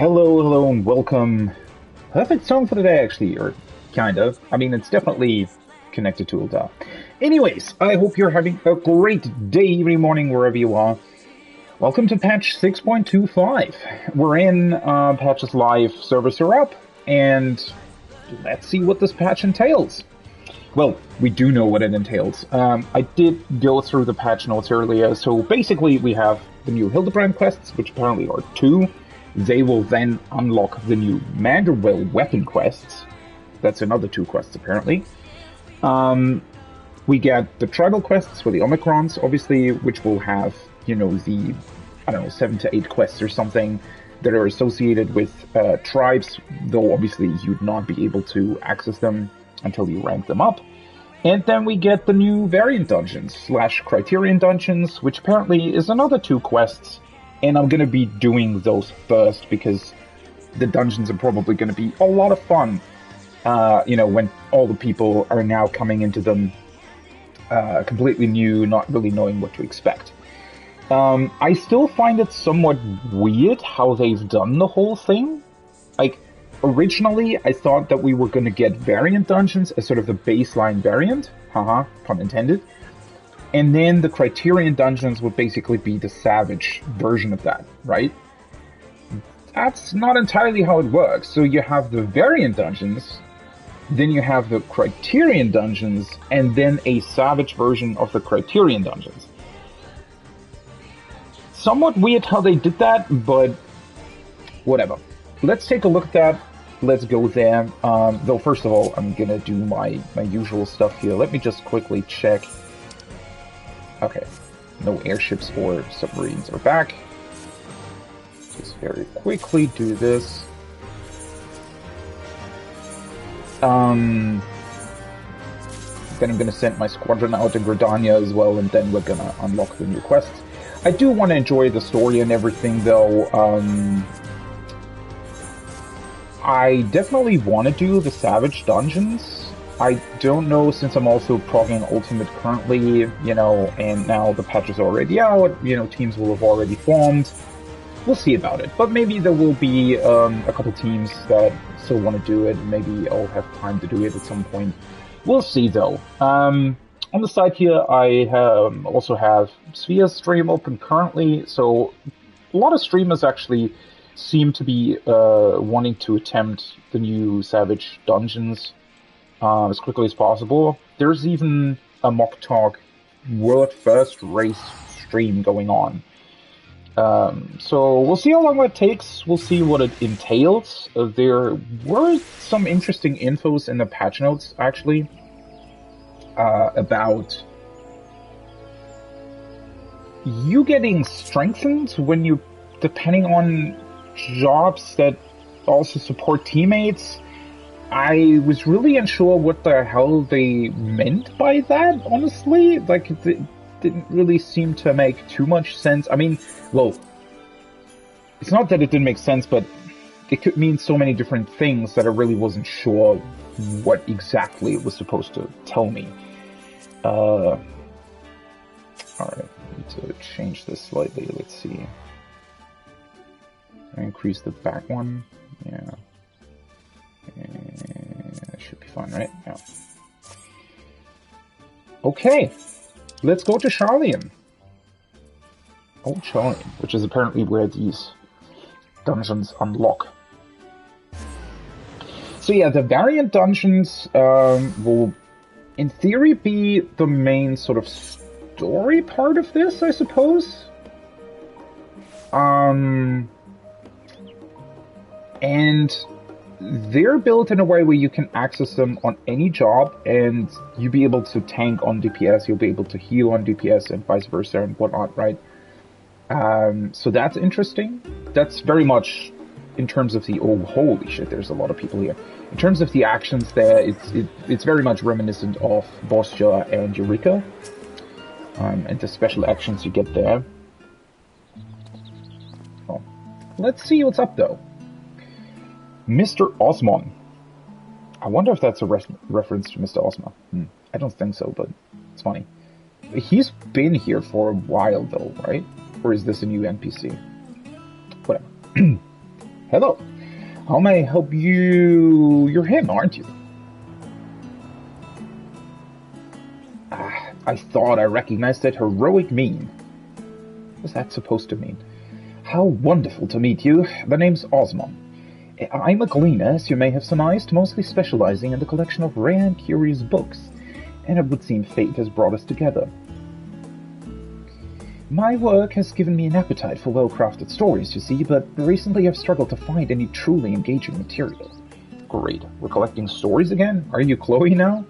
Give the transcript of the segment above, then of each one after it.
Hello, and welcome. Perfect song for today, actually, or kind of. I mean, it's definitely connected to Ulta. Anyways, I hope you're having a great day, evening, morning, wherever you are. Welcome to patch 6.25. We're in Patches Live servers are up, and let's see what this patch entails. Well, we do know what it entails. I did go through the patch notes earlier, so basically we have the new Hildebrand quests, which apparently are 2. They will then unlock the new Manderville weapon quests. That's another 2 quests, apparently. We get the tribal quests for the Omicrons, obviously, which will have, you know, the, I don't know, 7 to 8 quests or something that are associated with tribes, though obviously you'd not be able to access them until you rank them up. And then we get the new variant dungeons / criterion dungeons, which apparently is another 2 quests. And I'm going to be doing those first because the dungeons are probably going to be a lot of fun. You know, when all the people are now coming into them completely new, not really knowing what to expect. I still find it somewhat weird how they've done the whole thing. Like, originally, I thought that we were going to get variant dungeons as sort of the baseline variant. Haha, pun intended. And then the Criterion dungeons would basically be the Savage version of that, right? That's not entirely how it works. So you have the variant dungeons, then you have the Criterion dungeons, and then a Savage version of the Criterion dungeons. Somewhat weird how they did that, but whatever. Let's take a look at that. Let's go there. Though first of all, I'm gonna do my usual stuff here. Let me just quickly check. Okay, no airships or submarines are back. Just very quickly do this. Then I'm gonna send my squadron out to Gridania as well, and then we're gonna unlock the new quests. I do want to enjoy the story and everything, though. I definitely want to do the Savage dungeons. I don't know, since I'm also progging Ultimate currently, you know, and now the patch is already out, you know, teams will have already formed. We'll see about it. But maybe there will be a couple teams that still want to do it. Maybe I'll have time to do it at some point. We'll see, though. On the side here, I also have Sphere's stream open currently, so a lot of streamers actually seem to be wanting to attempt the new Savage dungeons as quickly as possible. There's even a Mock Talk World First Race stream going on. So we'll see how long that takes. We'll see what it entails. There were some interesting infos in the patch notes, actually, about you getting strengthened when you, depending on jobs that also support teammates. I was really unsure what the hell they meant by that, honestly. Like, it didn't really seem to make too much sense. I mean, well, it's not that it didn't make sense, but it could mean so many different things that I really wasn't sure what exactly it was supposed to tell me. Alright, I need to change this slightly. Let's see. Increase the back one. Yeah. That should be fine, right? Yeah. Okay. Let's go to Sil'dihn. Oh, Sil'dihn, which is apparently where these dungeons unlock. So yeah, the variant dungeons will, in theory, be the main sort of story part of this, I suppose. And they're built in a way where you can access them on any job, and you'll be able to tank on DPS, you'll be able to heal on DPS, and vice versa and whatnot, right? So that's interesting. That's very much in terms of the, oh, holy shit, there's a lot of people here. In terms of the actions there, it's very much reminiscent of Bostia and Eureka, and the special actions you get there. Well, let's see what's up, though. Mr. Osmon. I wonder if that's a reference to Mr. Osma. I don't think so, but it's funny. He's been here for a while, though, right? Or is this a new NPC? Whatever. Hello. How may I help you? You're him, aren't you? I thought I recognized that heroic mien. What's that supposed to mean? How wonderful to meet you. The name's Osmond. I'm a gleaner, as you may have surmised, mostly specializing in the collection of rare and curious books, and it would seem fate has brought us together. My work has given me an appetite for well-crafted stories, you see, but recently I've struggled to find any truly engaging material. Great. We're collecting stories again? Are you Chloe now?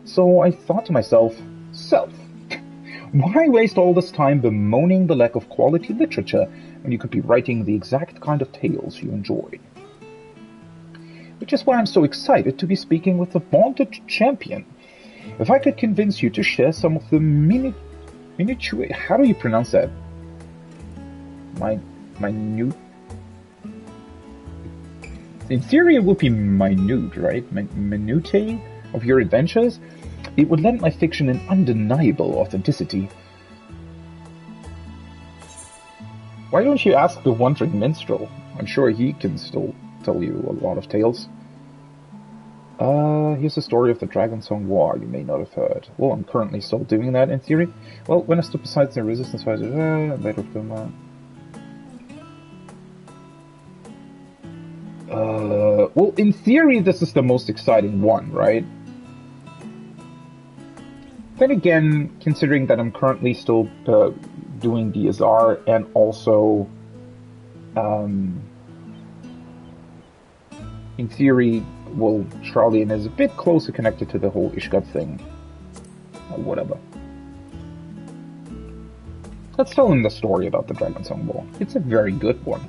So I thought to myself, self, why waste all this time bemoaning the lack of quality literature when you could be writing the exact kind of tales you enjoy? Which is why I'm so excited to be speaking with the vaunted champion. If I could convince you to share some of the minute, how do you pronounce that? Minute? In theory it would be minute, right? Minutiae of your adventures? It would lend my fiction an undeniable authenticity. Why don't you ask the wandering minstrel? I'm sure he can still tell you a lot of tales. Here's the story of the Dragonsong War you may not have heard. Well, I'm currently still doing that in theory. Well, when I stood beside the resistance fighters, well, in theory, this is the most exciting one, right? Then again, considering that I'm currently still doing DSR and also, in theory, well, Charlian is a bit closer connected to the whole Ishgard thing. Or whatever. Let's tell him the story about the Dragonsong War. It's a very good one.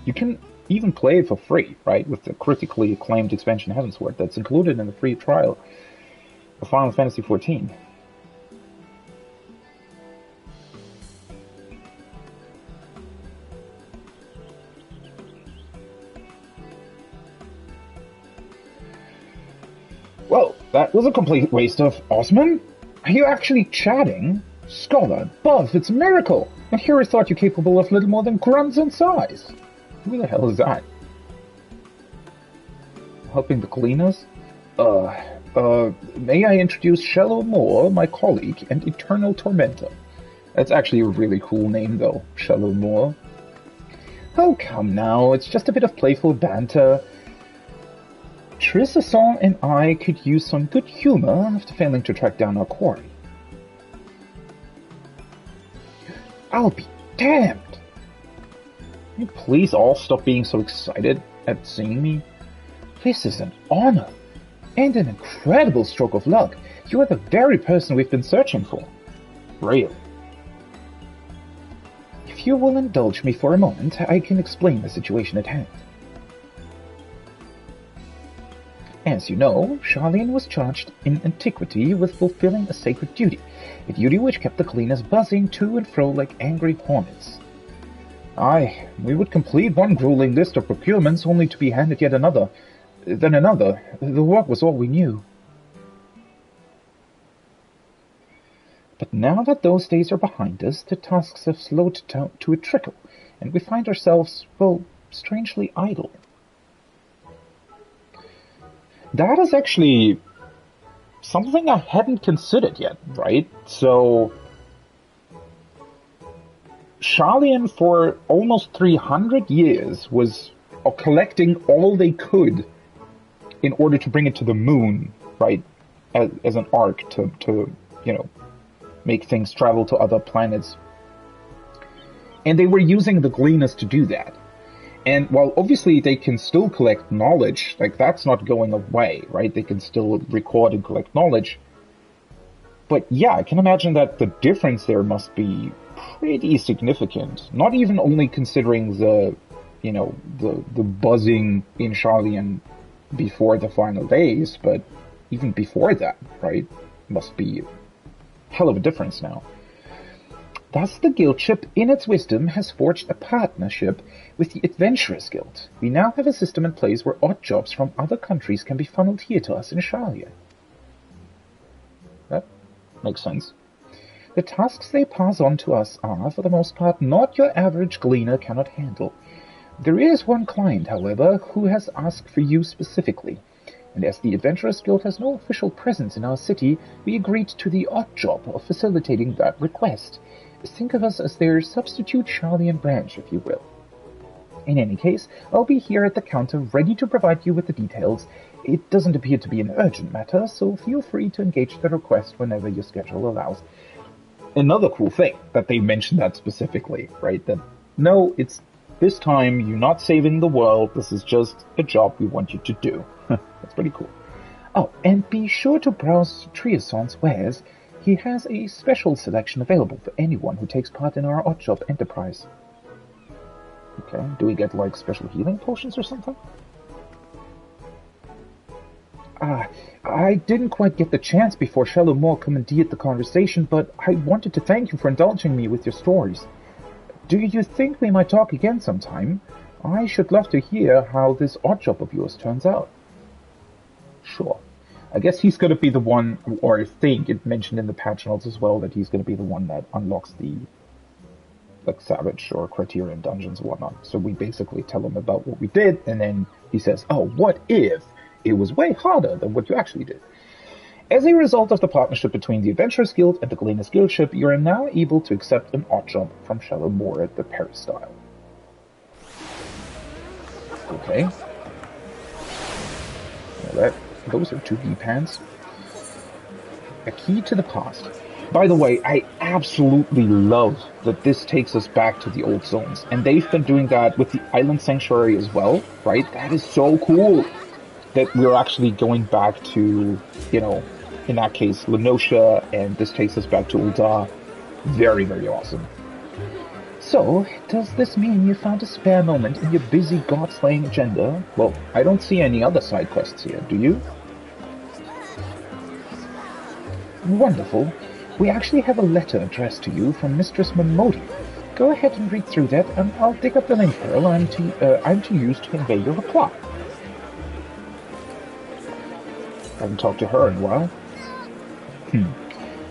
You can even play it for free, right? With the critically acclaimed expansion Heavensward that's included in the free trial of Final Fantasy XIV. Well, that was a complete waste of Osman. Are you actually chatting? Scholar, Buff, it's a miracle! And here I thought you capable of little more than grunts in size. Who the hell is that? Helping the cleaners? May I introduce Shallow Moore, my colleague, and Eternal Tormentor. That's actually a really cool name, though, Shallow Moore. Oh, come now, it's just a bit of playful banter. Trisasson and I could use some good humor after failing to track down our quarry. I'll be damned! Can you please all stop being so excited at seeing me? This is an honor, and an incredible stroke of luck. You are the very person we've been searching for. Really? If you will indulge me for a moment, I can explain the situation at hand. As you know, Charlian was charged in antiquity with fulfilling a sacred duty, a duty which kept the cleaners buzzing to and fro like angry hornets. Aye, we would complete one grueling list of procurements only to be handed yet another, then another. The work was all we knew. But now that those days are behind us, the tasks have slowed down to a trickle, and we find ourselves, well, strangely idle. That is actually something I hadn't considered yet, right? So, Charlian for almost 300 years was collecting all they could in order to bring it to the moon, right? As an arc to, you know, make things travel to other planets. And they were using the Gleaners to do that. And while obviously they can still collect knowledge, like that's not going away, right? They can still record and collect knowledge. But yeah, I can imagine that the difference there must be pretty significant. Not even only considering the, you know, the buzzing in Charlian before the final days, but even before that, right? Must be a hell of a difference now. Thus, the Guildship, in its wisdom, has forged a partnership with the Adventurers Guild. We now have a system in place where odd jobs from other countries can be funneled here to us in Shalia. That makes sense. The tasks they pass on to us are, for the most part, not your average gleaner cannot handle. There is one client, however, who has asked for you specifically, and as the Adventurers Guild has no official presence in our city, we agreed to the odd job of facilitating that request. Think of us as their substitute Charlie and Branch, if you will. In any case, I'll be here at the counter ready to provide you with the details. It doesn't appear to be an urgent matter, so feel free to engage the request whenever your schedule allows. Another cool thing that they mentioned that specifically, right? That, no, it's this time you're not saving the world, this is just a job we want you to do. That's pretty cool. Oh, and be sure to browse Triason's wares. He has a special selection available for anyone who takes part in our oddjob enterprise. Okay, do we get, like, special healing potions or something? I didn't quite get the chance before Shallow Moore commandeered the conversation, but I wanted to thank you for indulging me with your stories. Do you think we might talk again sometime? I should love to hear how this oddjob of yours turns out. Sure. I guess he's going to be the one, or I think it mentioned in the patch notes as well, that he's going to be the one that unlocks the, like, Savage or Criterion dungeons and whatnot. So we basically tell him about what we did, and then he says, oh, what if it was way harder than what you actually did? As a result of the partnership between the Adventurers Guild and the Galenas Guildship, you are now able to accept an oddjob from Shallow Moor at the Peristyle. Okay. Well, those are 2D pants. A key to the past. By the way, I absolutely love that this takes us back to the old zones. And they've been doing that with the Island Sanctuary as well, right? That is so cool that we're actually going back to, you know, in that case, Lenosha, and this takes us back to Uldar. Very, very awesome. So, does this mean you found a spare moment in your busy god-slaying agenda? Well, I don't see any other side quests here, do you? Wonderful. We actually have a letter addressed to you from Mistress Momodi. Go ahead and read through that, and I'll dig up the link pearl I'm to use to convey your reply. Haven't talked to her in a while.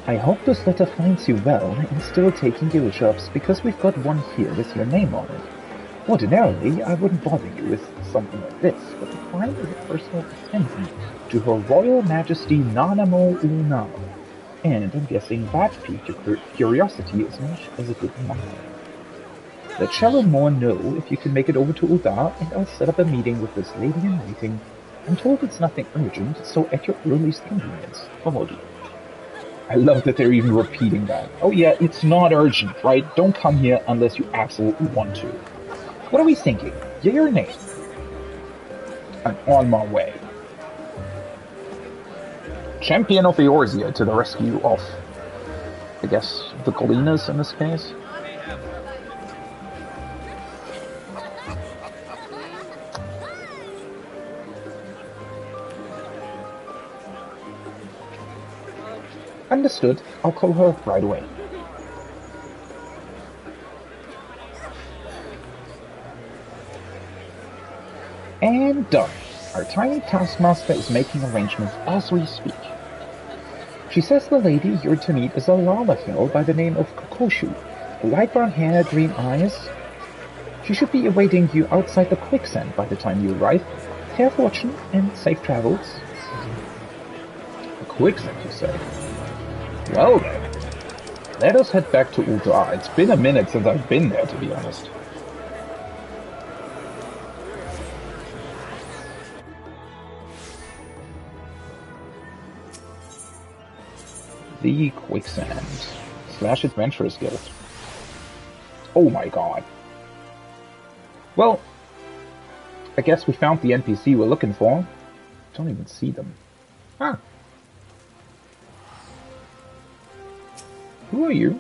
I hope this letter finds you well and still taking guild jobs, because we've got one here with your name on it. Ordinarily, I wouldn't bother you with something like this, but the client is a personal attention to Her Royal Majesty Nanamo Unamo, and I'm guessing that piqued your curiosity as much as it did mine. Let Shallow Moor know if you can make it over to Uldar, and I'll set up a meeting with this lady in waiting. I'm told it's nothing urgent, so at your earliest convenience, Momodi. I love that they're even repeating that. Oh yeah, it's not urgent, right? Don't come here unless you absolutely want to. What are we thinking? Yea or nay? I'm on my way. Champion of Eorzea to the rescue of, I guess, the Galenas in this case. Understood. I'll call her right away. And done. Our tiny taskmaster is making arrangements as we speak. She says the lady you're to meet is a Lalafell by the name of Kokoshu. Light brown hair, green eyes. She should be awaiting you outside the quicksand by the time you arrive. Fair fortune and safe travels. The quicksand, you say? Well then, let us head back to Uldar. It's been a minute since I've been there, to be honest. The Quicksand / Adventurers Guild. Oh my god. Well, I guess we found the NPC we're looking for. Don't even see them. Ah. Who are you?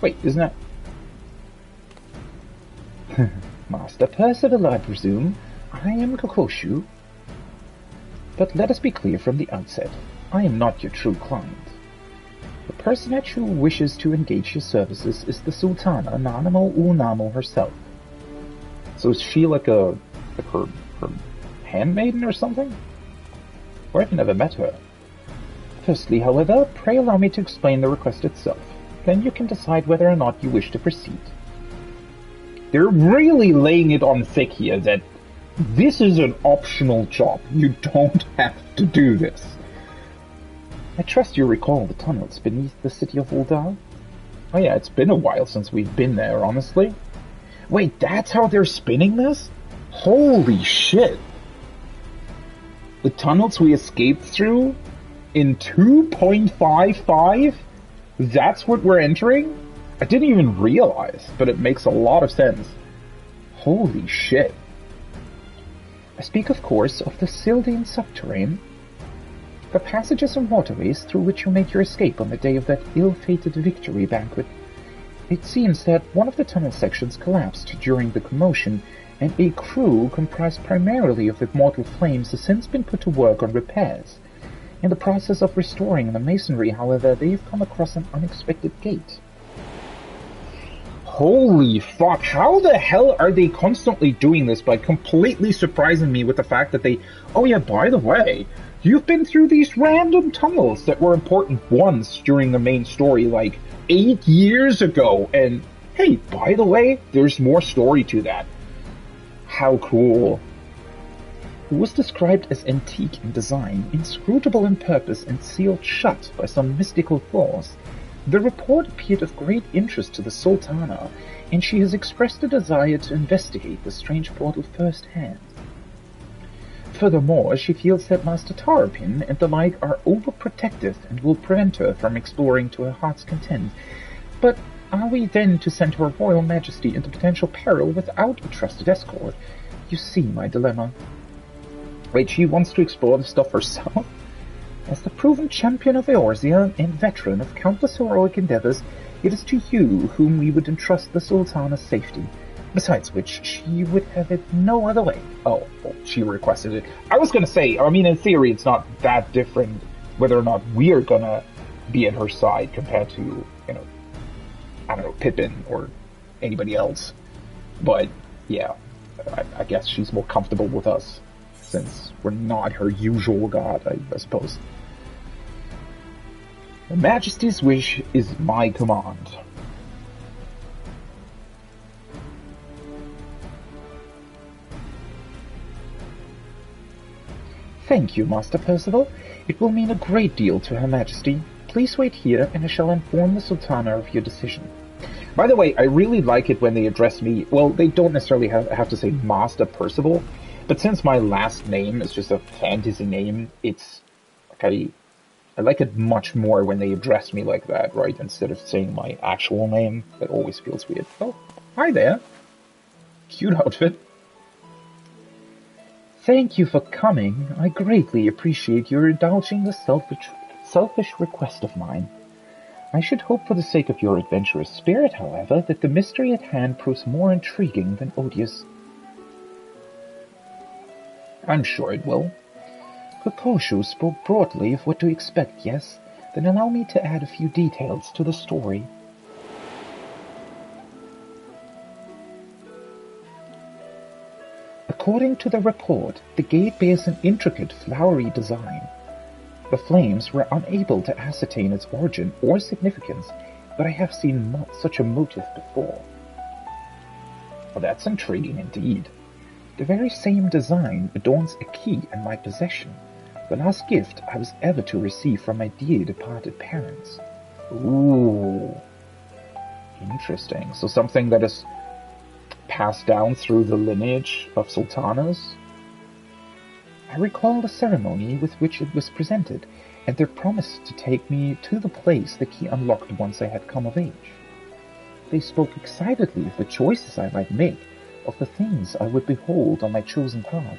Wait, isn't that... Master Percival, I presume. I am Kokoshu. But let us be clear from the outset. I am not your true client. The personage who wishes to engage your services is the Sultana Nanamo Unamo herself. So is she like her handmaiden or something? Or I've never met her. Firstly, however, pray allow me to explain the request itself. Then you can decide whether or not you wish to proceed. They're really laying it on thick here that this is an optional job. You don't have to do this. I trust you recall the tunnels beneath the city of Ul'dah? Oh yeah, it's been a while since we've been there, honestly. Wait, that's how they're spinning this? Holy shit! The tunnels we escaped through in 2.55? That's what we're entering? I didn't even realize, but it makes a lot of sense. Holy shit. I speak, of course, of the Sil'dihn Subterrane, the passages and waterways through which you made your escape on the day of that ill-fated victory banquet. It seems that one of the tunnel sections collapsed during the commotion, and a crew comprised primarily of immortal flames has since been put to work on repairs. In the process of restoring the masonry, however, they've come across an unexpected gate. Holy fuck, how the hell are they constantly doing this by completely surprising me with the fact that they... Oh yeah, by the way, you've been through these random tunnels that were important once during the main story, like 8 years ago, and hey, by the way, there's more story to that. How cool. It was described as antique in design, inscrutable in purpose, and sealed shut by some mystical force. The report appeared of great interest to the Sultana, and she has expressed a desire to investigate the strange portal firsthand. Furthermore, she feels that Master Tarapin and the like are overprotective and will prevent her from exploring to her heart's content. But are we then to send Her Royal Majesty into potential peril without a trusted escort? You see my dilemma. Wait, she wants to explore the stuff herself? As the proven champion of Eorzea and veteran of countless heroic endeavors, it is to you whom we would entrust the Sultana's safety. Besides which, she would have it no other way. Oh, well, she requested it. I was gonna say, I mean, in theory, it's not that different whether or not we are gonna be at her side compared to, you know, I don't know, Pippin or anybody else. But, yeah, I guess she's more comfortable with us, since we're not her usual god, I suppose. Her Majesty's wish is my command. Thank you, Master Percival. It will mean a great deal to Her Majesty. Please wait here, and I shall inform the Sultana of your decision. By the way, I really like it when they address me. Well, they don't necessarily have to say Master Percival, but since my last name is just a fantasy name, it's like I like it much more when they address me like that, right? Instead of saying my actual name. That always feels weird. Oh, hi there. Cute outfit. Thank you for coming. I greatly appreciate your indulging the selfish request of mine. I should hope for the sake of your adventurous spirit, however, that the mystery at hand proves more intriguing than odious. I'm sure it will. Kokoshu spoke broadly of what to expect, yes? Then allow me to add a few details to the story. According to the report, the gate bears an intricate, flowery design. The flames were unable to ascertain its origin or significance, but I have seen such a motif before. Well, that's intriguing indeed. The very same design adorns a key in my possession, the last gift I was ever to receive from my dear departed parents. Ooh. Interesting. So something that is passed down through the lineage of sultanas? I recall the ceremony with which it was presented, and their promise to take me to the place the key unlocked once I had come of age. They spoke excitedly of the choices I might make, of the things I would behold on my chosen path,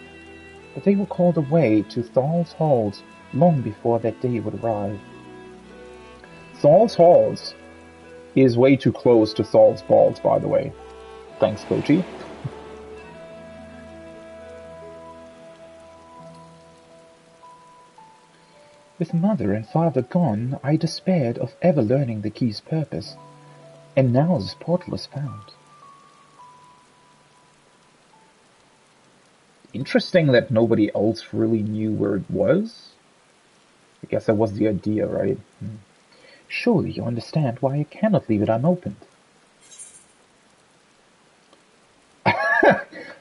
but they were called away to Thal's halls long before that day would arrive. Thal's halls is way too close to Thal's balls, by the way. Thanks, Koji. With mother and father gone, I despaired of ever learning the key's purpose, and now this portal is found. Interesting that nobody else really knew where it was. I guess that was the idea, right? Surely you understand why I cannot leave it unopened.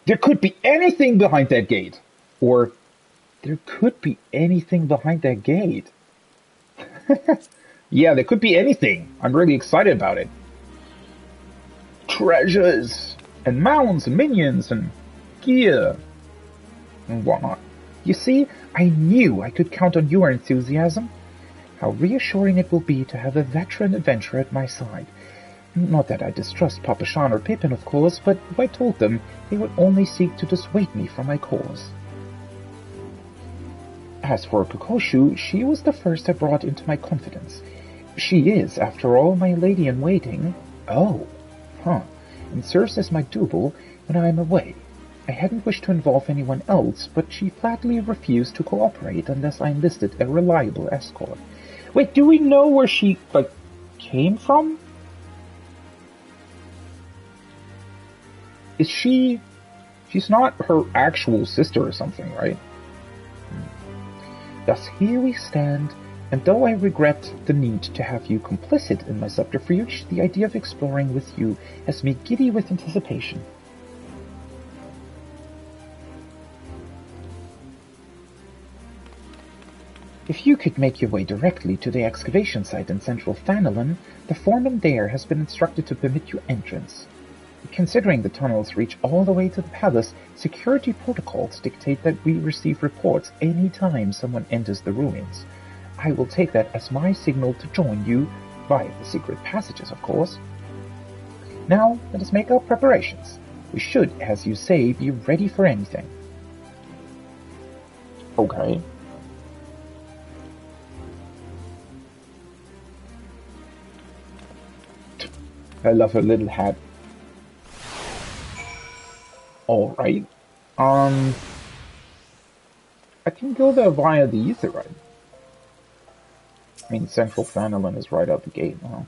There could be anything behind that gate! Or, there could be anything behind that gate. Yeah, there could be anything. I'm really excited about it. Treasures! And mounts and minions and gear and whatnot. You see, I knew I could count on your enthusiasm. How reassuring it will be to have a veteran adventurer at my side. Not that I distrust Papa Shan or Pippin, of course, but if I told them, they would only seek to dissuade me from my cause. As for Kokoshu, she was the first I brought into my confidence. She is, after all, my lady-in-waiting. Oh, and serves as my double when I am away. I hadn't wished to involve anyone else, but she flatly refused to cooperate unless I enlisted a reliable escort. Wait, do we know where she, came from? Is she... She's not her actual sister or something, right? Thus here we stand, and though I regret the need to have you complicit in my subterfuge, the idea of exploring with you has me giddy with anticipation. If you could make your way directly to the excavation site in central Fanalan, the foreman there has been instructed to permit you entrance. Considering the tunnels reach all the way to the palace, security protocols dictate that we receive reports any time someone enters the ruins. I will take that as my signal to join you, via the secret passages, of course. Now, let us make our preparations. We should, as you say, be ready for anything. Okay. I love her little hat. Alright. I can go there via the ether, right? I mean, Central Fanalan is right out the gate now.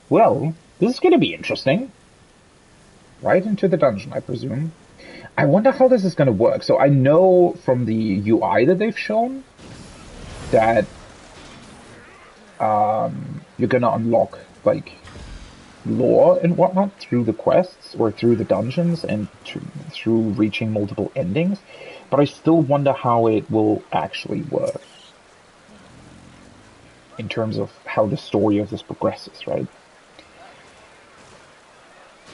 Well, this is gonna be interesting. Right into the dungeon, I presume. I wonder how this is gonna work. So I know from the UI that they've shown that you're gonna unlock, lore and whatnot through the quests or through the dungeons and through reaching multiple endings, but I still wonder how it will actually work in terms of how the story of this progresses, right?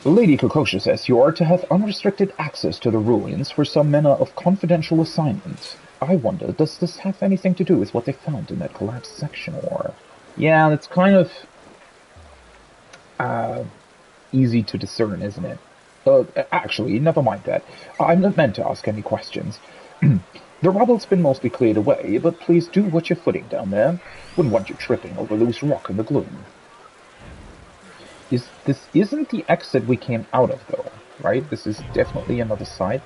Lady Kokosha says you are to have unrestricted access to the ruins for some manner of confidential assignment. I wonder, does this have anything to do with what they found in that collapsed section, or... Yeah, that's kind of... easy to discern, isn't it? Actually, never mind that. I'm not meant to ask any questions. The rubble's been mostly cleared away, but please do watch your footing down there. Wouldn't want you tripping over loose rock in the gloom. This isn't the exit we came out of, though, right? This is definitely another side.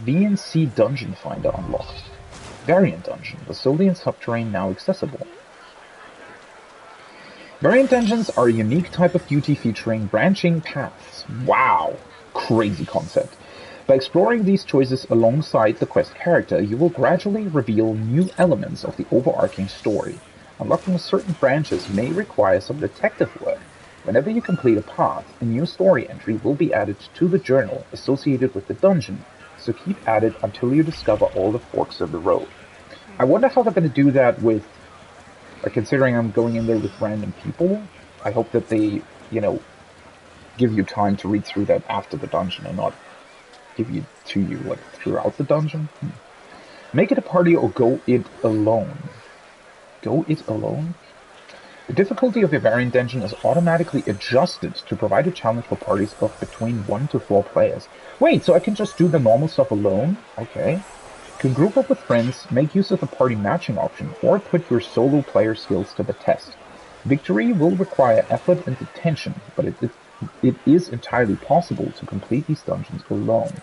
VNC Dungeon Finder unlocked. Variant Dungeon, the Sil'dihn subterrane now accessible. Variant dungeons are a unique type of duty featuring branching paths. Wow! Crazy concept. By exploring these choices alongside the quest character, you will gradually reveal new elements of the overarching story. Unlocking certain branches may require some detective work. Whenever you complete a path, a new story entry will be added to the journal associated with the dungeon, so keep at it until you discover all the forks of the road. I wonder how they're going to do that with, considering I'm going in there with random people. I hope that they, give you time to read through that after the dungeon and not give you to you, throughout the dungeon. Make it a party or go it alone. Go it alone? The difficulty of your variant dungeon is automatically adjusted to provide a challenge for parties of between 1 to 4 players. Wait, so I can just do the normal stuff alone? Okay. You can group up with friends, make use of the party matching option, or put your solo player skills to the test. Victory will require effort and attention, but it is entirely possible to complete these dungeons alone.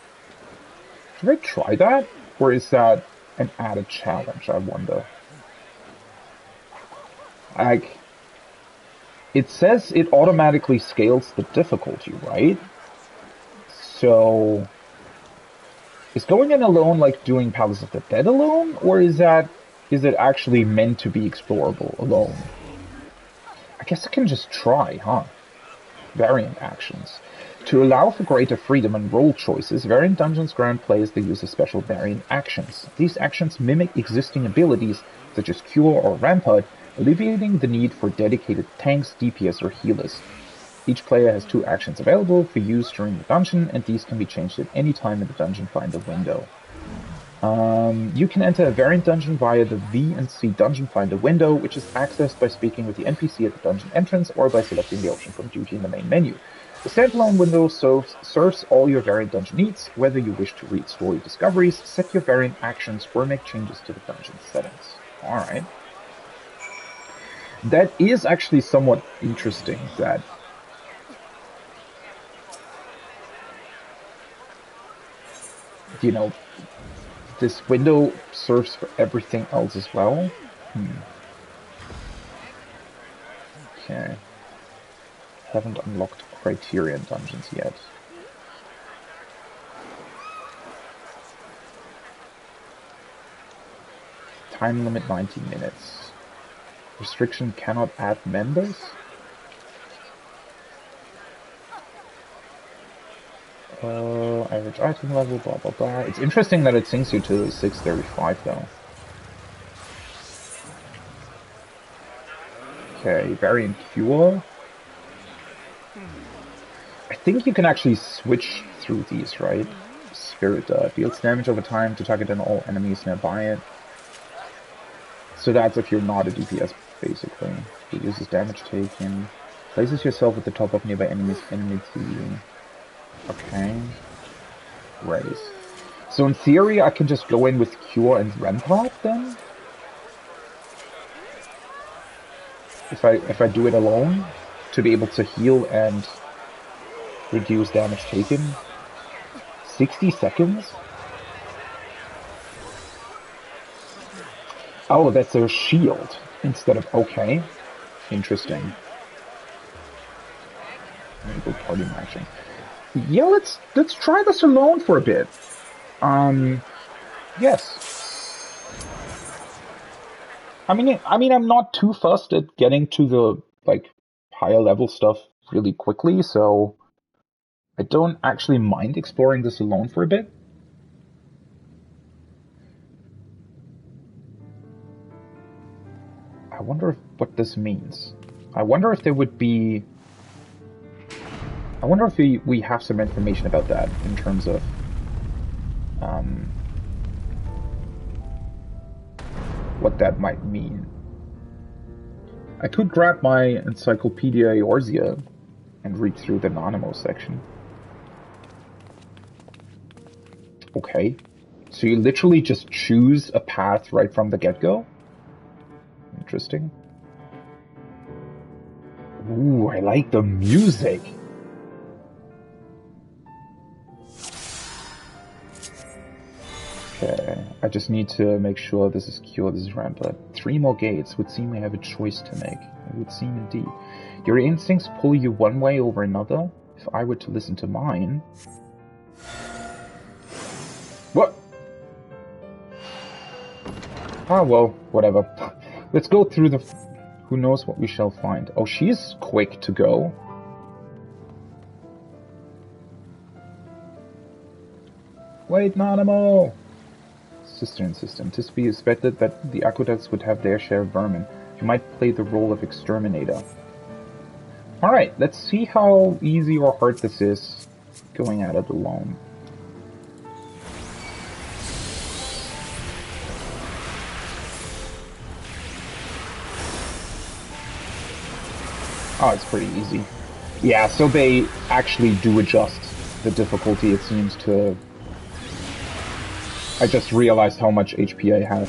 Should I try that? Or is that an added challenge, I wonder? It says it automatically scales the difficulty, right? So, is going in alone like doing Palace of the Dead alone, or is it actually meant to be explorable alone? I guess I can just try, huh? Variant actions. To allow for greater freedom and role choices, variant dungeons grant players the use of special variant actions. These actions mimic existing abilities, such as Cure or Rampart, alleviating the need for dedicated tanks, DPS, or healers. Each player has 2 actions available for use during the dungeon, and these can be changed at any time in the Dungeon Finder window. You can enter a variant dungeon via the V and C Dungeon Finder window, which is accessed by speaking with the NPC at the dungeon entrance or by selecting the option from duty in the main menu. The standalone window serves all your variant dungeon needs, whether you wish to read story discoveries, set your variant actions, or make changes to the dungeon settings. Alright. That is actually somewhat interesting, that you know, this window serves for everything else as well. Okay. Haven't unlocked Criterion dungeons yet. Time limit 90 minutes. Restriction cannot add members? Average item level, blah blah blah. It's interesting that it sinks you to 635 though. Okay, variant cure. I think you can actually switch through these, right? Spirit deals damage over time to target and all enemies nearby it. So that's if you're not a DPS, basically. Reduces damage taken. Places yourself at the top of nearby enemies enmity. Okay. Raise. So in theory, I can just go in with Cure and Rampart then? If I do it alone, to be able to heal and reduce damage taken. 60 seconds? Oh, that's a shield instead of... Okay. Interesting. Enable party matching. Yeah, let's try this alone for a bit. Yes. I mean, I'm not too fussed at getting to the, like, higher level stuff really quickly, so I don't actually mind exploring this alone for a bit. I wonder what this means. I wonder if there would be... I wonder if we have some information about that in terms of what that might mean. I could grab my Encyclopedia Eorzea and read through the Nanamo section. Okay. So you literally just choose a path right from the get-go? Interesting. Ooh, I like the music! Okay, I just need to make sure this is Cure, this is Rampart. 3 more gates would seem we have a choice to make. It would seem indeed. Your instincts pull you one way over another. If I were to listen to mine... What? Ah, well, whatever. Let's go through the... Who knows what we shall find. Oh, she's quick to go. Wait, Nanamo! Cistern system. Tis to be expected that the aqueducts would have their share of vermin. You might play the role of exterminator. Alright, let's see how easy or hard this is going at it alone. Oh, it's pretty easy. Yeah, so they actually do adjust the difficulty, it seems, to... I just realized how much HP I have.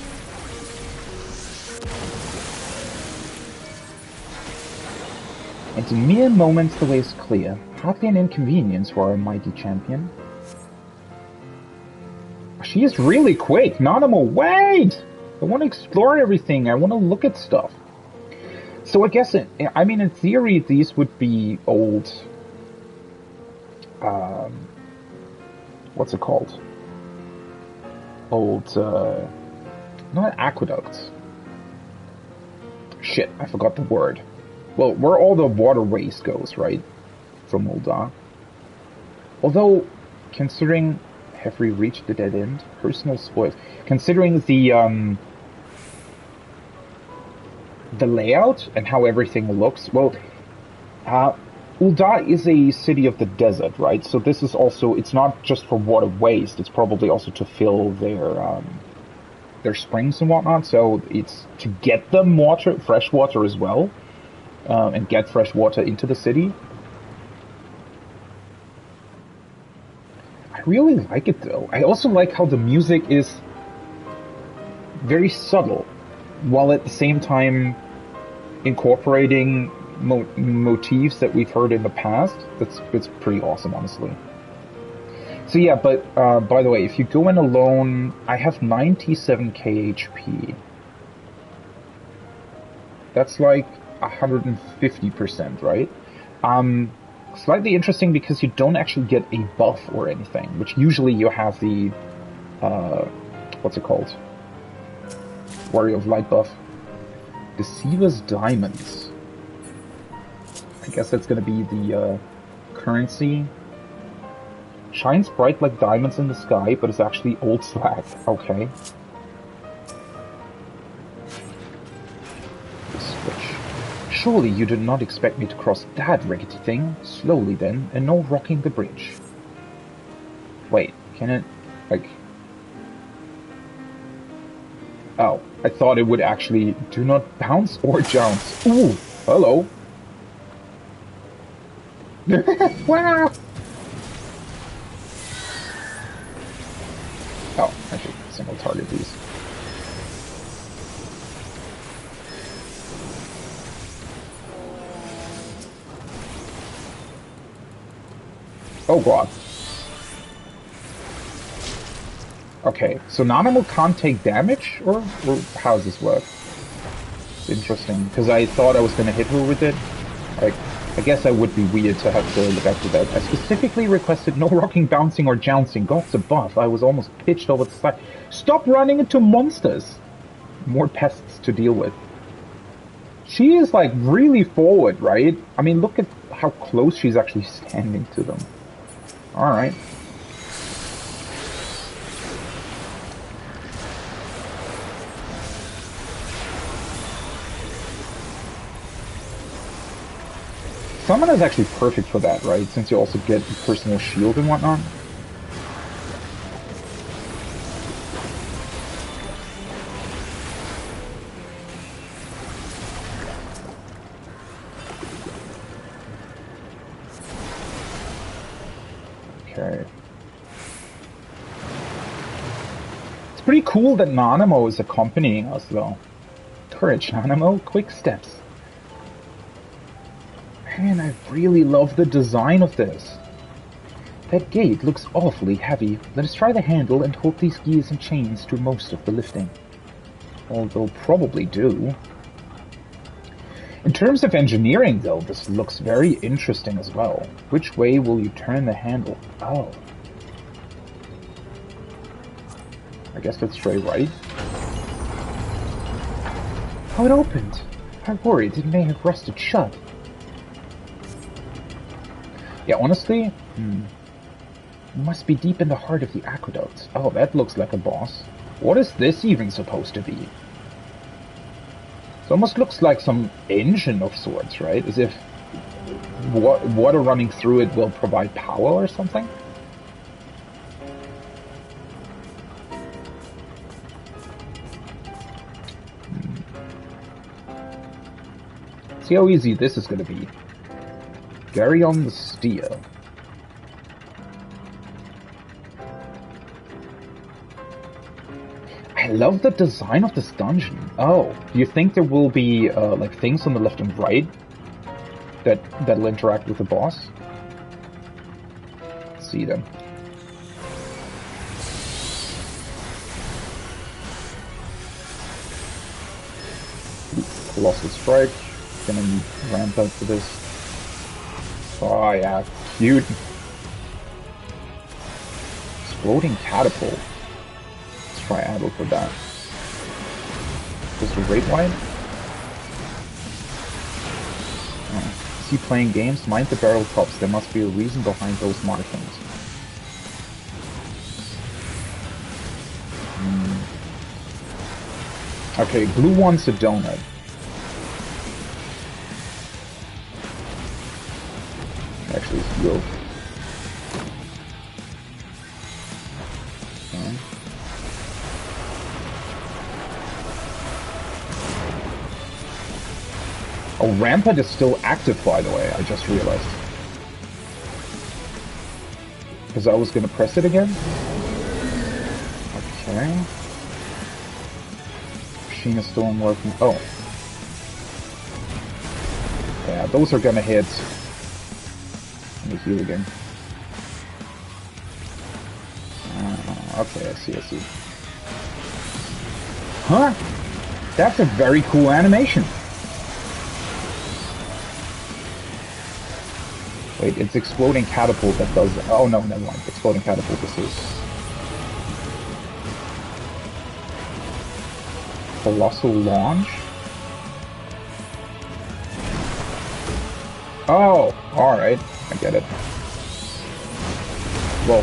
And in mere moments the way is clear. Hardly an inconvenience for our mighty champion. She is really quick! Nanamo, wait! I want to explore everything, I want to look at stuff. So I guess, in theory, these would be old what's it called? Old, not aqueducts. Shit, I forgot the word. Well, where all the water waste goes, right? From Ul'dah. Although, considering... Have we reached the dead end? Personal spoils. Considering the layout and how everything looks, well, Ul'dah is a city of the desert, right? So this is also, it's not just for water waste, it's probably also to fill their springs and whatnot, so it's to get them water, fresh water as well, and get fresh water into the city. I really like it though. I also like how the music is very subtle, while at the same time incorporating motifs that we've heard in the past. It's pretty awesome, honestly. So yeah, but by the way, if you go in alone, I have 97k HP. That's like 150%, right? Slightly interesting because you don't actually get a buff or anything, which usually you have the, what's it called? Warrior of Light buff. Deceiver's Diamonds. I guess that's gonna be the, currency. Shines bright like diamonds in the sky, but it's actually old slag. Okay. Surely you did not expect me to cross that rickety thing. Slowly then, and no rocking the bridge. Wait, can it, like... Oh, I thought it would actually do not bounce or jounce. Ooh, hello. Wow. Oh, I should single target these. Oh god. Okay, so Nanaimo can't take damage, or how does this work? It's interesting, because I thought I was going to hit her with it. Like, I guess I would be weird to have to look after that. I specifically requested no rocking, bouncing, or jouncing. God's above, I was almost pitched over the side. Stop running into monsters! More pests to deal with. She is, like, really forward, right? I mean, look at how close she's actually standing to them. Alright. Summon is actually perfect for that, right? Since you also get personal shield and whatnot. Okay. It's pretty cool that Nanaimo is accompanying us, though. Courage, Nanaimo. Quick steps. Man, I really love the design of this. That gate looks awfully heavy. Let us try the handle and hope these gears and chains do most of the lifting. Well, they'll probably do. In terms of engineering, though, this looks very interesting as well. Which way will you turn the handle? Oh. I guess let's try right. Oh, it opened! I worried it may have rusted shut. Yeah, honestly, must be deep in the heart of the aqueduct. Oh, that looks like a boss. What is this even supposed to be? It almost looks like some engine of sorts, right? As if water running through it will provide power or something? See how easy this is going to be. Gary-on the Steer. I love the design of this dungeon. Oh, do you think there will be like things on the left and right that'll interact with the boss? Let's see them. Colossal Strike. Gonna need ramp up for this. Oh yeah, cute. exploding catapult. Let's try Adel for that. Is the rate wide? Oh. Is he playing games? Mind the barrel tops. There must be a reason behind those markings. Okay, blue wants a donut. Actually, it's blue. Okay. Oh, Rampart is still active, by the way, I just realized. Because I was gonna press it again. Okay. Machine is still working. Oh. Yeah, those are gonna hit. Let me heal again. Okay, I see. Huh? That's a very cool animation. Wait, it's exploding catapult that does... Oh no, never mind. Exploding catapult this is... Colossal launch? Oh, alright. I get it. Well,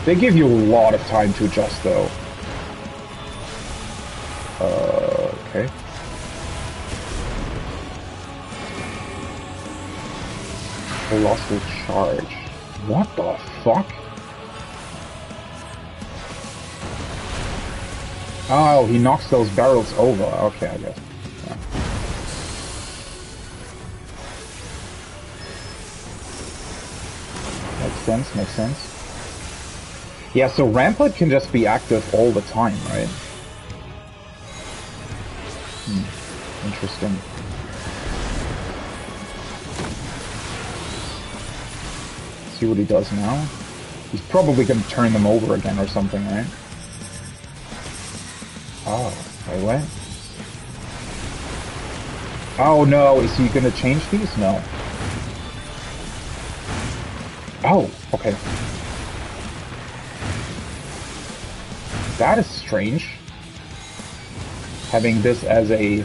they give you a lot of time to adjust though. Okay. Colossal charge. What the fuck? Oh, he knocks those barrels over. Okay, I guess. Yeah. Makes sense. Yeah, so Rampart can just be active all the time, right? Interesting. See what he does now. He's probably going to turn them over again or something, right? Oh, wait, what? Oh no, is he going to change these? No. Oh, okay. That is strange. Having this as a...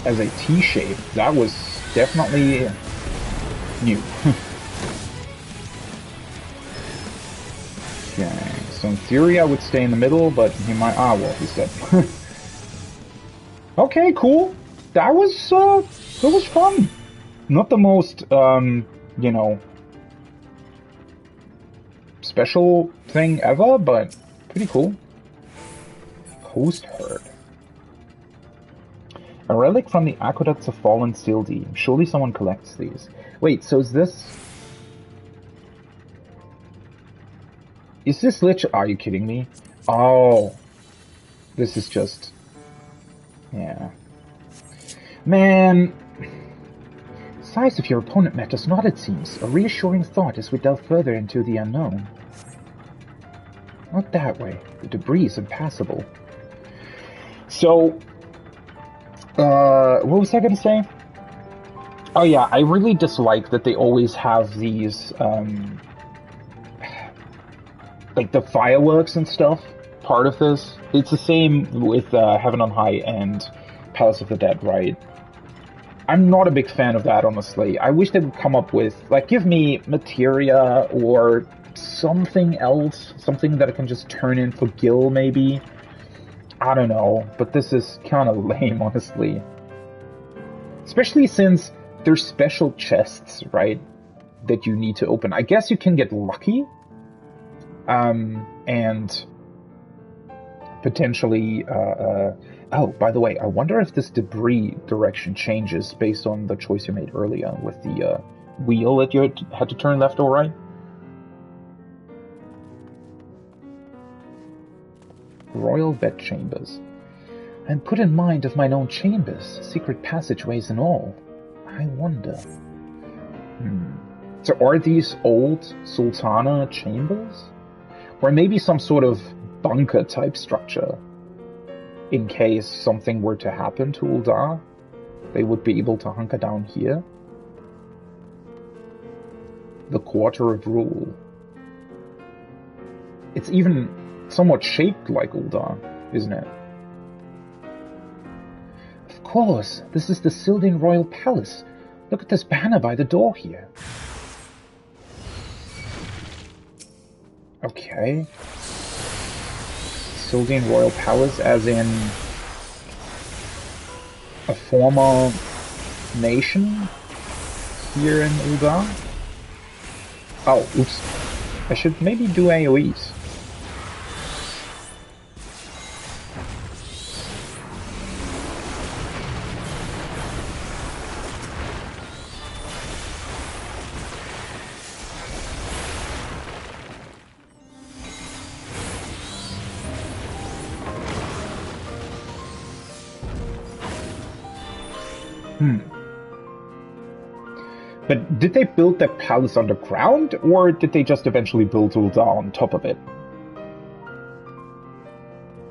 as a T-shape. That was definitely new. Okay, so in theory I would stay in the middle, but he might... Ah, well, he's dead. Okay, cool. That was fun. Not the most, you know, special thing ever, but pretty cool. Host herd. A relic from the aqueducts of fallen Sil'dihn. Surely someone collects these. Wait, so is this... Is this literally... Are you kidding me? Oh. This is just... Yeah. Man... Size of your opponent matters not, it seems. A reassuring thought as we delve further into the unknown. Not that way. The debris is impassable. So... what was I gonna say? Oh yeah, I really dislike that they always have these, like the fireworks and stuff, part of this. It's the same with Heaven on High and Palace of the Dead, right? I'm not a big fan of that, honestly. I wish they would come up with, like, give me materia or something else, something that I can just turn in for Gil, maybe. I don't know, but this is kind of lame, honestly. Especially since there's special chests, right, that you need to open. I guess you can get lucky, and potentially, oh, by the way, I wonder if this debris direction changes based on the choice you made earlier with the wheel that you had to turn left or right. Royal vet chambers. I'm put in mind of mine own chambers, secret passageways and all. I wonder. So are these old Sultana chambers? Or maybe some sort of bunker type structure? in case something were to happen to Ul'dah, they would be able to hunker down here. The Quarter of Rule. It's even somewhat shaped like Ul'dah, isn't it? Of course, this is the Sil'dihn Royal Palace. Look at this banner by the door here. Okay. Sil'dihn Royal Palace as in a former nation here in Ul'dah. Oh, oops. I should maybe do AoEs. But did they build that palace underground, or did they just eventually build Ul'dah on top of it?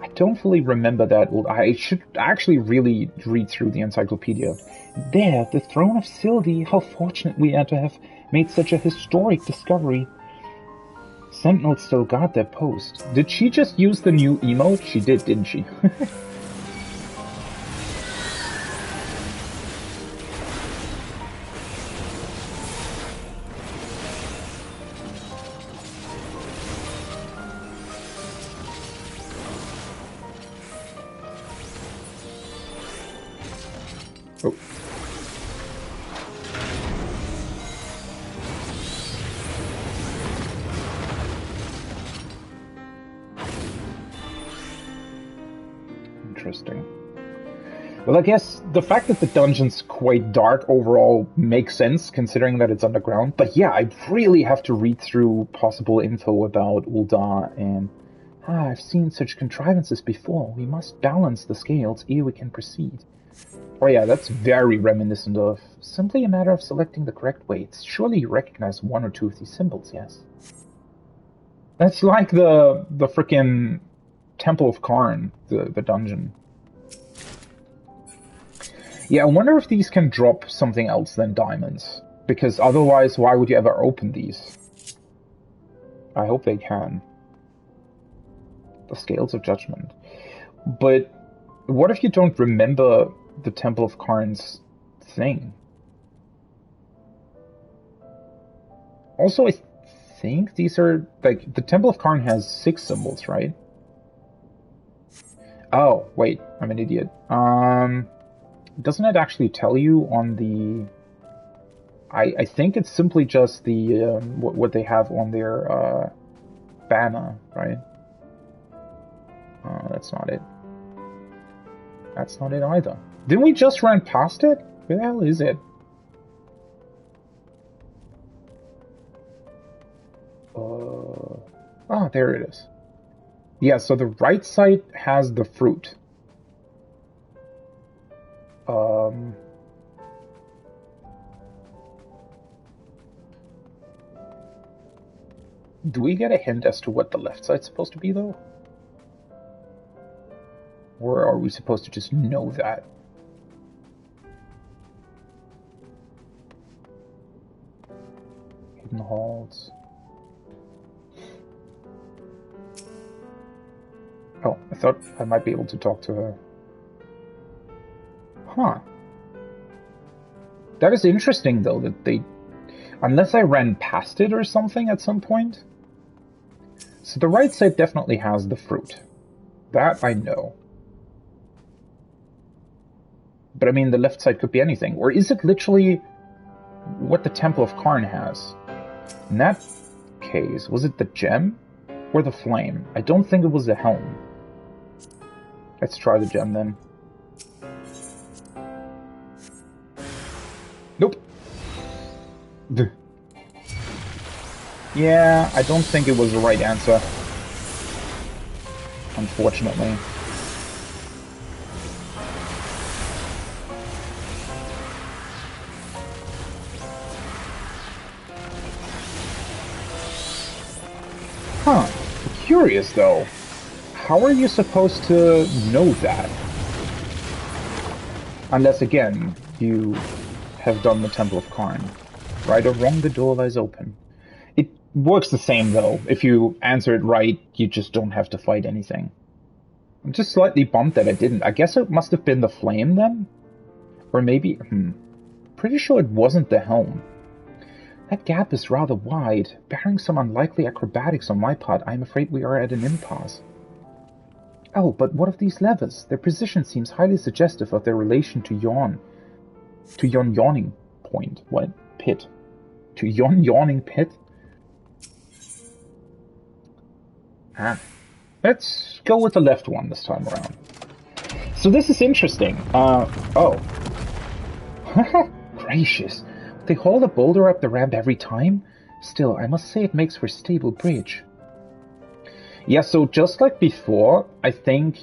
I don't fully remember that. I should actually really read through the encyclopedia. There, the throne of Sil'dihn. How fortunate we are to have made such a historic discovery. Sentinels still guard their post. Did she just use the new emote? She did, didn't she? Oh. Interesting. Well, I guess the fact that the dungeon's quite dark overall makes sense, considering that it's underground. But yeah, I really have to read through possible info about Ul'dah and... I've seen such contrivances before. We must balance the scales ere we can proceed. Oh yeah, that's very reminiscent of simply a matter of selecting the correct weights. Surely you recognize one or two of these symbols, yes? That's like the frickin' Temple of Karn, the dungeon. Yeah, I wonder if these can drop something else than diamonds. Because otherwise, why would you ever open these? I hope they can. The Scales of Judgment. But what if you don't remember the Temple of Karn's thing? Also, I think these are, like, the Temple of Karn has 6 symbols, right? Oh, wait, I'm an idiot. Doesn't it actually tell you on the... I think it's simply just the, what they have on their, banner, right? That's not it. That's not it either. Didn't we just run past it? Where the hell is it? Ah, there it is. Yeah, so the right side has the fruit. Do we get a hint as to what the left side's supposed to be, though? Or are we supposed to just know that? Hidden halls. Oh, I thought I might be able to talk to her. Huh. That is interesting, though, that they... Unless I ran past it or something at some point. So the right side definitely has the fruit. That I know. But I mean, the left side could be anything. Or is it literally what the Temple of Karn has? In that case, was it the gem or the flame? I don't think it was the helm. Let's try the gem then. Nope. Yeah, I don't think it was the right answer. Unfortunately. Huh. Curious, though. how are you supposed to know that? Unless, again, you have done the Temple of Karn. Right or wrong, the door lies open. It works the same, though. If you answer it right, you just don't have to fight anything. I'm just slightly bummed that I didn't. I guess it must have been the flame, then? Or maybe... Pretty sure it wasn't the helm. That gap is rather wide. Bearing some unlikely acrobatics on my part, I'm afraid we are at an impasse. Oh, but what of these levers? Their position seems highly suggestive of their relation to Yawn. To Yon Yawning Point. What? Pit. To Yon Yawning Pit? Let's go with the left one this time around. So this is interesting. Oh. Gracious. They haul the boulder up the ramp every time? Still, I must say it makes for a stable bridge. Yeah, so just like before, I think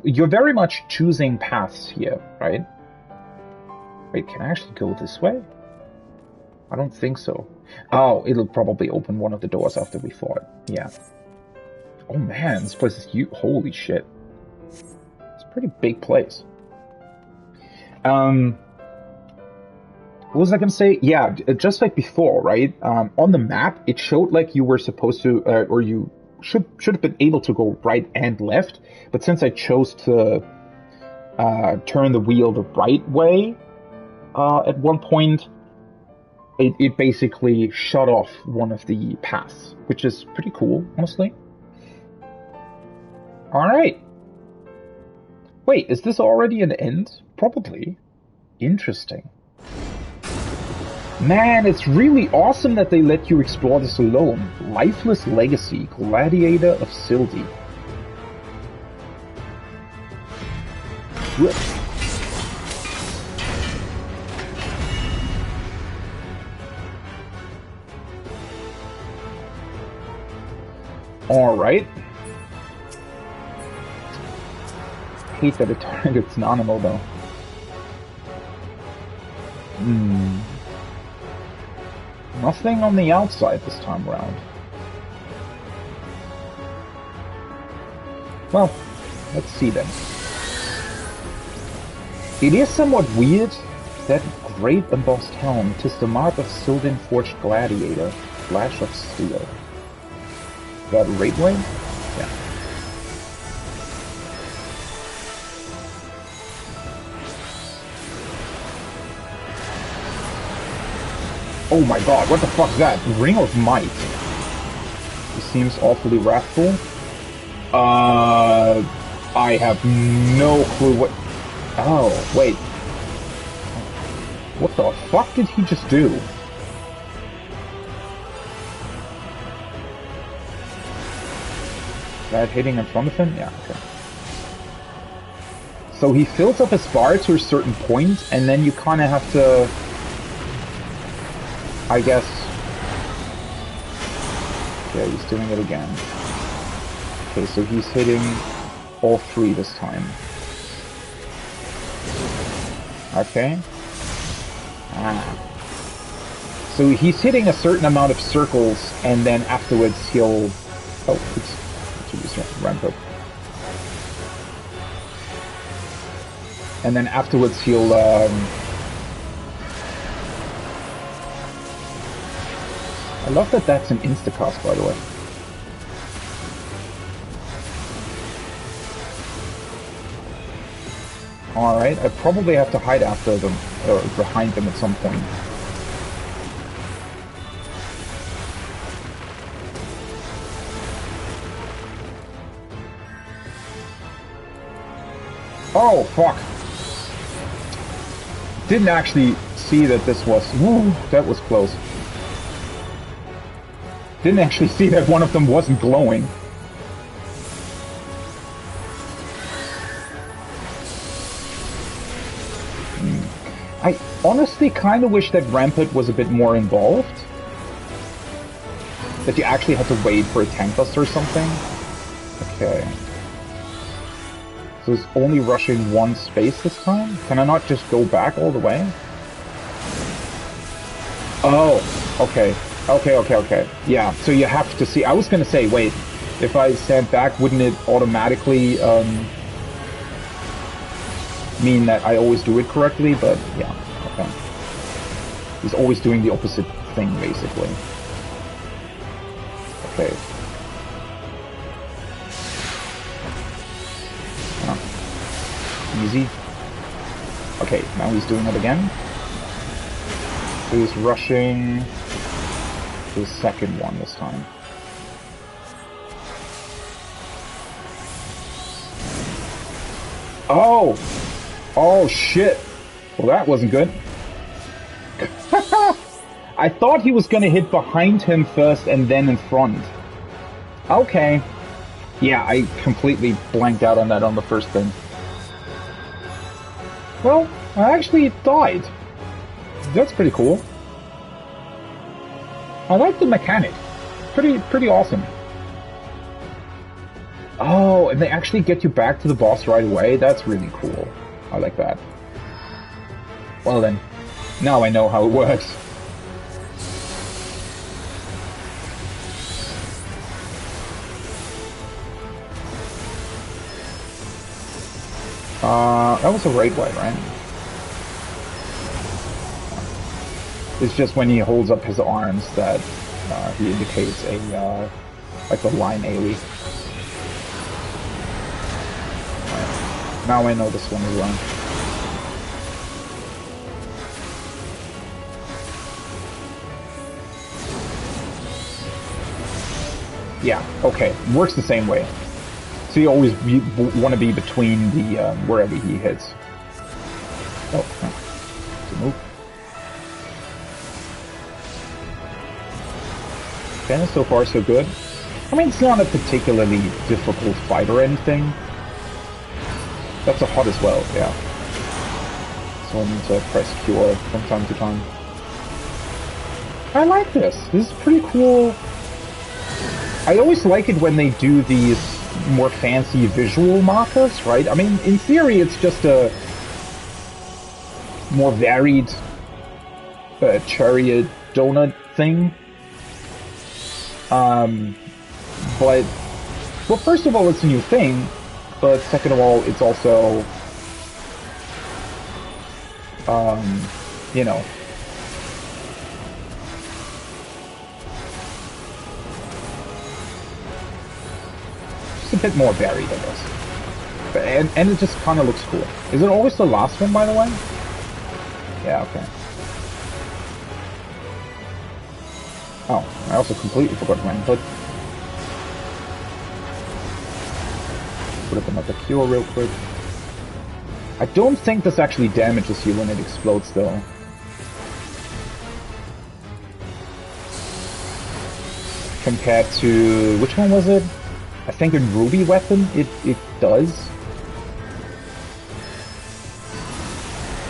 you're very much choosing paths here, right? Wait, can I actually go this way? I don't think so. Oh, it'll probably open one of the doors after we fought. Yeah. Oh man, this place is huge. Holy shit. It's a pretty big place. What was I going to say? Yeah, just like before, right? On the map, it showed like you were supposed to, or you should have been able to go right and left. But since I chose to turn the wheel the right way at one point, it basically shut off one of the paths, which is pretty cool, honestly. Alright. Wait, is this already an end? Probably. Interesting. Man, it's really awesome that they let you explore this alone. Lifeless Legacy, Gladiator of Sil'dihn. Alright. Hate that it targets an animal, though. Nothing on the outside this time around. Well, let's see then. It is somewhat weird, that great embossed helm. 'Tis the mark of Sil'dihn forged gladiator, flash of steel. Is that right way? Yeah. Oh my god, what the fuck is that? Ring of Might. He seems awfully wrathful. I have no clue what... Oh, wait. What the fuck did he just do? Is that hitting in front of him? Yeah, okay. So he fills up his bar to a certain point, and then you kind of have to... I guess... Okay, he's doing it again. Okay, so he's hitting all three this time. Okay. So he's hitting a certain amount of circles, and then afterwards he'll... Oh, oops. Ramp up. And then afterwards he'll... I love that that's an instacast, by the way. Alright, I probably have to hide after them, or behind them at some point. Oh, fuck! Didn't actually see that this was... Woo, that was close. Didn't actually see that one of them wasn't glowing. I honestly kind of wish that Rampart was a bit more involved. That you actually had to wait for a tank bust or something. Okay. So it's only rushing one space this time? Can I not just go back all the way? Oh, okay. Okay. Yeah, so you have to see... I was gonna say, wait, If I stand back, wouldn't it automatically mean that I always do it correctly? But yeah, okay. He's always doing the opposite thing, basically. Okay. Easy. Okay, now he's doing it again. So he's rushing the second one this time. Oh! Oh, shit! Well, that wasn't good. I thought he was gonna hit behind him first and then in front. Okay. Yeah, I completely blanked out on that on the first thing. Well, I actually died. That's pretty cool. I like the mechanic. Pretty awesome. Oh, and they actually get you back to the boss right away? That's really cool. I like that. Well then, now I know how it works. That was a raid way, right? It's just when he holds up his arms that he indicates a like a line AoE. Right. Now I know this one is wrong. Yeah, okay. Works the same way. So you always want to be between the wherever he hits. Oh, to move. Okay, so far so good. I mean, it's not a particularly difficult fight or anything. That's a hot as well, yeah. So I need to press Q from time to time. I like this. This is pretty cool. I always like it when they do these more fancy visual markers, right? I mean, in theory, it's just a more varied chariot donut thing. But, well, first of all, it's a new thing, but second of all, it's also, you know, just a bit more varied, I guess. But, and it just kind of looks cool. Is it always the last one, by the way? Yeah, okay. Oh, I also completely forgot my input. Put up another cure real quick. I don't think this actually damages you when it explodes, though. Compared to... which one was it? I think in Ruby Weapon, it does.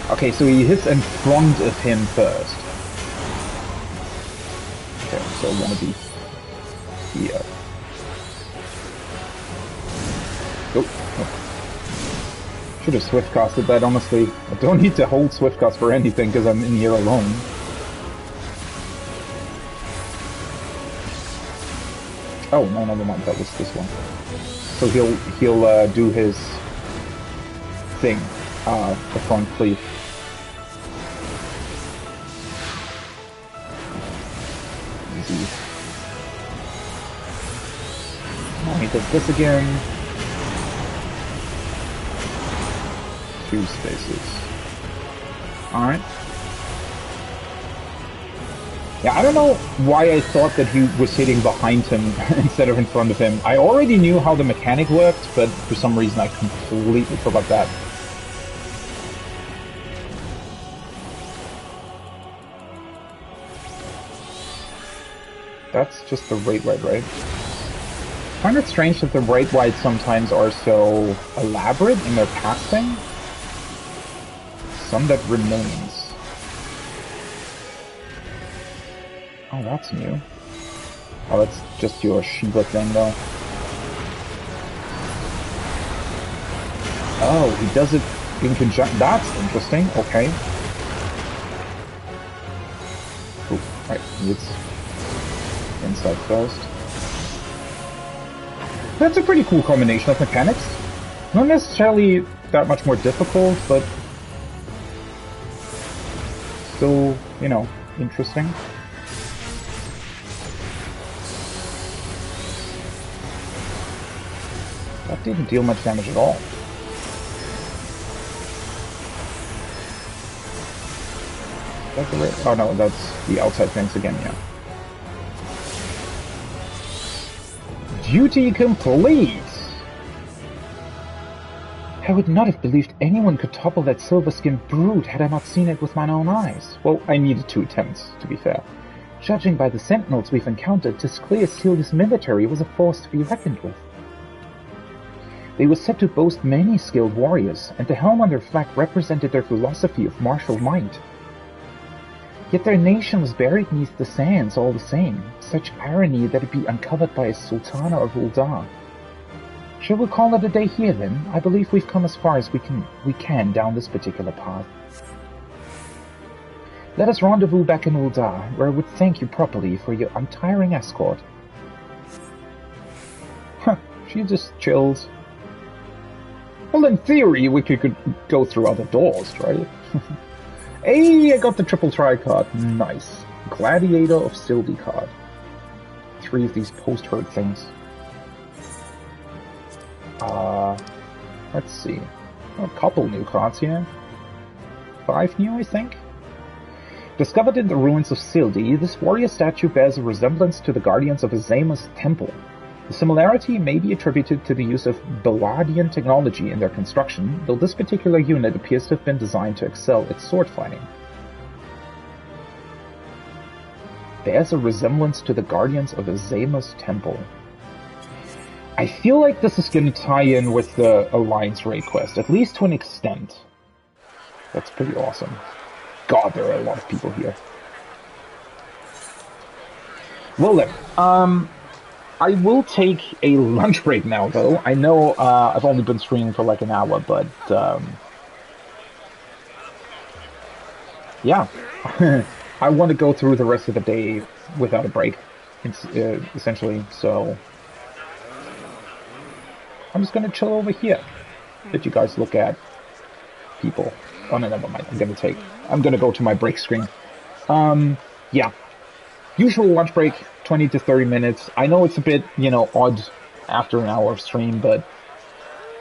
Okay, so he hits in front of him first. Okay, so I want to be here. Oh. Should have swift casted that, honestly. I don't need to hold swift cast for anything because I'm in here alone. Oh, no, never mind. That was this one. So he'll do his thing, the front cleave. Easy. Now he does this again. 2 spaces. Alright. Yeah, I don't know why I thought that he was hitting behind him instead of in front of him. I already knew how the mechanic worked, but for some reason I completely forgot that. That's just the raid wide, right? I find it strange that the raid wides sometimes are so elaborate in their casting. Some that remains. Oh, that's new. Oh, that's just your Shiva thing, though. Oh, he does it in conjunction. That's interesting. Okay. Ooh, right, it's inside first. That's a pretty cool combination of mechanics. Not necessarily that much more difficult, but still, you know, interesting. That didn't deal much damage at all. That's the right... Oh no, that's the outside fence again, yeah. Duty complete! I would not have believed anyone could topple that silver-skinned brute had I not seen it with my own eyes. Well, I needed 2 attempts, to be fair. Judging by the sentinels we've encountered, 'tis clear Sil'dihn's military was a force to be reckoned with. They were said to boast many skilled warriors, and the helm on their flag represented their philosophy of martial might. Yet their nation was buried beneath the sands all the same. Such irony that it be uncovered by a Sultana of Ul'dah. Shall we call it a day here then? I believe we've come as far as we can down this particular path. Let us rendezvous back in Ul'dah, where I would thank you properly for your untiring escort. Huh, she just chills. Well, in theory, we could go through other doors, right? Hey, I got the triple try card. Nice. Gladiator of Sil'dihn card. 3 of these post-herd things. Let's see. A couple new cards here. 5 new, I think? Discovered in the ruins of Sil'dihn, this warrior statue bears a resemblance to the guardians of Azema's temple. The similarity may be attributed to the use of Baladian technology in their construction, though this particular unit appears to have been designed to excel at sword fighting. Bears a resemblance to the guardians of Azema's temple. I feel like this is going to tie in with the Alliance raid quest, at least to an extent. That's pretty awesome. God, there are a lot of people here. Well then, I will take a lunch break now, though. I know I've only been streaming for like an hour, but yeah. I want to go through the rest of the day without a break, essentially, so I'm just going to chill over here. Let you guys look at people. Oh, no, never mind. I'm going to go to my break screen. Yeah. Usual lunch break, 20 to 30 minutes. I know it's a bit, you know, odd after an hour of stream, but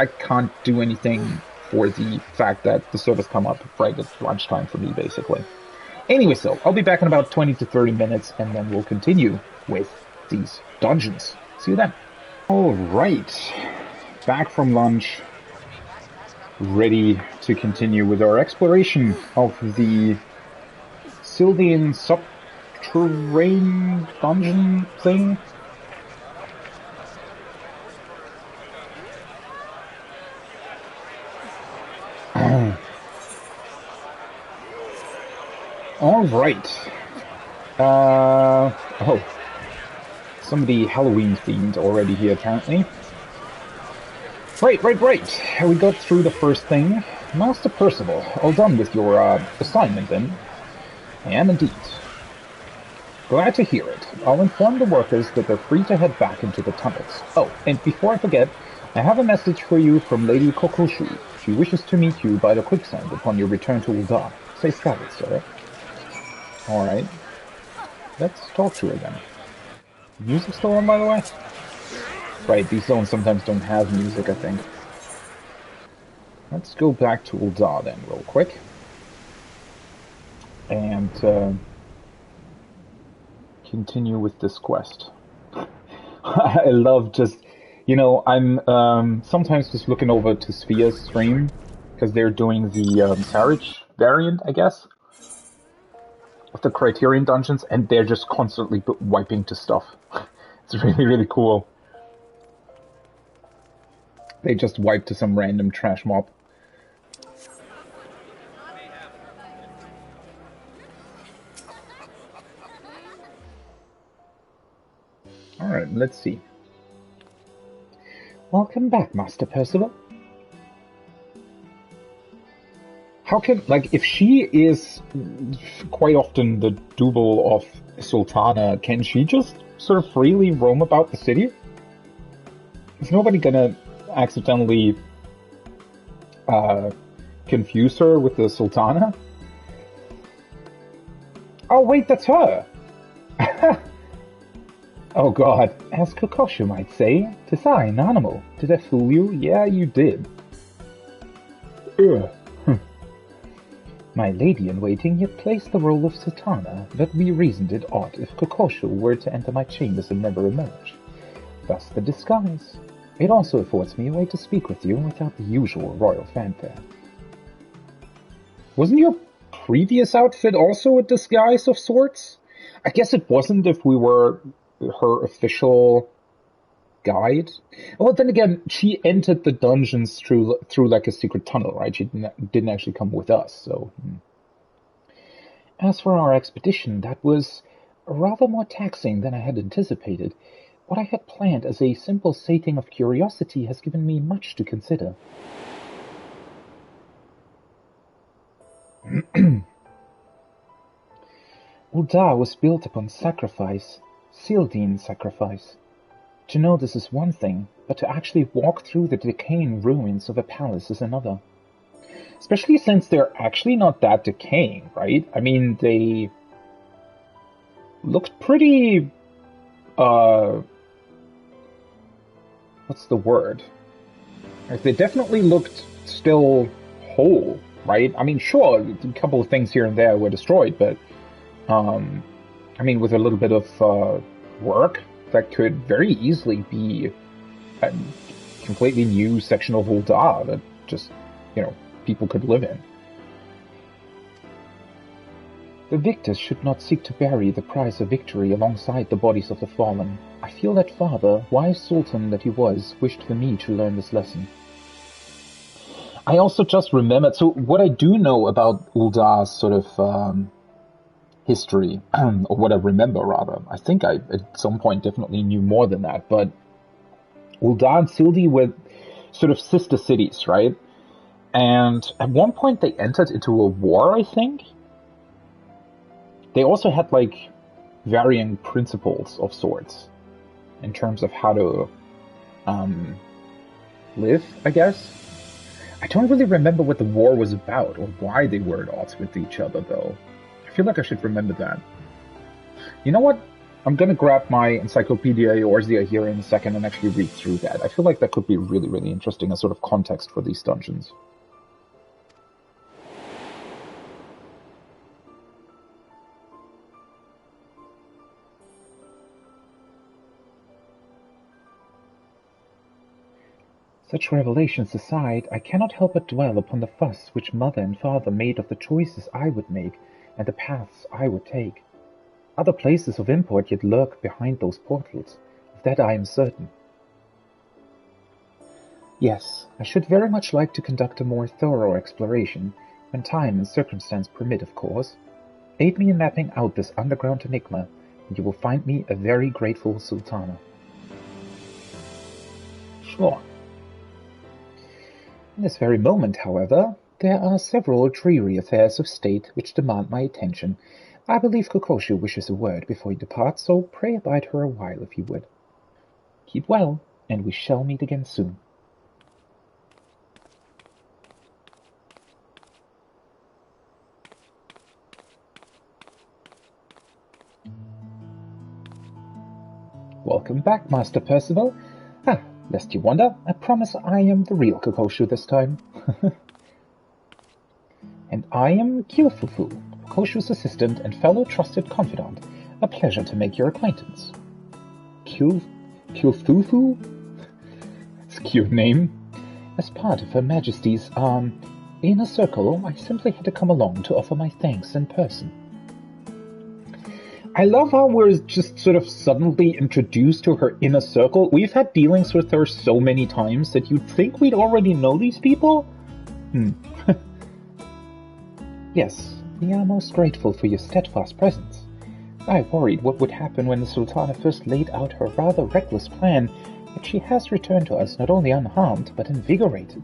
I can't do anything for the fact that the servers come up right at lunchtime for me, basically. Anyway, so I'll be back in about 20 to 30 minutes, and then we'll continue with these dungeons. See you then. Alright. Back from lunch. Ready to continue with our exploration of the Sil'dihn Subterranes dungeon thing. Alright. Oh. Some of the Halloween themed already here, apparently. Right. We got through the first thing. Master Percival, all done with your assignment then? I am indeed. Glad to hear it. I'll inform the workers that they're free to head back into the tunnels. Oh, and before I forget, I have a message for you from Lady Kokushu. She wishes to meet you by the quicksand upon your return to Ul'dah. Safe travels, sir. Alright. Let's talk to her then. Music still on, by the way? Right, these zones sometimes don't have music, I think. Let's go back to Ul'dah then, real quick. And, continue with this quest. I love just, you know, I'm, sometimes just looking over to Sphere's stream, because they're doing the, Sarich variant, I guess, of the Criterion dungeons, and they're just constantly wiping to stuff. It's really, really cool. They just wipe to some random trash mob. Alright, let's see. Welcome back, Master Percival. How can, like, if she is quite often the double of Sultana, can she just sort of freely roam about the city? Is nobody gonna accidentally confuse her with the Sultana? Oh wait, that's her! Oh god, as Kokoshu might say, 'tis I, Nanamo. Did I fool you? Yeah, you did. Ugh. My lady-in-waiting yet plays the role of Sultana, but we reasoned it odd if Kokoshu were to enter my chambers and never emerge. Thus the disguise. It also affords me a way to speak with you without the usual royal fanfare. Wasn't your previous outfit also a disguise of sorts? I guess it wasn't if we were her official guide. Well, then again, she entered the dungeons through like a secret tunnel, right? She didn't actually come with us, so... As for our expedition, that was rather more taxing than I had anticipated. What I had planned as a simple sating of curiosity has given me much to consider. Ul'dah was built upon sacrifice, Sil'dihn sacrifice. To know this is one thing, but to actually walk through the decaying ruins of a palace is another. Especially since they're actually not that decaying, right? I mean, they looked pretty, what's the word? Like, they definitely looked still whole, right? I mean, sure, a couple of things here and there were destroyed, but, I mean, with a little bit of, work, that could very easily be a completely new section of Ul'dah that just, people could live in. The victors should not seek to bury the prize of victory alongside the bodies of the fallen. I feel that father, wise sultan that he was, wished for me to learn this lesson. I also just remembered, so what I do know about Ul'dah's sort of, history, or what I remember rather. I think I at some point definitely knew more than that, but Ul'dah and Sil'dihn were sort of sister cities, right? And at one point they entered into a war, I think. They also had like varying principles of sorts in terms of how to live, I guess. I don't really remember what the war was about or why they were at odds with each other though. I feel like I should remember that. You know what? I'm gonna grab my Encyclopedia Eorzea here in a second and actually read through that. I feel like that could be really, really interesting as sort of context for these dungeons. Such revelations aside, I cannot help but dwell upon the fuss which mother and father made of the choices I would make and the paths I would take. Other places of import yet lurk behind those portals, of that I am certain. Yes, I should very much like to conduct a more thorough exploration, when time and circumstance permit, of course. Aid me in mapping out this underground enigma, and you will find me a very grateful Sultana. Sure. In this very moment, however, there are several dreary affairs of state which demand my attention. I believe Kokoshu wishes a word before he departs, so pray abide her a while if you would. Keep well, and we shall meet again soon. Welcome back, Master Percival. Lest you wonder, I promise I am the real Kokoshu this time. And I am Kyufufu, Kokoshu's assistant and fellow trusted confidant. A pleasure to make your acquaintance. Kyufufu? That's a cute name. As part of Her Majesty's, inner circle, I simply had to come along to offer my thanks in person. I love how we're just sort of suddenly introduced to her inner circle. We've had dealings with her so many times that you'd think we'd already know these people? Yes, we are most grateful for your steadfast presence. I worried what would happen when the Sultana first laid out her rather reckless plan, but she has returned to us not only unharmed, but invigorated.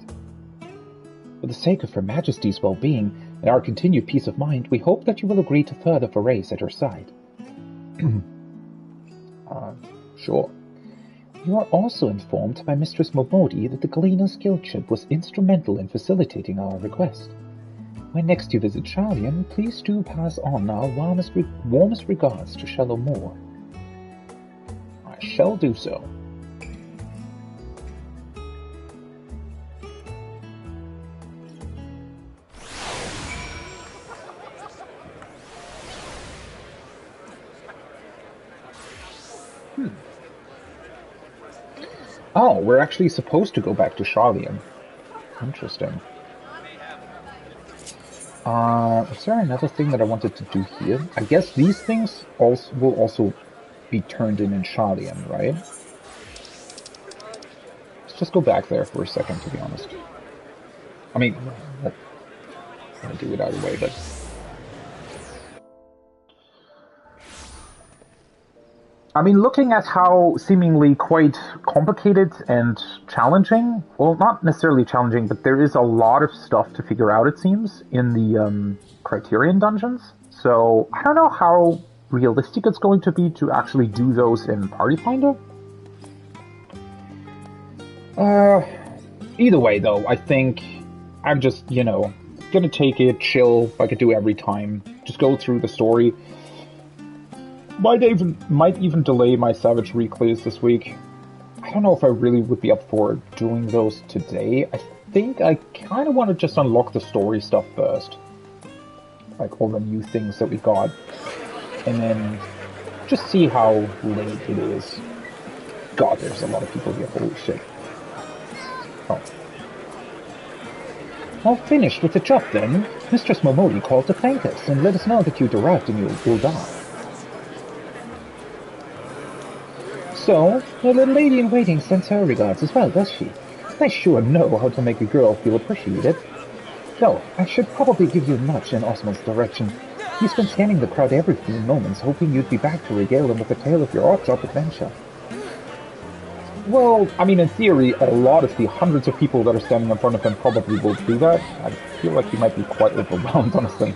For the sake of Her Majesty's well-being and our continued peace of mind, we hope that you will agree to further forays at her side. Sure. You are also informed by Mistress Momodi that the Gleaner's Guildship was instrumental in facilitating our request. When next you visit Charlian, please do pass on our warmest regards to Shallow Moor. I shall do so. Oh, we're actually supposed to go back to Charlian. Interesting. Is there another thing that I wanted to do here? I guess these things will also be turned in Charlian, right? Let's just go back there for a second, to be honest. I mean, I'm gonna do it either way, but... I mean, looking at how seemingly quite complicated and challenging, well, not necessarily challenging, but there is a lot of stuff to figure out, it seems, in the Criterion dungeons. So, I don't know how realistic it's going to be to actually do those in Party Finder. Either way, though, I think I'm just, gonna take it, chill, like I do every time. Just go through the story. Might even delay my Savage Reclays this week. I don't know if I really would be up for doing those today. I think I kind of want to just unlock the story stuff first. Like all the new things that we got. And then just see how late it is. God, there's a lot of people here. Holy shit. Oh. All finished with the job then. Mistress Momodi called to thank us and let us know that you'd arrived in your Ul'dah. So, the little lady-in-waiting sends her regards as well, does she? I sure know how to make a girl feel appreciated. Though, I should probably give you a nudge in Osmond's direction. He's been scanning the crowd every few moments, hoping you'd be back to regale him with the tale of your odd-job adventure. Well, I mean, in theory, a lot of the hundreds of people that are standing in front of him probably will do that. I feel like he might be quite overwhelmed, honestly.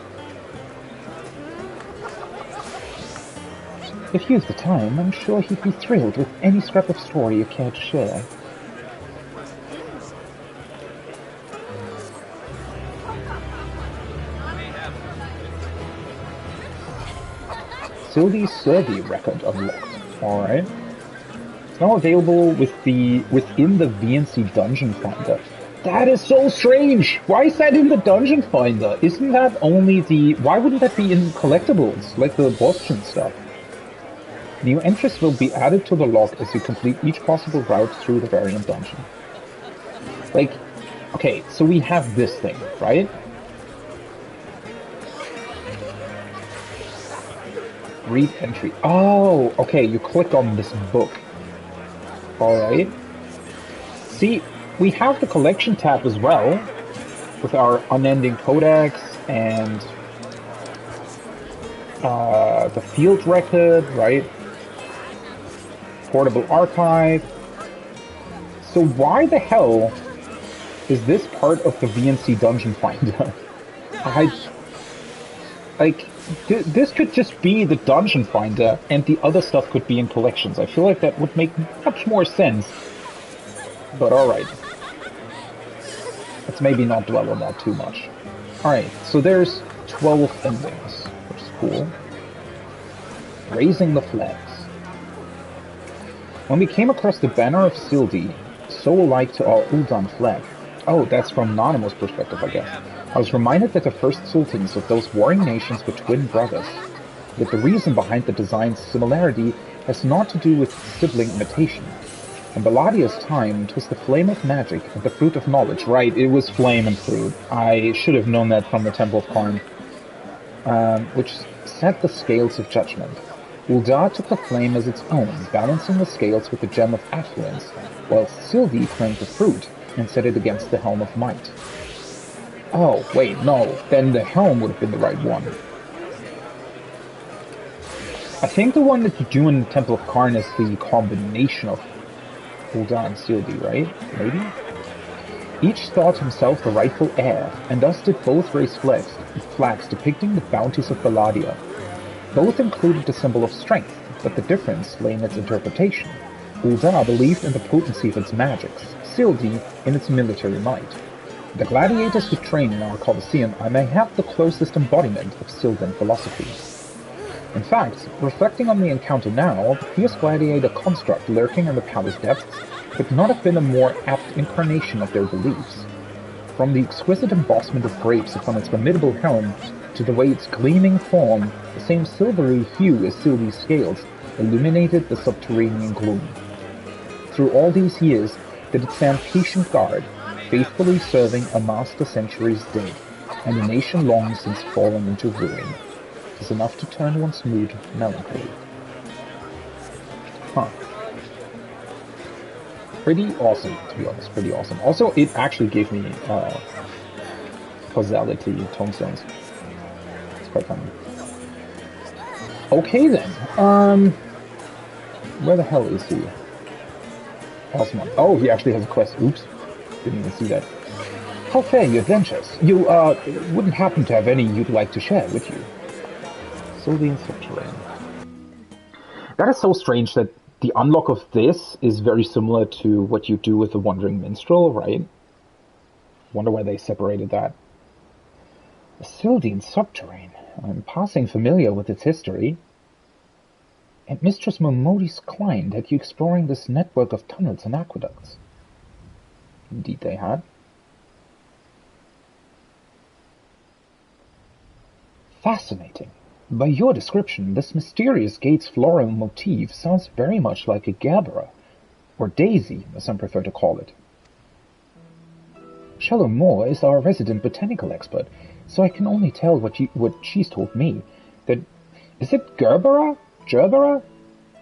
If you've the time, I'm sure he'd be thrilled with any scrap of story you care to share. Sil'dihn's survey record unlocked. Alright. It's now available within the VNC Dungeon Finder. That is so strange! Why is that in the Dungeon Finder? Isn't that only why wouldn't that be in collectibles, like the Boston stuff? New entries will be added to the log as you complete each possible route through the variant dungeon. Like, okay, so we have this thing, right? Read entry. Oh, okay, you click on this book. Alright. See, we have the collection tab as well, with our unending codex and the field record, right? Portable archive. So why the hell is this part of the VNC Dungeon Finder? This could just be the Dungeon Finder, and the other stuff could be in collections. I feel like that would make much more sense. But alright. Let's maybe not dwell on that too much. Alright, so there's 12 endings, which is cool. Raising the flags. When we came across the banner of Sil'dihn, so alike to our Ul'dah flag. Oh, that's from Nanamo's perspective, I guess. I was reminded that the first sultans of those warring nations were twin brothers. Yet the reason behind the design's similarity has not to do with sibling imitation. In Belladia's time, it was the flame of magic and the fruit of knowledge. Right, it was flame and fruit. I should have known that from the Temple of Karn. Which set the scales of judgment. Ul'dah took the flame as its own, balancing the scales with the gem of affluence, while Sil'dihn claimed the fruit and set it against the helm of might. Oh, wait, no, then the helm would have been the right one. I think the one that you do in the Temple of Karn is the combination of Ul'dah and Sil'dihn, right? Maybe? Each thought himself the rightful heir, and thus did both raise flags depicting the bounties of Belladia. Both included the symbol of strength, but the difference lay in its interpretation. Ul'dah believed in the potency of its magics, Sil'dihn in its military might. The gladiators who train in our Colosseum are mayhap the closest embodiment of Sil'dihn philosophy. In fact, reflecting on the encounter now, the fierce gladiator construct lurking in the palace depths could not have been a more apt incarnation of their beliefs. From the exquisite embossment of grapes upon its formidable helm, to the way its gleaming form, the same silvery hue as Sil'dihn's scales, illuminated the subterranean gloom. Through all these years did it stand patient guard, faithfully serving a master centuries dead, and a nation long since fallen into ruin. 'Tis enough to turn one's mood melancholy. Huh. Pretty awesome, to be honest, pretty awesome. Also, it actually gave me causality tombstones. It's quite funny. Okay then, where the hell is he? Osman. Oh, he actually has a quest. Oops, didn't even see that. How fare your adventures? You, wouldn't happen to have any you'd like to share, would you? Sil'dihn Subterranes. That is so strange that the unlock of this is very similar to what you do with the Wandering Minstrel, right? Wonder why they separated that. The Sil'dihn Subterrane. I'm passing familiar with its history. And Mistress Momodi's client had you exploring this network of tunnels and aqueducts. Indeed they had. Fascinating. By your description, this mysterious gate's floral motif sounds very much like a Gabbara, or daisy, as some prefer to call it. Shallow Moore is our resident botanical expert, so I can only tell what she's told me. That is it Gerbera? Gerbera?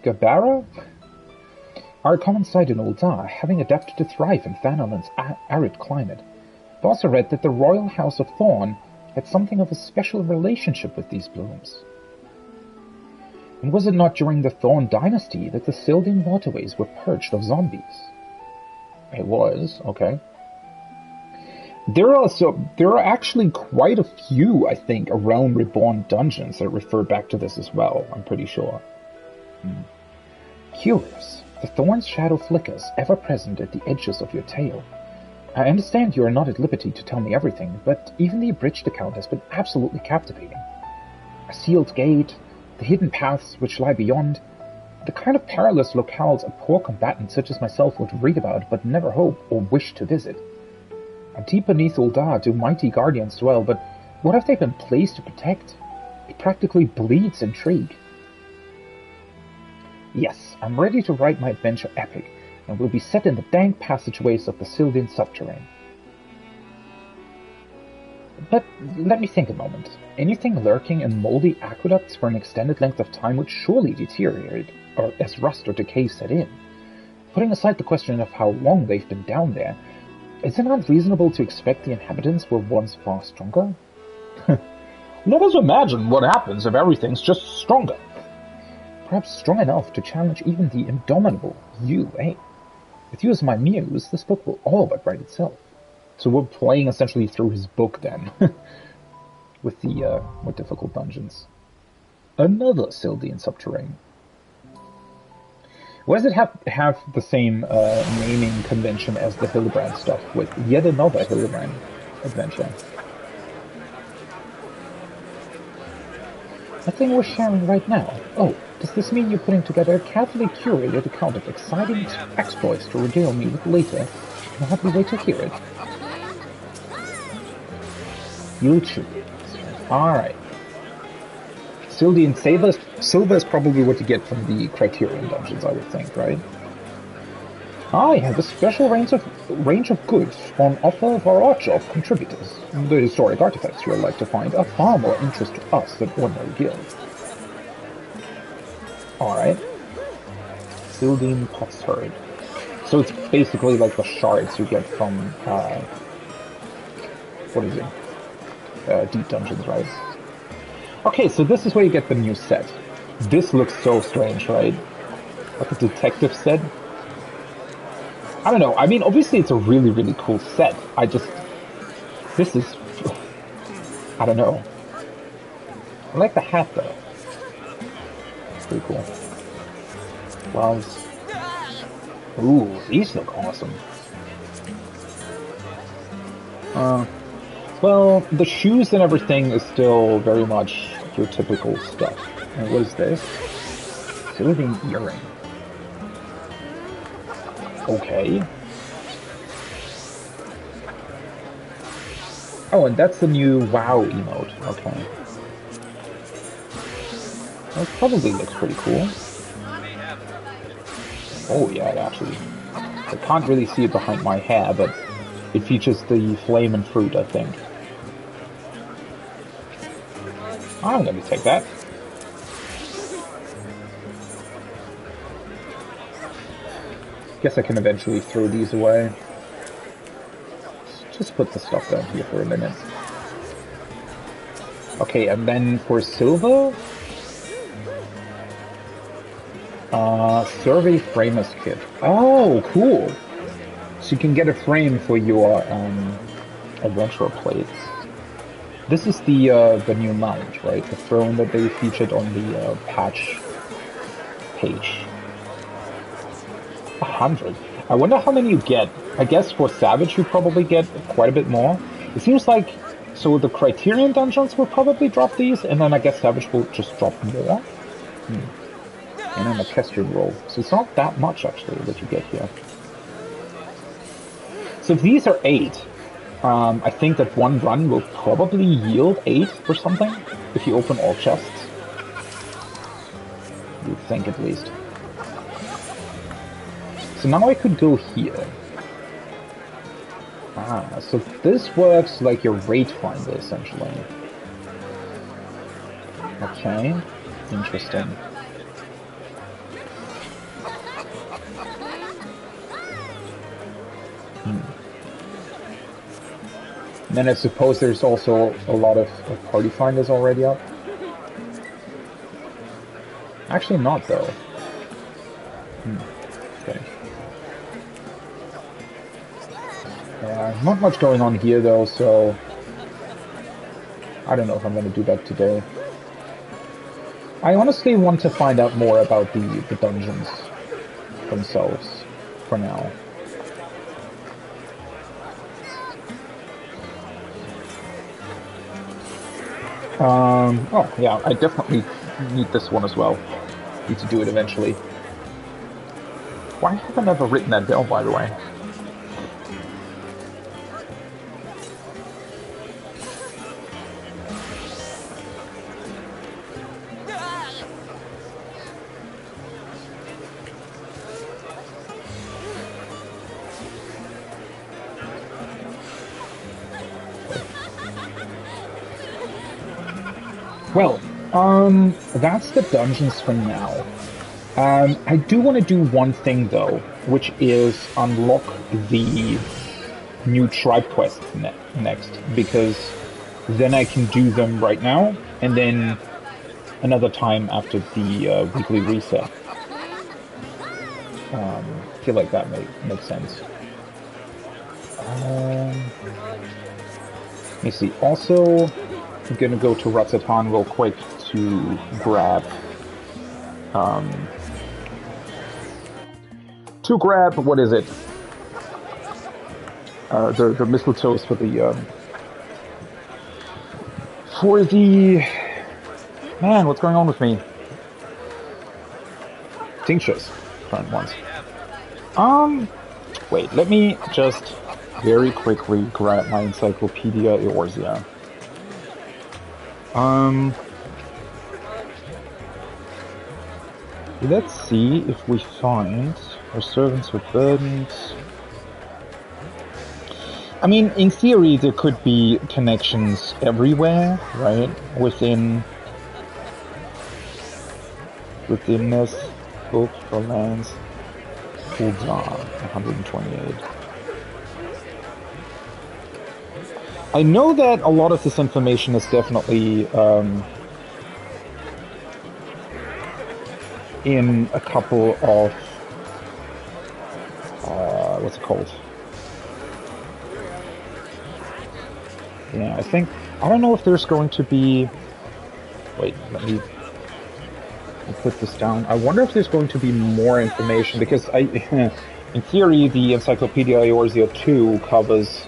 Gerbera? Our common sight in Ul'dah, having adapted to thrive in Thanalan's arid climate. I've also read that the royal house of Thorn had something of a special relationship with these blooms. And was it not during the Thorn dynasty that the Sil'dihn waterways were purged of zombies? It was, okay. There are actually quite a few, I think, Realm Reborn dungeons that refer back to this as well, I'm pretty sure. Curious. The Thorn's shadow flickers, ever present at the edges of your tale. I understand you are not at liberty to tell me everything, but even the abridged account has been absolutely captivating. A sealed gate, the hidden paths which lie beyond, the kind of perilous locales a poor combatant such as myself would read about but never hope or wish to visit. And deep beneath Ul'dah do mighty guardians dwell, but what have they been placed to protect? It practically bleeds intrigue. Yes, I'm ready to write my adventure epic, and will be set in the dank passageways of the Sil'dihn Subterrane. But let me think a moment. Anything lurking in moldy aqueducts for an extended length of time would surely deteriorate, or as rust or decay set in. Putting aside the question of how long they've been down there, is it not reasonable to expect the inhabitants were once far stronger? Let us imagine what happens if everything's just stronger. Perhaps strong enough to challenge even the indomitable you, eh? With you as my muse, this book will all but write itself. So we're playing essentially through his book then, with the more difficult dungeons. Another Sil'dihn Subterrane. Why does it have the same naming convention as the Hildebrand stuff, with yet another Hildebrand adventure? Nothing we're sharing right now. Oh, does this mean you're putting together a carefully curated account of exciting exploits to regale me with later? I'll happily wait to hear it. You'll choose. Alright. Sil'dihn Silver is probably what you get from the Criterion dungeons, I would think, right? I have a special range of goods on offer for our job contributors. The historic artifacts you'll like to find are far more interest to us than ordinary guilds. Alright. Sil'dihn Potsherd. So it's basically like the shards you get from, what is it? Deep dungeons, right? Okay, so this is where you get the new set. This looks so strange, right? Like a detective set. I don't know, I mean, obviously it's a really, really cool set. This is, I don't know. I like the hat though. It's pretty cool. Gloves. Ooh, these look awesome. Well, the shoes and everything is still very much your typical stuff. And what is this? Sil'dihn earring. Okay. Oh, and that's the new WoW emote. Okay. That probably looks pretty cool. Oh yeah, it actually... I can't really see it behind my hair, but it features the flame and fruit, I think. I'm gonna take that. Guess I can eventually throw these away. Just put the stuff down here for a minute. Okay, and then for silver... survey framers kit. Oh, cool! So you can get a frame for your, adventurer plates. This is the new mount, right? The throne that they featured on the, patch page. 100. I wonder how many you get. I guess for Savage you probably get quite a bit more. It seems like, so the Criterion dungeons will probably drop these, and then I guess Savage will just drop more. And then a Kestrian roll. So it's not that much, actually, that you get here. So if these are 8, I think that one run will probably yield 8 or something, if you open all chests. You'd think, at least. So now I could go here. Ah, so this works like your rate finder, essentially. Okay, interesting. And then I suppose there's also a lot of party finders already up. Actually not, though. Okay. Yeah, not much going on here, though, so... I don't know if I'm going to do that today. I honestly want to find out more about the dungeons themselves, for now. Oh, yeah, I definitely need this one as well. Need to do it eventually. Why have I never written that down, by the way? Well, that's the dungeons for now. I do want to do one thing, though, which is unlock the new tribe quests next, because then I can do them right now, and then another time after the weekly reset. I feel like that makes sense. Let me see. Also, I'm gonna go to Ratzatan real quick to grab what is it? The mistletoes for the man, what's going on with me? Tinctures, current ones. Wait, let me just very quickly grab my Encyclopedia Eorzea. Let's see if we find our servants with burdens. I mean, in theory, there could be connections everywhere, right? Within this book for lands. Ul'dah, 128. I know that a lot of this information is definitely in a couple of what's it called? Yeah, I don't know if there's going to be... Wait, let me put this down. I wonder if there's going to be more information, because In theory, the Encyclopedia Eorzea 2 covers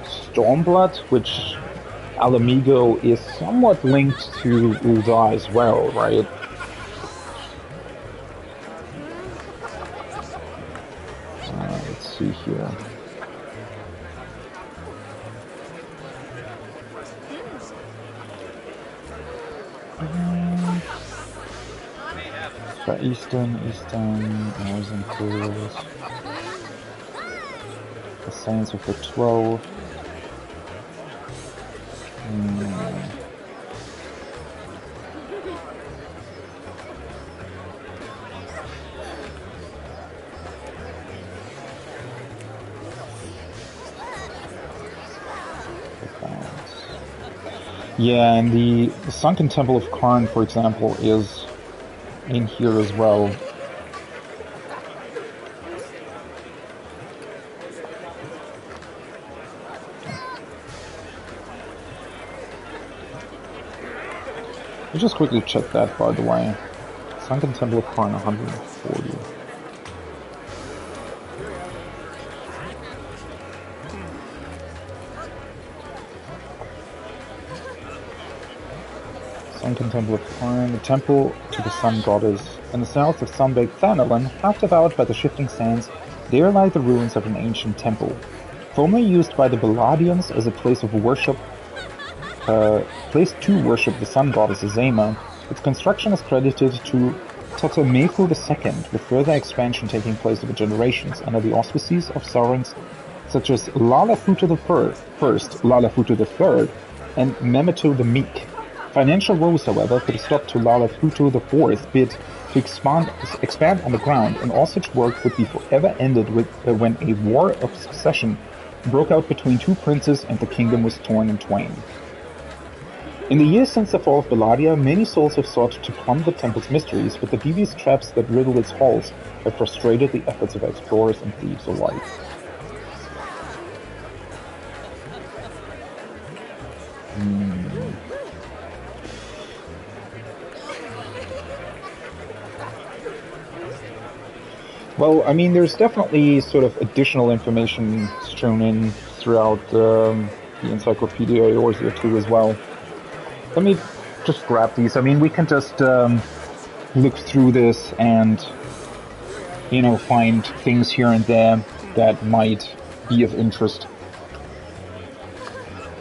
Stormblood, which Alamigo is somewhat linked to Ul'dah as well, right? Let's see here. So Eastern, Northern Clues. The Saints of the 12. Yeah, and the Sunken Temple of Karn, for example, is in here as well. I'll just quickly check that, by the way. Sunken Temple of Karn, 140. Sunken Temple of Karn, the temple to the sun goddess. In the south of sunbaked Thanalan, half devoured by the shifting sands, there lie the ruins of an ancient temple. Formerly used by the Baladians as a place of worship, place to worship the sun goddess Azema, its construction is credited to Totemehu II, with further expansion taking place over generations under the auspices of sovereigns such as Lalafutu I, Lalafutu III, and Memetu the Meek. Financial woes, however, put a stop to Lalafutu IV's bid to expand on the ground, and all such work would be forever ended when a war of succession broke out between two princes and the kingdom was torn in twain. In the years since the fall of Belladia, many souls have sought to plumb the temple's mysteries, but the devious traps that riddle its halls have frustrated the efforts of explorers and thieves alike. Well, I mean, there's definitely sort of additional information strewn in throughout the Encyclopedia Eorzea 2 as well. Let me just grab these. I mean, we can just look through this and, you know, find things here and there that might be of interest.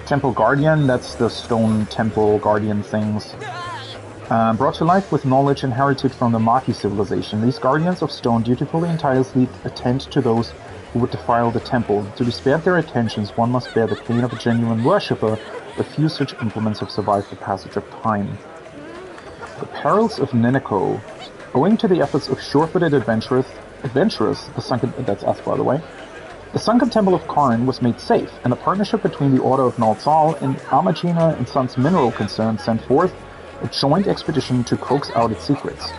Temple Guardian, that's the stone temple guardian things. Brought to life with knowledge inherited from the Mati civilization, these guardians of stone dutifully and tirelessly attend to those who would defile the temple. To be spared their attentions, one must bear the pain of a genuine worshipper, but few such implements have survived the passage of time. The perils of Niniko. Owing to the efforts of sure-footed adventurers, the sunken, that's us by the way, the Sunken Temple of Karn was made safe, and a partnership between the Order of Nalzal and Amagina and Sons Mineral Concern sent forth a joint expedition to coax out its secrets.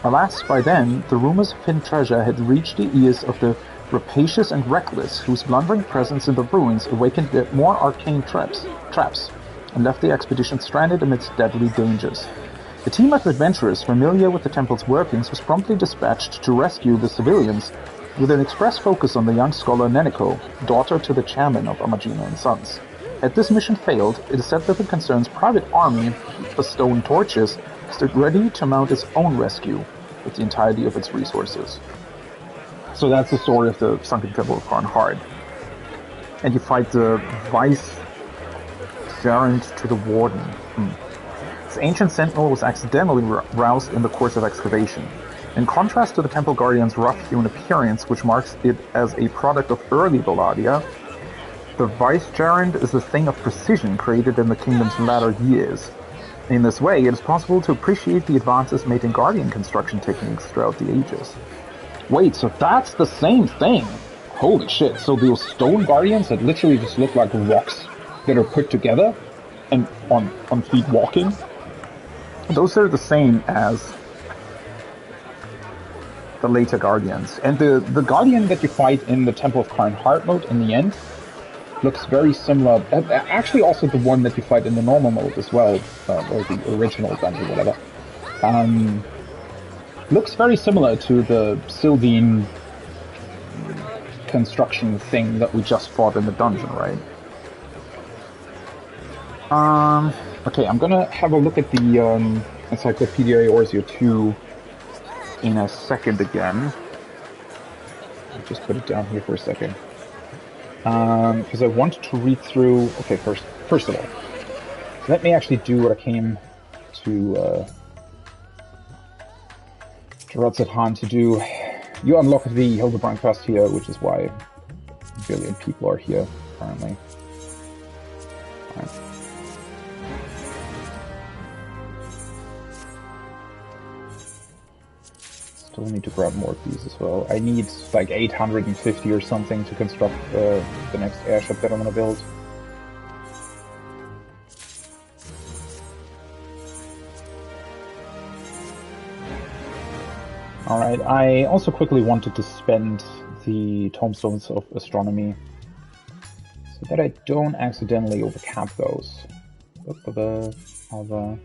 Alas, by then, the rumors of hidden treasure had reached the ears of the rapacious and reckless, whose blundering presence in the ruins awakened yet more arcane traps, and left the expedition stranded amidst deadly dangers. A team of adventurers familiar with the temple's workings was promptly dispatched to rescue the civilians, with an express focus on the young scholar Neniko, daughter to the chairman of Amagina and Sons. Had this mission failed, it is said that the concern's private army, the Stone Torches, stood ready to mount its own rescue with the entirety of its resources. So that's the story of the Sunken Temple of Karn Hard. And you fight the Vice-Gerent to the Warden. This ancient sentinel was accidentally roused in the course of excavation. In contrast to the Temple Guardian's rough-hewn appearance, which marks it as a product of early Belladia, the Vice-Gerent is a thing of precision created in the kingdom's latter years. In this way, it is possible to appreciate the advances made in Guardian construction techniques throughout the ages. Wait, so that's the same thing? Holy shit, so those stone Guardians that literally just look like rocks that are put together and on feet walking? Those are the same as the later Guardians. And the Guardian that you fight in the Temple of Karn Hard mode in the end looks very similar. Actually, also the one that you fight in the normal mode as well, or the original dungeon, whatever. Looks very similar to the Sil'dihn construction thing that we just fought in the dungeon, right? Okay, I'm gonna have a look at the Encyclopedia Eorzea 2 in a second again. I'll just put it down here for a second. Because I wanted to read through... Okay, first of all, let me actually do what I came to Subterranes to do. You unlock the Hildebrand quest here, which is why a billion people are here currently. Right. Still need to grab more of these as well. I need like 850 or something to construct the next airship that I'm gonna build. Alright, I also quickly wanted to spend the Tomestones of Astronomy so that I don't accidentally overcap those. I'll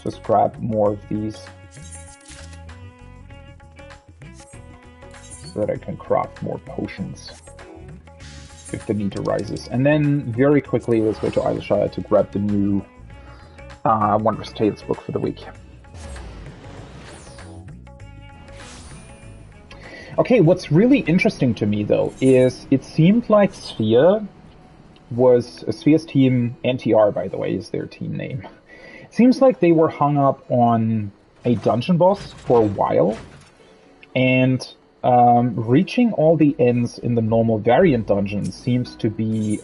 just grab more of these so that I can craft more potions if the need arises. And then very quickly let's go to Isleshire to grab the new Wondrous Tales book for the week. Okay, what's really interesting to me, though, is it seemed like Sphere's team, NTR, by the way, is their team name. It seems like they were hung up on a dungeon boss for a while, and reaching all the ends in the normal variant dungeon seems to be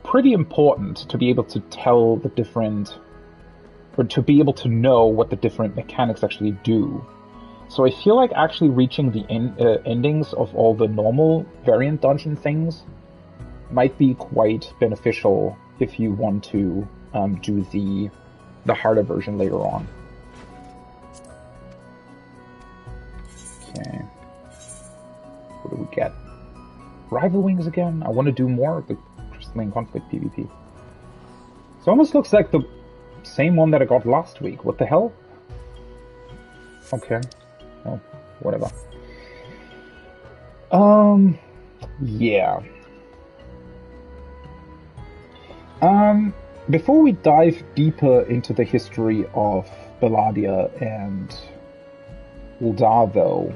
pretty important to be able to tell the different, or to be able to know what the different mechanics actually do. So I feel like actually reaching the endings of all the normal variant dungeon things might be quite beneficial if you want to do the harder version later on. Okay. What do we get? Rival Wings again? I want to do more of the Crystalline Conflict PvP. It almost looks like the same one that I got last week. What the hell? Okay. Oh, whatever. Yeah. Before we dive deeper into the history of Belladia and Uldar, though,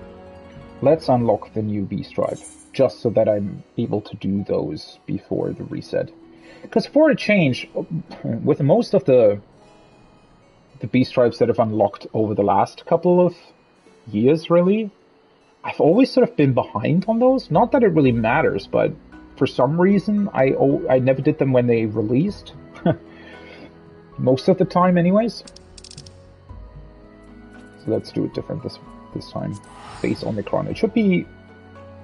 let's unlock the new Beast Tribe, just so that I'm able to do those before the reset. Because for a change, with most of the Beast Tribes that I've unlocked over the last couple of years, really, I've always sort of been behind on those. Not that it really matters, but for some reason I never did them when they released. Most of the time anyways. So let's do it different this time. Base Omicron. It should be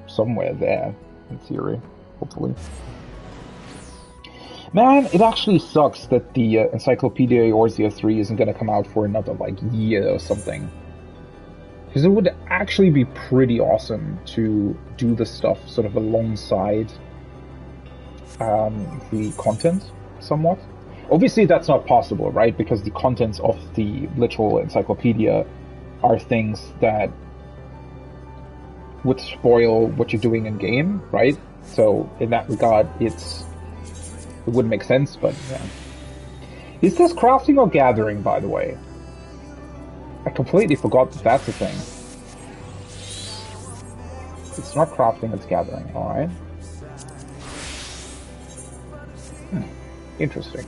somewhere there, in theory, hopefully. Man, it actually sucks that the Encyclopedia Eorzea 3 isn't going to come out for another, like, year or something. Because it would actually be pretty awesome to do the stuff sort of alongside the content, somewhat. Obviously that's not possible, right? Because the contents of the literal encyclopedia are things that would spoil what you're doing in game, right? So in that regard, it wouldn't make sense, but yeah. Is this crafting or gathering, by the way? I completely forgot that that's a thing. It's not crafting, it's gathering, alright. Interesting.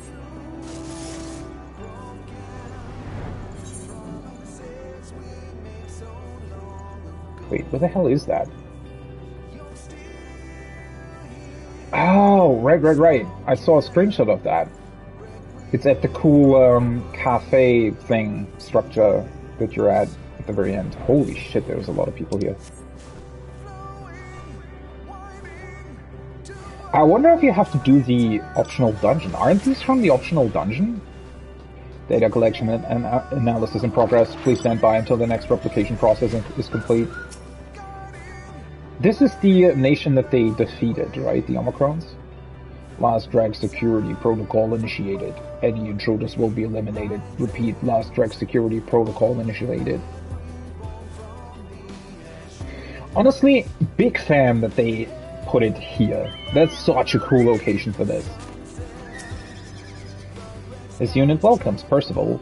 Wait, where the hell is that? Oh, right. I saw a screenshot of that. It's at the cool cafe thing structure that you're at the very end. Holy shit, there's a lot of people here. I wonder if you have to do the optional dungeon. Aren't these from the optional dungeon? Data collection and analysis in progress. Please stand by until the next replication process is complete. This is the nation that they defeated, right? The Omicrons? Last drag security protocol initiated. Any intruders will be eliminated. Repeat, last drag security protocol initiated. Honestly, big fan that they put it here. That's such a cool location for this. This unit welcomes Percival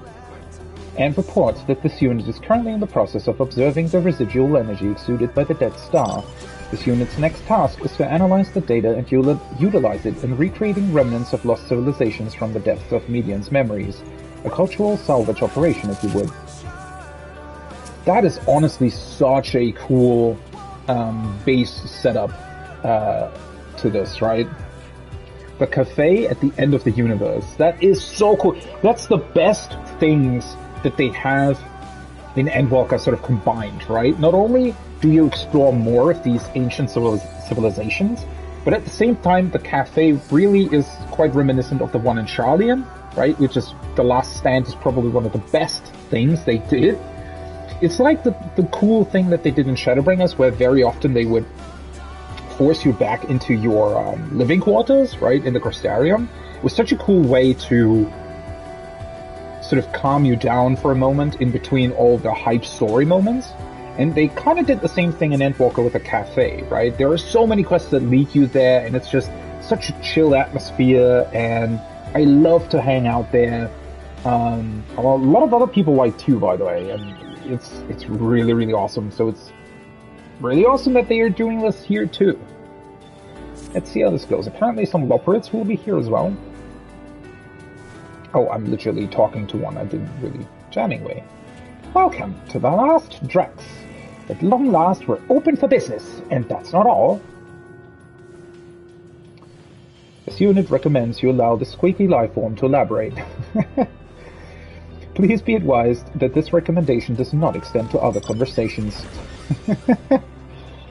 and reports that this unit is currently in the process of observing the residual energy exuded by the dead star. This unit's next task is to analyze the data and utilize it in recreating remnants of lost civilizations from the depths of Median's memories. A cultural salvage operation, if you would. That is honestly such a cool base setup to this, right? The cafe at the end of the universe. That is so cool. That's the best things that they have in Endwalker sort of combined, right? Not only do you explore more of these ancient civilizations, but at the same time, the cafe really is quite reminiscent of the one in Charlian, right? Which is, The Last Stand is probably one of the best things they did. It's like the cool thing that they did in Shadowbringers, where very often they would force you back into your living quarters, right, in the Crystarium. It was such a cool way to sort of calm you down for a moment in between all the hype story moments. And they kind of did the same thing in Endwalker with the cafe, right? There are so many quests that lead you there, and it's just such a chill atmosphere, and I love to hang out there. A lot of other people like too, by the way, and it's really, really awesome. So it's really awesome that they are doing this here too. Let's see how this goes. Apparently some Loperids will be here as well. Oh, I'm literally talking to one I didn't really jamming way. Welcome to the last Drex. At long last, we're open for business, and that's not all. This unit recommends you allow the squeaky lifeform to elaborate. Please be advised that this recommendation does not extend to other conversations.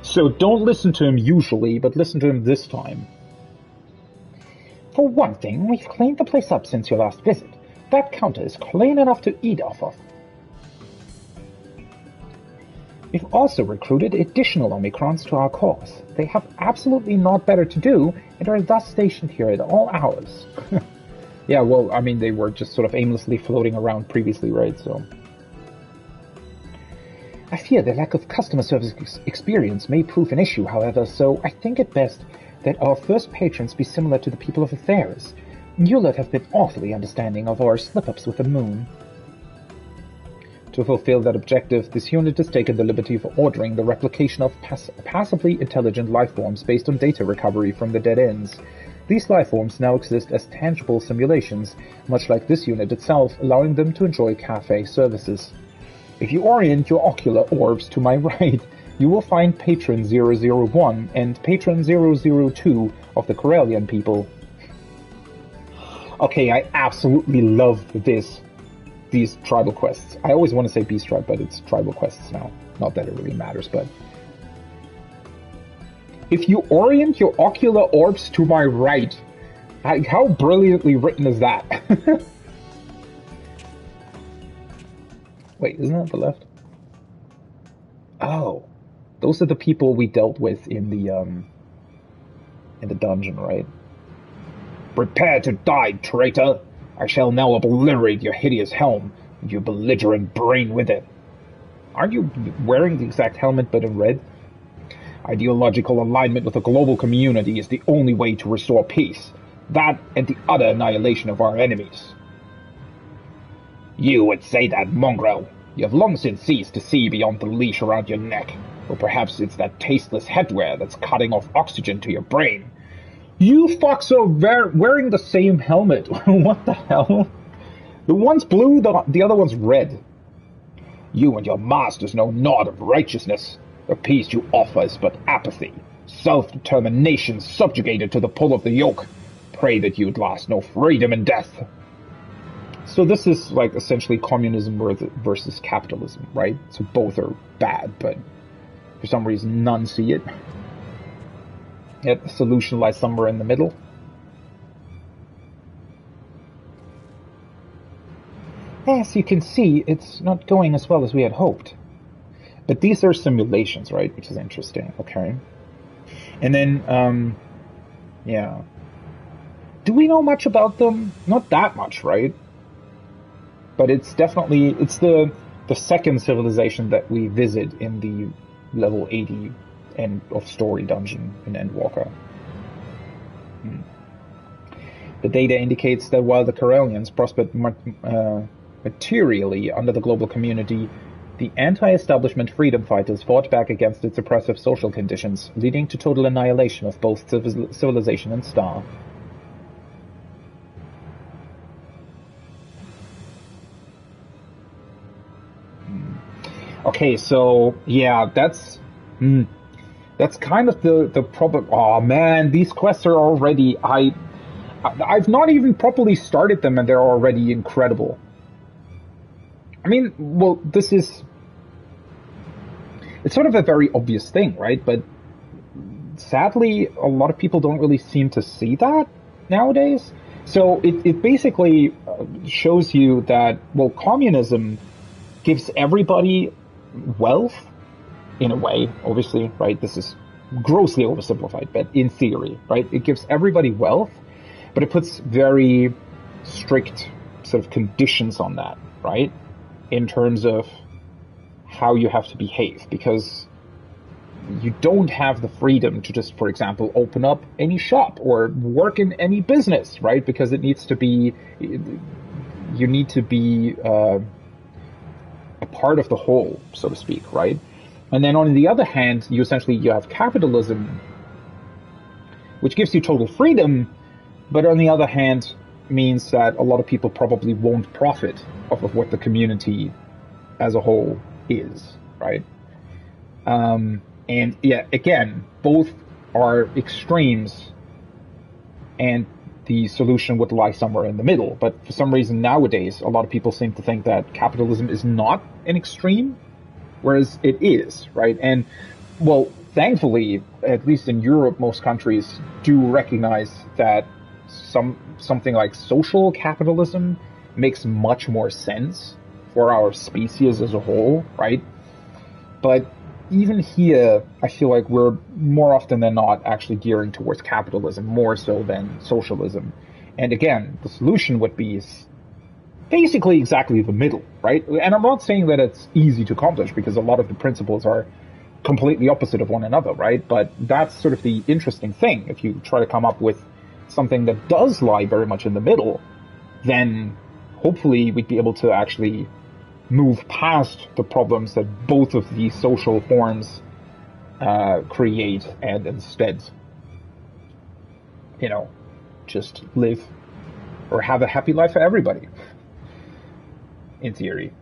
So don't listen to him usually, but listen to him this time. For one thing, we've cleaned the place up since your last visit. That counter is clean enough to eat off of. We've also recruited additional Omicrons to our cause. They have absolutely naught better to do, and are thus stationed here at all hours. Yeah, well, I mean, they were just sort of aimlessly floating around previously, right, so... I fear the lack of customer service experience may prove an issue, however, so I think it best that our first patrons be similar to the people of Atheris. Mulet have been awfully understanding of our slip-ups with the moon. To fulfill that objective, this unit has taken the liberty of ordering the replication of passively intelligent lifeforms based on data recovery from the dead ends. These lifeforms now exist as tangible simulations, much like this unit itself, allowing them to enjoy cafe services. If you orient your ocular orbs to my right, you will find Patron 001 and Patron 002 of the Corellian people. Okay, I absolutely love these tribal quests. I always want to say Beast Tribe, but it's tribal quests now. Not that it really matters, but... If you orient your ocular orbs to my right, how brilliantly written is that? Wait, isn't that the left? Oh, those are the people we dealt with in the dungeon, right? Prepare to die, traitor! I shall now obliterate your hideous helm, and your belligerent brain with it. Aren't you wearing the exact helmet but in red? Ideological alignment with the global community is the only way to restore peace. That and the utter annihilation of our enemies. You would say that, mongrel. You have long since ceased to see beyond the leash around your neck. Or perhaps it's that tasteless headwear that's cutting off oxygen to your brain. You fucks are wearing the same helmet. What the hell? The one's blue, the other one's red. You and your masters know naught of righteousness. The peace you offer is but apathy. Self-determination subjugated to the pull of the yoke. Pray that you'd last no freedom in death. So this is like essentially communism versus capitalism, right? So both are bad, but for some reason none see it. Yet the solution lies somewhere in the middle. As you can see, it's not going as well as we had hoped. But these are simulations, right? Which is interesting. Okay. And then, yeah. Do we know much about them? Not that much, right? But it's definitely, it's the second civilization that we visit in the level 80 end of story dungeon in Endwalker. The data indicates that while the Corellians prospered materially under the global community, the anti-establishment freedom fighters fought back against its oppressive social conditions, leading to total annihilation of both civilization and star. Okay, so yeah, that's kind of the problem. Oh man, these quests are already I've not even properly started them and they're already incredible. I mean, well, it's sort of a very obvious thing, right? But sadly, a lot of people don't really seem to see that nowadays. So it basically shows you that, well, communism gives everybody wealth, in a way, obviously, right? This is grossly oversimplified, but in theory, right? It gives everybody wealth, but it puts very strict sort of conditions on that, right? In terms of how you have to behave, because you don't have the freedom to just, for example, open up any shop or work in any business, right? Because you need to be a part of the whole, so to speak, right? And then on the other hand, you have capitalism, which gives you total freedom, but on the other hand means that a lot of people probably won't profit off of what the community as a whole is, right? And yeah, again, both are extremes, and the solution would lie somewhere in the middle. But for some reason nowadays, a lot of people seem to think that capitalism is not an extreme, whereas it is, right? And, well, thankfully, at least in Europe, most countries do recognize that something like social capitalism makes much more sense for our species as a whole, right? But even here, I feel like we're more often than not actually gearing towards capitalism more so than socialism. And again, the solution would be basically exactly the middle, right? And I'm not saying that it's easy to accomplish, because a lot of the principles are completely opposite of one another, right? But that's sort of the interesting thing. If you try to come up with something that does lie very much in the middle, then hopefully we'd be able to actually move past the problems that both of these social forms create, and instead, just live or have a happy life for everybody, in theory.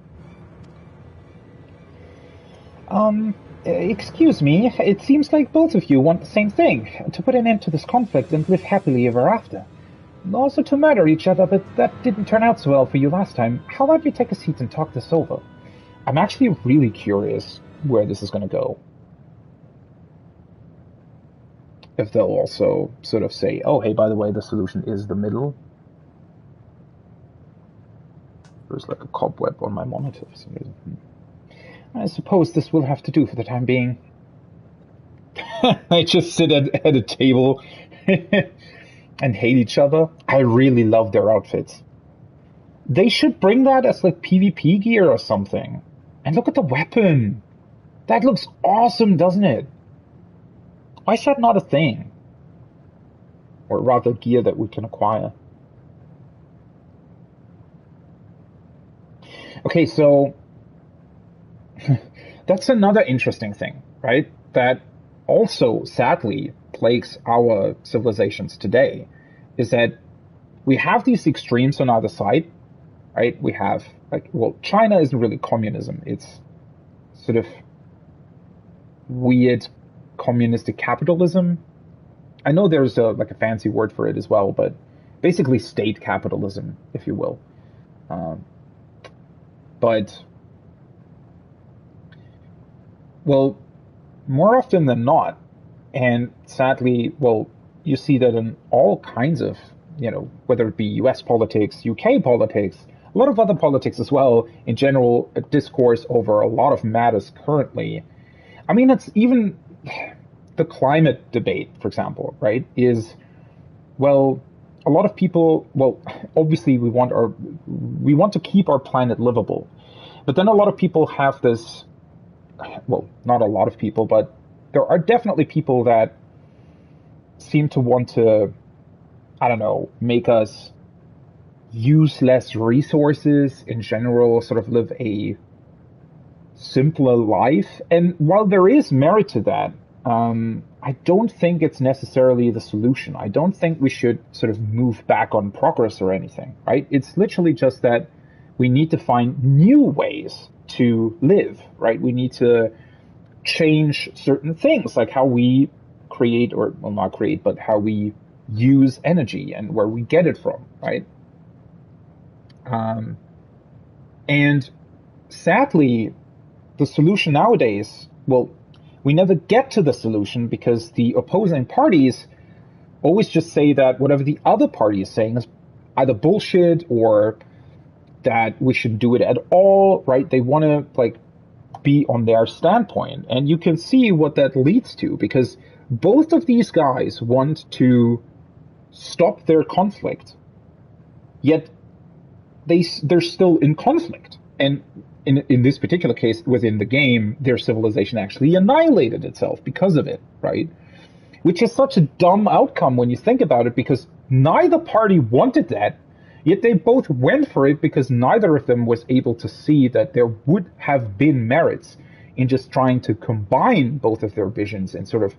Excuse me, it seems like both of you want the same thing, to put an end to this conflict and live happily ever after. Also to murder each other, but that didn't turn out so well for you last time. How about you take a seat and talk this over? I'm actually really curious where this is going to go. If they'll also sort of say, oh, hey, by the way, the solution is the middle. There's like a cobweb on my monitor for some reason. I suppose this will have to do for the time being. I just sit at a table and hate each other. I really love their outfits. They should bring that as like PvP gear or something. And look at the weapon. That looks awesome, doesn't it? Why is that not a thing? Or rather, gear that we can acquire. Okay, so that's another interesting thing, right? That also, sadly, plagues our civilizations today, is that we have these extremes on either side, right? We have, China isn't really communism. It's sort of weird communistic capitalism. I know there's a fancy word for it as well, but basically state capitalism, if you will. But, well, more often than not, and sadly, well, you see that in all kinds of, whether it be US politics, UK politics, a lot of other politics as well, in general, a discourse over a lot of matters currently. I mean, it's even the climate debate, for example, right, is, well, a lot of people, well, obviously we want to keep our planet livable. But then a lot of people have this, well, not a lot of people, but there are definitely people that seem to want to, I don't know, make us use less resources in general, sort of live a simpler life. And while there is merit to that, I don't think it's necessarily the solution. I don't think we should sort of move back on progress or anything, right? It's literally just that we need to find new ways to live, right? We need to change certain things, like how we create, or, well, not create, but how we use energy and where we get it from, right? And sadly, the solution nowadays, well, we never get to the solution because the opposing parties always just say that whatever the other party is saying is either bullshit or that we shouldn't do it at all, right? They want to, like, be on their standpoint. And you can see what that leads to, because both of these guys want to stop their conflict, yet they're still in conflict. And in this particular case, within the game, their civilization actually annihilated itself because of it, right? Which is such a dumb outcome when you think about it, because neither party wanted that, yet they both went for it because neither of them was able to see that there would have been merits in just trying to combine both of their visions and sort of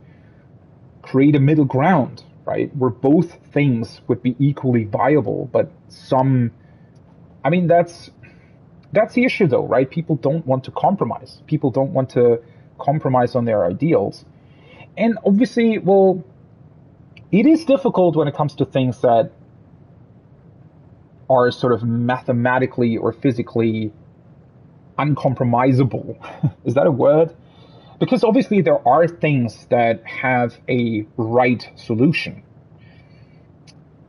create a middle ground, right? Where both things would be equally viable, but I mean, that's the issue, though, right? People don't want to compromise. People don't want to compromise on their ideals. And obviously, well, it is difficult when it comes to things that are sort of mathematically or physically uncompromisable. Is that a word? Because obviously there are things that have a right solution.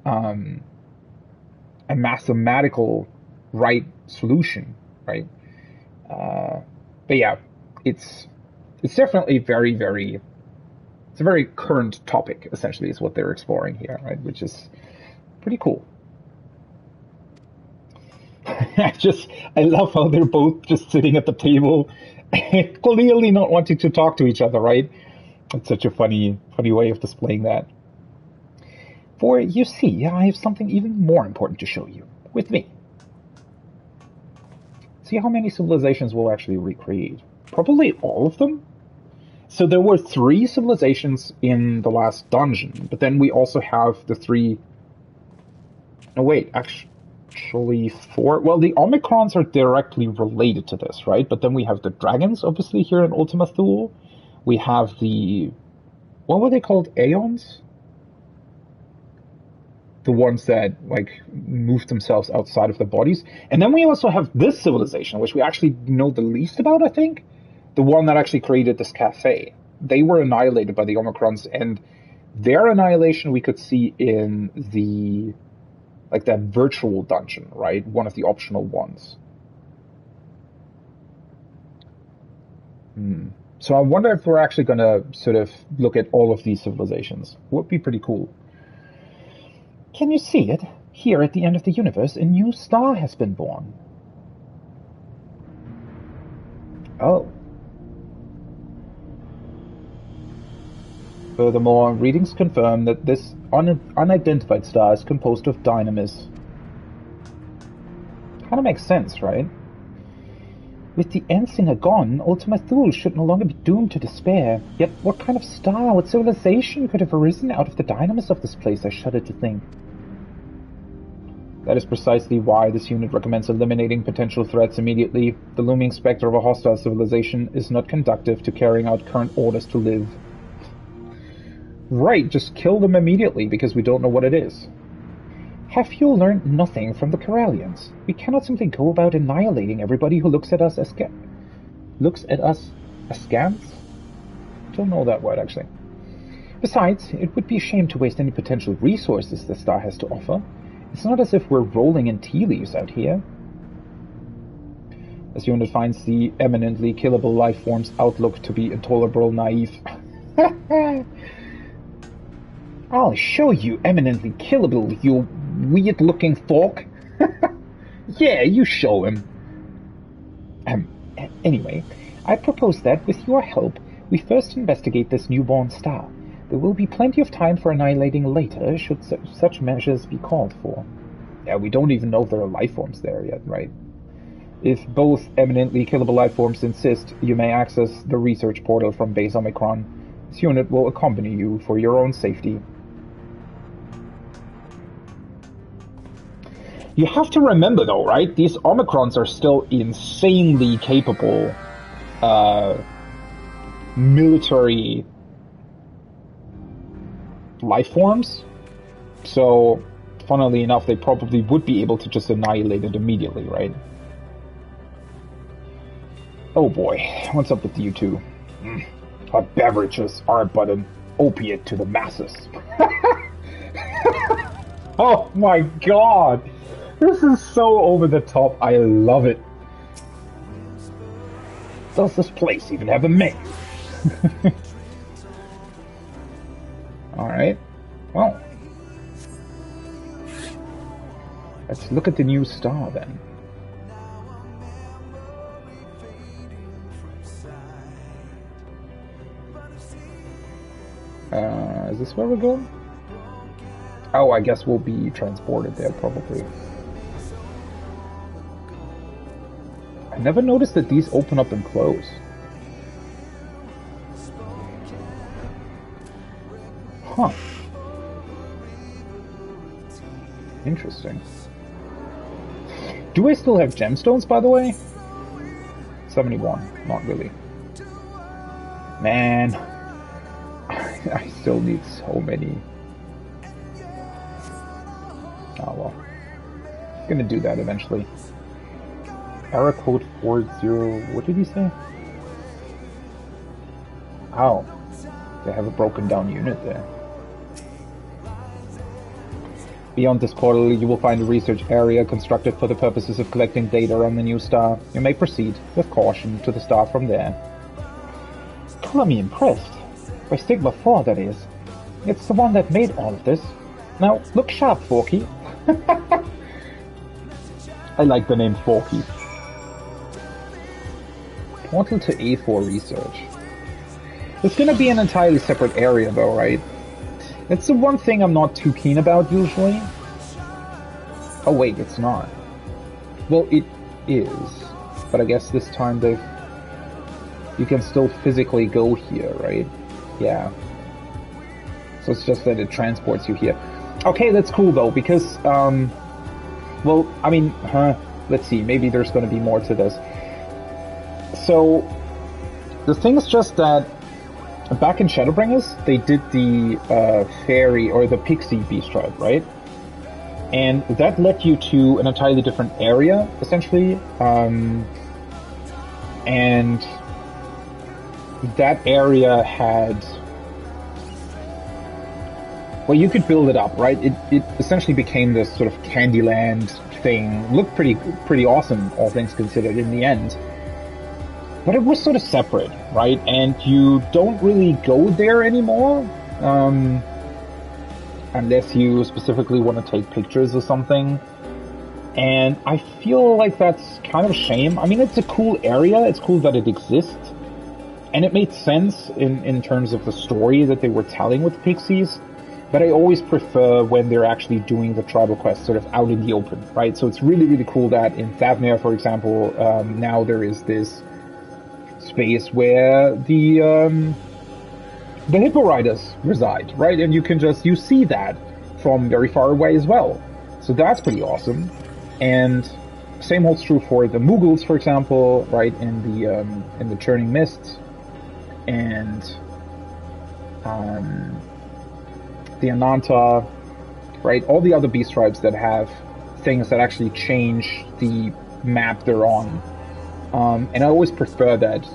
A mathematical right solution, right? But yeah, it's definitely very, very, it's a very current topic, essentially, is what they're exploring here, right? Which is pretty cool. I love how they're both just sitting at the table, clearly not wanting to talk to each other, right? It's such a funny way of displaying that. For you see, I have something even more important to show you. With me. See how many civilizations we'll actually recreate. Probably all of them. So there were 3 civilizations in the last dungeon, but then we also have the 3... Oh wait, actually 4. Well, the Omicrons are directly related to this, right? But then we have the dragons, obviously, here in Ultima Thule. We have the... What were they called? Aeons? The ones that, like, moved themselves outside of their bodies. And then we also have this civilization, which we actually know the least about, I think. The one that actually created this cafe. They were annihilated by the Omicrons, and their annihilation we could see in the... like that virtual dungeon, right? One of the optional ones. So I wonder if we're actually going to sort of look at all of these civilizations. Would be pretty cool. Can you see it? Here at the end of the universe, a new star has been born. Oh. Furthermore, readings confirm that this unidentified star is composed of dynamis. Kinda makes sense, right? With the Endsinger gone, Ultima Thule should no longer be doomed to despair. Yet what kind of star, what civilization could have arisen out of the dynamis of this place, I shudder to think. That is precisely why this unit recommends eliminating potential threats immediately. The looming specter of a hostile civilization is not conducive to carrying out current orders to live. Right, just kill them immediately, because we don't know what it is. Have you learned nothing from the Corellians? We cannot simply go about annihilating everybody who looks at us askance? Don't know that word, actually. Besides, it would be a shame to waste any potential resources the star has to offer. It's not as if we're rolling in tea leaves out here. This unit finds the eminently killable life form's outlook to be intolerable naive. I'll show you eminently killable, you weird-looking fork. Yeah, you show him. Anyway, I propose that, with your help, We first investigate this newborn star. There will be plenty of time for annihilating later, should such measures be called for. Yeah, we don't even know if there are life forms there yet, right? If both eminently killable life forms insist, you may access the research portal from Base Omicron. This unit will accompany you for your own safety. You have to remember, though, right? These Omicrons are still insanely capable military life forms. So, funnily enough, they probably would be able to just annihilate it immediately, right? Oh boy, what's up with you two? Our beverages are but an opiate to the masses. Oh my god! This is so over the top, I love it. Does this place even have a menu? Alright, well. Let's look at the new star then. Is this where we're going? Oh, I guess we'll be transported there, probably. I never noticed that these open up and close. Huh. Interesting. Do I still have gemstones, by the way? 71. Not really. Man. I still need so many. Oh well. Gonna do that eventually. Error code 40. What did he say? Oh. They have a broken down unit there. Beyond this portal, you will find a research area constructed for the purposes of collecting data on the new star. You may proceed, with caution, to the star from there. Color me impressed. By Stigma 4, that is. It's the one that made all of this. Now, look sharp, Forky. I like the name Forky. Portal to A4 research. It's gonna be an entirely separate area though, right? That's the one thing I'm not too keen about usually. Oh wait, it's not. Well, it is. But I guess this time you can still physically go here, right? Yeah. So it's just that it transports you here. Okay, that's cool though, because, well, I mean, let's see, maybe there's going to be more to this. So, the thing is just that, back in Shadowbringers, they did the, fairy, or the pixie beast tribe, right? And that led you to an entirely different area, essentially, and that area had, well, you could build it up, right? It essentially became this sort of Candyland thing. Looked pretty awesome, all things considered, in the end. But it was sort of separate, right? And you don't really go there anymore, unless you specifically want to take pictures or something. And I feel like that's kind of a shame. I mean, it's a cool area. It's cool that it exists. And it made sense in terms of the story that they were telling with Pixies, but I always prefer when they're actually doing the tribal quest sort of out in the open, right? So it's really, really cool that in Thavnir, for example, now there is this space where the Hippo Riders reside, right? And you see that from very far away as well. So that's pretty awesome. And same holds true for the Mughals, for example, right? In the Churning Mists. And the Ananta, right? All the other beast tribes that have things that actually change the map they're on. And I always prefer that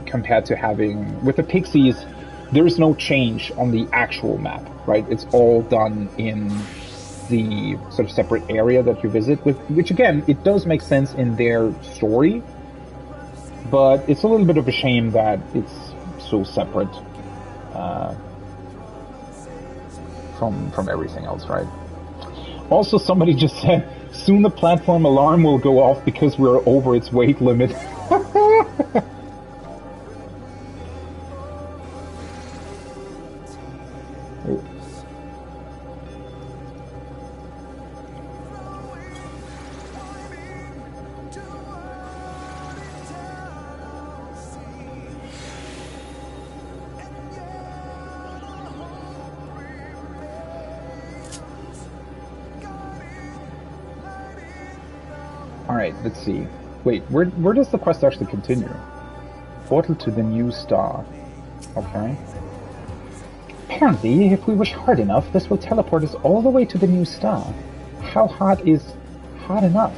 compared to having, with the Pixies, there is no change on the actual map, right? It's all done in the sort of separate area that you visit, which again, it does make sense in their story, but it's a little bit of a shame that it's so separate from everything else, right? Also, somebody just said, soon the platform alarm will go off because we're over its weight limit. Oh. Alright, let's see. Wait, where does the quest actually continue? Portal to the new star. Okay. Apparently, if we wish hard enough, this will teleport us all the way to the new star. How hard is hard enough?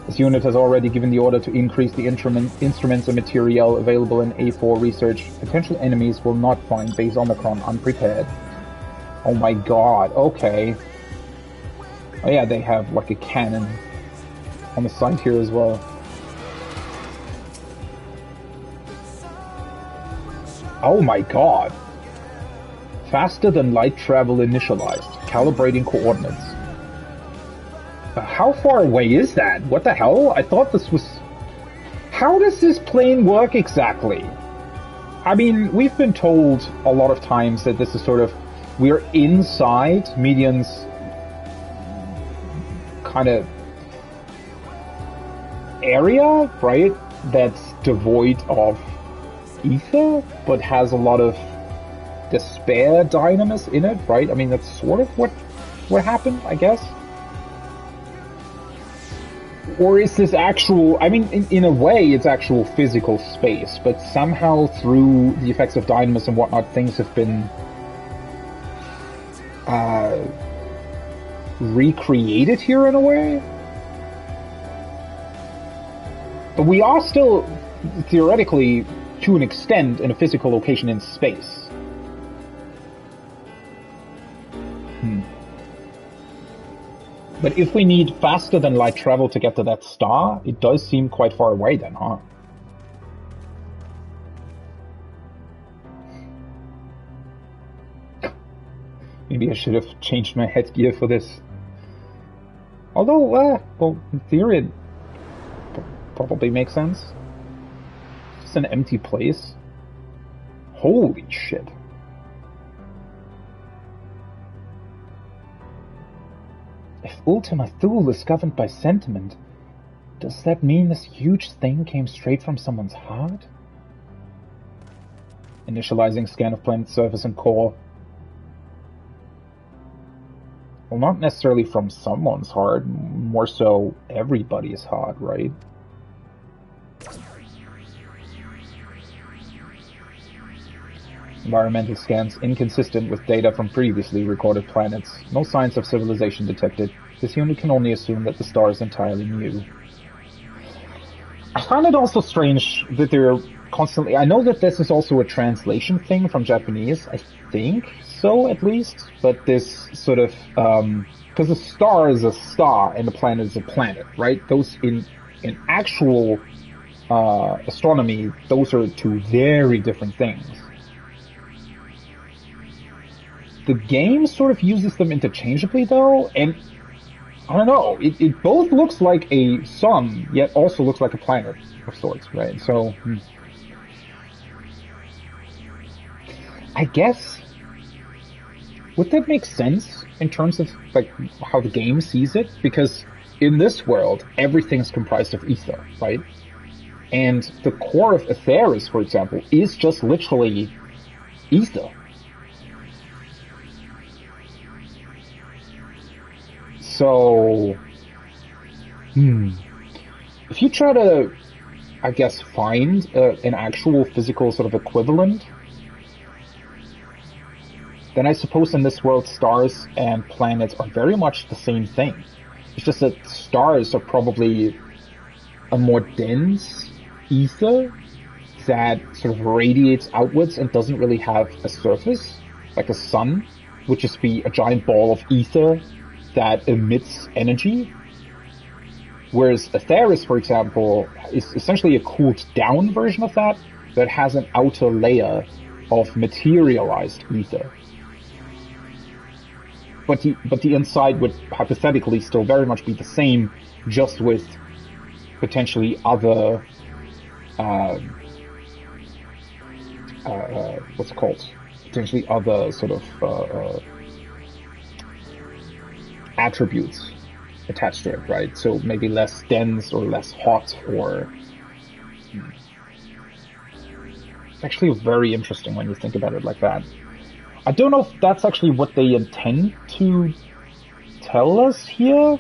This unit has already given the order to increase the instruments and material available in A4 research. Potential enemies will not find base Omicron unprepared. Oh my god, okay. Oh yeah, they have like a cannon on the side here as well. Oh my god. Faster than light travel initialized. Calibrating coordinates. How far away is that? What the hell? I thought this was... How does this plane work exactly? I mean, we've been told a lot of times that this is sort of... We're inside Median's kind of area, right? That's devoid of ether, but has a lot of despair dynamis in it, right? I mean, that's sort of what happened, I guess. Or is this actual... I mean, in a way, it's actual physical space, but somehow through the effects of dynamis and whatnot, things have been recreated here in a way. But we are still, theoretically, to an extent, in a physical location in space. But if we need faster than light travel to get to that star, it does seem quite far away then, huh? Maybe I should have changed my headgear for this. Although, well, in theory, it probably makes sense. It's just an empty place. Holy shit. If Ultima Thule is governed by sentiment, does that mean this huge thing came straight from someone's heart? Initializing scan of planet surface and core. Well, not necessarily from someone's heart, more so everybody's heart, right? Environmental scans inconsistent with data from previously recorded planets. No signs of civilization detected. This unit can only assume that the star is entirely new. I find it also strange that they're constantly... I know that this is also a translation thing from Japanese, I think so at least, but this sort of... because a star is a star and a planet is a planet, right? Those in actual astronomy, those are two very different things. The game sort of uses them interchangeably though, and I don't know, it both looks like a sun, yet also looks like a planet of sorts, right? So, I guess, would that make sense in terms of like how the game sees it? Because in this world, everything's comprised of ether, right? And the core of Aetheris, for example, is just literally ether. So, if you try to, I guess, find an actual physical sort of equivalent, then I suppose in this world stars and planets are very much the same thing. It's just that stars are probably a more dense ether that sort of radiates outwards and doesn't really have a surface, like a sun, would just be a giant ball of ether that emits energy. Whereas Aetheris, for example, is essentially a cooled down version of that has an outer layer of materialized ether. But the inside would hypothetically still very much be the same, just with potentially other what's it called? Potentially other sort of attributes attached to it, right? So maybe less dense or less hot, or actually very interesting when you think about it like that. I don't know if that's actually what they intend to tell us here.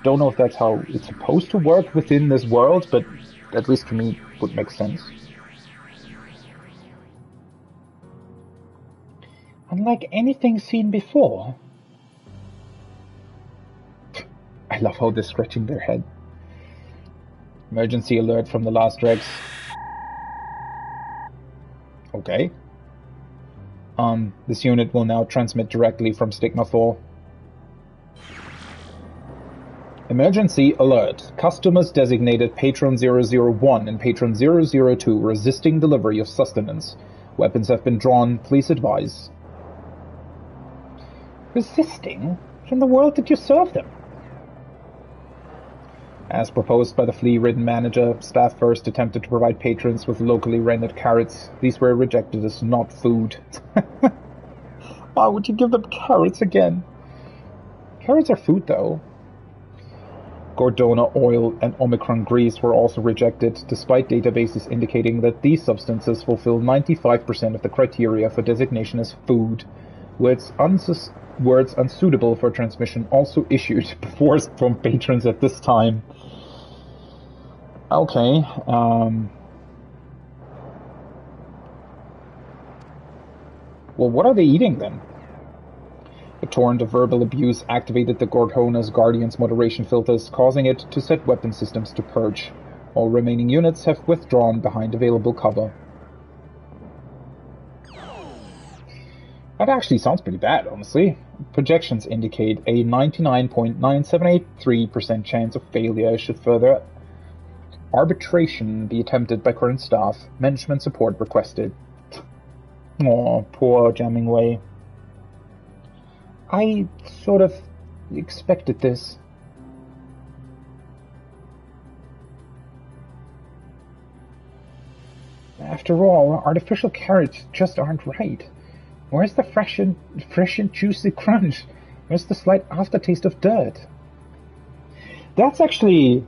Don't know if that's how it's supposed to work within this world, but at least to me it would make sense. Unlike anything seen before. I love how they're scratching their head. Emergency alert from the last Rex. Okay. This unit will now transmit directly from Stigma 4. Emergency alert. Customers designated Patron 001 and Patron 002 resisting delivery of sustenance. Weapons have been drawn. Please advise. Resisting? What in the world did you serve them? As proposed by the flea-ridden manager, staff first attempted to provide patrons with locally rendered carrots. These were rejected as not food. Why would you give them carrots again? Carrots are food, though. Gordona oil and Omicron grease were also rejected, despite databases indicating that these substances fulfill 95% of the criteria for designation as food. Words unsuitable for transmission also issued before from patrons at this time. Okay, well, what are they eating then? A torrent of verbal abuse activated the Gordona's Guardian's moderation filters, causing it to set weapon systems to purge. All remaining units have withdrawn behind available cover. That actually sounds pretty bad, honestly. Projections indicate a 99.9783% chance of failure should further arbitration be attempted by current staff. Management support requested. Aw, poor Jammingway. I sort of expected this. After all, artificial carrots just aren't right. Where's the fresh and juicy crunch? Where's the slight aftertaste of dirt? That's actually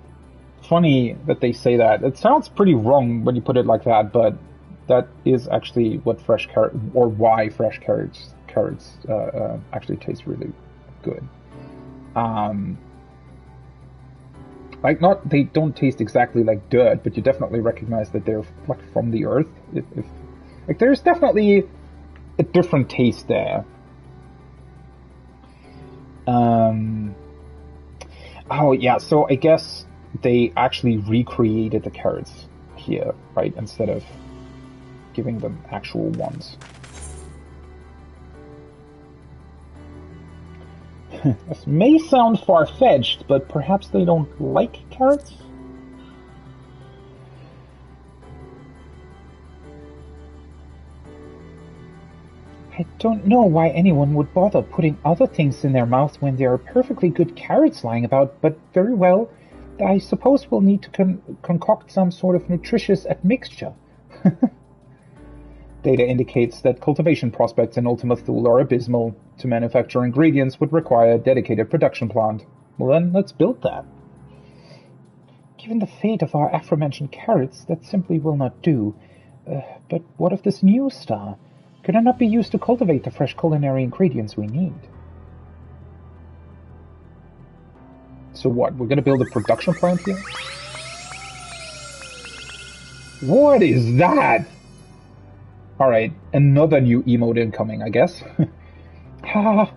funny that they say that. It sounds pretty wrong when you put it like that, but that is actually what fresh carrot, or why fresh carrots actually taste really good. Like, not, they don't taste exactly like dirt, but you definitely recognize that they're like from the earth. If like, there's definitely a different taste there. Oh yeah, so I guess they actually recreated the carrots here, right? Instead of giving them actual ones. This may sound far-fetched, but perhaps they don't like carrots? I don't know why anyone would bother putting other things in their mouth when there are perfectly good carrots lying about, but very well. I suppose we'll need to concoct some sort of nutritious admixture. Data indicates that cultivation prospects in Ultima Thule are abysmal. To manufacture ingredients would require a dedicated production plant. Well then, let's build that. Given the fate of our aforementioned carrots, that simply will not do. But what of this new star? Could it not be used to cultivate the fresh culinary ingredients we need? So what, we're gonna build a production plant here? What is that? Alright, another new emote incoming, I guess. Ah,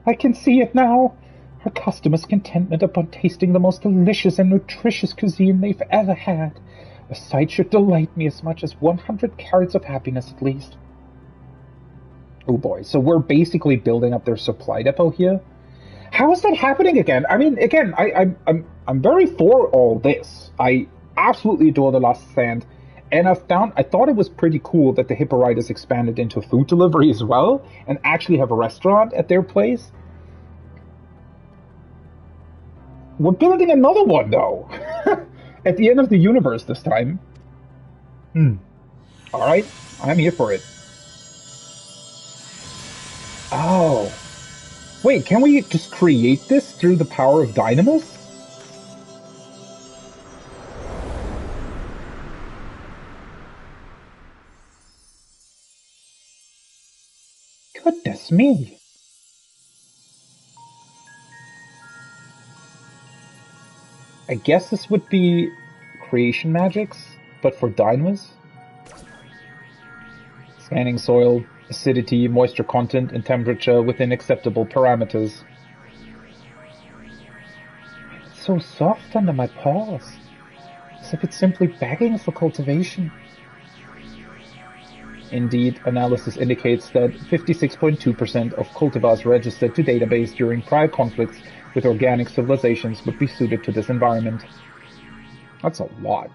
I can see it now. Our customers' contentment upon tasting the most delicious and nutritious cuisine they've ever had. A sight should delight me as much as 100 carats of happiness at least. Oh boy, so we're basically building up their supply depot here? How is that happening again? I mean, again, I'm very for all this. I absolutely adore The Last Stand. And I thought it was pretty cool that the Hipporitis expanded into food delivery as well, and actually have a restaurant at their place. We're building another one, though. At the end of the universe this time. Alright, I'm here for it. Oh. Wait, can we just create this through the power of Dynamis? Goodness me. I guess this would be creation magics, but for Dynamis? Scanning soil, acidity, moisture content, and temperature within acceptable parameters. It's so soft under my paws, as if it's simply begging for cultivation. Indeed, analysis indicates that 56.2% of cultivars registered to database during prior conflicts with organic civilizations would be suited to this environment. That's a lot.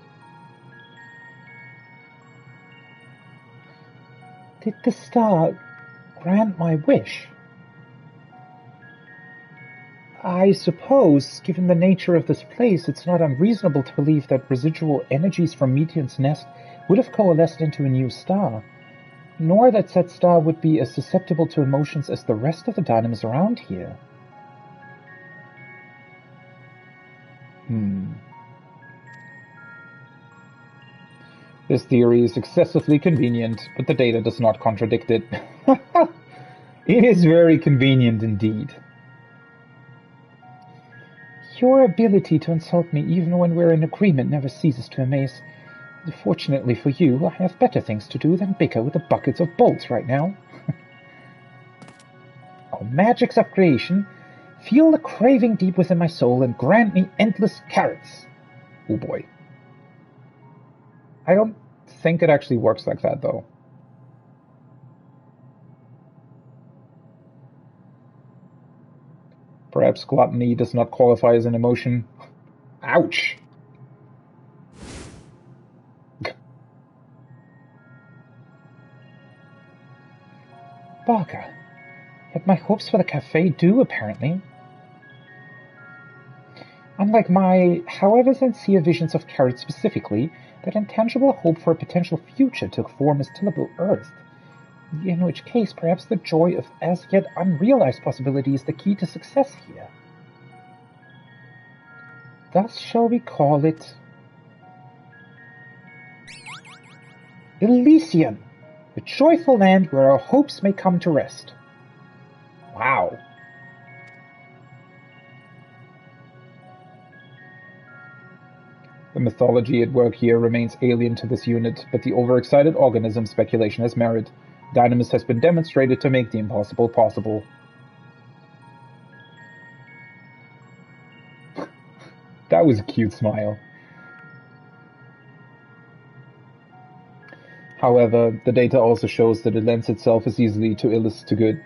Did the star grant my wish? I suppose, given the nature of this place, it's not unreasonable to believe that residual energies from Meteor's nest would have coalesced into a new star, nor that said star would be as susceptible to emotions as the rest of the Dynamis around here. This theory is excessively convenient, but the data does not contradict it. It is very convenient indeed. Your ability to insult me even when we're in agreement never ceases to amaze. Fortunately for you, I have better things to do than bicker with the buckets of bolts right now. Oh, magics of creation, feel the craving deep within my soul and grant me endless carrots. Oh boy. I don't think it actually works like that, though. Perhaps gluttony does not qualify as an emotion. Ouch! Barker, yet my hopes for the cafe do, apparently. Unlike my, however sincere visions of carrots specifically, that intangible hope for a potential future took form as tillable earth, in which case perhaps the joy of as yet unrealized possibility is the key to success here. Thus shall we call it Elysium, the joyful land where our hopes may come to rest. Wow. The mythology at work here remains alien to this unit, but the overexcited organism speculation has merit. Dynamis has been demonstrated to make the impossible possible. That was a cute smile. However, the data also shows that it lends itself as easily to ill as to good.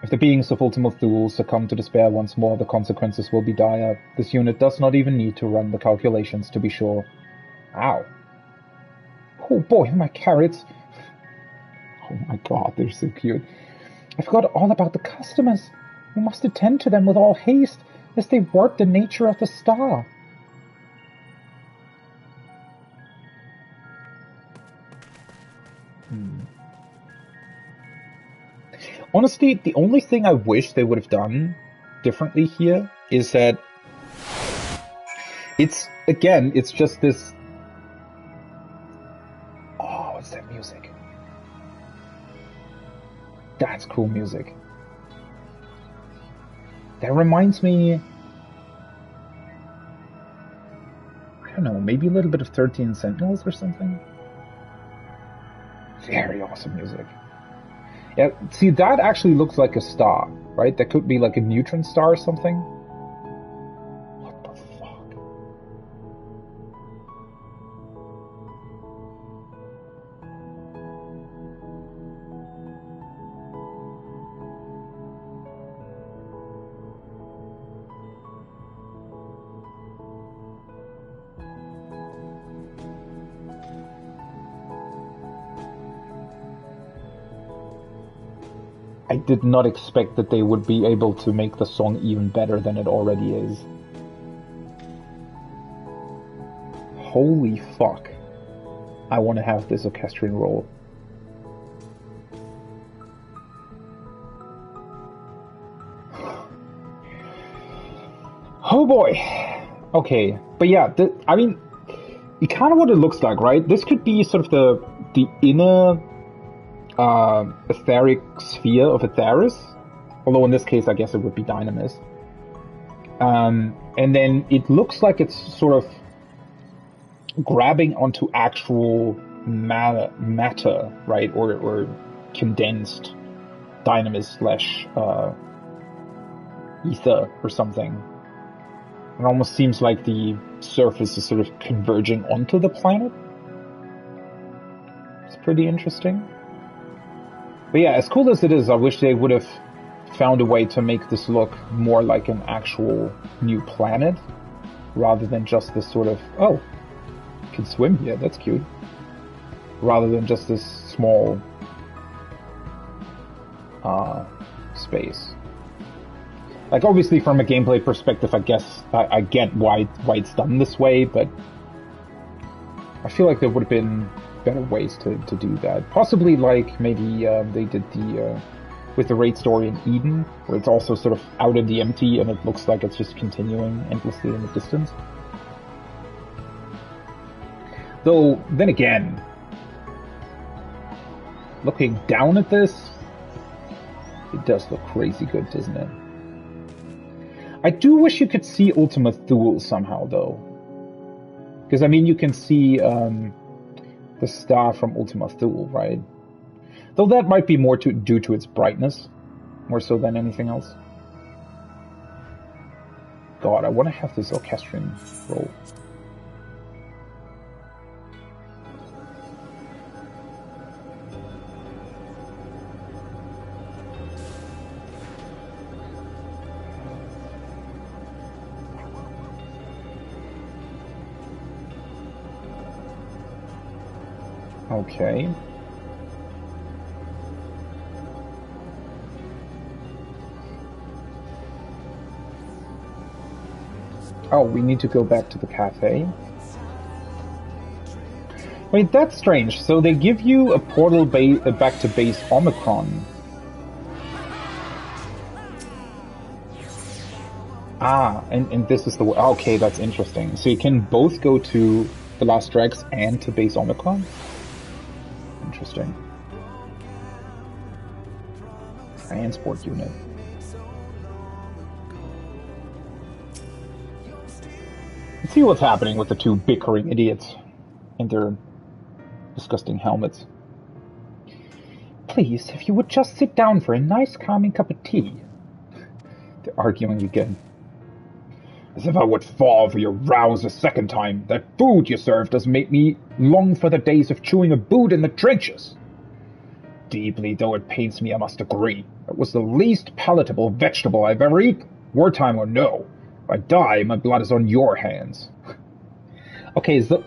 If the beings of Ultima Thule succumb to despair once more, the consequences will be dire. This unit does not even need to run the calculations to be sure. Ow. Oh boy, my carrots. Oh my god, they're so cute. I forgot all about the customers. We must attend to them with all haste, as they warp the nature of the star. Honestly, the only thing I wish they would have done differently here is that it's just this... Oh, what's that music? That's cool music. That reminds me... I don't know, maybe a little bit of 13 Sentinels or something? Very awesome music. Yeah, see, that actually looks like a star, right? That could be like a neutron star or something. What the fuck? I did not expect that they would be able to make the song even better than it already is. Holy fuck. I want to have this orchestrion role. Oh boy. Okay, but yeah, I mean, kind of what it looks like, right? This could be sort of the inner etheric sphere of Atheris, although in this case I guess it would be Dynamis. And then it looks like it's sort of grabbing onto actual matter, right? Or condensed Dynamis slash ether or something. It almost seems like the surface is sort of converging onto the planet. It's pretty interesting. But yeah, as cool as it is, I wish they would have found a way to make this look more like an actual new planet, rather than just this sort of, oh, you can swim here, that's cute. Rather than just this small space. Like, obviously from a gameplay perspective, I guess I get why it's done this way, but I feel like there would have been better ways to do that. Possibly like maybe they did the with the raid story in Eden, where it's also sort of out in the empty and it looks like it's just continuing endlessly in the distance. Though, then again, looking down at this, it does look crazy good, doesn't it? I do wish you could see Ultima Thule somehow, though. Because, I mean, you can see the star from Ultima Thule, right? Though that might be more due to its brightness, more so than anything else. God, I want to have this orchestrion roll. Okay. Oh, we need to go back to the cafe. Wait, that's strange. So they give you a portal back to base Omicron. Ah, and this is the... Okay, that's interesting. So you can both go to the Last Dregs and to base Omicron? Interesting. Transport unit. Let's see what's happening with the two bickering idiots and their disgusting helmets. Please, if you would just sit down for a nice calming cup of tea. They're arguing again. As if I would fall for your rows a second time. That food you serve does make me long for the days of chewing a boot in the trenches. Deeply though it pains me, I must agree. It was the least palatable vegetable I've ever eaten, wartime or no. If I die, my blood is on your hands. Okay, so...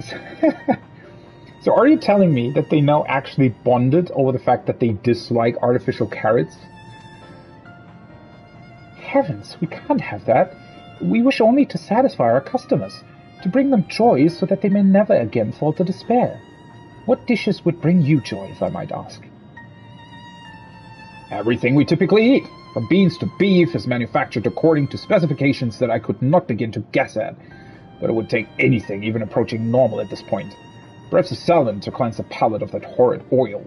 So are you telling me that they now actually bonded over the fact that they dislike artificial carrots? Heavens, we can't have that. We wish only to satisfy our customers, to bring them joy so that they may never again fall to despair. What dishes would bring you joy, if I might ask? Everything we typically eat, from beans to beef, is manufactured according to specifications that I could not begin to guess at, but it would take anything even approaching normal at this point. Perhaps a Sil'dihn to cleanse the palate of that horrid oil.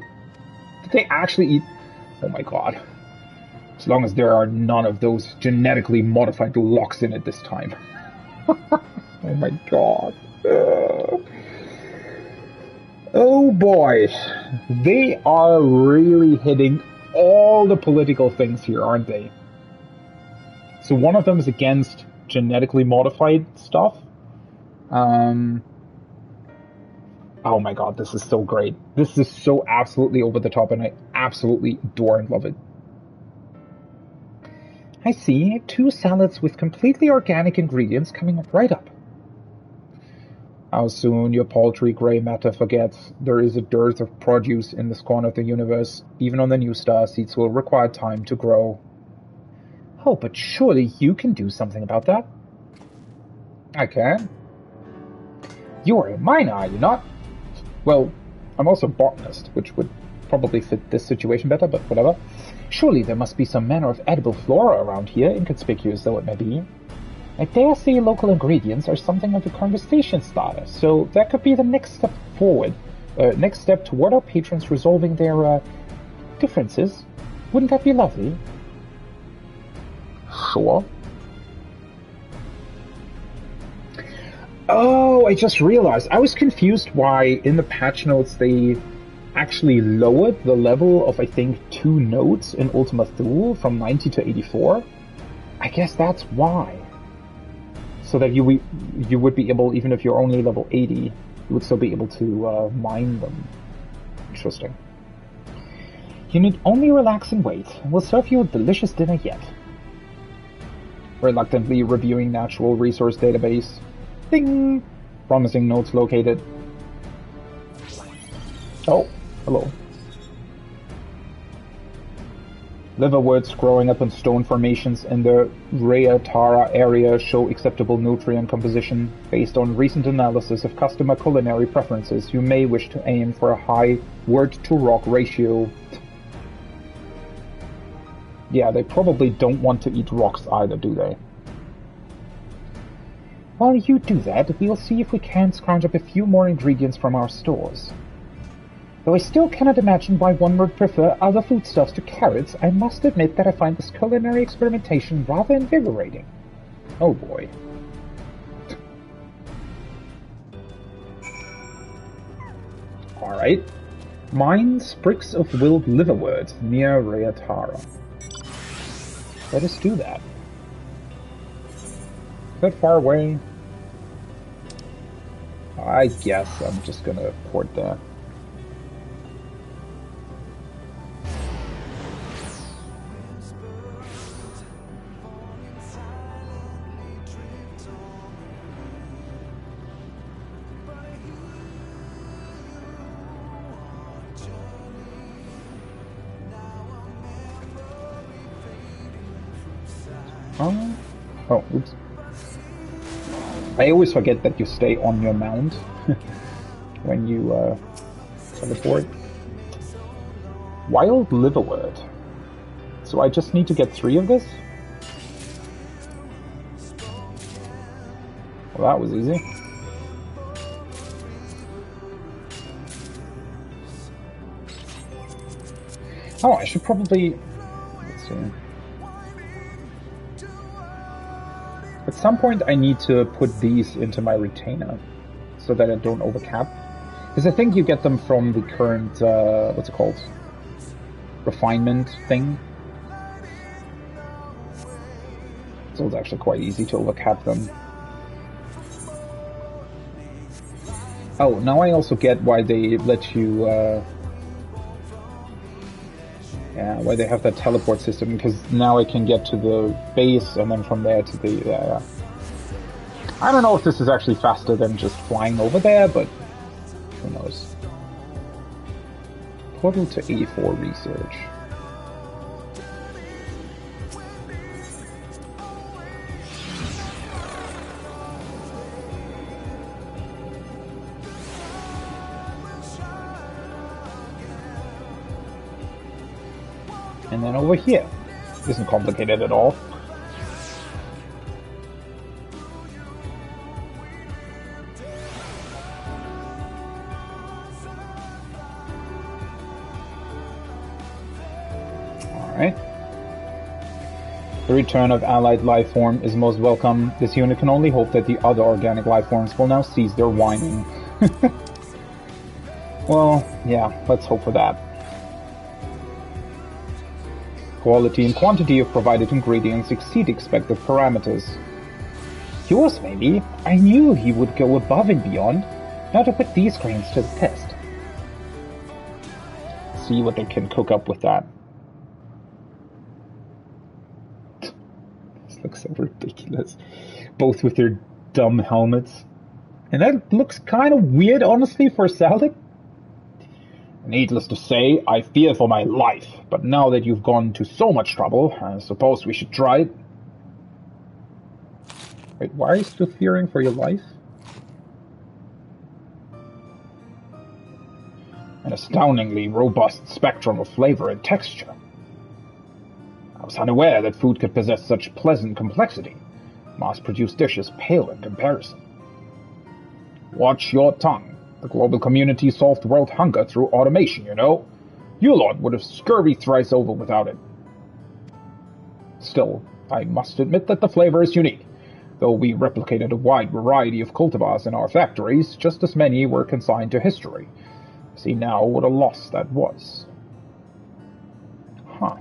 Did they actually eat... Oh my god. As long as there are none of those genetically modified locks in it this time. Oh my god. Oh boy. They are really hitting all the political things here, aren't they? So one of them is against genetically modified stuff. Oh my god, this is so great. This is so absolutely over the top, and I absolutely adore and love it. I see 2 salads with completely organic ingredients coming right up. How soon your paltry grey matter forgets there is a dearth of produce in this corner of the universe. Even on the new star, seeds will require time to grow. Oh, but surely you can do something about that. I can. You are a miner, are you not? Well, I'm also a botanist, which would probably fit this situation better, but whatever. Surely there must be some manner of edible flora around here, inconspicuous though it may be. I dare say local ingredients are something of a conversation starter, so that could be the next step forward. Next step toward our patrons resolving their, differences. Wouldn't that be lovely? Sure. Oh, I just realized. I was confused why in the patch notes they actually lowered the level of, I think, 2 nodes in Ultima Thule from 90 to 84. I guess that's why. So that you would be able, even if you're only level 80, you would still be able to mine them. Interesting. You need only relax and wait. We'll serve you a delicious dinner yet. Reluctantly reviewing natural resource database. Ding! Promising notes located. Oh, hello. Liverworts growing up in stone formations in the Rayatara area show acceptable nutrient composition. Based on recent analysis of customer culinary preferences, you may wish to aim for a high wort-to-rock ratio. Yeah, they probably don't want to eat rocks either, do they? While you do that, we'll see if we can scrounge up a few more ingredients from our stores. Though I still cannot imagine why one would prefer other foodstuffs to carrots, I must admit that I find this culinary experimentation rather invigorating. Oh boy. Alright. Mine sprigs of willed liverwort near Rayatara. Let us do that. Is that far away? I guess I'm just gonna port that. Oh, oops. I always forget that you stay on your mount when you teleport. Wild liverwort. So I just need to get 3 of this? Well, that was easy. Oh, I should probably... Let's see. At some point I need to put these into my retainer so that I don't overcap. Because I think you get them from the current, what's it called? Refinement thing. So it's actually quite easy to overcap them. Oh, now I also get why they let you, yeah, why they have that teleport system, because now I can get to the base and then from there to the, yeah. I don't know if this is actually faster than just flying over there, but who knows. Portal to 84 research. And then over here. Isn't complicated at all. Alright. The return of allied life form is most welcome. This unit can only hope that the other organic life forms will now cease their whining. Well, yeah, let's hope for that. Quality and quantity of provided ingredients exceed expected parameters. Yours, maybe? I knew he would go above and beyond. Now to put these grains to the test. See what they can cook up with that. This looks so ridiculous. Both with their dumb helmets. And that looks kind of weird, honestly, for Sil'dihn. Needless to say, I fear for my life, but now that you've gone to so much trouble, I suppose we should try it. Wait, why are you still fearing for your life? astoundingly robust spectrum of flavor and texture. I was unaware that food could possess such pleasant complexity. Mass-produced dishes pale in comparison. Watch your tongue. The global community solved world hunger through automation, you know? Yulon would have scurvy thrice over without it. Still, I must admit that the flavor is unique. Though we replicated a wide variety of cultivars in our factories, just as many were consigned to history. See now what a loss that was. Huh.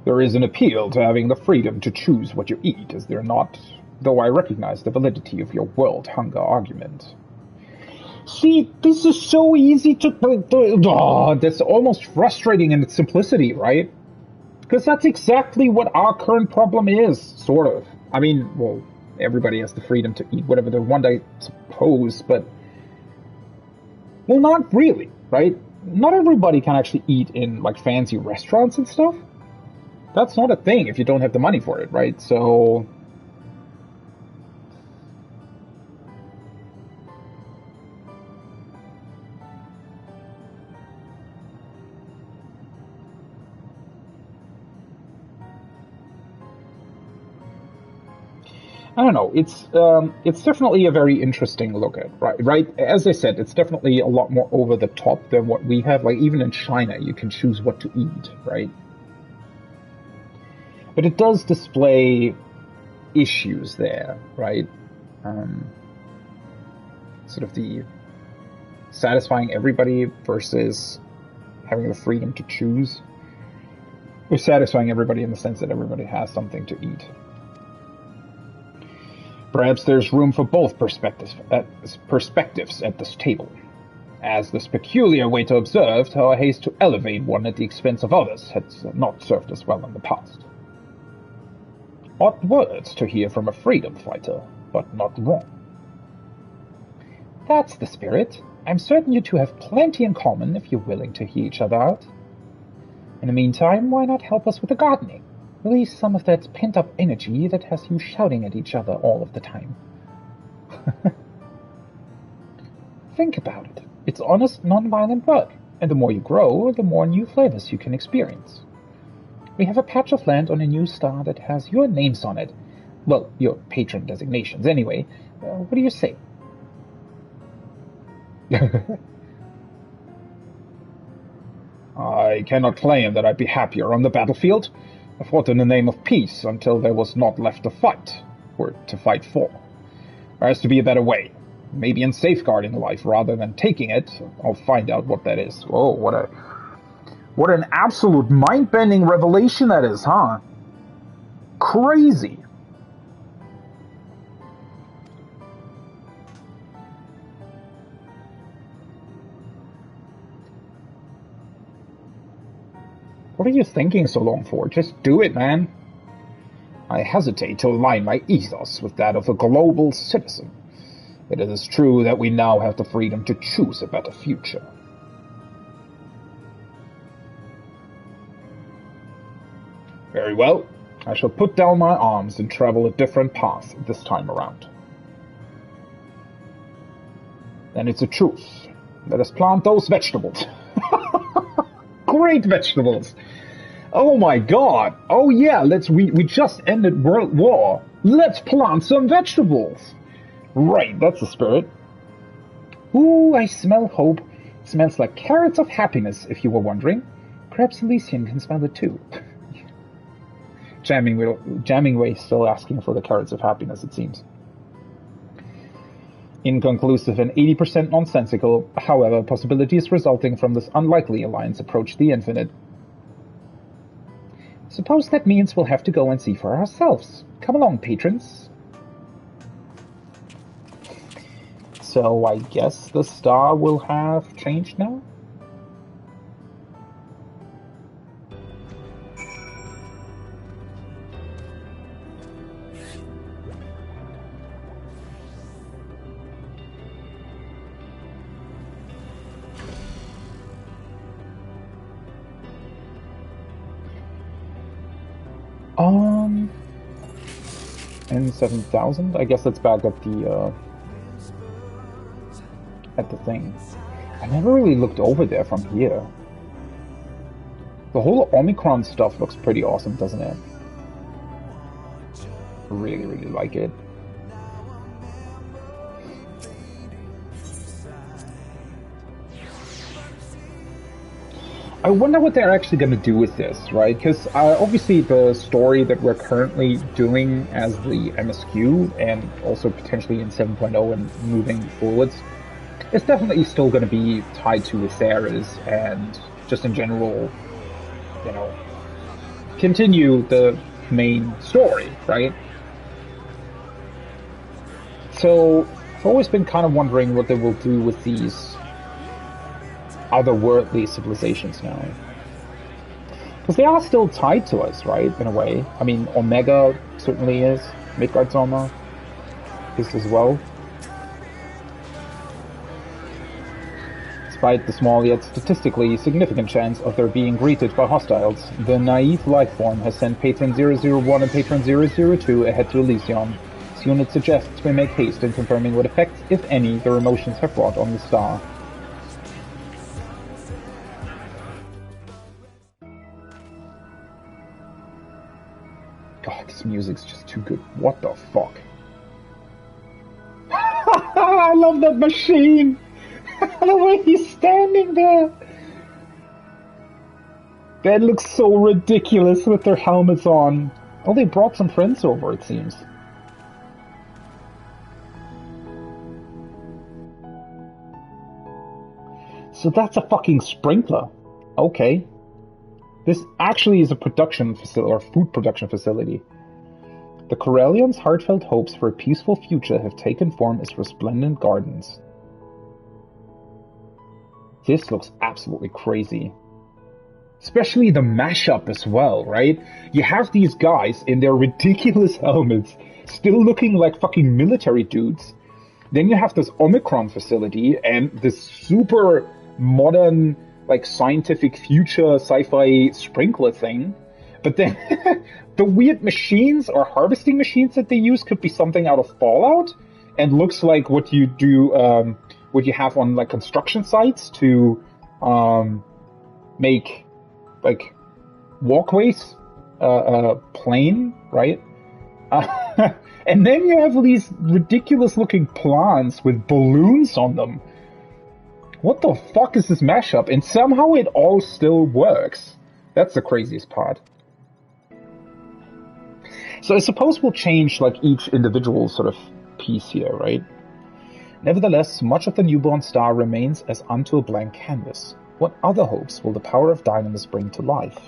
There is an appeal to having the freedom to choose what you eat, is there not? Though I recognize the validity of your world hunger argument. See, this is so easy to... Oh, that's almost frustrating in its simplicity, right? Because that's exactly what our current problem is, sort of. I mean, well, everybody has the freedom to eat whatever they want, I suppose, but... Well, not really, right? Not everybody can actually eat in, like, fancy restaurants and stuff. That's not a thing if you don't have the money for it, right? So... I don't know. It's definitely a very interesting look at, right? As I said, it's definitely a lot more over the top than what we have. Like, even in China, you can choose what to eat, right? But it does display issues there, right? Sort of the satisfying everybody versus having the freedom to choose. Or satisfying everybody in the sense that everybody has something to eat. Perhaps there's room for both perspectives at this table. As this peculiar waiter observed, our haste to elevate one at the expense of others has not served us well in the past. Odd words to hear from a freedom fighter, but not wrong. That's the spirit. I'm certain you two have plenty in common if you're willing to hear each other out. In the meantime, why not help us with the gardening? Release some of that pent-up energy that has you shouting at each other all of the time. Think about it. It's honest, non-violent work, and the more you grow, the more new flavors you can experience. We have a patch of land on a new star that has your names on it. Well, your patron designations, anyway. What do you say? I cannot claim that I'd be happier on the battlefield. I fought in the name of peace until there was naught left to fight, or to fight for. There has to be a better way. Maybe in safeguarding life rather than taking it. I'll find out what that is. Oh, what an absolute mind-bending revelation that is, huh? Crazy. What are you thinking so long for? Just do it, man. I hesitate to align my ethos with that of a global citizen. It is true that we now have the freedom to choose a better future. Very well. I shall put down my arms and travel a different path this time around. Then it's a truce. Let us plant those vegetables. Great vegetables. Oh my god. Oh yeah, we just ended World War. Let's plant some vegetables. Right, that's the spirit. Ooh, I smell hope. It smells like carrots of happiness, if you were wondering. Perhaps Elysian can smell it too. Jammingway still asking for the carrots of happiness, it seems. Inconclusive and 80% nonsensical, however, possibilities resulting from this unlikely alliance approach the infinite. Suppose that means we'll have to go and see for ourselves. Come along, patrons. So I guess the star will have changed now? And 7,000? I guess that's back at the at the thing. I never really looked over there from here. The whole Omicron stuff looks pretty awesome, doesn't it? Really, really like it. I wonder what they're actually going to do with this, right? Because obviously the story that we're currently doing as the MSQ and also potentially in 7.0 and moving forwards, it's definitely still going to be tied to Viserys and just in general, you know, continue the main story, right? So I've always been kind of wondering what they will do with these otherworldly civilizations now. Because they are still tied to us, right, in a way. I mean, Omega certainly is. Midgard's armor is as well. Despite the small yet statistically significant chance of their being greeted by hostiles, the naive lifeform has sent Patron 001 and Patron 002 ahead to Elysion. This unit suggests we make haste in confirming what effects, if any, their emotions have brought on the star. God, this music's just too good. What the fuck? I love that machine! The way he's standing there! That looks so ridiculous with their helmets on. Oh, they brought some friends over, it seems. So that's a fucking sprinkler. Okay. This actually is a production facility, or food production facility. The Corellians' heartfelt hopes for a peaceful future have taken form as resplendent gardens. This looks absolutely crazy. Especially the mashup as well, right? You have these guys in their ridiculous helmets, still looking like fucking military dudes. Then you have this Omicron facility and this super modern, like, scientific future sci-fi sprinkler thing. But then the weird machines or harvesting machines that they use could be something out of Fallout and looks like what you do, what you have on, like, construction sites to make, like, walkways plain, right? And then you have these ridiculous looking plants with balloons on them. What the fuck is this mashup? And somehow it all still works. That's the craziest part. So I suppose we'll change, like, each individual sort of piece here, right? Nevertheless, much of the newborn star remains as unto a blank canvas. What other hopes will the power of Dynamis bring to life?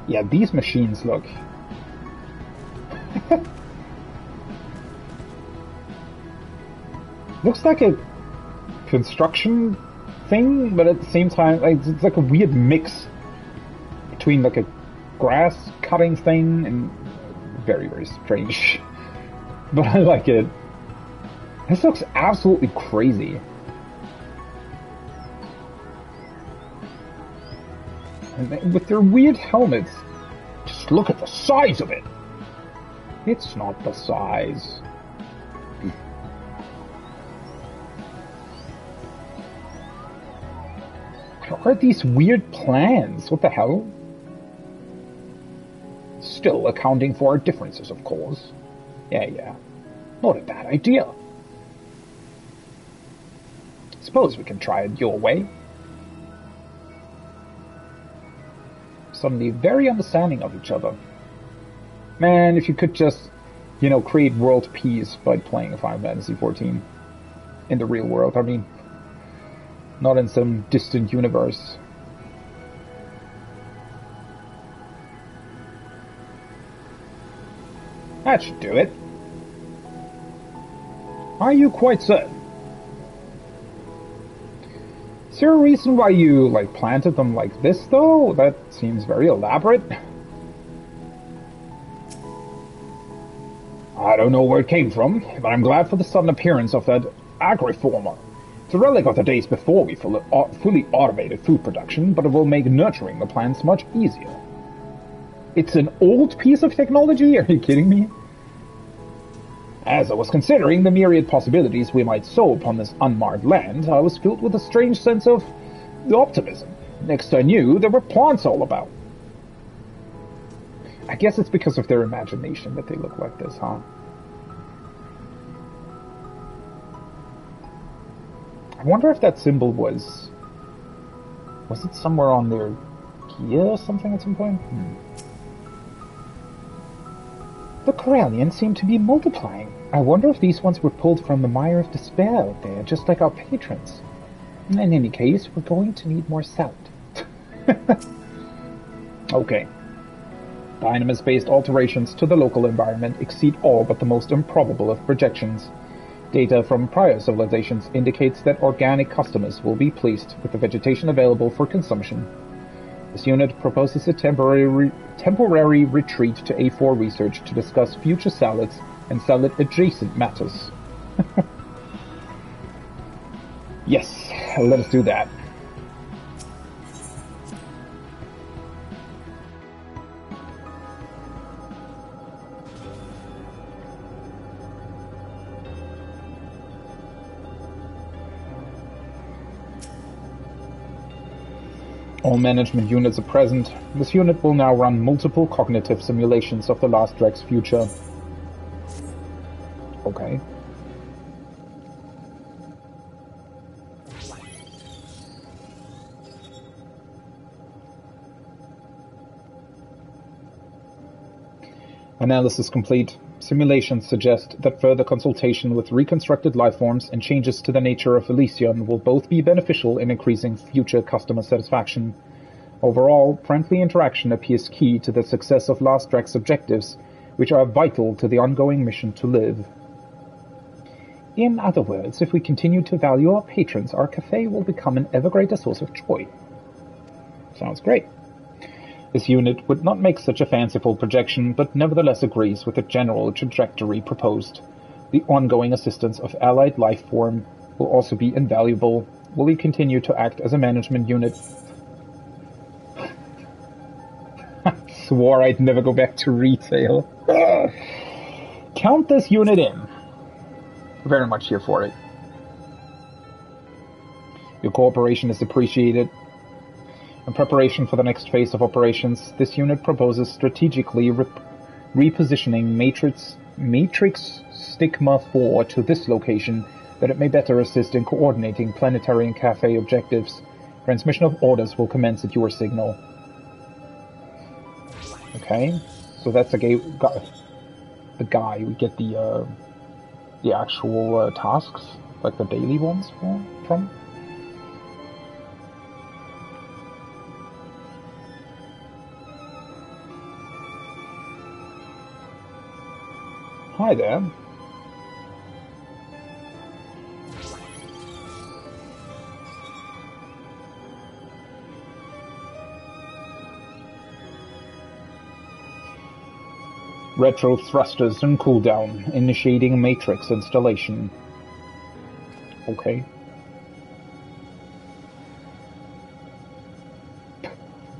Yeah, these machines look... looks like a construction thing, but at the same time, like, it's like a weird mix between, like, a grass cutting thing and very, very strange. But I like it. This looks absolutely crazy. And with their weird helmets, just look at the size of it. It's not the size. What are these weird plans? What the hell? Still accounting for our differences, of course. Yeah. Not a bad idea. Suppose we can try it your way. Suddenly very understanding of each other. Man, if you could just, you know, create world peace by playing Final Fantasy XIV. In the real world, I mean. Not in some distant universe. That should do it. Are you quite certain? Is there a reason why you, like, planted them like this, though? That seems very elaborate. I don't know where it came from, but I'm glad for the sudden appearance of that agriformer. It's a relic of the days before we fully automated food production, but it will make nurturing the plants much easier. It's an old piece of technology? Are you kidding me? As I was considering the myriad possibilities we might sow upon this unmarred land, I was filled with a strange sense of optimism. Next I knew, there were plants all about. I guess it's because of their imagination that they look like this, huh? I wonder if that symbol was it somewhere on their gear or something at some point? The Corellians seem to be multiplying. I wonder if these ones were pulled from the mire of despair out there, just like our patrons. In any case, we're going to need more salt. Okay. Dynamis-based alterations to the local environment exceed all but the most improbable of projections. Data from prior civilizations indicates that organic customers will be pleased with the vegetation available for consumption. This unit proposes a temporary retreat to A4 research to discuss future salads and salad-adjacent matters. Yes, let us do that. All management units are present. This unit will now run multiple cognitive simulations of the last Drek's future. Okay. Analysis complete. Simulations suggest that further consultation with reconstructed lifeforms and changes to the nature of Elysion will both be beneficial in increasing future customer satisfaction. Overall, friendly interaction appears key to the success of Last Drek's objectives, which are vital to the ongoing mission to live. In other words, if we continue to value our patrons, our cafe will become an ever greater source of joy. Sounds great. This unit would not make such a fanciful projection, but nevertheless agrees with the general trajectory proposed. The ongoing assistance of allied life form will also be invaluable. Will he continue to act as a management unit? I swore I'd never go back to retail. Count this unit in. Very much here for it. Your cooperation is appreciated. In preparation for the next phase of operations, this unit proposes strategically repositioning Matrix Stigma 4 to this location, that it may better assist in coordinating planetary and cafe objectives. Transmission of orders will commence at your signal. Okay, so that's the guy we get the actual tasks, like the daily ones from. Hi there. Retro thrusters and cooldown, initiating matrix installation. Okay.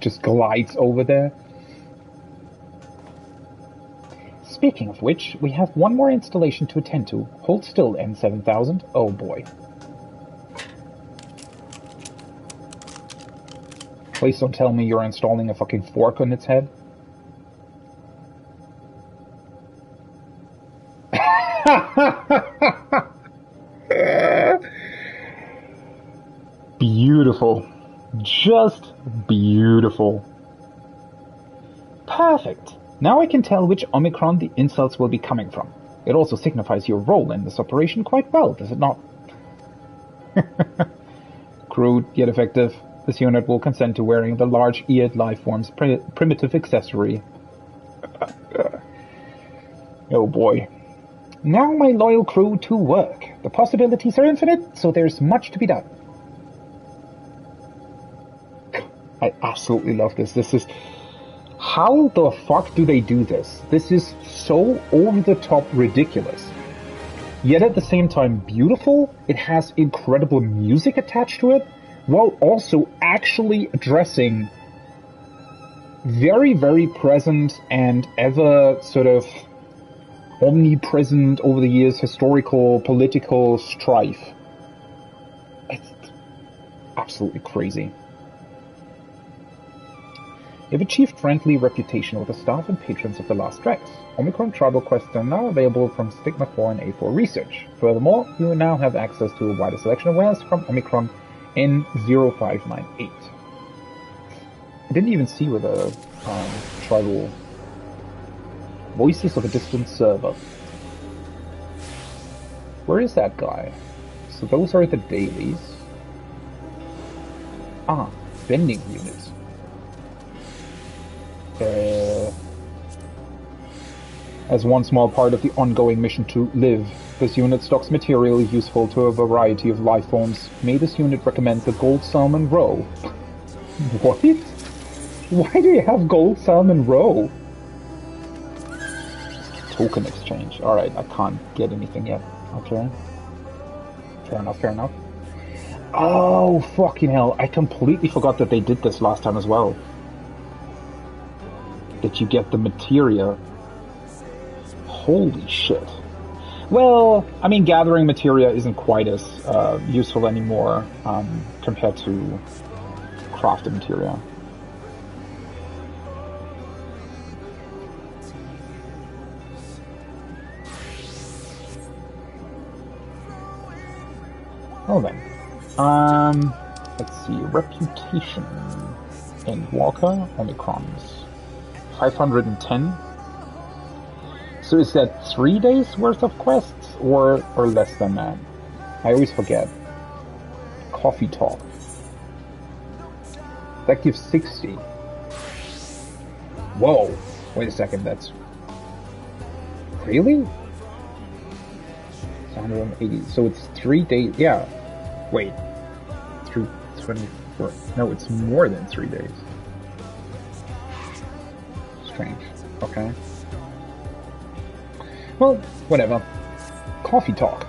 Just glides over there. Speaking of which, we have one more installation to attend to. Hold still, N7000. Oh boy. Please don't tell me you're installing a fucking fork on its head. Beautiful. Just beautiful. Perfect. Now I can tell which Omicron the insults will be coming from. It also signifies your role in this operation quite well, does it not? Crude, yet effective. This unit will consent to wearing the large-eared lifeform's primitive accessory. Oh boy. Now, my loyal crew, to work. The possibilities are infinite, so there's much to be done. I absolutely love this. This is... How the fuck do they do this? This is so over-the-top ridiculous. yet at the same time beautiful. It has incredible music attached to it, while also actually addressing very, very present and ever sort of omnipresent over the years historical, political strife. It's absolutely crazy. You've achieved friendly reputation with the staff and patrons of the Last Dregs. Omicron tribal quests are now available from Stigma 4 and A4 research. Furthermore, you now have access to a wider selection of wares from Omicron N0598. I didn't even see where the tribal Voices of a Distant Server. Where is that guy? So those are the dailies. Ah, vending units. As one small part of the ongoing mission to live, this unit stocks material useful to a variety of life forms. May this unit recommend the Gold Salmon Roe. What? Why do you have Gold Salmon Roe? Token exchange. Alright, I can't get anything yet. Okay. Fair enough, fair enough. Oh, fucking hell. I completely forgot that they did this last time as well. That you get the materia. Holy shit. Well, I mean, gathering materia isn't quite as useful anymore compared to crafted materia. Oh then. Let's see. Reputation. Endwalker. Omicrons. 510. So is that 3 days worth of quests or less than that? I always forget. Coffee talk. That gives 60. Whoa. Wait a second, that's... Really? 180. So it's 3 days. Yeah. Wait. Through 24. No, it's more than 3 days. Strange. Okay. Well, whatever. Coffee talk.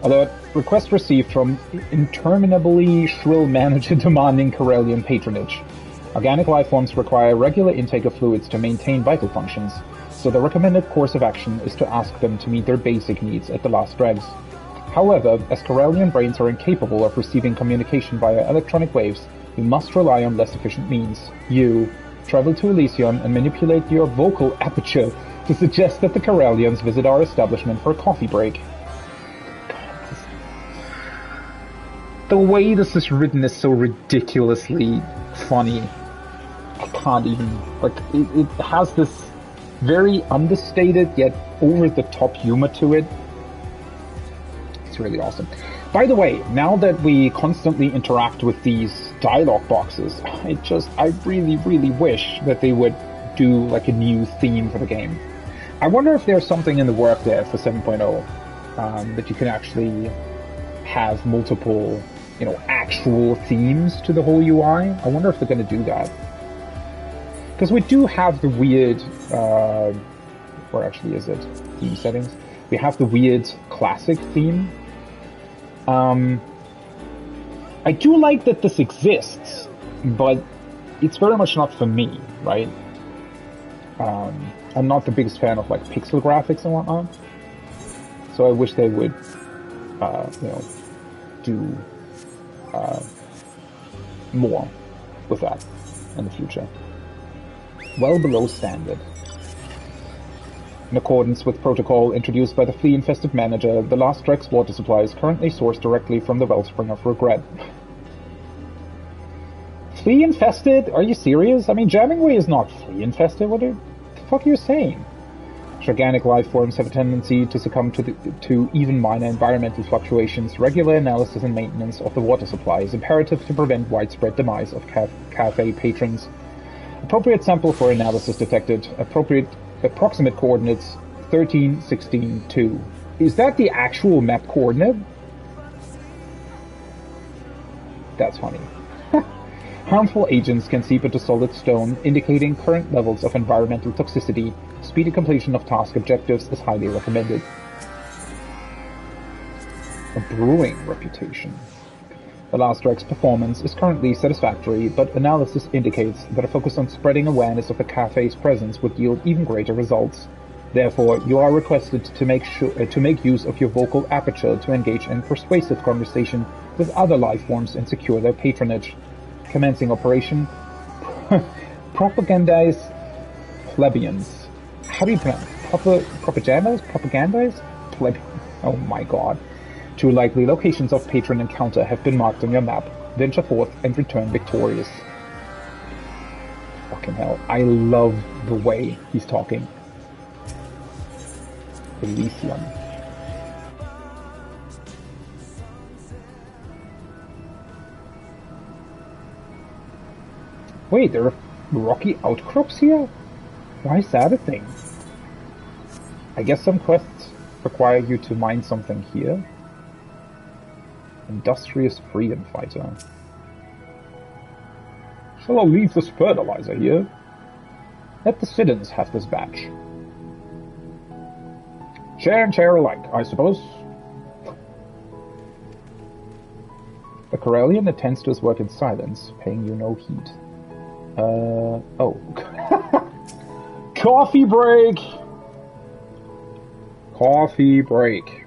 Alert. Request received from interminably shrill manager demanding Corellian patronage. Organic life forms require regular intake of fluids to maintain vital functions, so the recommended course of action is to ask them to meet their basic needs at the Last Dregs. However, as Corellian brains are incapable of receiving communication via electronic waves, we must rely on less efficient means. You travel to Elysion and manipulate your vocal aperture to suggest that the Corellians visit our establishment for a coffee break. The way this is written is so ridiculously funny. I can't even... Like, it has this very understated yet over-the-top humor to it. It's really awesome. By the way, now that we constantly interact with these dialogue boxes, I really, really wish that they would do like a new theme for the game. I wonder if there's something in the work there for 7.0 that you can actually have multiple, actual themes to the whole UI. I wonder if they're going to do that. Because we do have the weird, or actually is it theme settings? We have the weird classic theme. I do like that this exists, but it's very much not for me, right? I'm not the biggest fan of like pixel graphics and whatnot, so I wish they would, do more with that in the future. Well below standard. In accordance with protocol introduced by the flea-infested manager, the Last Dregs water supply is currently sourced directly from the Wellspring of Regret. Flea-infested? Are you serious? I mean, Jammingway is not flea-infested. What the fuck are you saying? Organic life forms have a tendency to succumb to even minor environmental fluctuations. Regular analysis and maintenance of the water supply is imperative to prevent widespread demise of cafe patrons. Appropriate sample for analysis detected. Approximate coordinates 13, 16, 2. Is that the actual map coordinate? That's funny. Harmful agents can seep into solid stone, indicating current levels of environmental toxicity. Speedy completion of task objectives is highly recommended. a brewing reputation. The Last Rek's performance is currently satisfactory, but analysis indicates that a focus on spreading awareness of the cafe's presence would yield even greater results. Therefore, you are requested to make use of your vocal aperture to engage in persuasive conversation with other life forms and secure their patronage. Commencing operation. Propagandize plebeians. How do you pronounce it? Propagandize? Oh my god. 2 likely locations of patron encounter have been marked on your map. Venture forth and return victorious. Fucking hell. I love the way he's talking. Elysium. Wait, there are rocky outcrops here? Why is that a thing? I guess some quests require you to mine something here. Industrious freedom fighter. Shall I leave this fertilizer here? Let the Sil'dihns have this batch. Share and share alike, I suppose. The Corellian attends to his work in silence, paying you no heed. Oh. Coffee break! Coffee break.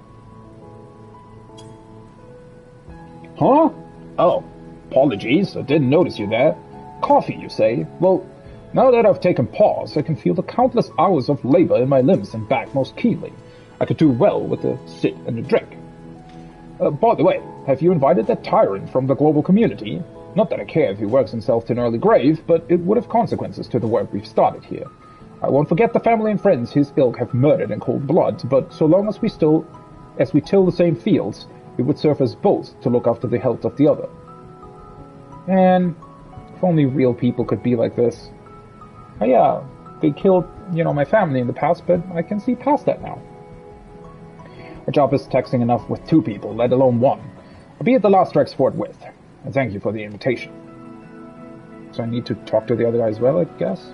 Huh? Oh, apologies, I didn't notice you there. Coffee, you say? Well, now that I've taken pause, I can feel the countless hours of labor in my limbs and back most keenly. I could do well with a sit and a drink. By the way, have you invited that tyrant from the global community? Not that I care if he works himself to an early grave, but it would have consequences to the work we've started here. I won't forget the family and friends his ilk have murdered in cold blood, but so long as we till the same fields, it would serve us both to look after the health of the other. And if only real people could be like this. Oh yeah, they killed, my family in the past, but I can see past that now. Our job is taxing enough with 2 people, let alone 1. I'll be at the Last Rek's forthwith. And thank you for the invitation. So I need to talk to the other guy as well, I guess?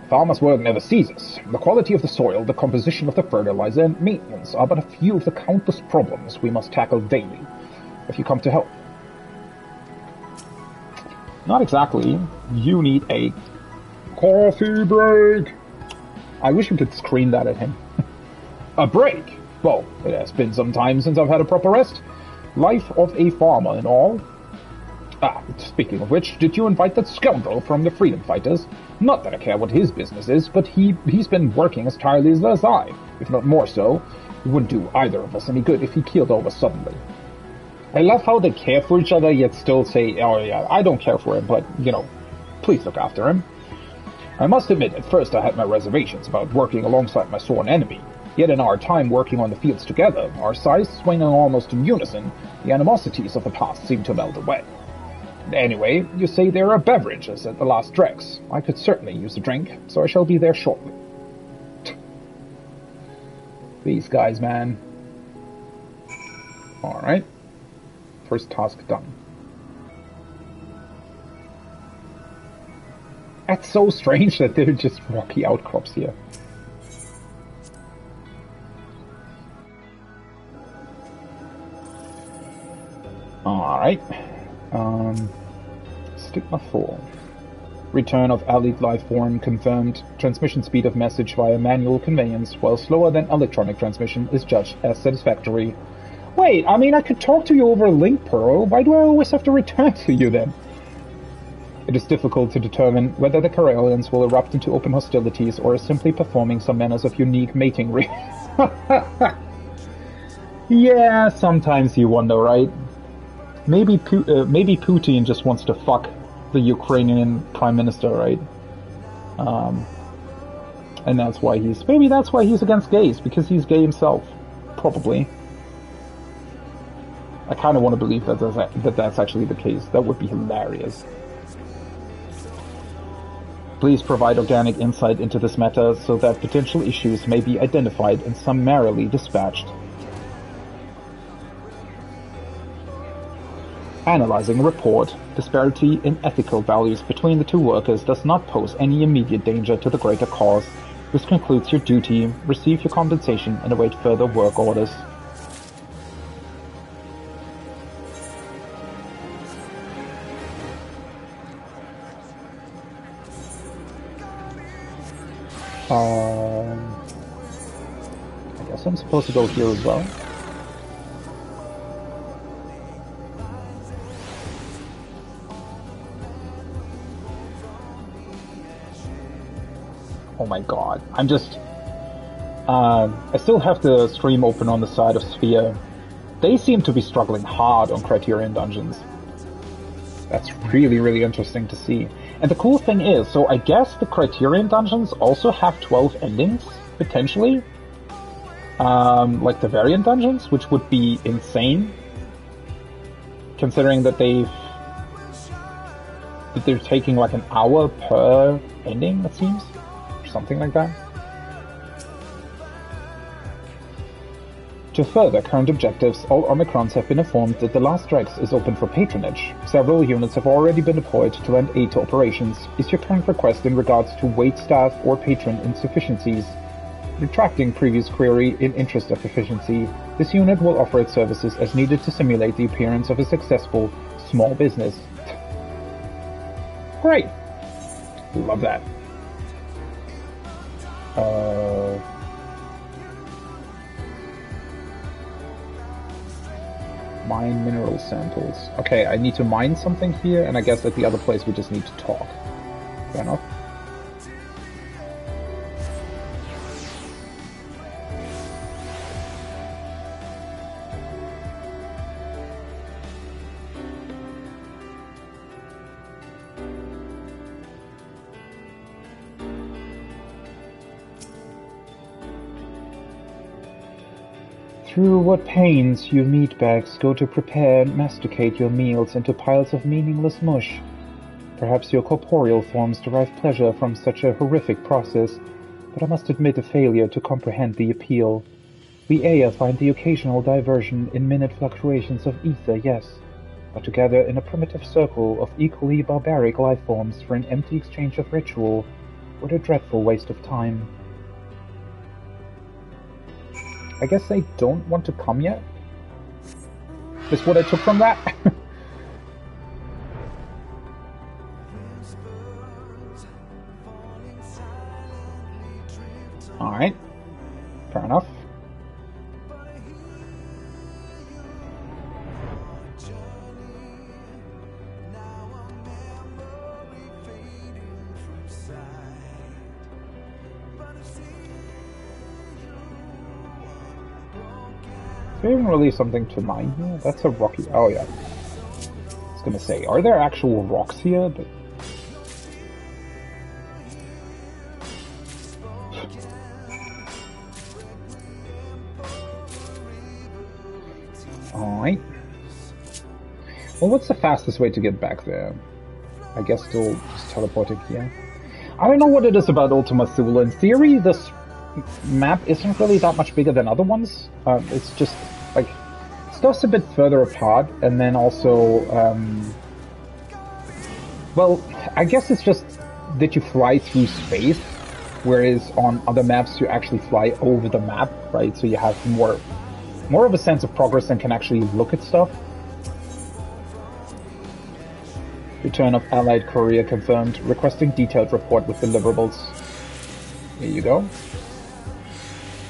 Farmers' work never ceases. The quality of the soil, the composition of the fertilizer, and maintenance are but a few of the countless problems we must tackle daily, if you come to help. Not exactly. You need a coffee break. I wish we could scream that at him. A break? Well, it has been some time since I've had a proper rest. Life of a farmer and all. Speaking of which, did you invite that scoundrel from the freedom fighters? Not that I care what his business is, but he's been working as tirelessly as I, if not more so. It wouldn't do either of us any good if he keeled over suddenly. I love how they care for each other, yet still say, oh yeah, I don't care for him, but, please look after him. I must admit, at first I had my reservations about working alongside my sworn enemy. Yet in our time working on the fields together, our sides swinging almost in unison, the animosities of the past seemed to melt away. Anyway, you say there are beverages at the Last Rek's. I could certainly use a drink, so I shall be there shortly. These guys, man. Alright. First task done. That's so strange that they're just rocky outcrops here. Alright. Stigma 4. Return of allied life form confirmed. Transmission speed of message via manual conveyance, while slower than electronic transmission, is judged as satisfactory. Wait, I could talk to you over a link, Pearl. Why do I always have to return to you then? It is difficult to determine whether the Corellians will erupt into open hostilities or are simply performing some manners of unique mating Yeah, sometimes you wonder, right? Maybe Putin just wants to fuck the Ukrainian Prime Minister, right? And that's why he's against gays, because he's gay himself. Probably. I kind of want to believe that that's actually the case. That would be hilarious. Please provide organic insight into this matter so that potential issues may be identified and summarily dispatched. Analyzing report. Disparity in ethical values between the two workers does not pose any immediate danger to the greater cause. This concludes your duty. Receive your compensation and await further work orders. I guess I'm supposed to go here as well. Oh my god, I'm just... I still have the stream open on the side of Sphere. They seem to be struggling hard on Criterion Dungeons. That's really, really interesting to see. And the cool thing is, so I guess the Criterion Dungeons also have 12 endings, potentially. Like the Variant Dungeons, which would be insane. Considering that they're taking like an hour per ending, it seems. Something like that. To further current objectives, all Omicrons have been informed that the Last Rex is open for patronage. Several units have already been deployed to lend aid to operations. Is your current request in regards to wait staff or patron insufficiencies? Retracting previous query in interest of efficiency, this unit will offer its services as needed to simulate the appearance of a successful small business. Great! Love that. Mine mineral samples. Okay, I need to mine something here, and I guess at the other place we just need to talk. Fair enough. Through what pains you meatbags go to prepare and masticate your meals into piles of meaningless mush. Perhaps your corporeal forms derive pleasure from such a horrific process, but I must admit a failure to comprehend the appeal. We Aya find the occasional diversion in minute fluctuations of ether, yes, but to gather in a primitive circle of equally barbaric life forms for an empty exchange of ritual, what a dreadful waste of time. I guess they don't want to come yet? Is what I took from that? Alright. Fair enough. Is there even really something to mine here? That's a rocky... Oh, yeah. I was gonna say, are there actual rocks here? But... Alright. Well, what's the fastest way to get back there? I guess still just teleporting here. I don't know what it is about Ultima Thule. In theory, this map isn't really that much bigger than other ones. It's just... like, stuff's a bit further apart, and then also, well, I guess it's just that you fly through space, whereas on other maps you actually fly over the map, right? So you have more of a sense of progress and can actually look at stuff. Return of Allied courier confirmed. Requesting detailed report with deliverables. Here you go.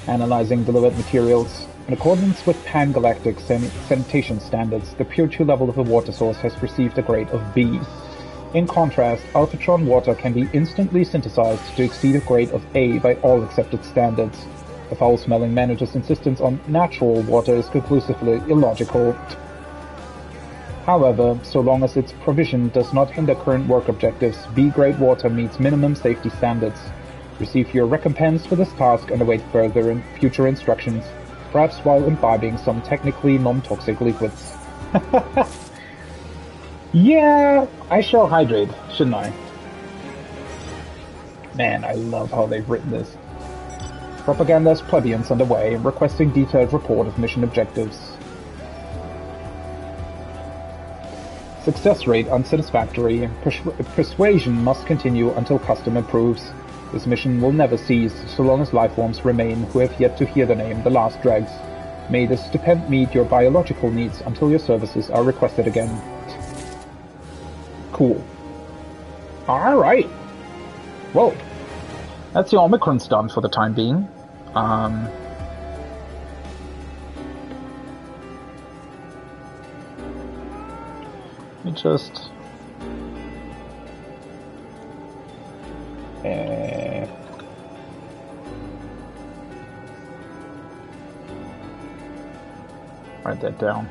Analyzing delivered materials. In accordance with pan-galactic sanitation standards, the purity level of the water source has received a grade of B. In contrast, Alphatron water can be instantly synthesized to exceed a grade of A by all accepted standards. The foul-smelling manager's insistence on natural water is conclusively illogical. However, so long as its provision does not hinder current work objectives, B-grade water meets minimum safety standards. Receive your recompense for this task and await further and future instructions, perhaps while imbibing some technically non-toxic liquids. Yeah, I shall hydrate, shouldn't I? Man, I love how they've written this. Propaganda's plebeians underway, requesting detailed report of mission objectives. Success rate unsatisfactory. Persuasion must continue until custom improves. This mission will never cease so long as lifeforms remain who have yet to hear the name The Last Dregs. May this stipend meet your biological needs until your services are requested again. Cool. Alright. Well, that's the Omicron's done for the time being. Let me just... write that down.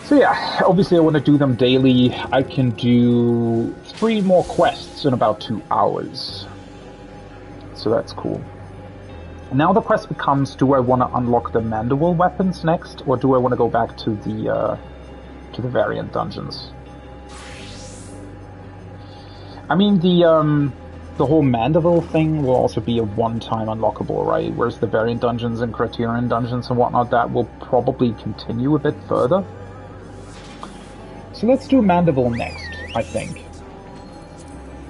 So yeah, obviously I want to do them daily. I can do 3 more quests in about 2 hours. So that's cool. Now the quest becomes, do I want to unlock the Manderville weapons next, or do I want to go back to the variant dungeons? I mean, the whole Manderville thing will also be a one-time unlockable, right? Whereas the variant dungeons and Criterion dungeons and whatnot, that will probably continue a bit further. So let's do Manderville next, I think.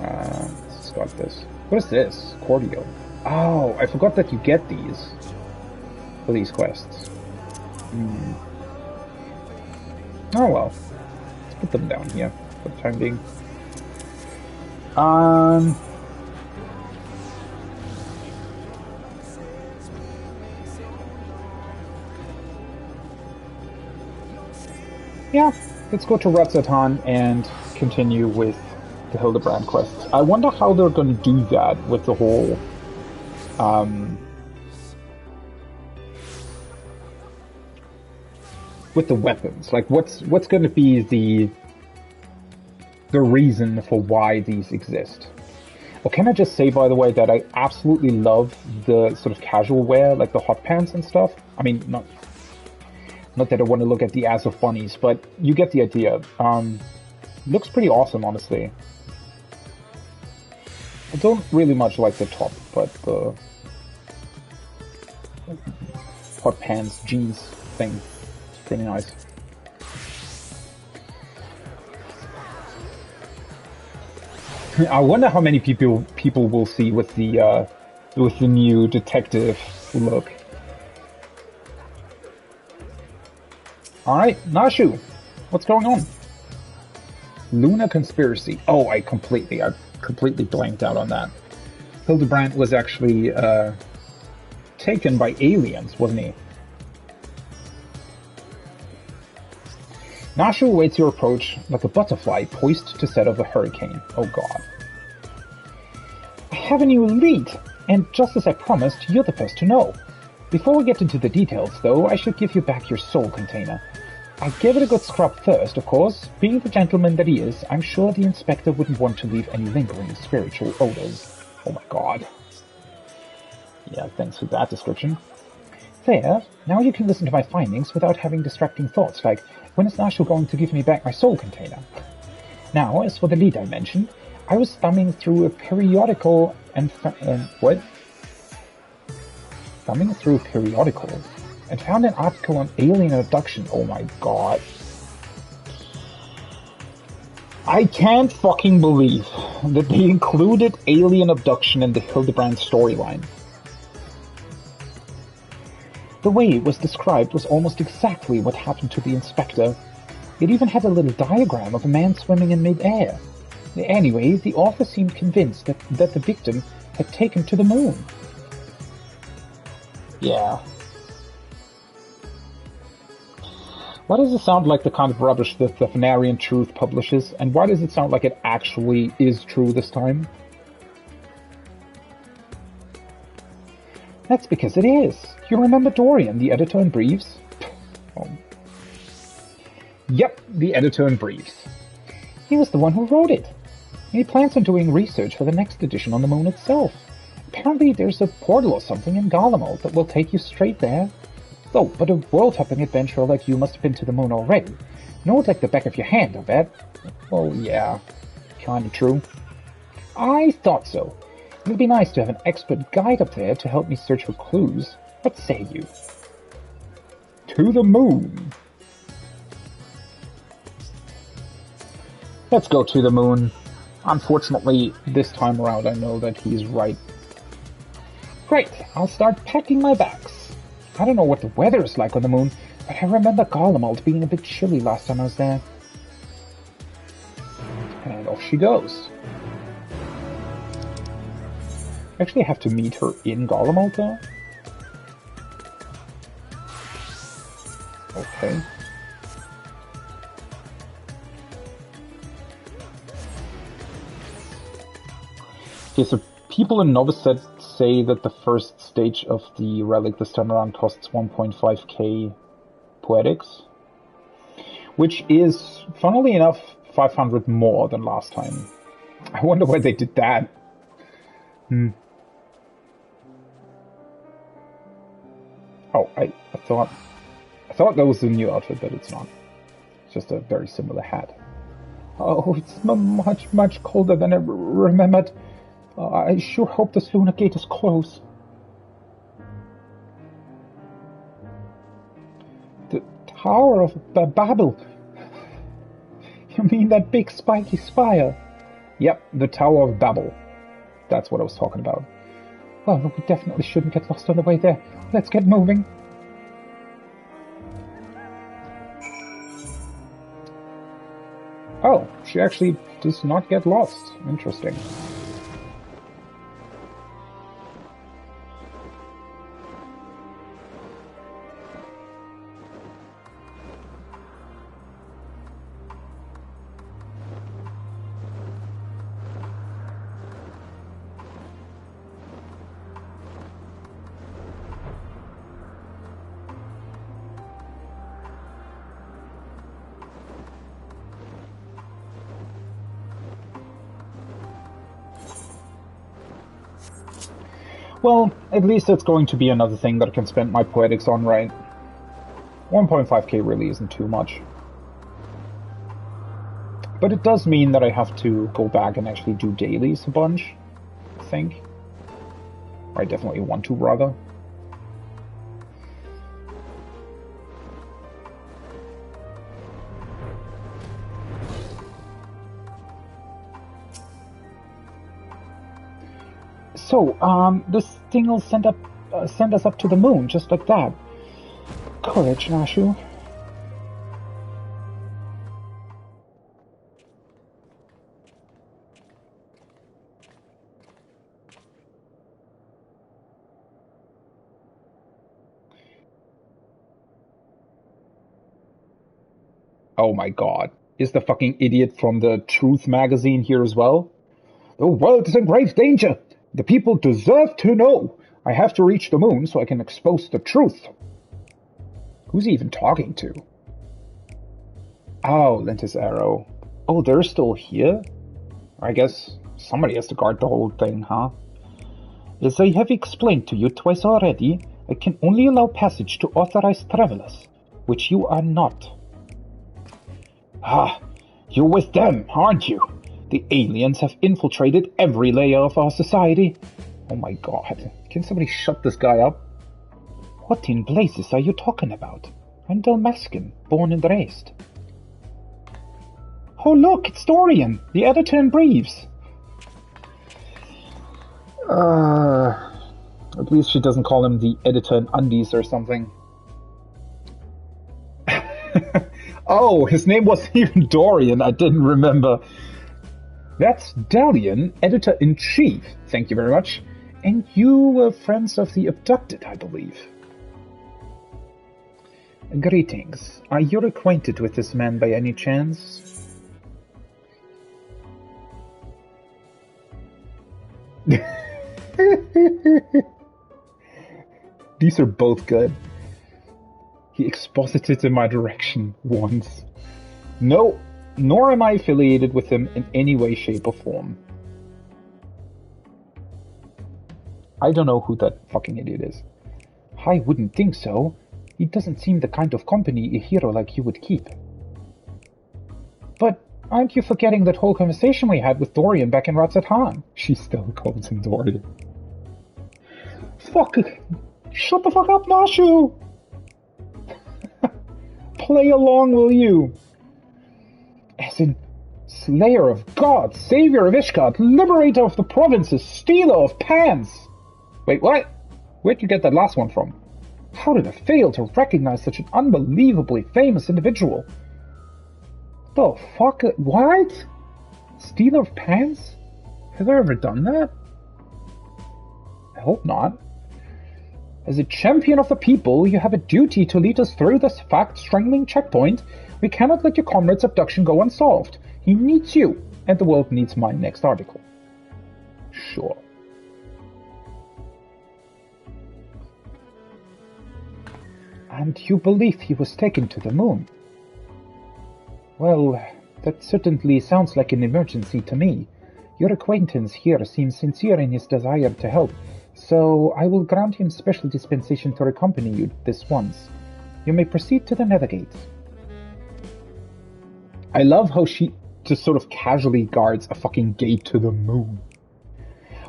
Let's start this. What is this? Cordio. Oh, I forgot that you get these for these quests. Oh well. Let's put them down here for the time being. Yeah, let's go to Ratzatan and continue with the Hildebrand quests. I wonder how they're going to do that with the whole with the weapons. Like, what's going to be the reason for why these exist? Well, can I just say, by the way, that I absolutely love the sort of casual wear, like the hot pants and stuff. I mean, not that I want to look at the ass of bunnies, but you get the idea. Looks pretty awesome, honestly. I don't really much like the top, but the hot pants, jeans thing is pretty nice. I wonder how many people will see with the new detective look. All right, Nashu, what's going on? Luna conspiracy. Oh, I completely blanked out on that. Hildebrand was actually taken by aliens, wasn't he? Nashu awaits your approach like a butterfly poised to set off a hurricane. Oh god. I have a new lead, and just as I promised, you're the first to know. Before we get into the details, though, I should give you back your soul container. I gave it a good scrub first, of course. Being the gentleman that he is, I'm sure the inspector wouldn't want to leave any lingering spiritual odors. Oh my god. Yeah, thanks for that description. There, now you can listen to my findings without having distracting thoughts like, when is Nashu going to give me back my soul container? Now, as for the lead I mentioned, I was thumbing through a periodical and thumbing through a periodical and found an article on alien abduction. Oh my god. I can't fucking believe that they included alien abduction in the Hildebrand storyline. The way it was described was almost exactly what happened to the inspector. It even had a little diagram of a man swimming in mid-air. Anyway, the author seemed convinced that the victim had taken to the moon. Yeah. Why does it sound like the kind of rubbish that the Venarian Truth publishes, and why does it sound like it actually is true this time? That's because it is. You remember Dorian, the editor in Briefs? Oh. Yep, the editor in Briefs. He was the one who wrote it. He plans on doing research for the next edition on the moon itself. Apparently there's a portal or something in Garlemald that will take you straight there. Oh, but a world-hopping adventurer like you must have been to the moon already. Know it like the back of your hand, I bet. Well, yeah, kinda true. I thought so. It would be nice to have an expert guide up there to help me search for clues. What say you? To the moon. Let's go to the moon. Unfortunately, this time around I know that he's right. Great, I'll start packing my bags. I don't know what the weather is like on the moon, but I remember Garlemald being a bit chilly last time I was there. And off she goes. Actually, I have to meet her in Garlemald though. Okay. Okay, so people in Novice say that the first stage of the relic this time around costs 1.5k poetics, which is, funnily enough, 500 more than last time. I wonder why they did that. Oh, I thought that was a new outfit, but it's not. It's just a very similar hat. Oh, it's much colder than I remembered. I sure hope this lunar gate is closed. The Tower of Babel. You mean that big spiky spire? Yep, the Tower of Babel. That's what I was talking about. Well, we definitely shouldn't get lost on the way there. Let's get moving. Oh, she actually does not get lost. Interesting. Well, at least it's going to be another thing that I can spend my poetics on, right? 1.5k really isn't too much. But it does mean that I have to go back and actually do dailies a bunch, I think. Or I definitely want to, rather. So, this thing will send us up to the moon, just like that. Courage, Nashu. Oh my god. Is the fucking idiot from the Truth magazine here as well? The world is in grave danger! The people deserve to know! I have to reach the moon so I can expose the truth. Who's he even talking to? Oh, Lintus Arrow. Oh, they're still here? I guess somebody has to guard the whole thing, huh? As I have explained to you twice already, I can only allow passage to authorized travelers, which you are not. Ah, you're with them, aren't you? The aliens have infiltrated every layer of our society. Oh my god. Can somebody shut this guy up? What in blazes are you talking about? I'm Dalmascan, born and raised. Oh look, it's Dorian, the editor in briefs. At least she doesn't call him the editor in undies or something. Oh, his name wasn't even Dorian, I didn't remember. That's Dalian, editor-in-chief. Thank you very much. And you were friends of the abducted, I believe. Greetings. Are you acquainted with this man by any chance? These are both good. He exposited in my direction once. No, nor am I affiliated with him in any way, shape, or form. I don't know who that fucking idiot is. I wouldn't think so. He doesn't seem the kind of company a hero like you would keep. But aren't you forgetting that whole conversation we had with Dorian back in Ratzat-Han? She still calls him Dorian. Fuck! Shut the fuck up, Nashu! Play along, will you? As in, Slayer of gods, savior of Ishgard, liberator of the provinces, stealer of pans! Wait, what? Where'd you get that last one from? How did I fail to recognize such an unbelievably famous individual? The fuck? What? Stealer of pans? Have I ever done that? I hope not. As a champion of the people, you have a duty to lead us through this fact-strangling checkpoint. We cannot let your comrade's abduction go unsolved. He needs you, and the world needs my next article. Sure. And you believe he was taken to the moon? Well, that certainly sounds like an emergency to me. Your acquaintance here seems sincere in his desire to help, so I will grant him special dispensation to accompany you this once. You may proceed to the Nethergate. I love how she just sort of casually guards a fucking gate to the moon.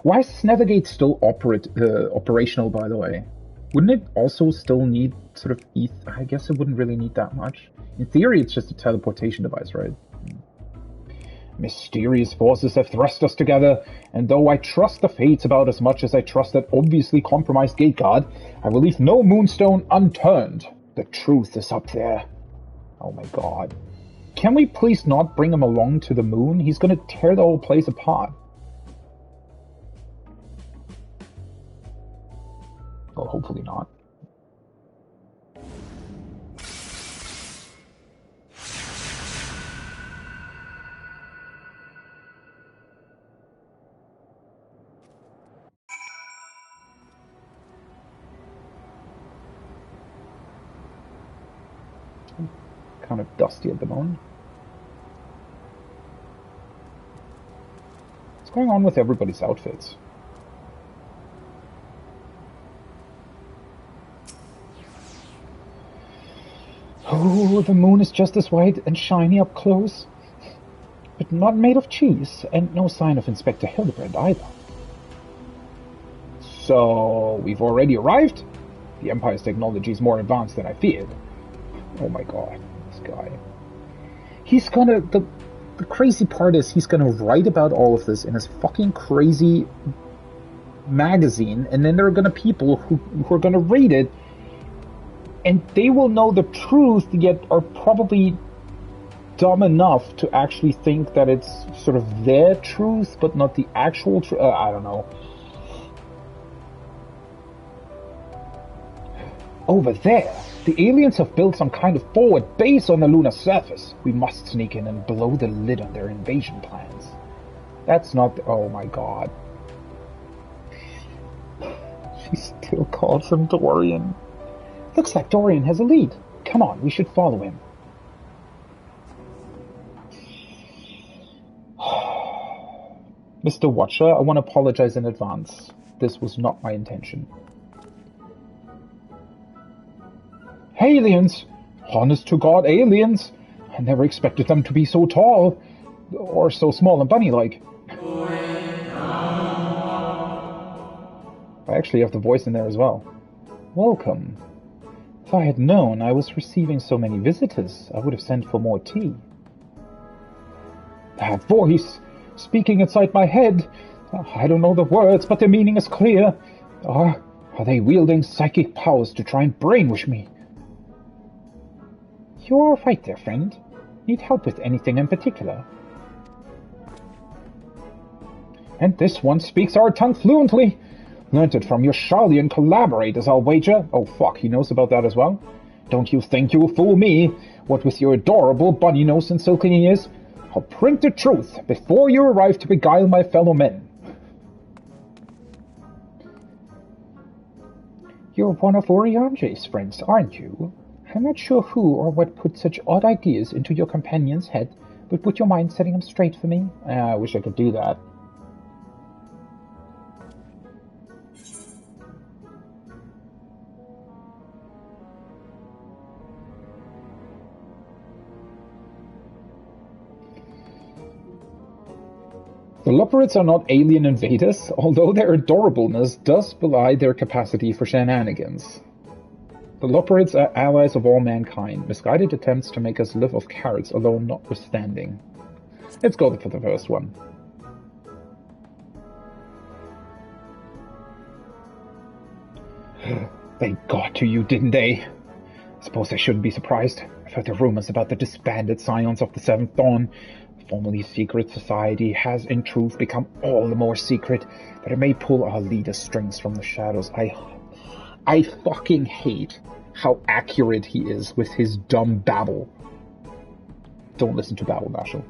Why is this Nethergate still operational, by the way? Wouldn't it also still need sort of ETH? I guess it wouldn't really need that much. In theory, it's just a teleportation device, right? Mysterious forces have thrust us together, and though I trust the fates about as much as I trust that obviously compromised gate guard, I will leave no moonstone unturned. The truth is up there. Oh my god. Can we please not bring him along to the moon? He's gonna tear the whole place apart. Oh, hopefully not. Kind of dusty at the moment. What's going on with everybody's outfits? Oh, the moon is just as white and shiny up close, but not made of cheese, and no sign of Inspector Hildebrand either. So, we've already arrived? The Empire's technology is more advanced than I feared. Oh my god, this guy. He's gonna... The crazy part is he's gonna write about all of this in his fucking crazy magazine, and then there are gonna people who are gonna read it, and they will know the truth, yet are probably dumb enough to actually think that it's sort of their truth, but not the actual truth. I don't know. Over there, the aliens have built some kind of forward base on the lunar surface. We must sneak in and blow the lid on their invasion plans. That's not... Oh my god. She still calls him Dorian. Looks like Dorian has a lead. Come on, we should follow him. Mr. Watcher, I want to apologize in advance. This was not my intention. Aliens! Honest to God, aliens! I never expected them to be so tall. Or so small and bunny-like. I actually have the voice in there as well. Welcome. If I had known I was receiving so many visitors, I would have sent for more tea. That voice, speaking inside my head. I don't know the words, but the meaning is clear. Are they wielding psychic powers to try and brainwash me? You're all right there, friend. Need help with anything in particular? And this one speaks our tongue fluently. Learned it from your Sharlayan collaborators, I'll wager. Oh fuck, he knows about that as well? Don't you think you'll fool me? What with your adorable bunny nose and silken ears? I'll print the truth before you arrive to beguile my fellow men. You're one of Oriange's friends, aren't you? I'm not sure who or what put such odd ideas into your companion's head, but would you mind setting them straight for me? I wish I could do that. The Loperids are not alien invaders, although their adorableness does belie their capacity for shenanigans. The Loperids are allies of all mankind, misguided attempts to make us live off carrots alone notwithstanding. Let's go for the first one. They got to you, didn't they? I suppose I shouldn't be surprised. I've heard the rumors about the disbanded Scions of the Seventh Dawn. The formerly secret society has, in truth, become all the more secret that it may pull our leader's strings from the shadows. I fucking hate how accurate he is with his dumb babble. Don't listen to babble, Marshall.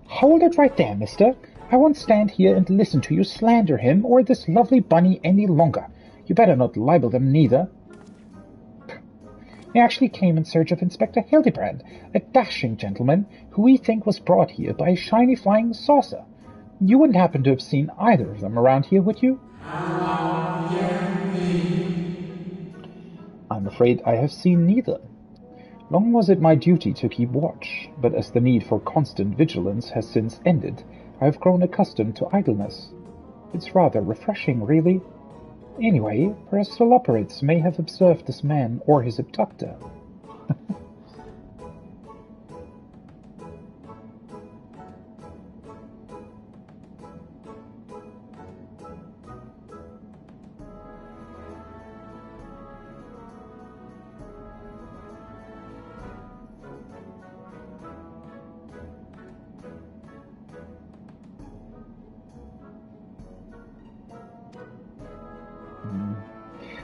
Hold it right there, mister. I won't stand here and listen to you slander him or this lovely bunny any longer. You better not libel them neither. I actually came in search of Inspector Hildebrand, a dashing gentleman who we think was brought here by a shiny flying saucer. You wouldn't happen to have seen either of them around here, would you? I'm afraid I have seen neither. Long was it my duty to keep watch, but as the need for constant vigilance has since ended, I have grown accustomed to idleness. It's rather refreshing, really. Anyway, perhaps the operates may have observed this man or his abductor.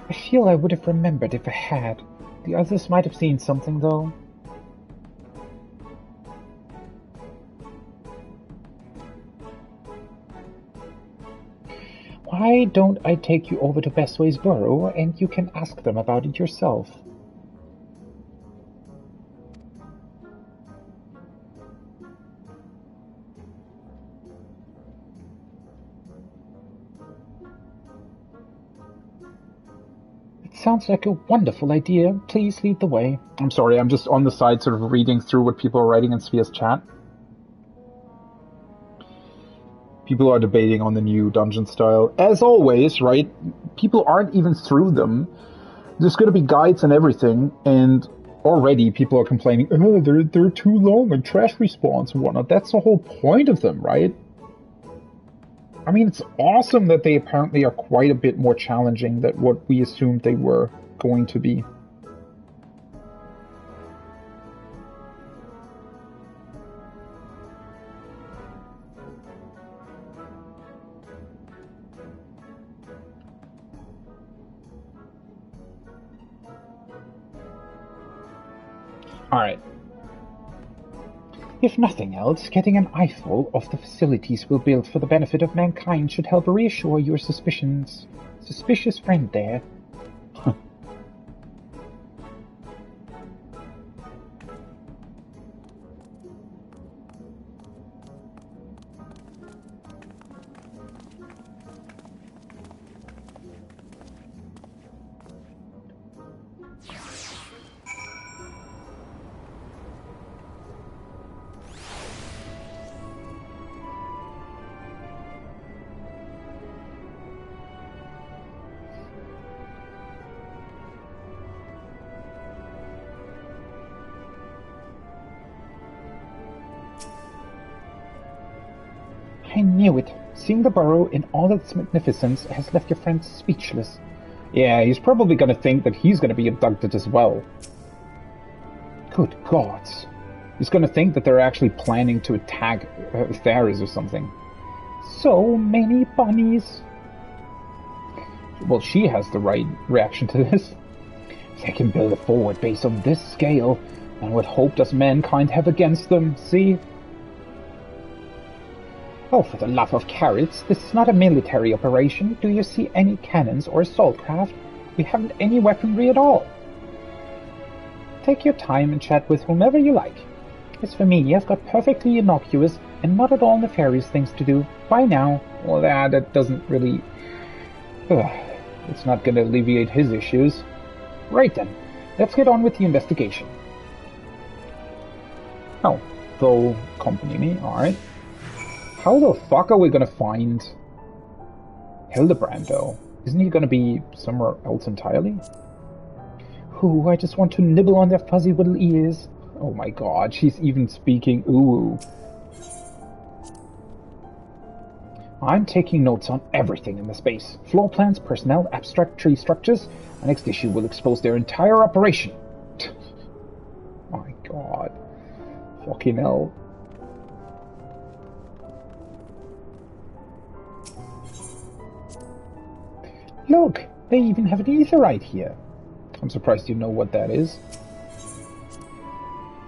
I feel I would have remembered if I had. The others might have seen something, though. Why don't I take you over to Bestway's Burrow, and you can ask them about it yourself? Sounds like a wonderful idea. Please lead the way. I'm sorry, I'm just on the side sort of reading through what people are writing in Sphere's chat. People are debating on the new dungeon style. As always, right? People aren't even through them. There's going to be guides and everything, and already people are complaining, oh, they're too long and trash respawns and whatnot. That's the whole point of them, right? I mean, it's awesome that they apparently are quite a bit more challenging than what we assumed they were going to be. Alright. If nothing else, getting an eyeful of the facilities we'll build for the benefit of mankind should help reassure your suspicious friend there. I knew it. Seeing the burrow in all its magnificence has left your friend speechless. Yeah, he's probably going to think that he's going to be abducted as well. Good gods. He's going to think that they're actually planning to attack Theris or something. So many bunnies. Well, she has the right reaction to this. If they can build a forward base on this scale, and what hope does mankind have against them, see? Oh, for the love of carrots, this is not a military operation. Do you see any cannons or assault craft? We haven't any weaponry at all. Take your time and chat with whomever you like. As for me, I've got perfectly innocuous and not at all nefarious things to do. Bye now. Well, that doesn't really... it's not going to alleviate his issues. Right then, let's get on with the investigation. Oh, they'll accompany me, alright. How the fuck are we gonna find Hildebrand, though? Isn't he gonna be somewhere else entirely? Ooh, I just want to nibble on their fuzzy little ears. Oh my god, she's even speaking Uwu. I'm taking notes on everything in the space. Floor plans, personnel, abstract tree structures. The next issue will expose their entire operation. My god. Fucking hell. Look, they even have an aetherite here. I'm surprised you know what that is.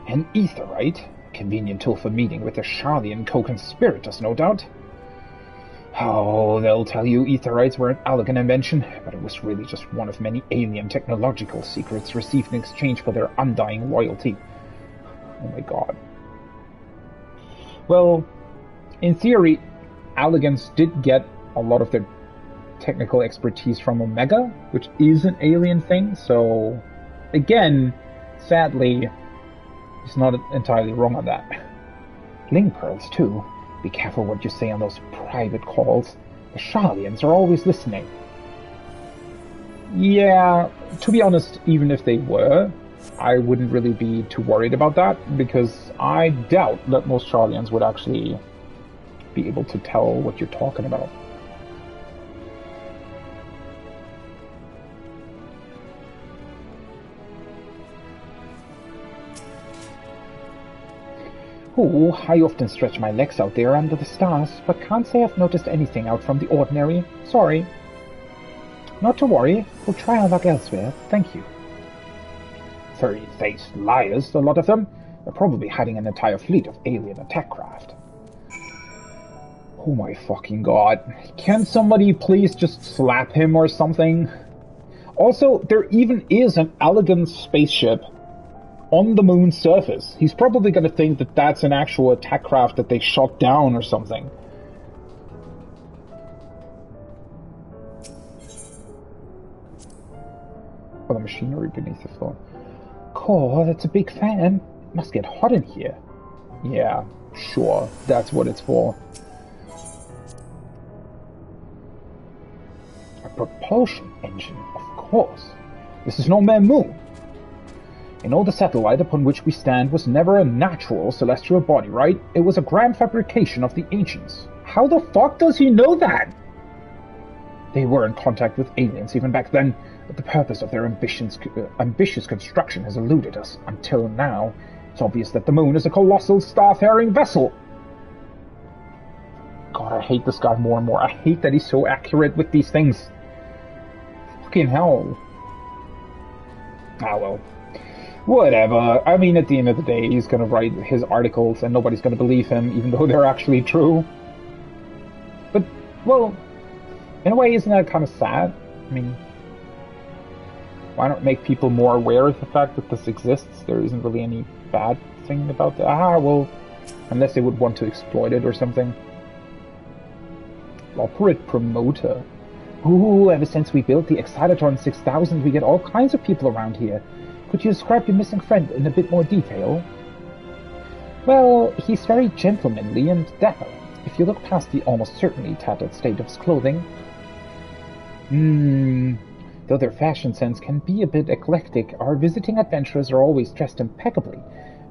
An aetherite? A convenient tool for meeting with the Sharlayan co-conspirators, no doubt. Oh, they'll tell you aetherites were an elegant invention, but it was really just one of many alien technological secrets received in exchange for their undying loyalty. Oh my god. Well, in theory, Allegans did get a lot of their technical expertise from Omega, which is an alien thing, so again, sadly, he's not entirely wrong on that. Ling pearls, too. Be careful what you say on those private calls. The Sharlayans are always listening. Yeah, to be honest, even if they were, I wouldn't really be too worried about that, because I doubt that most Sharlayans would actually be able to tell what you're talking about. Oh, I often stretch my legs out there under the stars, but can't say I've noticed anything out from the ordinary. Sorry. Not to worry. We'll try our luck elsewhere. Thank you. Furry-faced liars, a lot of them. They're probably hiding an entire fleet of alien attack craft. Oh my fucking god. Can somebody please just slap him or something? Also, there even is an elegant spaceship on the moon's surface. He's probably going to think that that's an actual attack craft that they shot down or something. For the machinery beneath the floor. Cool, that's a big fan. It must get hot in here. Yeah, sure. That's what it's for. A propulsion engine, of course. This is no mere moon. You know, the satellite upon which we stand was never a natural celestial body, right? It was a grand fabrication of the ancients. How the fuck does he know that? They were in contact with aliens even back then, but the purpose of their ambitious construction has eluded us. Until now, it's obvious that the moon is a colossal star-faring vessel. God, I hate this guy more and more. I hate that he's so accurate with these things. Fucking hell. Ah, well. Whatever. I mean, at the end of the day, he's gonna write his articles and nobody's gonna believe him, even though they're actually true. But, well, in a way, isn't that kind of sad? I mean, why not make people more aware of the fact that this exists? There isn't really any bad thing about that. Ah, well, unless they would want to exploit it or something. Operate promoter. Ooh, ever since we built the Excitotron 6000, we get all kinds of people around here. Could you describe your missing friend in a bit more detail? Well, he's very gentlemanly and dapper, if you look past the almost certainly tattered state of his clothing. Though their fashion sense can be a bit eclectic, our visiting adventurers are always dressed impeccably.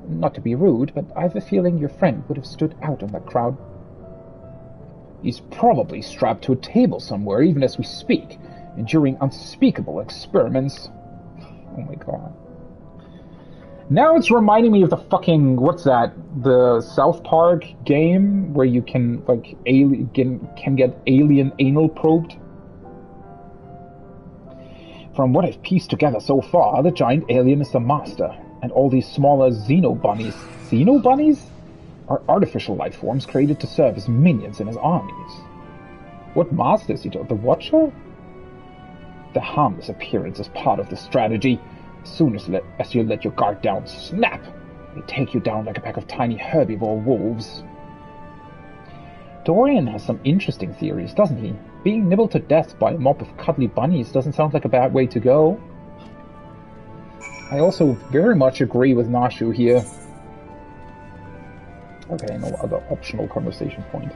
Not to be rude, but I've a feeling your friend would have stood out in that crowd. He's probably strapped to a table somewhere, even as we speak, enduring unspeakable experiments. Oh my god. Now it's reminding me of the fucking, what's that, the South Park game where you can, like, can get alien anal probed? From what I've pieced together so far, the giant alien is the master, and all these smaller xenobunnies are artificial life forms created to serve as minions in his armies. What master is he? The Watcher? The harmless appearance is part of the strategy. As soon as you let your guard down, snap! They take you down like a pack of tiny herbivore wolves. Dorian has some interesting theories, doesn't he? Being nibbled to death by a mob of cuddly bunnies doesn't sound like a bad way to go. I also very much agree with Nashu here. Okay, no other optional conversation point.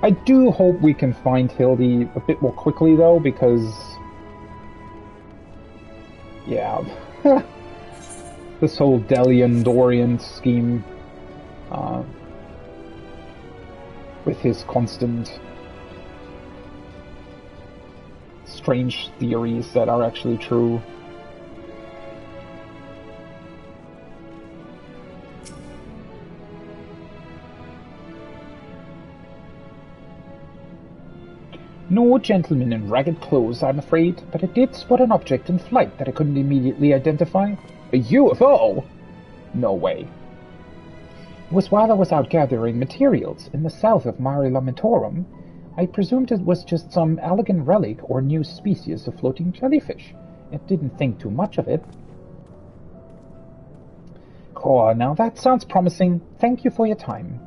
I do hope we can find Hildy a bit more quickly, though, because... yeah. This whole Delian Dorian scheme, with his constant strange theories that are actually true. No gentleman in ragged clothes, I'm afraid, but I did spot an object in flight that I couldn't immediately identify. A UFO? No way. It was while I was out gathering materials in the south of Mare Lamentorum. I presumed it was just some elegant relic or new species of floating jellyfish. I didn't think too much of it. Oh, now that sounds promising. Thank you for your time.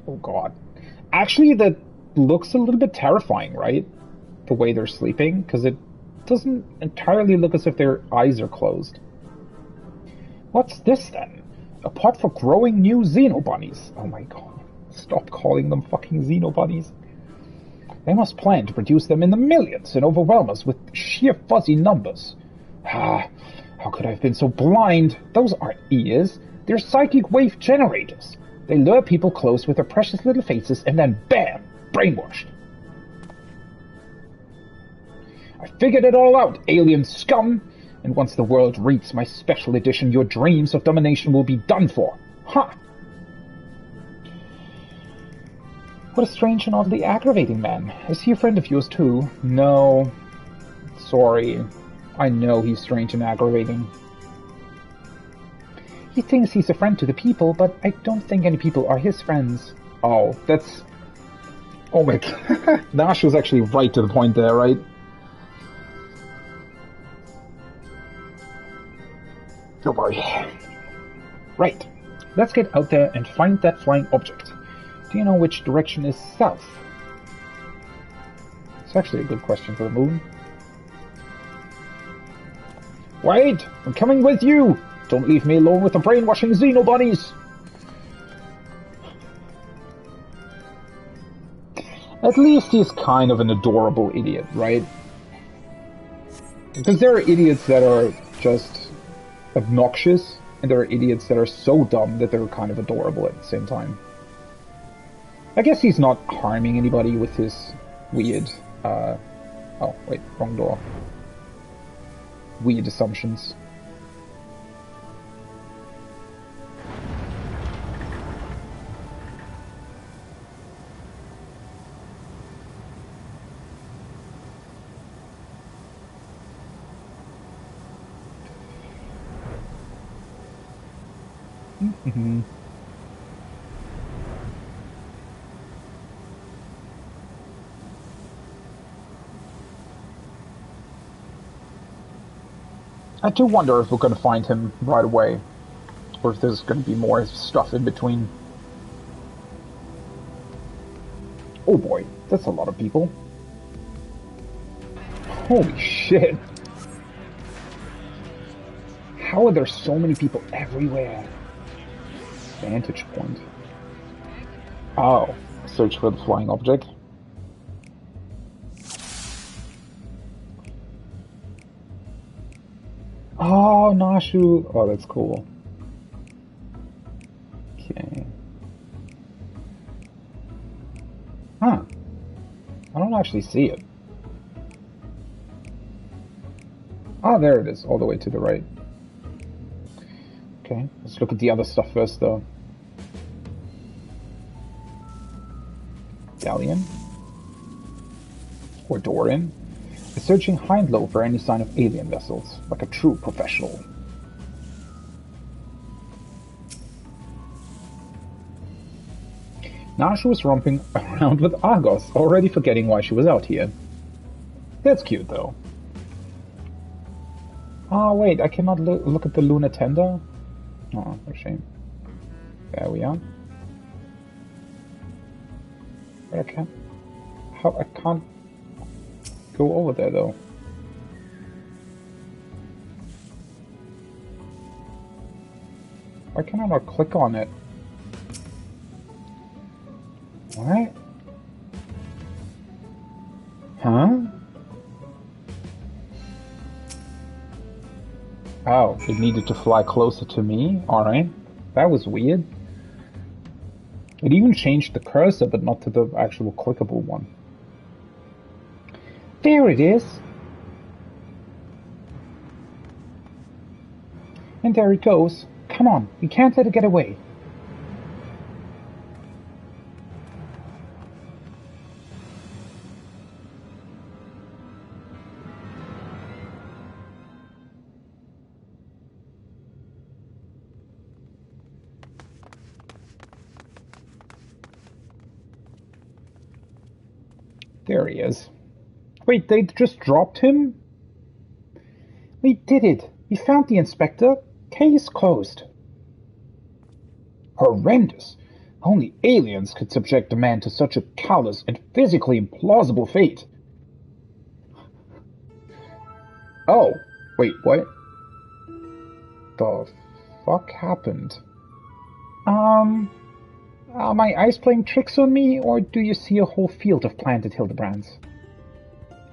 Oh god. Actually, that looks a little bit terrifying, right? The way they're sleeping, because it doesn't entirely look as if their eyes are closed. What's this then? A pot for growing new xenobunnies. Oh my god. Stop calling them fucking xenobunnies. They must plan to produce them in the millions and overwhelm us with sheer fuzzy numbers. Ah, how could I have been so blind? Those aren't ears. They're psychic wave generators. They lure people close with their precious little faces and then bam! Brainwashed. I figured it all out, alien scum! And once the world reads my special edition, your dreams of domination will be done for. Ha! Huh. What a strange and oddly aggravating man. Is he a friend of yours too? No. Sorry. I know he's strange and aggravating. He thinks he's a friend to the people, but I don't think any people are his friends. Oh, that's... Oh my god. Nash was actually right to the point there, right? Don't worry. Right. Let's get out there and find that flying object. Do you know which direction is south? It's actually a good question for the moon. Wait! I'm coming with you! Don't leave me alone with the brainwashing xenobunnies! At least he's kind of an adorable idiot, right? Because there are idiots that are just obnoxious, and there are idiots that are so dumb that they're kind of adorable at the same time. I guess he's not harming anybody with his weird, oh, wait, wrong door. Weird assumptions. Mm-hmm. I do wonder if we're going to find him right away, or if there's going to be more stuff in between. Oh boy, that's a lot of people. Holy shit. How are there so many people everywhere? Vantage point. Oh, search for the flying object. Oh, Nashu. Oh, that's cool. Okay. Huh. I don't actually see it. Ah, there it is, all the way to the right. Okay, let's look at the other stuff first, though. Galleon? Or Dorian? Is searching hind low for any sign of alien vessels, like a true professional. Now she was romping around with Argos, already forgetting why she was out here. That's cute, though. Ah, wait, I cannot look at the Luna Tender? Oh, what a shame. There we are. But I can't... How? I can't go over there, though. Why can I not click on it? What? Huh? Oh, it needed to fly closer to me? Alright. That was weird. It even changed the cursor, but not to the actual clickable one. There it is. And there it goes. Come on, we can't let it get away. There he is. Wait, they just dropped him? We did it. We found the inspector. Case closed. Horrendous. Only aliens could subject a man to such a callous and physically implausible fate. Oh, wait, what? The fuck happened? Are my eyes playing tricks on me, or do you see a whole field of planted Hildebrands?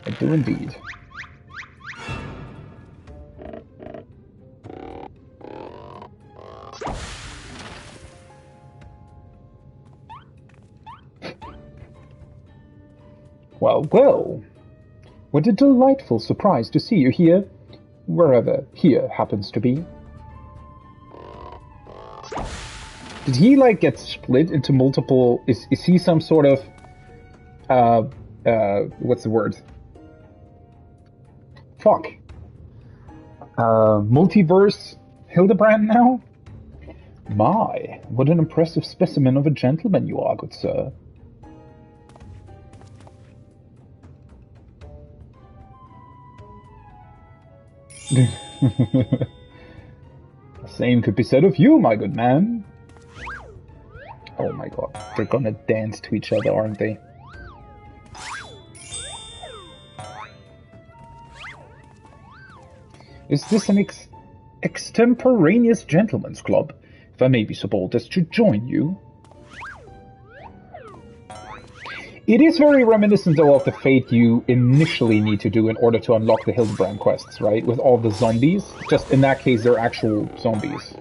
I do indeed. Well, well. What a delightful surprise to see you here, wherever here happens to be. Did he, like, get split into multiple... Is he some sort of... what's the word? Fuck. Multiverse Hildebrand now? My, what an impressive specimen of a gentleman you are, good sir. The same could be said of you, my good man. Oh my god, they're gonna dance to each other, aren't they? Is this an extemporaneous gentleman's club, if I may be so bold as to join you? It is very reminiscent, though, of the fate you initially need to do in order to unlock the Hildebrand quests, right? With all the zombies. Just in that case, they're actual zombies.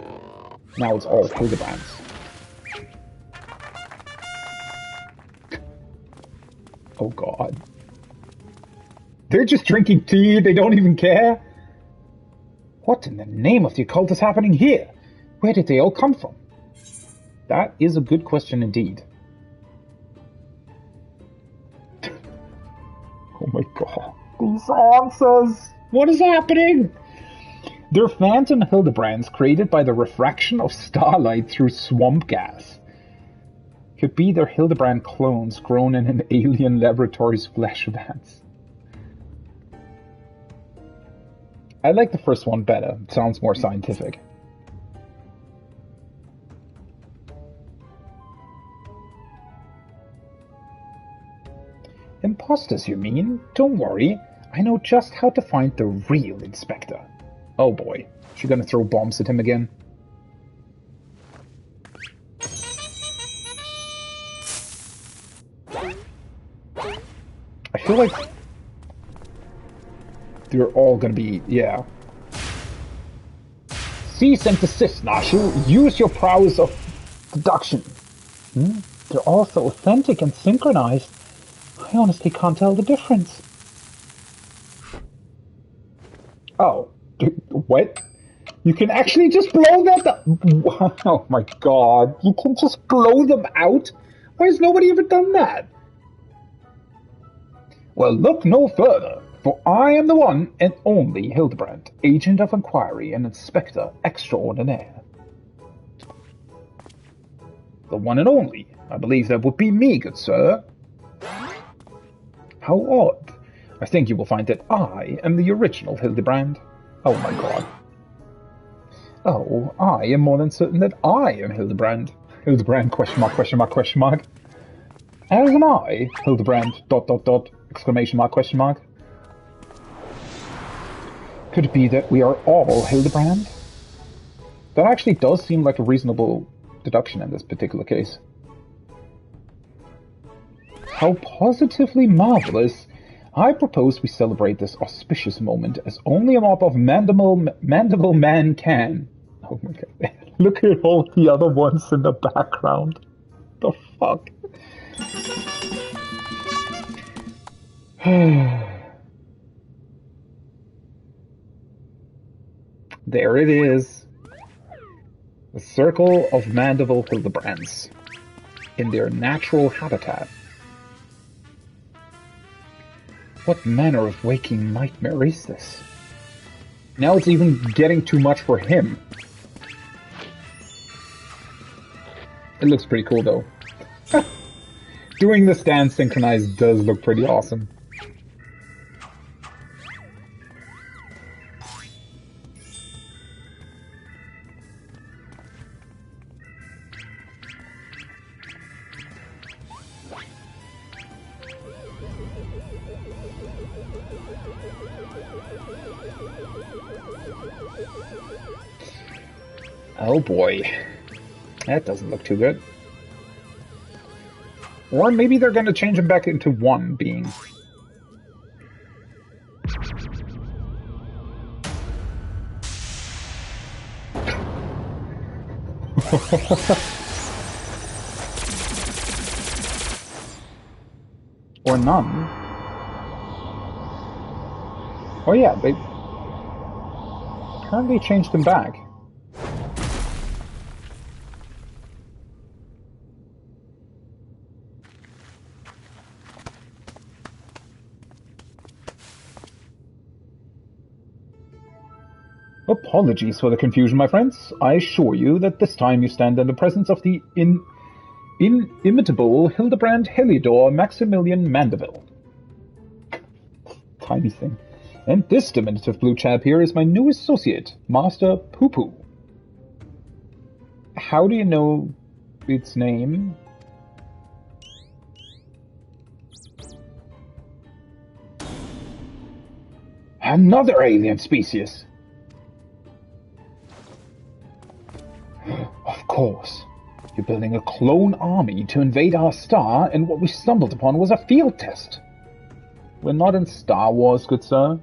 Now it's all Hildebrands. Oh god. They're just drinking tea, they don't even care? What in the name of the occult is happening here? Where did they all come from? That is a good question indeed. Oh my god. These answers! What is happening? They're phantom Hildebrands created by the refraction of starlight through swamp gas. Could be their Hildebrand clones grown in an alien laboratory's flesh vats. I like the first one better. It sounds more scientific. Imposters, you mean? Don't worry. I know just how to find the real inspector. Oh boy. Is she gonna throw bombs at him again? I feel like they're all gonna be, yeah. Cease and desist, Nashu. Use your prowess of deduction. They're all so authentic and synchronized. I honestly can't tell the difference. Oh, what? You can actually just blow them up? Oh my god. You can just blow them out? Why has nobody ever done that? Well, look no further, for I am the one and only Hildebrand, agent of inquiry and inspector extraordinaire. The one and only. I believe that would be me, good sir. How odd. I think you will find that I am the original Hildebrand. Oh my god. Oh, I am more than certain that I am Hildebrand. Hildebrand, question mark, question mark, question mark. As am I, Hildebrand, ... exclamation mark, question mark. Could it be that we are all Hildebrand? That actually does seem like a reasonable deduction in this particular case. How positively marvelous. I propose we celebrate this auspicious moment as only a mob of Manderville man can. Oh my god. Look at all the other ones in the background. The fuck? There it is. The circle of Manderville Hildebrands in their natural habitat. What manner of waking nightmare is this? Now it's even getting too much for him. It looks pretty cool though. Doing the stand synchronized does look pretty awesome. Oh boy, that doesn't look too good. Or maybe they're going to change him back into one being. Or none. Oh yeah, they apparently changed him back. Apologies for the confusion, my friends. I assure you that this time you stand in the presence of the inimitable Hildebrand Heliodor Maximilian Manderville. Tiny thing. And this diminutive blue chap here is my new associate, Master Poo-Poo. How do you know its name? Another alien species! Of course. You're building a clone army to invade our star, and what we stumbled upon was a field test. We're not in Star Wars, good sir.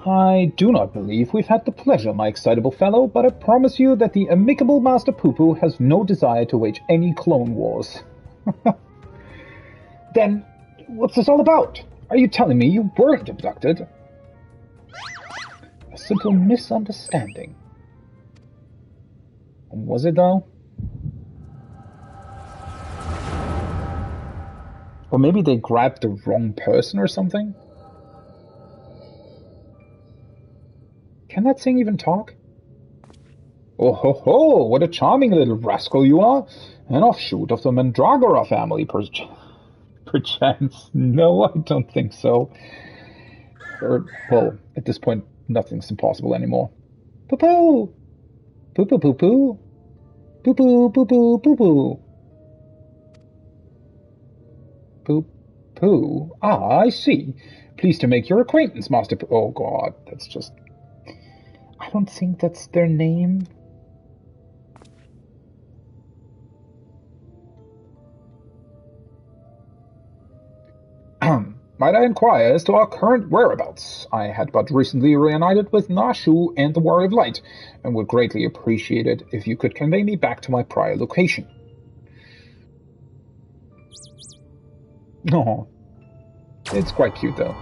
I do not believe we've had the pleasure, my excitable fellow, but I promise you that the amicable Master Poo-Poo has no desire to wage any clone wars. Then, what's this all about? Are you telling me you weren't abducted? A simple misunderstanding. Was it, though? Or maybe they grabbed the wrong person or something? Can that thing even talk? Oh ho ho, what a charming little rascal you are! An offshoot of the Mandragora family, perchance. No, I don't think so. Or, well, at this point, nothing's impossible anymore. Poo-poo! Poo-poo, poo-poo! Poo-poo, poo-poo, poo-poo! Poo-poo? Ah, I see. Pleased to make your acquaintance, Master Poo. Oh god, that's just... I don't think that's their name. Might I inquire as to our current whereabouts? I had but recently reunited with Nashu and the Warrior of Light, and would greatly appreciate it if you could convey me back to my prior location. No, it's quite cute though.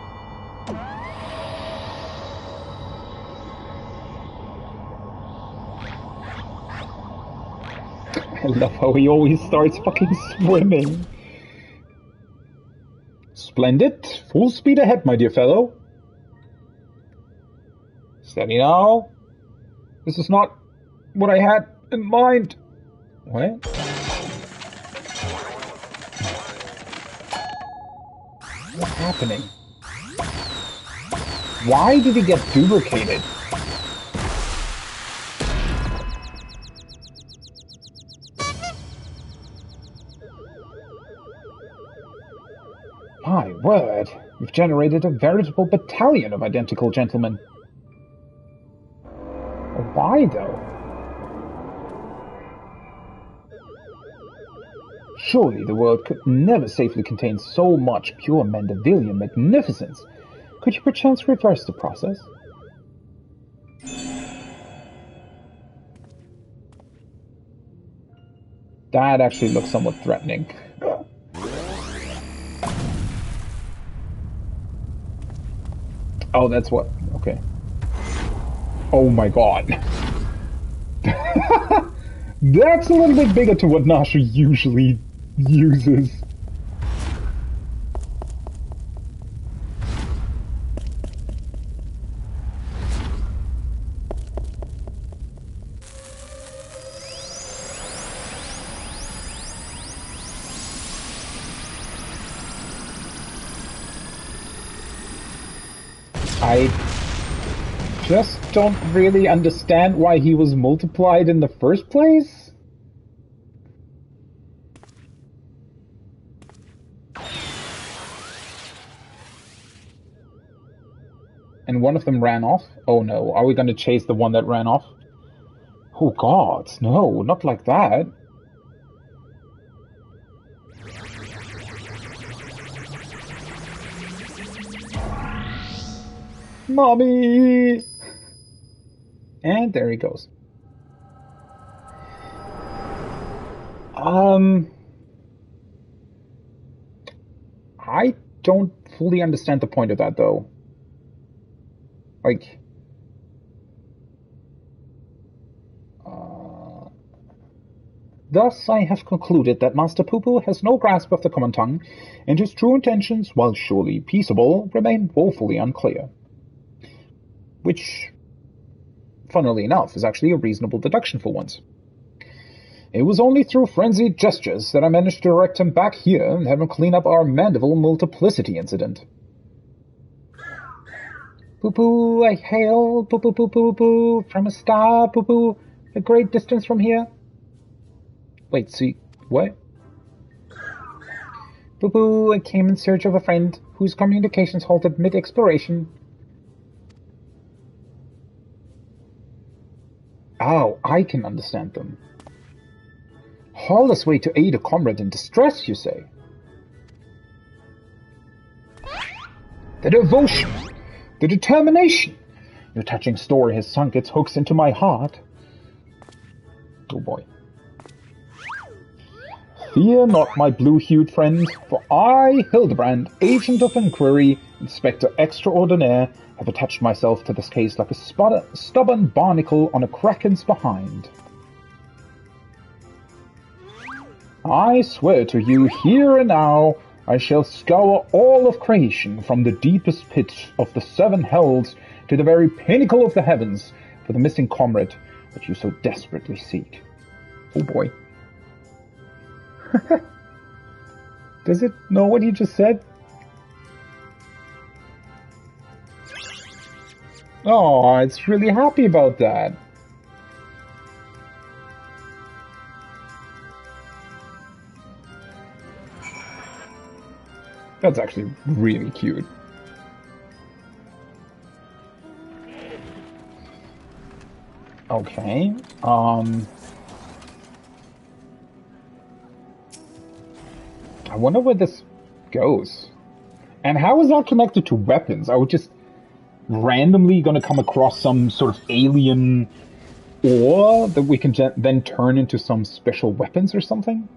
I love how he always starts fucking swimming. Splendid. Full speed ahead, my dear fellow. Steady now. This is not what I had in mind. What? What's happening? Why did he get duplicated? My word, you've generated a veritable battalion of identical gentlemen. Why, though? Surely the world could never safely contain so much pure Mandervillian magnificence. Could you perchance reverse the process? That actually looks somewhat threatening. Oh, that's what... Okay. Oh my god. That's a little bit bigger to what Nasha usually uses. I just don't really understand why he was multiplied in the first place. And one of them ran off? Oh no, are we going to chase the one that ran off? Oh god, no, not like that. Mommy! And there he goes. I don't fully understand the point of that, though. Like... Thus, I have concluded that Master Poo-Poo has no grasp of the common tongue, and his true intentions, while surely peaceable, remain woefully unclear. Which, funnily enough, is actually a reasonable deduction for once. It was only through frenzied gestures that I managed to direct him back here and have him clean up our Manderville multiplicity incident. Poo-Poo, I hail, Poo-Poo, from a star, Poo-Poo, a great distance from here. Wait, see, what? Poo-Poo, I came in search of a friend whose communications halted mid-expiration. Oh, I can understand them. Haul us way to aid a comrade in distress, you say? The devotion! The determination! Your touching story has sunk its hooks into my heart. Oh boy. Fear not, my blue-hued friend, for I, Hildebrand, Agent of Inquiry, Inspector Extraordinaire, have attached myself to this case like a stubborn barnacle on a kraken's behind. I swear to you, here and now, I shall scour all of creation, from the deepest pits of the seven hells to the very pinnacle of the heavens, for the missing comrade that you so desperately seek. Oh boy. Does it know what he just said? Oh, it's really happy about that. That's actually really cute. Okay, I wonder where this goes. And how is that connected to weapons? Are we just randomly going to come across some sort of alien ore that we can then turn into some special weapons or something?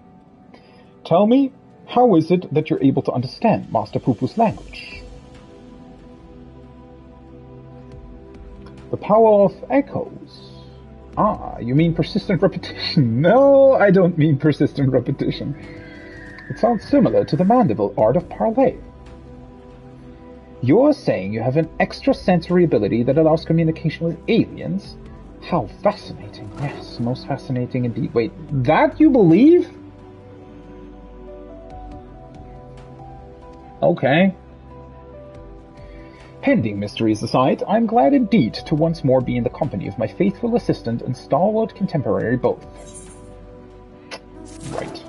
Tell me, how is it that you're able to understand Master Poo-Poo's language? The power of echoes. Ah, you mean persistent repetition? No, I don't mean persistent repetition. It sounds similar to the Manderville art of parley. You're saying you have an extrasensory ability that allows communication with aliens? How fascinating. Yes, most fascinating indeed. Wait, that you believe? Okay. Pending mysteries aside, I'm glad indeed to once more be in the company of my faithful assistant and stalwart contemporary both. Right.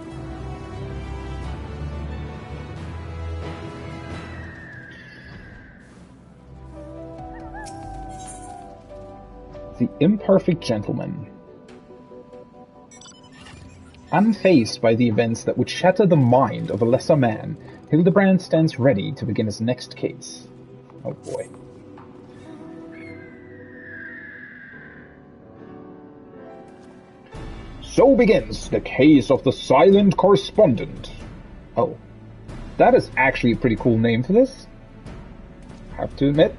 The imperfect gentleman. Unfazed by the events that would shatter the mind of a lesser man, Hildebrand stands ready to begin his next case. Oh boy. So begins the case of the Silent Correspondent. Oh, that is actually a pretty cool name for this. I have to admit.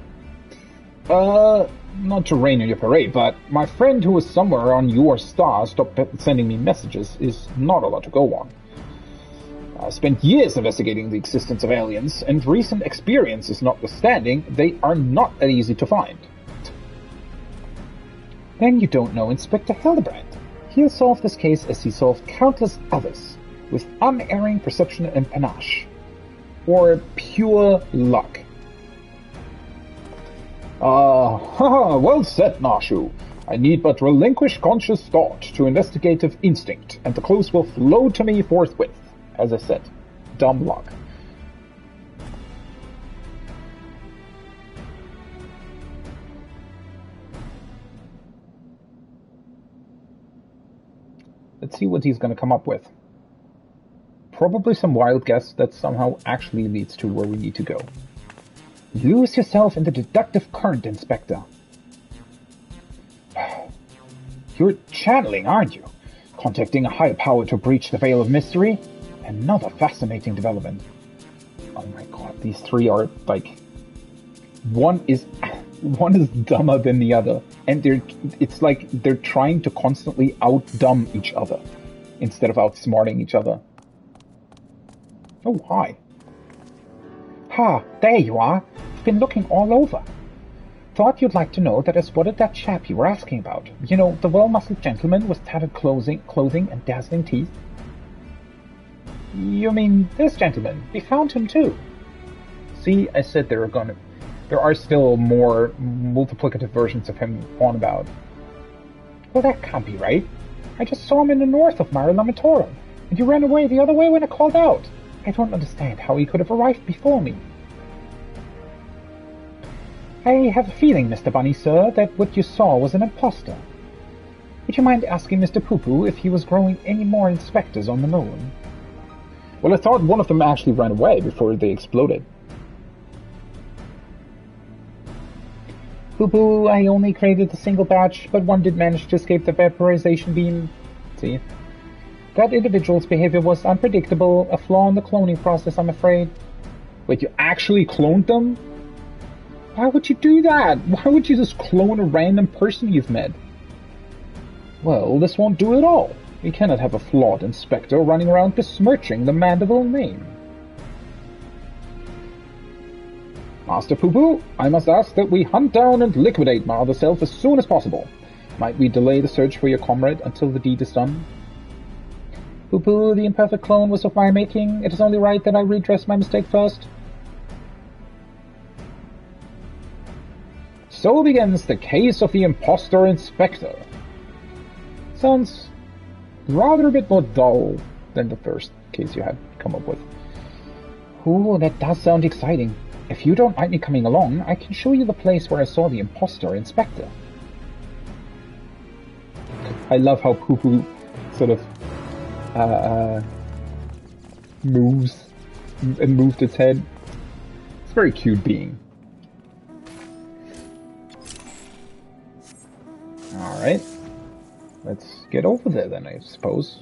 Not to rain on your parade, but my friend who is somewhere on your star stopped sending me messages is not a lot to go on. I spent years investigating the existence of aliens, and recent experiences notwithstanding, they are not that easy to find. Then you don't know Inspector Hildebrand. He'll solve this case as he solved countless others, with unerring perception and panache. Or pure luck. Well said, Nashu. I need but relinquish conscious thought to investigative instinct, and the clues will flow to me forthwith. As I said, dumb luck. Let's see what he's going to come up with. Probably some wild guess that somehow actually leads to where we need to go. Lose yourself in the deductive current, Inspector. You're channeling, aren't you? Contacting a higher power to breach the veil of mystery? Another fascinating development. Oh my god, these three are like... One is dumber than the other. And it's like they're trying to constantly out-dumb each other instead of outsmarting each other. Oh, hi. Ha, there you are. You've been looking all over. Thought you'd like to know that I spotted that chap you were asking about. You know, the well-muscled gentleman with tattered clothing and dazzling teeth. You mean this gentleman? We found him too. See, I said there are still more multiplicative versions of him on about. Well, that can't be right. I just saw him in the north of Mare Lamentorum, and you ran away the other way when I called out. I don't understand how he could have arrived before me. I have a feeling, Mr. Bunny, sir, that what you saw was an imposter. Would you mind asking Mr. Poo-Poo if he was growing any more inspectors on the moon? Well, I thought one of them actually ran away before they exploded. Poo-Poo, I only created a single batch, but one did manage to escape the vaporization beam. See? That individual's behavior was unpredictable, a flaw in the cloning process, I'm afraid. Wait, you actually cloned them? Why would you do that? Why would you just clone a random person you've met? Well, this won't do at all. We cannot have a flawed inspector running around besmirching the Manderville name. Master Poo-Poo, I must ask that we hunt down and liquidate my other self as soon as possible. Might we delay the search for your comrade until the deed is done? Poo-Poo, the imperfect clone was of my making. It is only right that I redress my mistake first. So begins the case of the impostor inspector. Sounds rather a bit more dull than the first case you had come up with. Ooh, that does sound exciting. If you don't mind me coming along, I can show you the place where I saw the impostor inspector. I love how Poo-Poo sort of moves and moved its head. It's a very cute being. Alright. Let's get over there then, I suppose.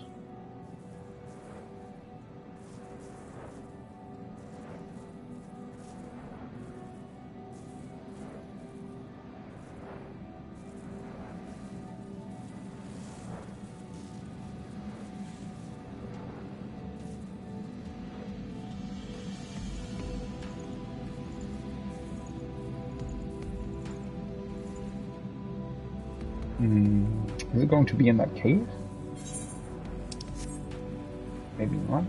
Is it going to be in that cave? Maybe not.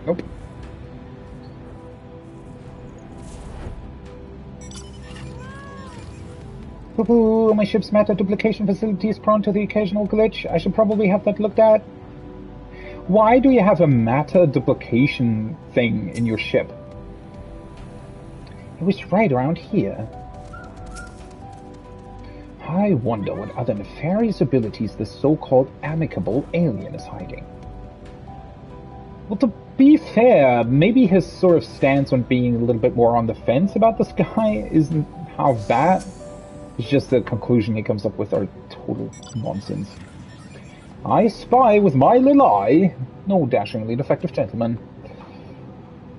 Nope. Poo-Poo, my ship's matter duplication facility is prone to the occasional glitch. I should probably have that looked at. Why do you have a matter duplication thing in your ship? It was right around here. I wonder what other nefarious abilities this so-called amicable alien is hiding. Well, to be fair, maybe his sort of stance on being a little bit more on the fence about this guy isn't half bad. It's just the conclusion he comes up with are total nonsense. I spy with my little eye. No dashingly defective gentleman.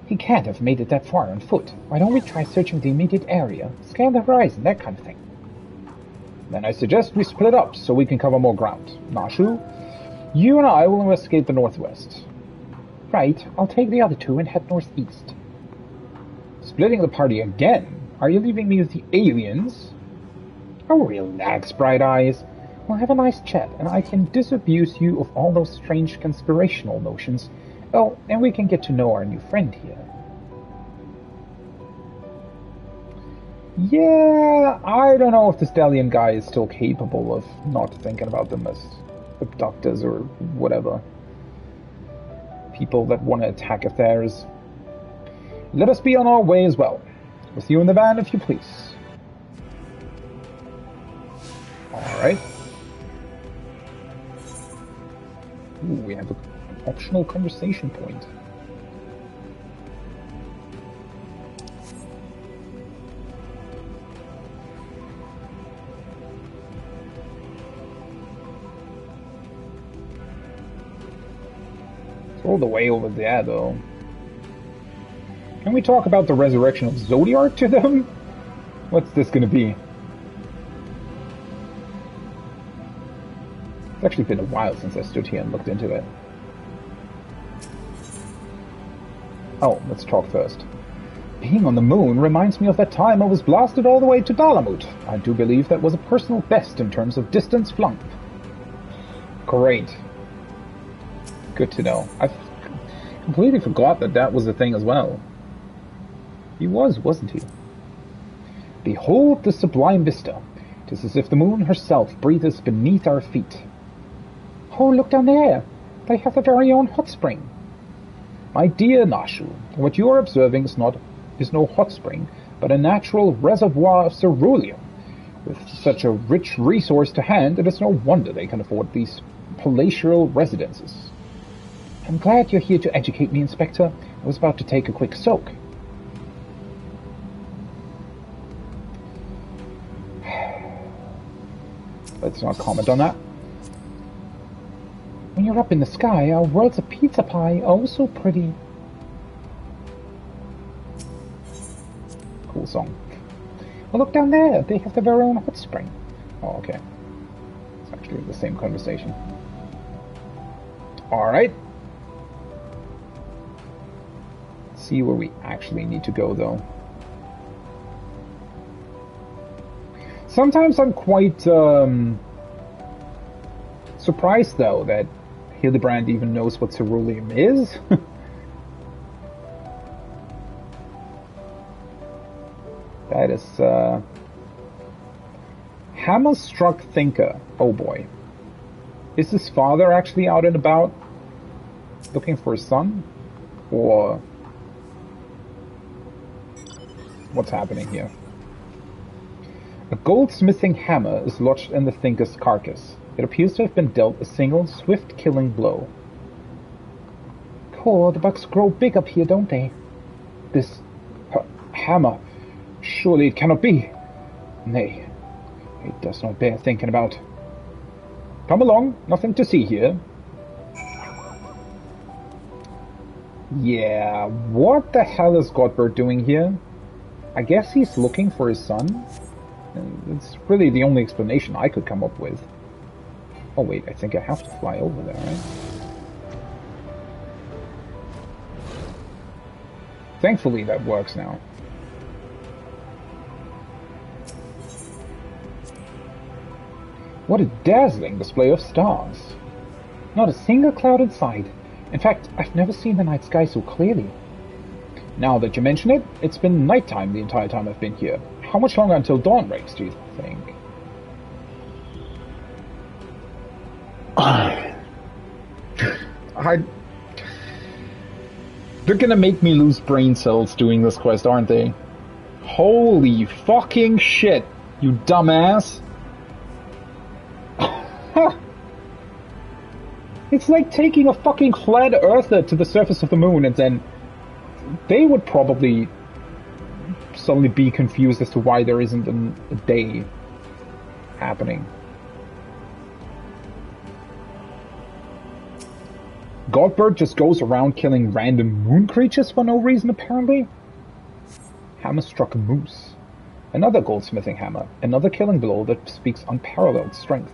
He can't have made it that far on foot. Why don't we try searching the immediate area? Scan the horizon, that kind of thing. Then I suggest we split up so we can cover more ground. Nashu, you and I will investigate the northwest. Right, I'll take the other two and head northeast. Splitting the party again? Are you leaving me with the aliens? Oh, relax, Bright Eyes. We'll have a nice chat, and I can disabuse you of all those strange conspirational notions. Oh, and we can get to know our new friend here. Yeah, I don't know if this Delian guy is still capable of not thinking about them as abductors or whatever. People that want to attack affairs. Let us be on our way as well. With you in the van, if you please. Alright. Ooh, we have an optional conversation point. It's all the way over there, though. Can we talk about the resurrection of Zodiark to them? What's this gonna be? It's actually been a while since I stood here and looked into it. Oh, let's talk first. Being on the moon reminds me of that time I was blasted all the way to Dalamut. I do believe that was a personal best in terms of distance flung. Great. Good to know. I completely forgot that that was a thing as well. He was, wasn't he? Behold the sublime vista. 'Tis as if the moon herself breathes beneath our feet. Oh, look down there. They have their very own hot spring. My dear Nashu, what you are observing is no hot spring, but a natural reservoir of ceruleum. With such a rich resource to hand, it is no wonder they can afford these palatial residences. I'm glad you're here to educate me, Inspector. I was about to take a quick soak. Let's not comment on that. When you're up in the sky, our world's a pizza pie, oh so pretty. Cool song. Well, look down there. They have their very own hot spring. Oh, okay. It's actually the same conversation. Alright. See where we actually need to go, though. Sometimes I'm quite surprised, though, that Hildebrand even knows what ceruleum is. That is, Hammer-struck thinker. Oh boy. Is his father actually out and about looking for his son? Or what's happening here? A goldsmithing hammer is lodged in the thinker's carcass. It appears to have been dealt a single, swift killing blow. Cool, the bugs grow big up here, don't they? This hammer. Surely it cannot be. Nay, it does not bear thinking about. Come along, nothing to see here. Yeah, what the hell is Godbert doing here? I guess he's looking for his son. It's really the only explanation I could come up with. Oh wait, I think I have to fly over there, right? Thankfully that works now. What a dazzling display of stars. Not a single cloud in sight. In fact, I've never seen the night sky so clearly. Now that you mention it, it's been nighttime the entire time I've been here. How much longer until dawn breaks, do you think? They're gonna make me lose brain cells doing this quest, aren't they? Holy fucking shit, you dumbass! It's like taking a fucking flat earther to the surface of the moon, and then they would probably suddenly be confused as to why there isn't a day happening. Godbird just goes around killing random moon creatures for no reason, apparently. Hammer struck a moose. Another goldsmithing hammer. Another killing blow that speaks unparalleled strength.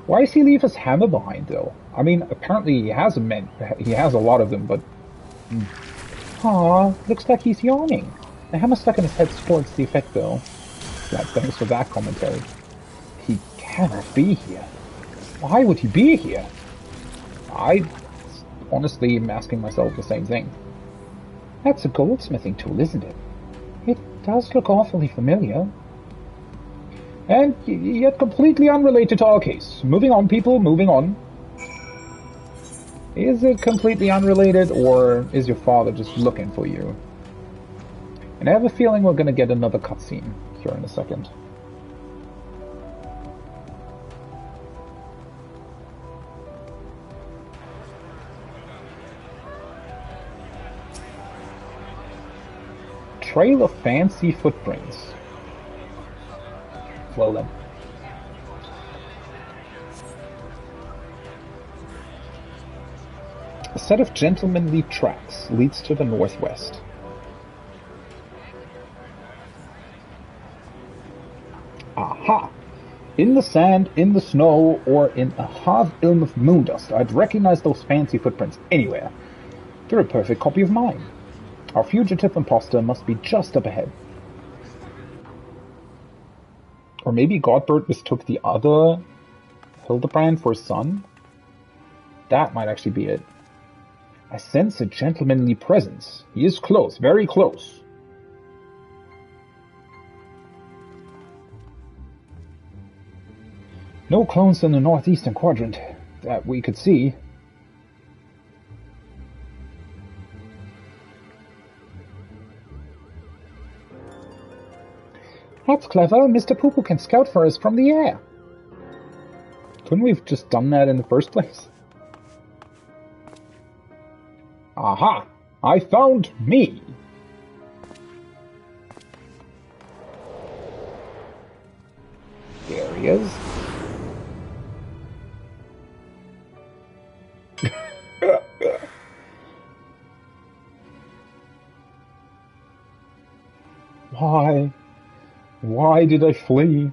Why does he leave his hammer behind, though? I mean, apparently he has a lot of them, but... Aw, looks like he's yawning. The hammer stuck in his head spoils the effect, though. Glad thanks for that commentary. He cannot be here. Why would he be here? I honestly am asking myself the same thing. That's a goldsmithing tool, isn't it? It does look awfully familiar. And yet completely unrelated to our case. Moving on, people, moving on. Is it completely unrelated, or is your father just looking for you? And I have a feeling we're gonna get another cutscene here in a second. Trail of fancy footprints. Well then. A set of gentlemanly tracks leads to the northwest. Aha! In the sand, in the snow, or in a half-ilm of moondust, I'd recognize those fancy footprints anywhere. They're a perfect copy of mine. Our fugitive imposter must be just up ahead. Or maybe Godbird mistook the other Hildebrand for his son? That might actually be it. I sense a gentlemanly presence. He is close, very close. No clones in the northeastern quadrant that we could see. That's clever. Mr. Poo-Poo can scout for us from the air. Couldn't we have just done that in the first place? Aha! I found me! There he is. Why? Why did I flee?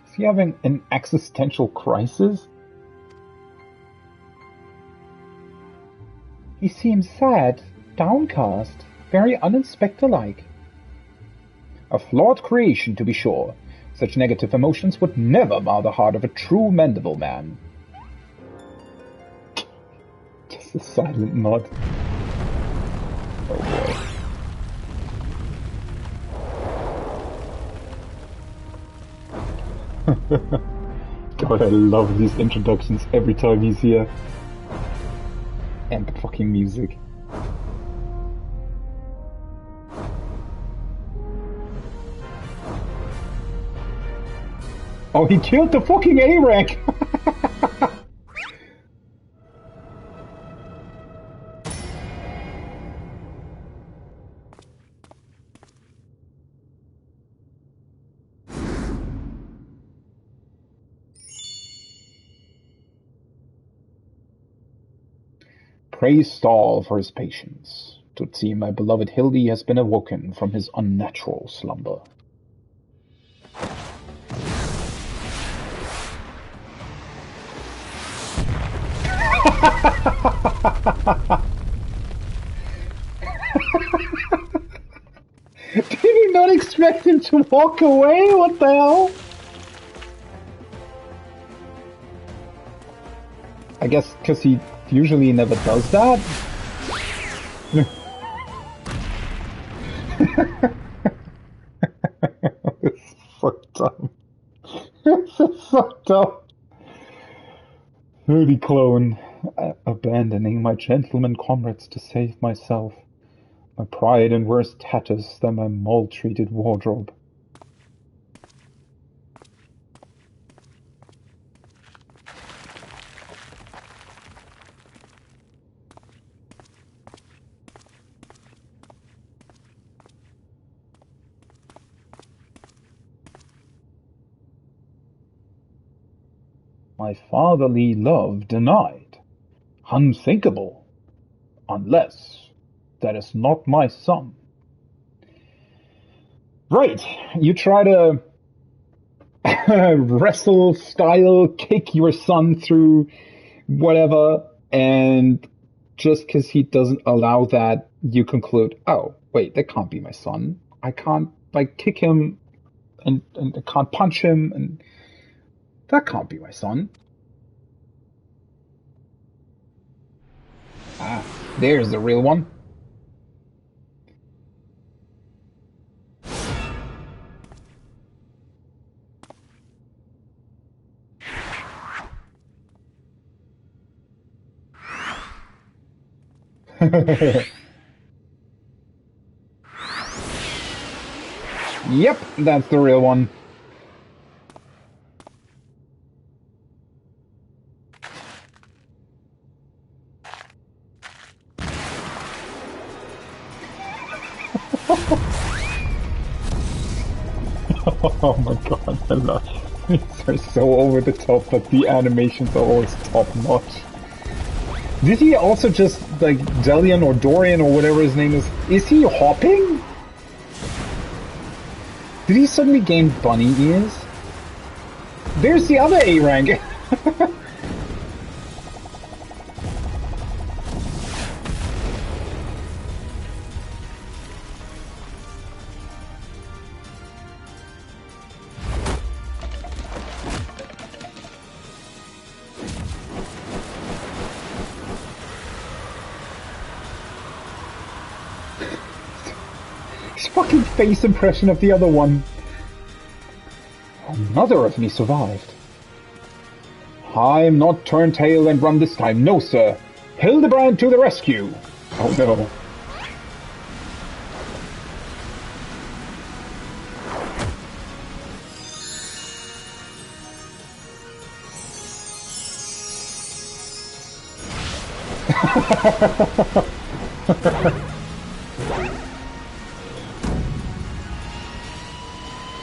Is he having an existential crisis? He seems sad, downcast, very uninspector-like. A flawed creation, to be sure. Such negative emotions would never mar the heart of a true Manderville man. Just a silent nod. Oh boy. God, I love these introductions every time he's here. And the fucking music. Oh, he killed the fucking A-Wreck! Praise Stahl for his patience. Twould seem my beloved Hildy has been awoken from his unnatural slumber. Did you not expect him to walk away? What the hell? I guess because he usually never does that. It's so dumb. This is so dumb. Dirty clone, abandoning my gentleman comrades to save myself. My pride in worse tatters than my maltreated wardrobe. My fatherly love denied. Unthinkable. Unless that is not my son. Right. You try to wrestle style kick your son through whatever, and just because he doesn't allow that, you conclude, oh, wait, that can't be my son. I can't, like, kick him and I can't punch him, and that can't be my son. Ah, there's the real one. Yep, that's the real one. Oh my god, I love these are so over the top, but the animations are always top notch. Did he also just, like, Delian or Dorian or whatever his name is he hopping? Did he suddenly gain bunny ears? There's the other A rank! His fucking face impression of the other one. Another of me survived. I'm not turned tail and run this time, no sir. Hildebrand to the rescue! Oh no.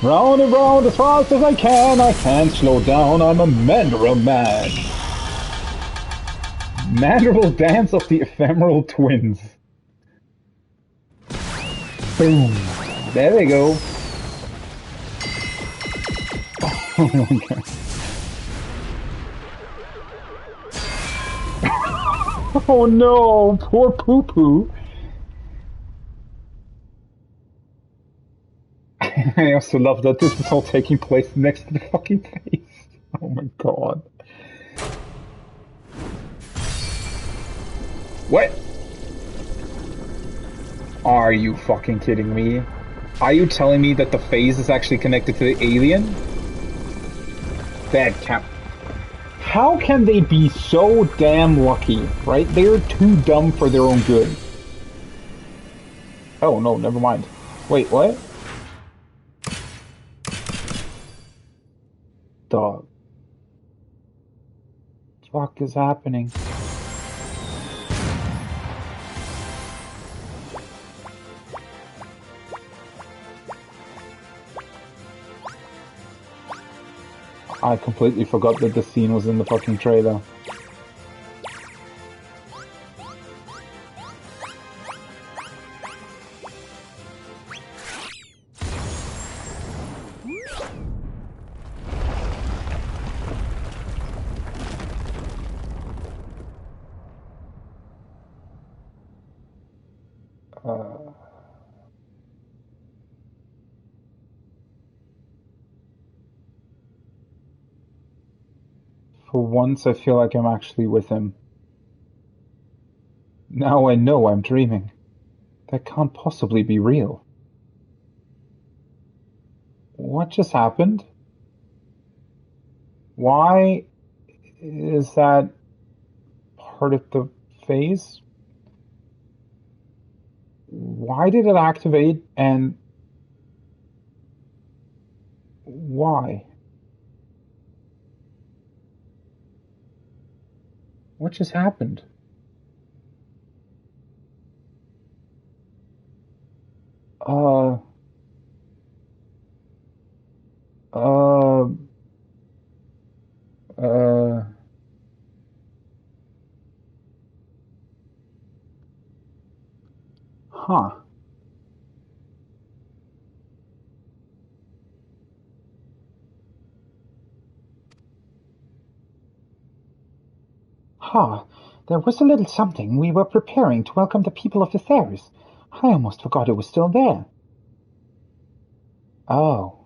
Round and round as fast as I can't slow down, I'm a Manderville man. Manderville dance of the ephemeral twins. Boom. There they go. Oh my god. Oh no, poor Poo Poo. I also love that this is all taking place next to the fucking face. Oh my god. What? Are you fucking kidding me? Are you telling me that the phase is actually connected to the alien? That can't... How can they be so damn lucky, right? They're too dumb for their own good. Oh no, never mind. Wait, what? The fuck is happening? I completely forgot that the scene was in the fucking trailer. For once, I feel like I'm actually with him. Now I know I'm dreaming. That can't possibly be real. What just happened? Why is that part of the phase? Why did it activate and why? What just happened? Uh, uh, Huh. Ha! There was a little something we were preparing to welcome the people of the Theres. I almost forgot it was still there. Oh.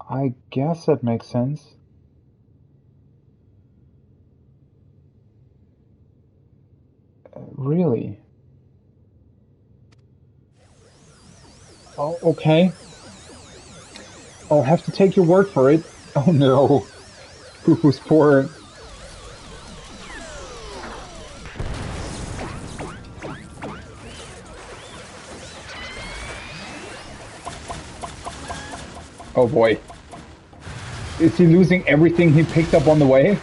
I guess that makes sense. Really? Oh, okay. I'll have to take your word for it. Oh no. Poo-poo's poor. Oh boy. Is he losing everything he picked up on the way?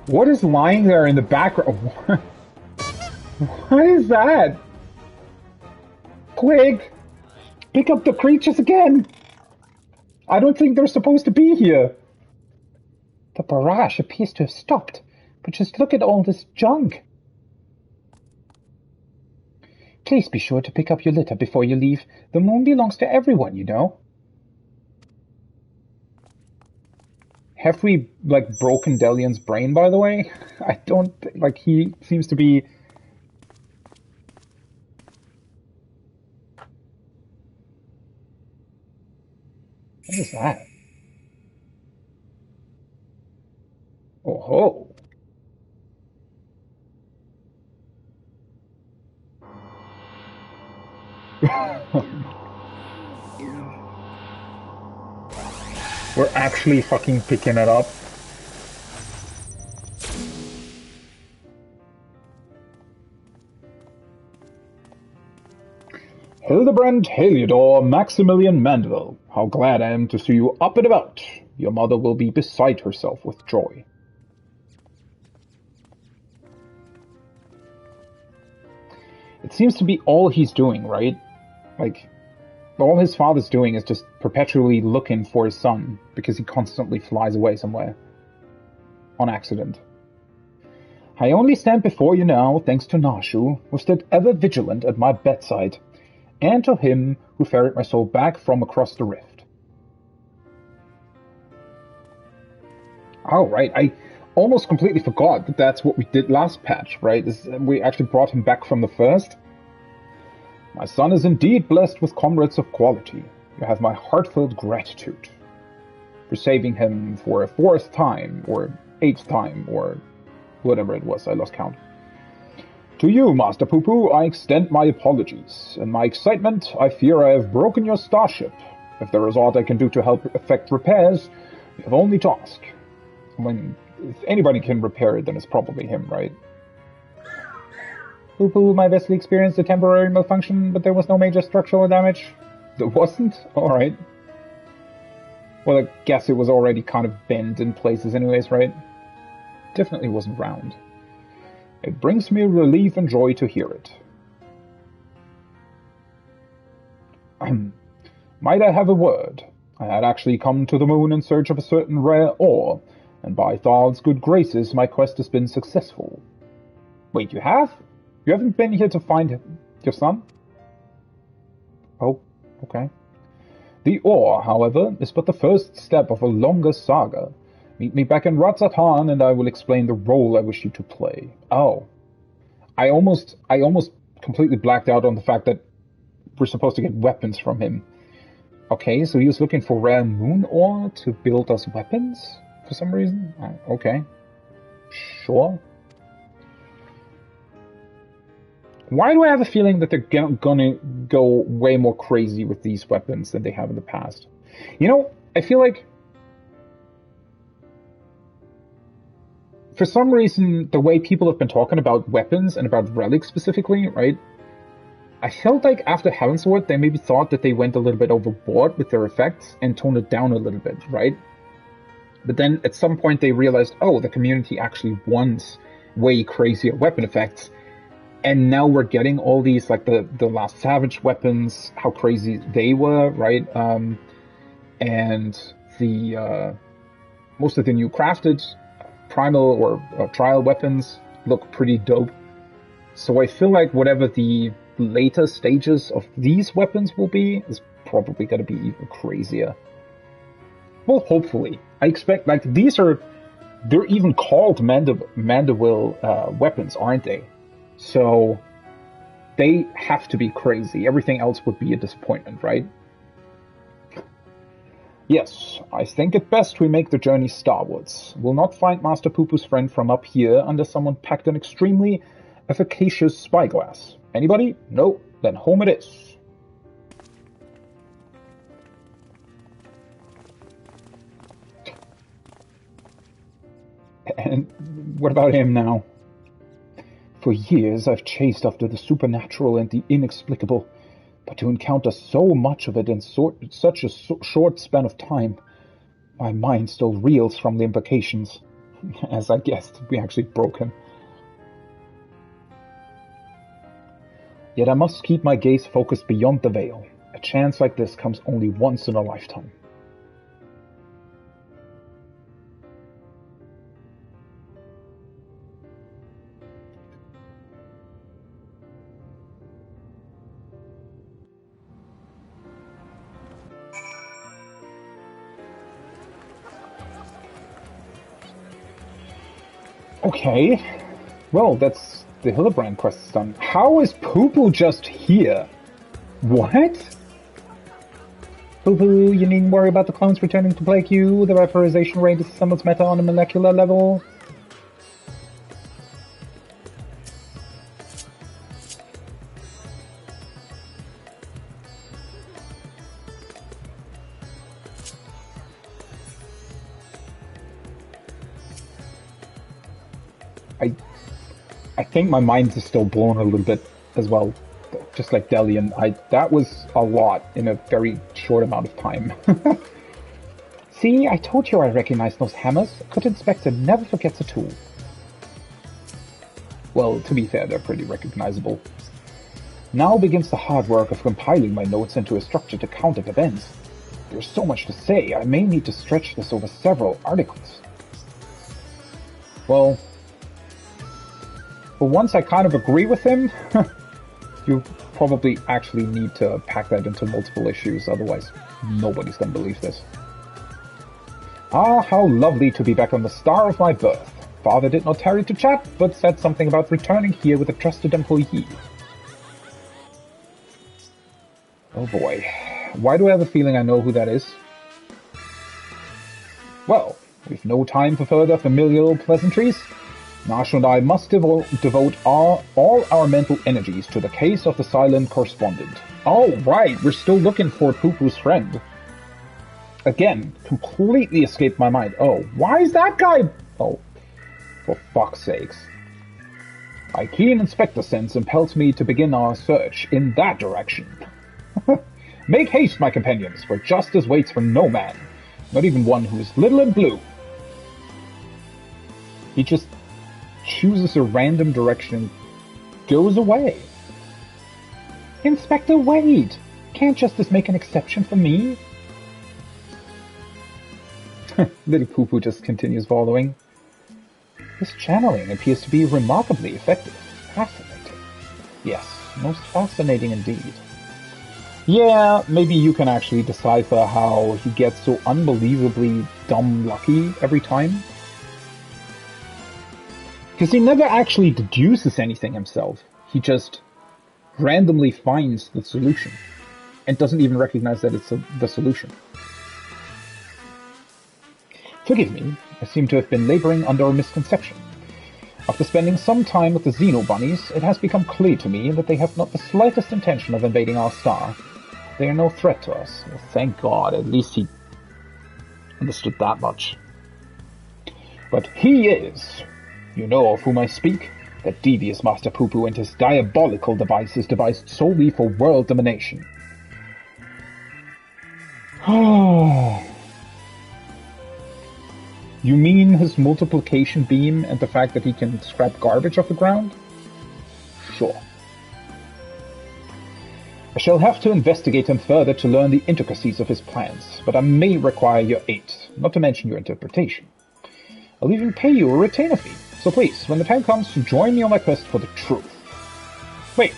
What is lying there in the background? What is that? Quick! Pick up the creatures again! I don't think they're supposed to be here. The barrage appears to have stopped, but just look at all this junk. Please be sure to pick up your litter before you leave. The moon belongs to everyone, you know. Have we, like, broken Delian's brain, by the way? I don't, like, he seems to be... What is that? Oh ho! We're actually fucking picking it up. Hildebrand Heliodor Maximilian Manderville, how glad I am to see you up and about. Your mother will be beside herself with joy. It seems to be all he's doing, right? Like, all his father's doing is just perpetually looking for his son, because he constantly flies away somewhere. On accident. I only stand before you now, thanks to Nashu, who stood ever vigilant at my bedside, and to him who ferried my soul back from across the rift. Oh, right, I almost completely forgot that that's what we did last patch, right? We actually brought him back from the first. My son is indeed blessed with comrades of quality. You have my heartfelt gratitude for saving him for a 4th time, or 8th time, or whatever it was, I lost count. To you, Master Poo-Poo, I extend my apologies. In my excitement, I fear I have broken your starship. If there is aught I can do to help effect repairs, you have only to ask. I mean, if anybody can repair it, then it's probably him, right? Poo-Poo, my vessel experienced a temporary malfunction, but there was no major structural damage. There wasn't? Alright. Well, I guess it was already kind of bent in places anyways, right? Definitely wasn't round. It brings me relief and joy to hear it. Might I have a word? I had actually come to the moon in search of a certain rare ore, and by Thal's good graces my quest has been successful. Wait, you have? You haven't been here to find your son? Oh, okay. The ore, however, is but the first step of a longer saga. Meet me back in Ratzatan, and I will explain the role I wish you to play. Oh. I almost completely blacked out on the fact that we're supposed to get weapons from him. Okay, so he was looking for rare moon ore to build us weapons? For some reason? Okay. Sure. Why do I have a feeling that they're gonna go way more crazy with these weapons than they have in the past? You know, I feel like for some reason, the way people have been talking about weapons and about relics specifically, right? I felt like after Heavensward, they maybe thought that they went a little bit overboard with their effects and toned it down a little bit, right? But then at some point they realized, oh, the community actually wants way crazier weapon effects. And now we're getting all these, like the last Savage weapons, how crazy they were, right? And the most of the new crafted primal or trial weapons look pretty dope. So I feel like whatever the later stages of these weapons will be is probably going to be even crazier. Well, hopefully. I expect, like, they're even called Manderville weapons, aren't they? So they have to be crazy. Everything else would be a disappointment, right? Yes, I think it best we make the journey starwards. We'll not find Master Poo-Poo's friend from up here unless someone packed an extremely efficacious spyglass. Anybody? No? Then home it is. And what about him now? For years I've chased after the supernatural and the inexplicable, but to encounter so much of it in such a short span of time, my mind still reels from the implications. As I guessed, we actually broke him. Yet I must keep my gaze focused beyond the veil. A chance like this comes only once in a lifetime. Okay, well, that's the Hildebrand quest done. How is Poo-Poo just here? What? Poo-Poo, you needn't worry about the clones returning to plague you. The vaporization rate is somewhat meta on a molecular level. I think my mind is still blown a little bit as well, just like Delian. That was a lot in a very short amount of time. See, I told you I recognized those hammers. A good inspector never forgets a tool. Well, to be fair, they're pretty recognizable. Now begins the hard work of compiling my notes into a structured account of events. There's so much to say, I may need to stretch this over several articles. Well, for once I kind of agree with him. You probably actually need to pack that into multiple issues, otherwise nobody's gonna believe this. Ah, how lovely to be back on the star of my birth. Father did not tarry to chat, but said something about returning here with a trusted employee. Oh boy. Why do I have a feeling I know who that is? Well, we've no time for further familial pleasantries. Nash and I must devote all our mental energies to the case of the silent correspondent. Oh, right, we're still looking for Poo-Poo's friend. Again, completely escaped my mind. Oh, why is that guy... Oh, for fuck's sakes. My keen inspector sense impels me to begin our search in that direction. Make haste, my companions, for justice waits for no man, not even one who is little and blue. He just chooses a random direction and goes away. Inspector Wade! Can't justice make an exception for me? Little Poo-Poo just continues following. This channeling appears to be remarkably effective. Fascinating. Yes, most fascinating indeed. Yeah, maybe you can actually decipher how he gets so unbelievably dumb lucky every time. Because he never actually deduces anything himself. He just randomly finds the solution. And doesn't even recognize that it's the solution. Forgive me, I seem to have been laboring under a misconception. After spending some time with the Xeno Bunnies, it has become clear to me that they have not the slightest intention of invading our star. They are no threat to us. Well, thank God, at least he understood that much. But he is... You know of whom I speak? That devious Master Poo-Poo and his diabolical devices devised solely for world domination. You mean his multiplication beam and the fact that he can scrap garbage off the ground? Sure. I shall have to investigate him further to learn the intricacies of his plans, but I may require your aid, not to mention your interpretation. I'll even pay you a retainer fee, so please, when the time comes, join me on my quest for the truth. Wait,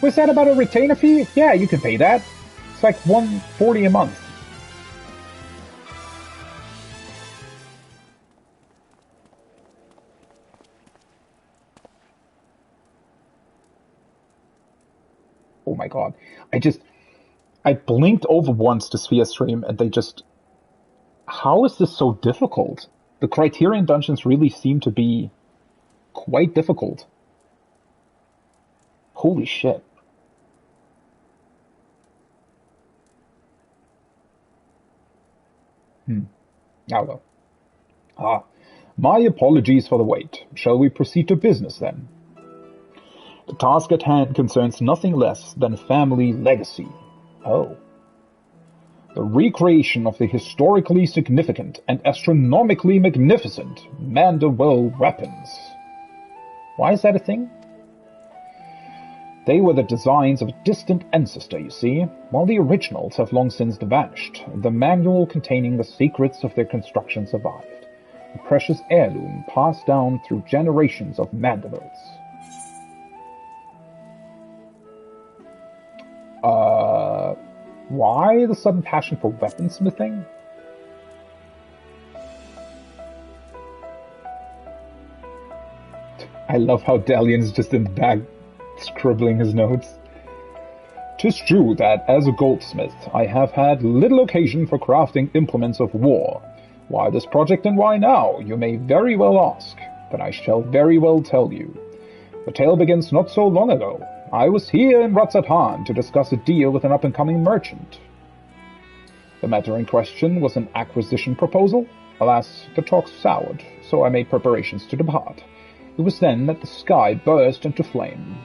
was that about a retainer fee? Yeah, you can pay that. It's like $140 a month. Oh my god. I blinked over once to Sphere stream and they just... How is this so difficult? The Criterion dungeons really seem to be quite difficult. Holy shit. Now though. My apologies for the wait. Shall we proceed to business then? The task at hand concerns nothing less than family legacy. Oh. The recreation of the historically significant and astronomically magnificent Manderville weapons. Why is that a thing? They were the designs of a distant ancestor, you see, while the originals have long since vanished. The manual containing the secrets of their construction survived, a precious heirloom passed down through generations of Mandervilles. Why the sudden passion for weaponsmithing? I love how Dalian's just in the back scribbling his notes. 'Tis true that, as a goldsmith, I have had little occasion for crafting implements of war. Why this project and why now, you may very well ask, but I shall very well tell you. The tale begins not so long ago. I was here in Subterranes to discuss a deal with an up-and-coming merchant. The matter in question was an acquisition proposal. Alas, the talk soured, so I made preparations to depart. It was then that the sky burst into flame.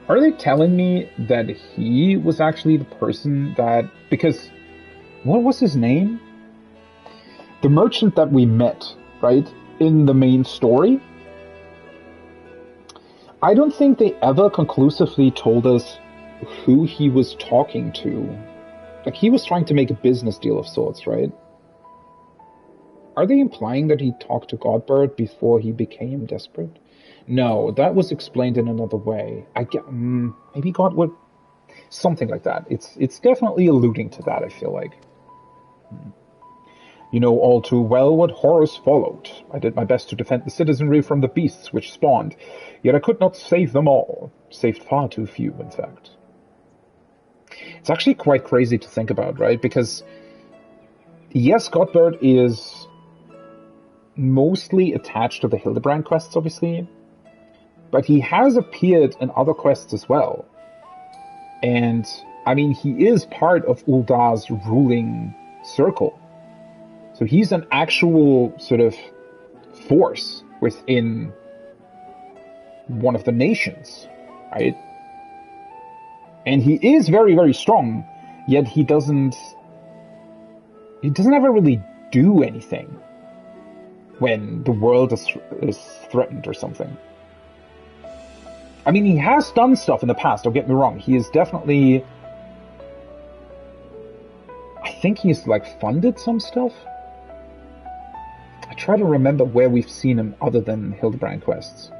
Are they telling me that he was actually the person that... Because... What was his name? The merchant that we met, right? In the main story? I don't think they ever conclusively told us who he was talking to. Like, he was trying to make a business deal of sorts, right? Are they implying that he talked to Godbird before he became desperate? No, that was explained in another way. I get... maybe God would... Something like that. It's definitely alluding to that, I feel like. You know all too well what horrors followed. I did my best to defend the citizenry from the beasts which spawned, yet I could not save them all. Saved far too few, in fact. It's actually quite crazy to think about, right? Because, yes, Godbird is mostly attached to the Hildebrand quests, obviously, but he has appeared in other quests as well. And, I mean, he is part of Ul'dah's ruling circle. So he's an actual sort of force within one of the nations, right? And he is very, very strong, yet he doesn't ever really do anything when the world is threatened or something. I mean, he has done stuff in the past, don't get me wrong. He is definitely... I think he's, like, funded some stuff? I try to remember where we've seen him other than Hildebrand quests.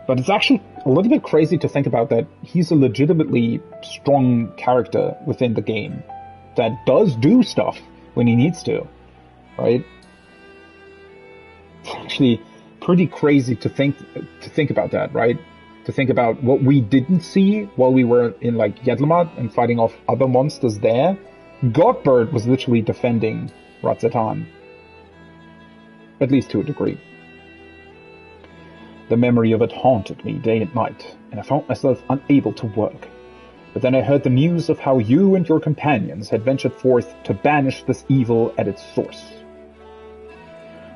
But it's actually a little bit crazy to think about that he's a legitimately strong character within the game that does do stuff when he needs to, right? It's actually pretty crazy to think about that, right? To think about what we didn't see while we were in, like, Yedlamad and fighting off other monsters there. Godbird was literally defending Subterranes. At least to a degree. The memory of it haunted me day and night, and I found myself unable to work. But then I heard the news of how you and your companions had ventured forth to banish this evil at its source.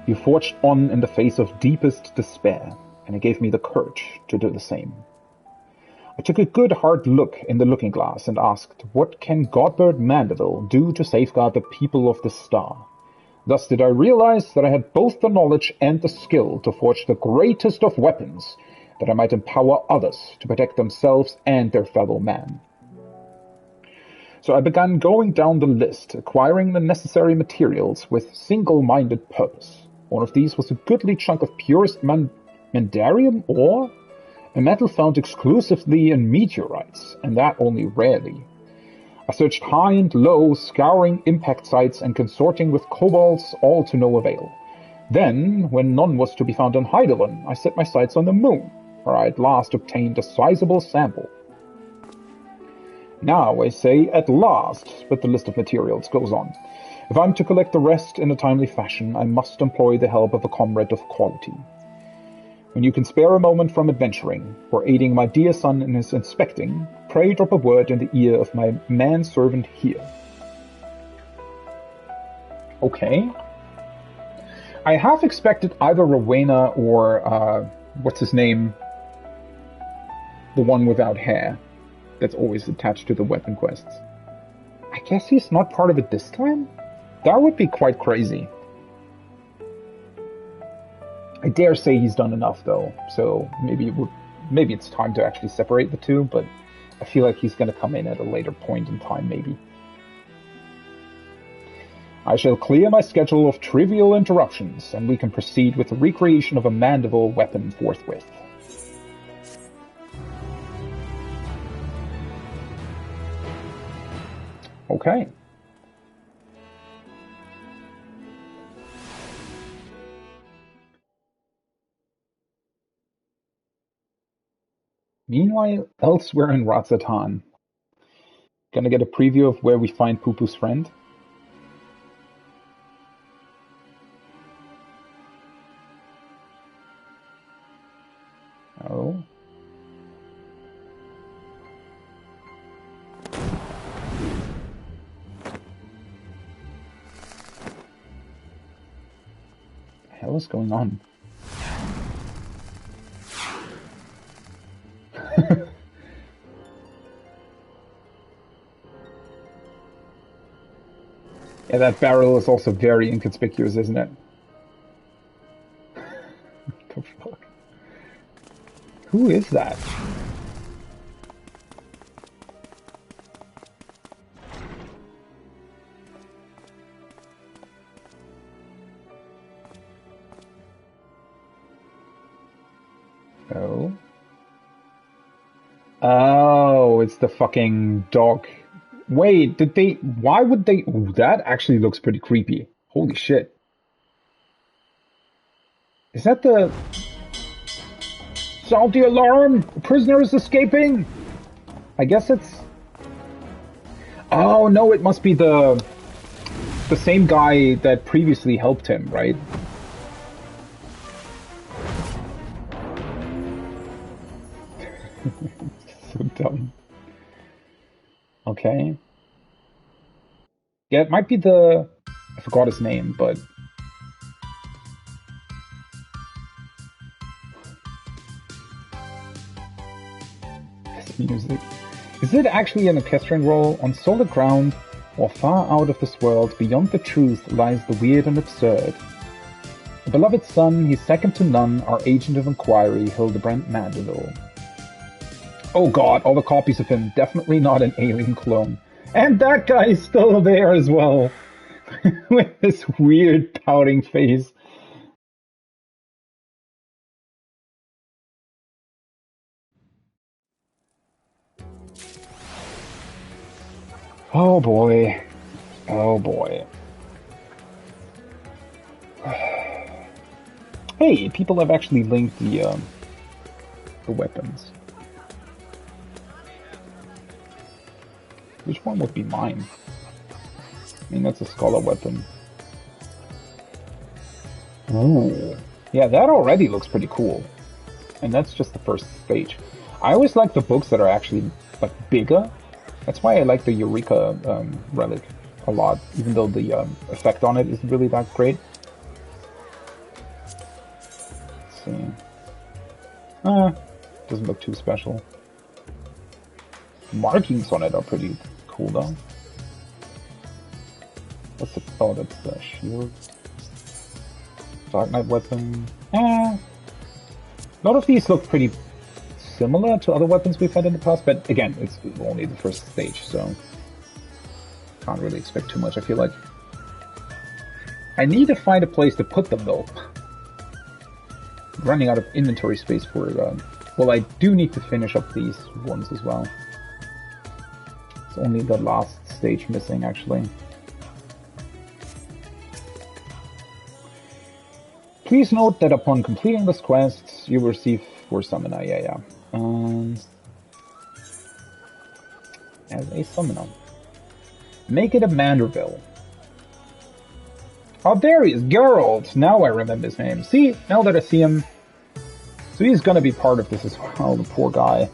You forged on in the face of deepest despair, and it gave me the courage to do the same. I took a good hard look in the looking glass and asked, what can Godbird Manderville do to safeguard the people of this star? Thus did I realize that I had both the knowledge and the skill to forge the greatest of weapons, that I might empower others to protect themselves and their fellow man. So I began going down the list, acquiring the necessary materials with single-minded purpose. One of these was a goodly chunk of purest Manderville ore, a metal found exclusively in meteorites, and that only rarely. I searched high and low, scouring impact sites and consorting with kobolds, all to no avail. Then, when none was to be found on Heidelin, I set my sights on the moon, where I at last obtained a sizable sample. Now, I say at last, but the list of materials goes on. If I'm to collect the rest in a timely fashion, I must employ the help of a comrade of quality. When you can spare a moment from adventuring, or aiding my dear son in his inspecting, pray drop a word in the ear of my manservant here. Okay. I half expected either Rowena or, what's his name? The one without hair. That's always attached to the weapon quests. I guess he's not part of it this time? That would be quite crazy. I dare say he's done enough, though, so maybe it's time to actually separate the two, but I feel like he's going to come in at a later point in time, maybe. I shall clear my schedule of trivial interruptions, and we can proceed with the recreation of a Manderville weapon forthwith. Okay. Meanwhile, elsewhere in Ratzatan, gonna get a preview of where we find Poo-Poo's friend. Oh. What the hell is going on? Yeah, that barrel is also very inconspicuous, isn't it? What the fuck? Who is that? Oh. Oh, it's the fucking dog. Wait, why would they, ooh, that actually looks pretty creepy. Holy shit. Is that the, sound the alarm! The prisoner is escaping! I guess it's, oh no, it must be the same guy that previously helped him, right? So dumb. Okay. Yeah, it might be the, I forgot his name, but this music. Is it actually an orchestrion role? On solid ground, or far out of this world, beyond the truth lies the weird and absurd. A beloved son, he's second to none, our agent of inquiry, Hildebrand Manderville. Oh god, all the copies of him, definitely not an alien clone. And that guy is still there as well, with this weird pouting face. Oh boy. Oh boy. Hey, people have actually linked the weapons. Which one would be mine? I mean, that's a scholar weapon. Ooh. Yeah, that already looks pretty cool. And that's just the first stage. I always like the books that are actually, like, bigger. That's why I like the Eureka relic a lot, even though the effect on it isn't really that great. Let's see. Doesn't look too special. Markings on it are pretty cool though. What's the, oh, that's the shield. Dark Knight weapon. A lot of these look pretty similar to other weapons we've had in the past, but again, it's only the first stage, so can't really expect too much, I feel like. I need to find a place to put them, though. Running out of inventory space for, well, I do need to finish up these ones as well. It's only the last stage missing, actually. Please note that upon completing this quest, you will receive 4 summoner. Yeah. As a summoner. Make it a Manderville. Oh, there he is, Geralt! Now I remember his name. See, now that I see him. So he's gonna be part of this as well, the poor guy.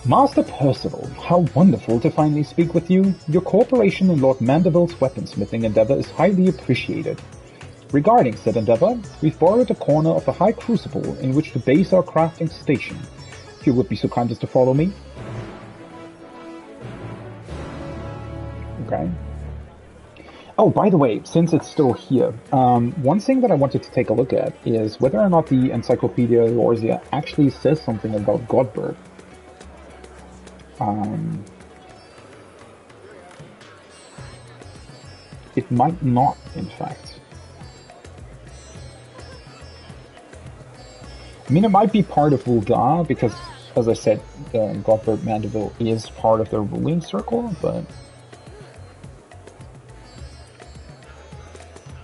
Master Percival, how wonderful to finally speak with you. Your cooperation in Lord Manderville's weaponsmithing endeavor is highly appreciated. Regarding said endeavor, we've borrowed a corner of the high crucible in which to base our crafting station. If you would be so kind as to follow me. Okay. Oh, by the way, since it's still here, one thing that I wanted to take a look at is whether or not the Encyclopedia Eorzea actually says something about Godbert. It might not, in fact. I mean, it might be part of Ul'dah, because, as I said, Godbert Manderville is part of their ruling circle, but...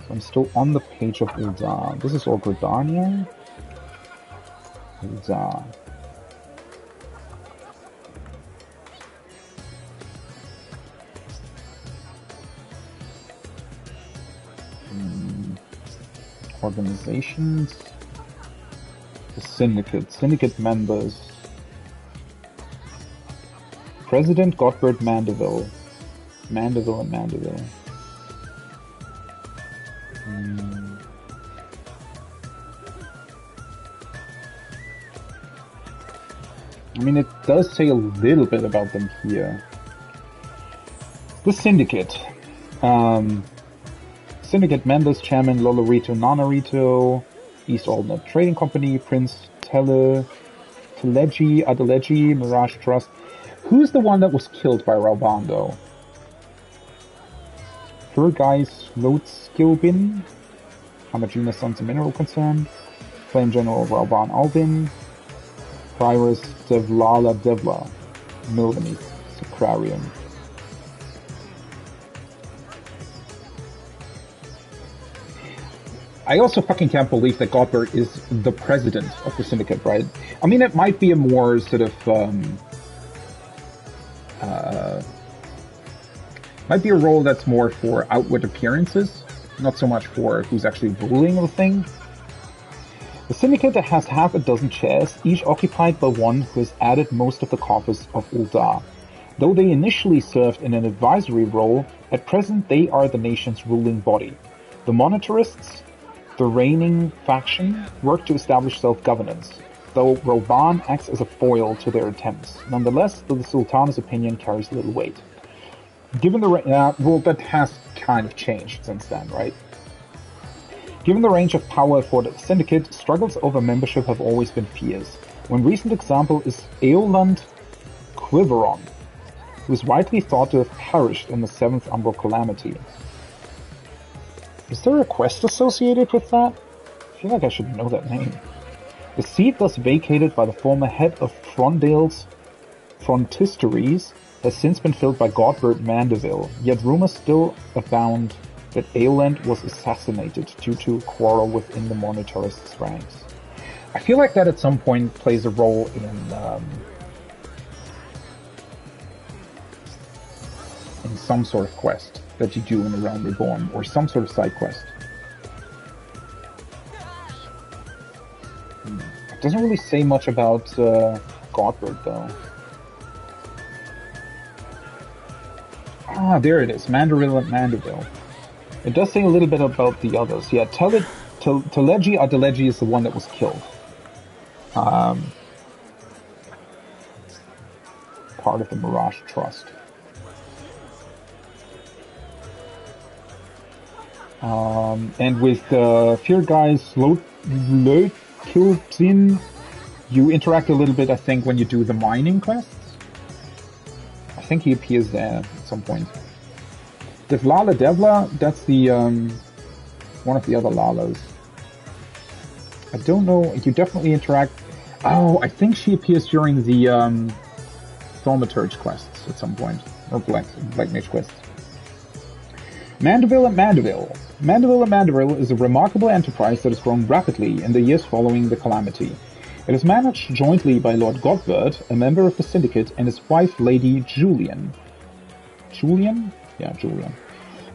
I'm still on the page of Ul'dah. This is Orgridania. Ul'dah. Organizations, the syndicate members, President Godbert Manderville and Manderville. I mean, it does say a little bit about them here. The syndicate. Syndicate members, Chairman Lolorito Nanarito, East Aldnut Trading Company, Prince Teleji, Adeleji, Mirage Trust. Who's the one that was killed by Ralbando? Fergais Lotskilbin, Hamajina Sons of Mineral Concern, Flame General Ralban Albin, Prioress Devlala Devla, Milvanese Sacrarium. I also fucking can't believe that Godbert is the president of the syndicate, right? I mean, it might be a more sort of, might be a role that's more for outward appearances, not so much for who's actually ruling the thing. The syndicate has half a dozen chairs, each occupied by one who has added most of the coffers of Ul'dah. Though they initially served in an advisory role, at present they are the nation's ruling body. The monetarists, the reigning faction, work to establish self-governance, though Ralban acts as a foil to their attempts. Nonetheless, the Sultan's opinion carries little weight. Given the well, that has kind of changed since then, right? Given the range of power for the syndicate, struggles over membership have always been fierce. One recent example is Eoland Quiveron, who is widely thought to have perished in the 7th Umbral Calamity. Is there a quest associated with that? I feel like I should know that name. The seat thus vacated by the former head of Frondale's Frontisteries has since been filled by Godbert Manderville, yet rumors still abound that Eoland was assassinated due to a quarrel within the monetarists' ranks. I feel like that at some point plays a role in some sort of quest that you do in the Realm Reborn, or some sort of side quest. It doesn't really say much about Godbert, though. Ah, there it is, Manderville and Manderville. It does say a little bit about the others. Yeah, Adeleji is the one that was killed. Part of the Mirage Trust. And with Fear Guy's Kilzin, you interact a little bit, I think, when you do the mining quests. I think he appears there at some point. Devlala Devla, that's the one of the other Lalas. I don't know, you definitely interact. Oh, I think she appears during the Thaumaturge quests at some point. Or Black Mage quests. Manderville and Manderville. Manderville and Manderville is a remarkable enterprise that has grown rapidly in the years following the Calamity. It is managed jointly by Lord Godbert, a member of the Syndicate, and his wife, Lady Julian. Julian? Yeah, Julian.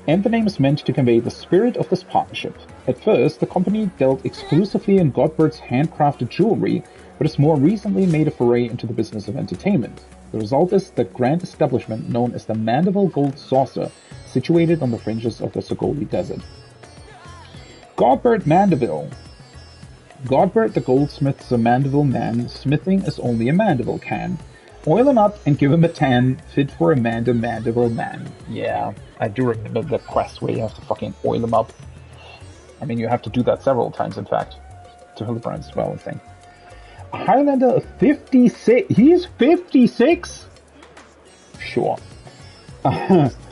And the name is meant to convey the spirit of this partnership. At first, the company dealt exclusively in Godbert's handcrafted jewelry, but has more recently made a foray into the business of entertainment. The result is the grand establishment known as the Manderville Gold Saucer, situated on the fringes of the Sogoli Desert. Godbert Manderville. Godbert the goldsmith's a Manderville man, smithing as only a Manderville can. Oil him up and give him a tan, fit for a Manderville man. Yeah, I do remember the quest where you have to fucking oil him up. I mean, you have to do that several times, in fact. To Hildebrand as well, I think. A Highlander of 56. He's 56? Sure.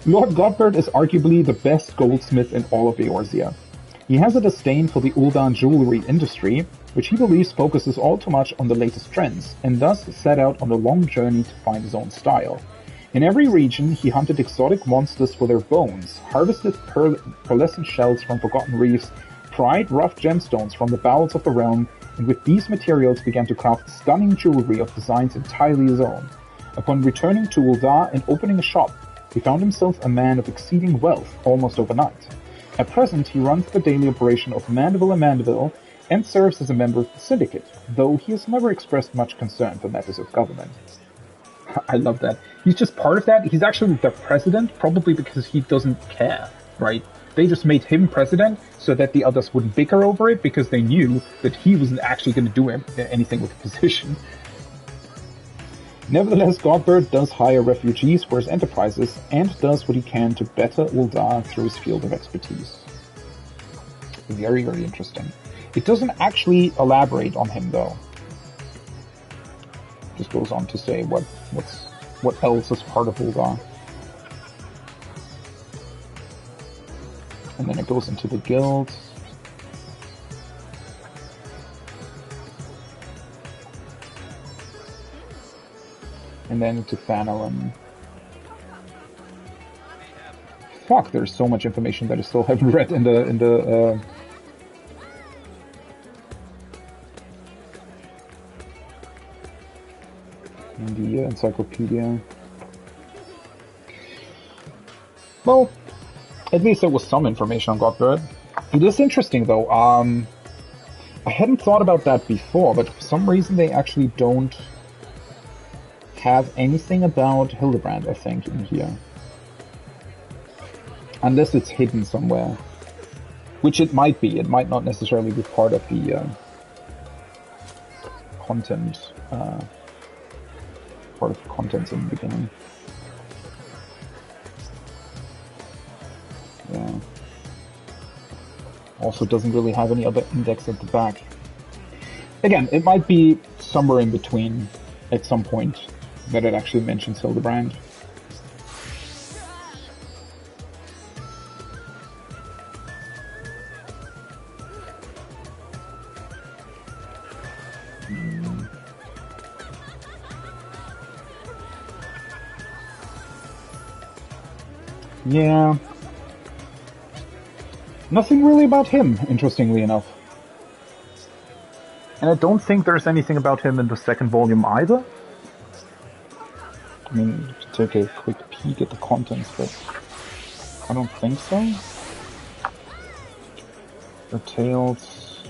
Lord Godbert is arguably the best goldsmith in all of Eorzea. He has a disdain for the Ul'dan jewelry industry, which he believes focuses all too much on the latest trends, and thus set out on a long journey to find his own style. In every region, he hunted exotic monsters for their bones, harvested pearlescent shells from forgotten reefs, pried rough gemstones from the bowels of the realm, and with these materials began to craft stunning jewelry of designs entirely his own. Upon returning to Ul'dah and opening a shop, he found himself a man of exceeding wealth almost overnight. At present, he runs the daily operation of Manderville and Manderville and serves as a member of the Syndicate, though he has never expressed much concern for matters of government. I love that. He's just part of that. He's actually the president, probably because he doesn't care, right? They just made him president so that the others wouldn't bicker over it because they knew that he wasn't actually going to do anything with the position. Nevertheless, Godbert does hire refugees for his enterprises and does what he can to better Ul'dah through his field of expertise. Very, very interesting. It doesn't actually elaborate on him, though. Just goes on to say what else is part of Ul'dah. And then it goes into the guilds. And then into Thanalan. Fuck, there's so much information that I still haven't read in the encyclopedia. Well, at least there was some information on Godbert. It is interesting, though. I hadn't thought about that before, but for some reason they actually don't have anything about Hildebrand, I think, in here. Unless it's hidden somewhere. Which it might be. It might not necessarily be part of the content. Part of the contents in the beginning. Yeah. Also doesn't really have any other index at the back. Again, it might be somewhere in between at some point that it actually mentions Hildebrand. Yeah. Nothing really about him, interestingly enough. And I don't think there's anything about him in the second volume either. I mean, to take a quick peek at the contents, but I don't think so. The tales.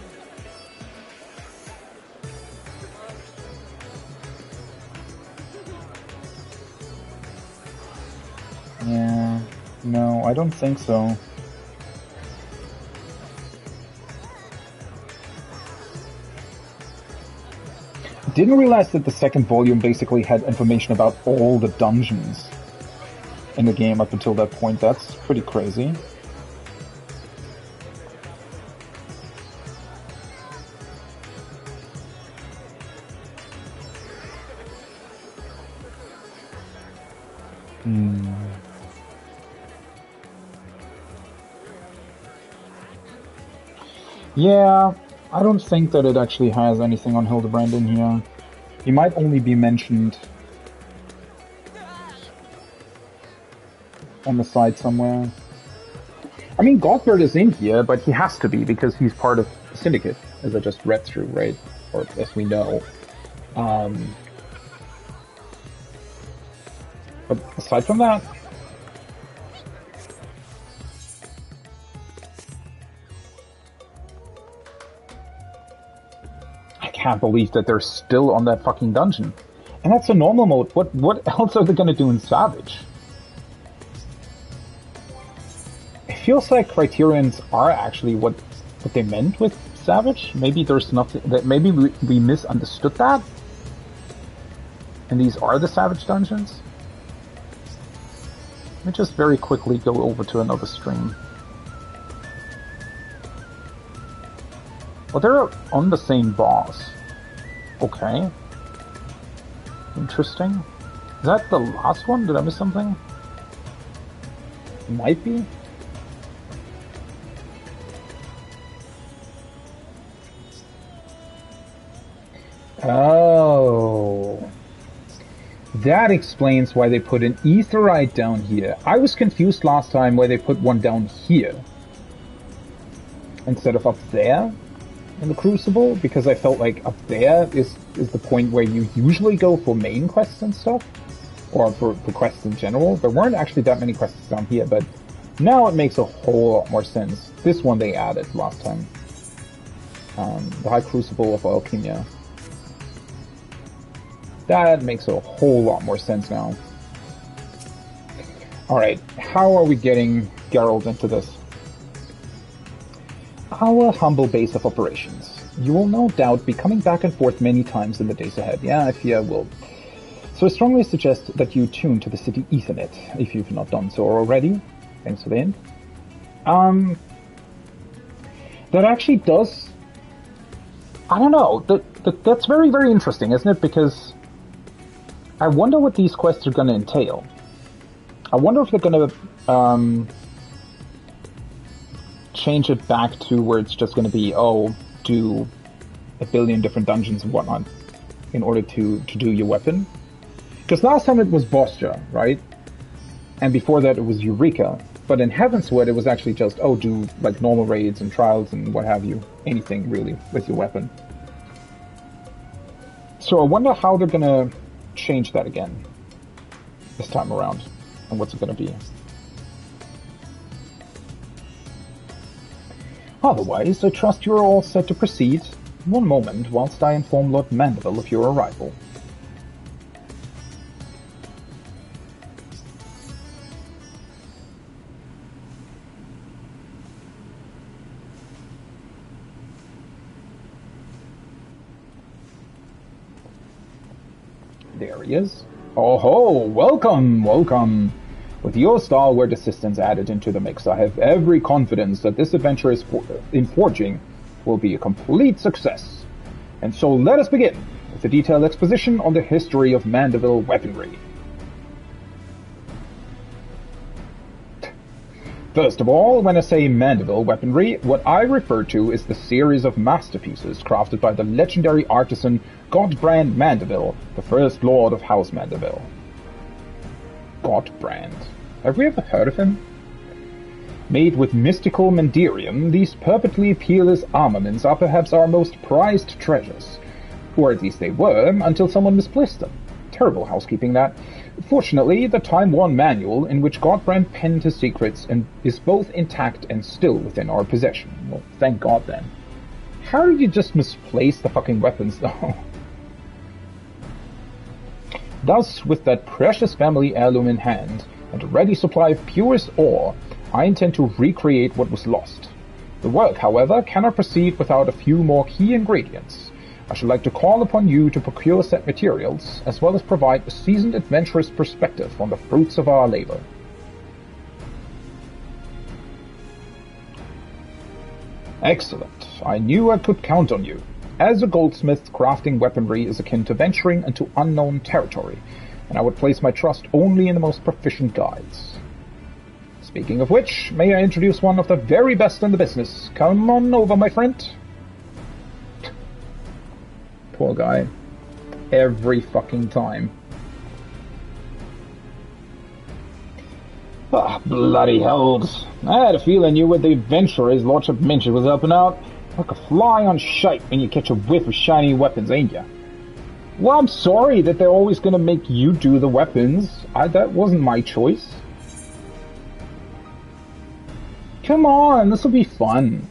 Yeah, no, I don't think so. Didn't realize that the second volume basically had information about all the dungeons in the game up until that point. That's pretty crazy. Yeah, I don't think that it actually has anything on Hildebrand in here. He might only be mentioned on the side somewhere. I mean, Gothbert is in here, but he has to be because he's part of the Syndicate, as I just read through, right? Or as we know. But aside from that, I can't believe that they're still on that fucking dungeon. And that's a normal mode. What else are they gonna do in Savage? It feels like Criterions are actually what they meant with Savage. Maybe there's nothing that maybe we misunderstood that. And these are the Savage dungeons. Let me just very quickly go over to another stream. Well, they're on the same boss. Okay. Interesting. Is that the last one? Did I miss something? Might be. Oh. That explains why they put an Aetheryte down here. I was confused last time why they put one down here instead of up there in the Crucible, because I felt like up there is the point where you usually go for main quests and stuff, or for quests in general. There weren't actually that many quests down here, but now it makes a whole lot more sense. This one they added last time. The High Crucible of Alchemia. That makes a whole lot more sense now. Alright, how are we getting Geralt into this? Our humble base of operations. You will no doubt be coming back and forth many times in the days ahead. Yeah, I fear I will. So I strongly suggest that you tune to the city Ethernet, if you've not done so already. Thanks for the hint. That actually does... I don't know, that's very, very interesting, isn't it? Because I wonder what these quests are going to entail. I wonder if they're going to change it back to where it's just going to be, oh, do a billion different dungeons and whatnot in order to do your weapon. Because last time it was Bostia, right? And before that it was Eureka. But in Heavensward it was actually just, oh, do like normal raids and trials and what have you. Anything really with your weapon. So I wonder how they're going to change that again this time around, and what's it going to be. Otherwise, I trust you are all set to proceed. One moment, whilst I inform Lord Manderville of your arrival. There he is. Oh ho! Welcome! Welcome! With your stalwart assistance added into the mix, I have every confidence that this adventure in forging will be a complete success. And so let us begin with a detailed exposition on the history of Manderville weaponry. First of all, when I say Manderville weaponry, what I refer to is the series of masterpieces crafted by the legendary artisan Godbrand Manderville, the first lord of House Manderville. Godbrand. Have we ever heard of him? Made with mystical Mandirium, these perfectly peerless armaments are perhaps our most prized treasures. Or at least they were, until someone misplaced them. Terrible housekeeping, that. Fortunately, the time-worn manual in which Godbrand penned his secrets is both intact and still within our possession. Well, thank God then. How did you just misplace the fucking weapons, though? Thus, with that precious family heirloom in hand, and a ready supply of purest ore, I intend to recreate what was lost. The work, however, cannot proceed without a few more key ingredients. I should like to call upon you to procure said materials, as well as provide a seasoned adventurer's perspective on the fruits of our labor. Excellent. I knew I could count on you. As a goldsmith, crafting weaponry is akin to venturing into unknown territory, and I would place my trust only in the most proficient guides. Speaking of which, may I introduce one of the very best in the business? Come on over, my friend. Poor guy. Every fucking time. Ah, bloody hells. I had a feeling I knew what the adventurer his lordship mentioned was helping out. Like a fly on shite when you catch a whiff of shiny weapons, ain't ya? Well, I'm sorry that they're always gonna make you do the weapons. That wasn't my choice. Come on, this'll be fun.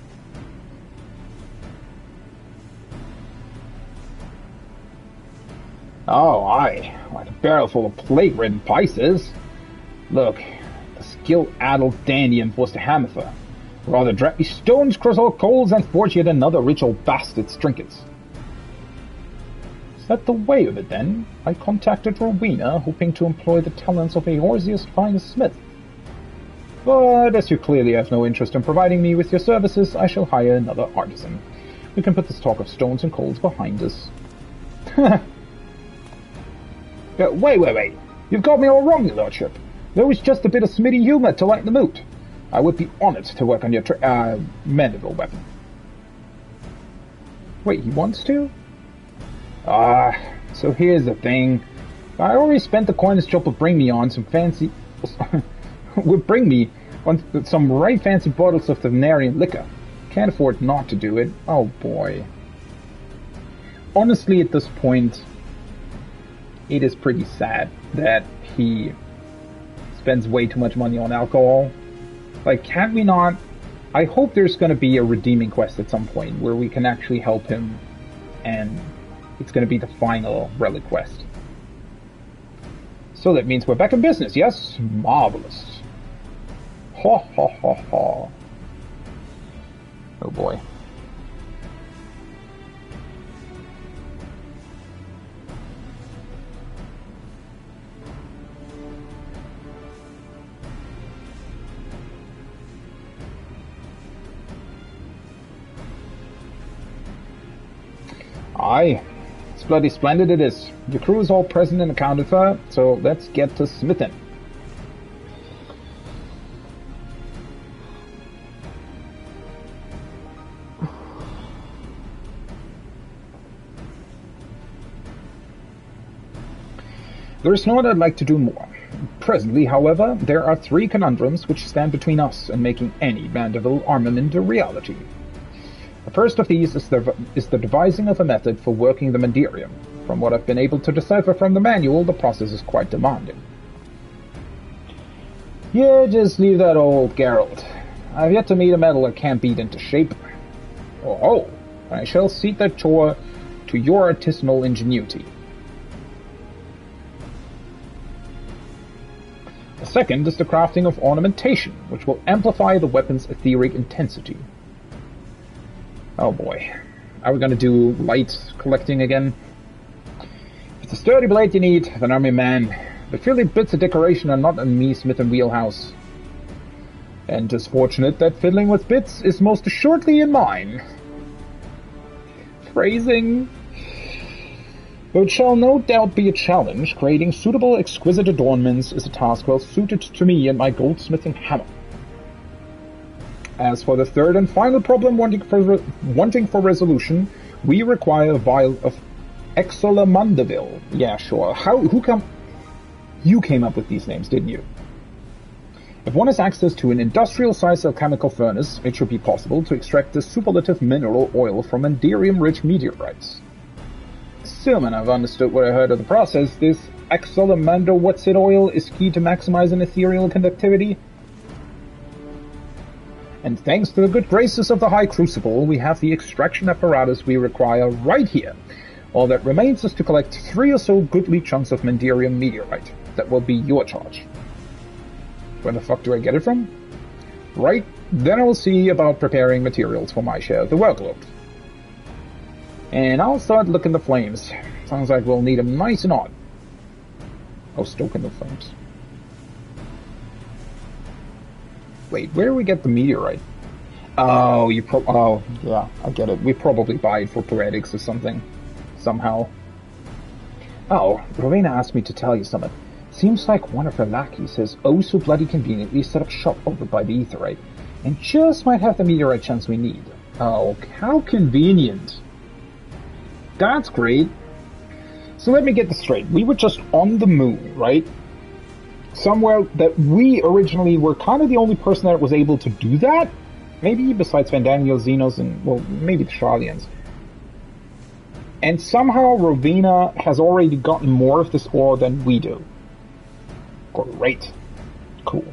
Oh, aye. Like a barrel full of plague-ridden pices. Look, the skill-addled dandy enforced a hammer for. Rather drag me stones across all coals and forge yet another rich old bastard's trinkets. Is that the way of it, then? I contacted Rowena, hoping to employ the talents of Eorzea's finest smith. But as you clearly have no interest in providing me with your services, I shall hire another artisan. We can put this talk of stones and coals behind us. Wait. You've got me all wrong, your lordship. There was just a bit of smitty humor to lighten the mood. I would be honored to work on your Manderville weapon. Wait, he wants to? So here's the thing. I already spent the coin this job would bring me on some fancy... would bring me on some right fancy bottles of the Venarian liquor. Can't afford not to do it. Oh boy. Honestly, at this point, it is pretty sad that he spends way too much money on alcohol. Like, can't we not... I hope there's going to be a redeeming quest at some point where we can actually help him, and it's going to be the final relic quest. So that means we're back in business, yes? Marvelous. Ha ha ha ha. Oh boy. Aye, it's bloody splendid it is. Your crew is all present and accounted for, so let's get to smithing. There is no doubt I'd like to do more. Presently, however, there are 3 conundrums which stand between us and making any Manderville armament a reality. The first of these is the devising of a method for working the Mandirium. From what I've been able to decipher from the manual, the process is quite demanding. Yeah, just leave that old Geralt. I've yet to meet a metal that can't beat into shape. Oh, I shall cede that chore to your artisanal ingenuity. The second is the crafting of ornamentation, which will amplify the weapon's etheric intensity. Oh boy. Are we gonna do light collecting again? If it's a sturdy blade you need, then I'm your man. But fiddly bits of decoration are not in me smith and wheelhouse. And 'tis fortunate that fiddling with bits is most assuredly in mine. Phrasing. Though it shall no doubt be a challenge, creating suitable exquisite adornments is a task well suited to me and my goldsmithing hammer. As for the third and final problem wanting for resolution, we require a vial of Manderville. Yeah, sure. You came up with these names, didn't you? If one has access to an industrial-sized alchemical furnace, it should be possible to extract the superlative mineral oil from Mandirium-rich meteorites. Assuming I've understood what I heard of the process, this Exolamander what's-it oil is key to maximizing ethereal conductivity. And thanks to the good graces of the High Crucible, we have the extraction apparatus we require right here. All that remains is to collect 3 or so goodly chunks of Mandirium meteorite. That will be your charge. Where the fuck do I get it from? Right, then I will see about preparing materials for my share of the workload. And I'll start looking the flames. Sounds like we'll need them nice and hot. Oh, stoking the flames. Wait, where do we get the meteorite? Oh, oh, yeah, I get it. We probably buy it for poetics or something. Somehow. Oh, Rowena asked me to tell you something. Seems like one of her lackeys has oh so bloody conveniently set up shop over by the aetheryte, and just might have the meteorite chunks we need. Oh, how convenient. That's great. So let me get this straight. We were just on the moon, right? Somewhere that we originally were kind of the only person that was able to do that. Maybe besides Vandaniel, Xenos, and, well, maybe the Sharlians. And somehow Rowena has already gotten more of this ore than we do. Great. Cool.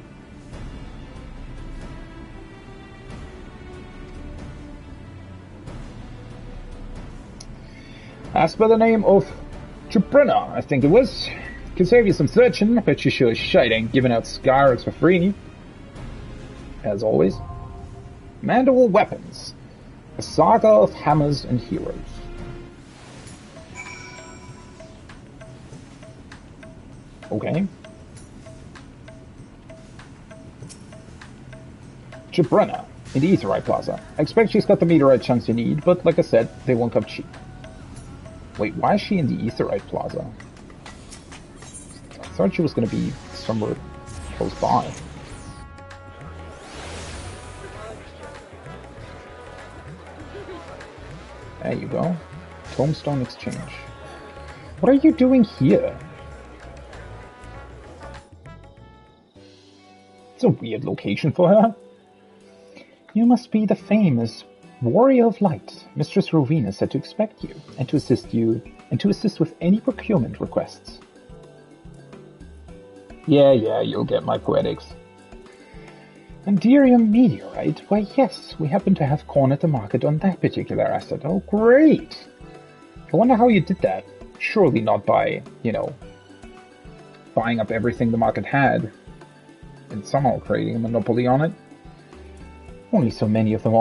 As by the name of Chubrina, I think it was. Can save you some searching, but you sure as shite ain't giving out Skyrex for free. As always. Manderville Weapons. A saga of hammers and heroes. Okay. Chubrina, in the Aetheryte Plaza. I expect she's got the meteorite chunks you need, but like I said, they won't come cheap. Wait, why is she in the Aetheryte Plaza? I thought she was going to be somewhere close by. There you go. Tombstone Exchange. What are you doing here? It's a weird location for her. You must be the famous Warrior of Light. Mistress Rowena said to expect you, and to assist with any procurement requests. Yeah, you'll get my poetics. Enderium meteorite? Why, yes, we happen to have cornered the market on that particular asset. Oh, great! I wonder how you did that. Surely not by, buying up everything the market had, and somehow creating a monopoly on it. Only so many of them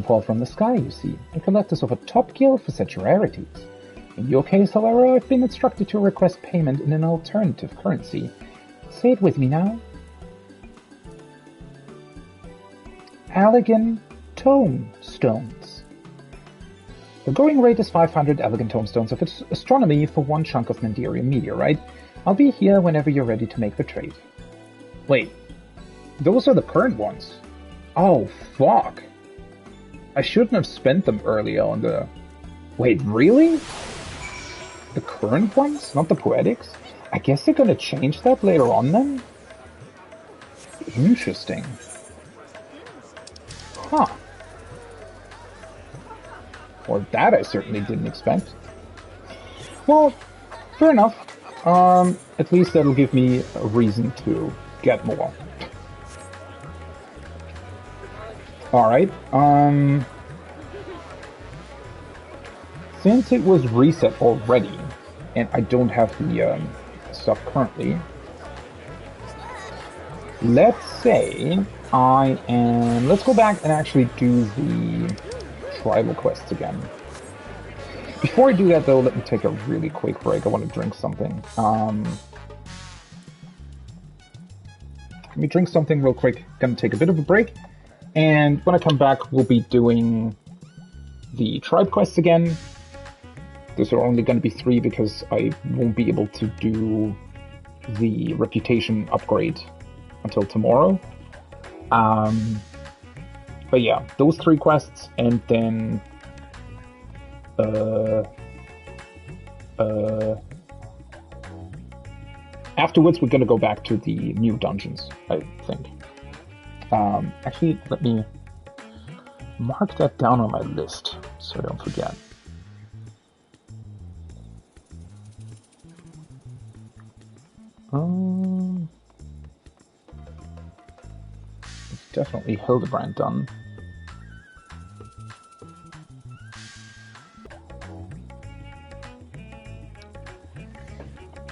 fall from the sky, you see, and collectors of a top guild for such rarities. In your case, however, I've been instructed to request payment in an alternative currency. Say it with me now. Elegant tomestones. The going rate is 500 elegant tomestones of astronomy for one chunk of Manderium meteorite. I'll be here whenever you're ready to make the trade. Wait, those are the current ones. Oh, fuck. I shouldn't have spent them earlier on the... Wait, really? The current ones? Not the poetics? I guess they're gonna change that later on then? Interesting. Huh. Well, that I certainly didn't expect. Well, fair enough. At least that'll give me a reason to get more. Alright, since it was reset already, and I don't have the stuff currently, let's say let's go back and actually do the tribal quests again. Before I do that though, let me take a really quick break. I want to drink something. Let me drink something real quick. Gonna take a bit of a break. And when I come back, we'll be doing the tribe quests again. Those are only going to be 3 because I won't be able to do the reputation upgrade until tomorrow. But yeah, those 3 quests, and then afterwards we're going to go back to the new dungeons, I think. Actually, let me mark that down on my list so I don't forget. It's definitely Hildebrand done.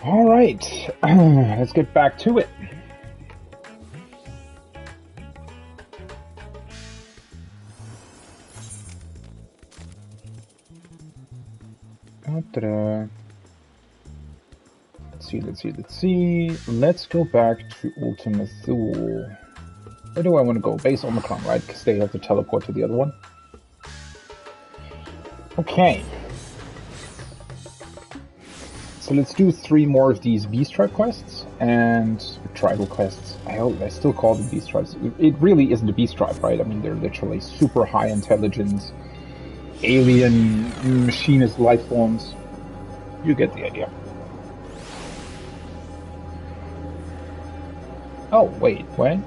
Alright, let's get back to it. Ta-da. Let's see. Let's go back to Ultima Thule. Where do I want to go? Base Omicron, right? Because they have to teleport to the other one. Okay. So let's do 3 more of these Beast Tribe quests and tribal quests. I still call them Beast Tribes. It really isn't a Beast Tribe, right? I mean, they're literally super high intelligence, alien, machinist life forms. You get the idea. Oh, wait, what?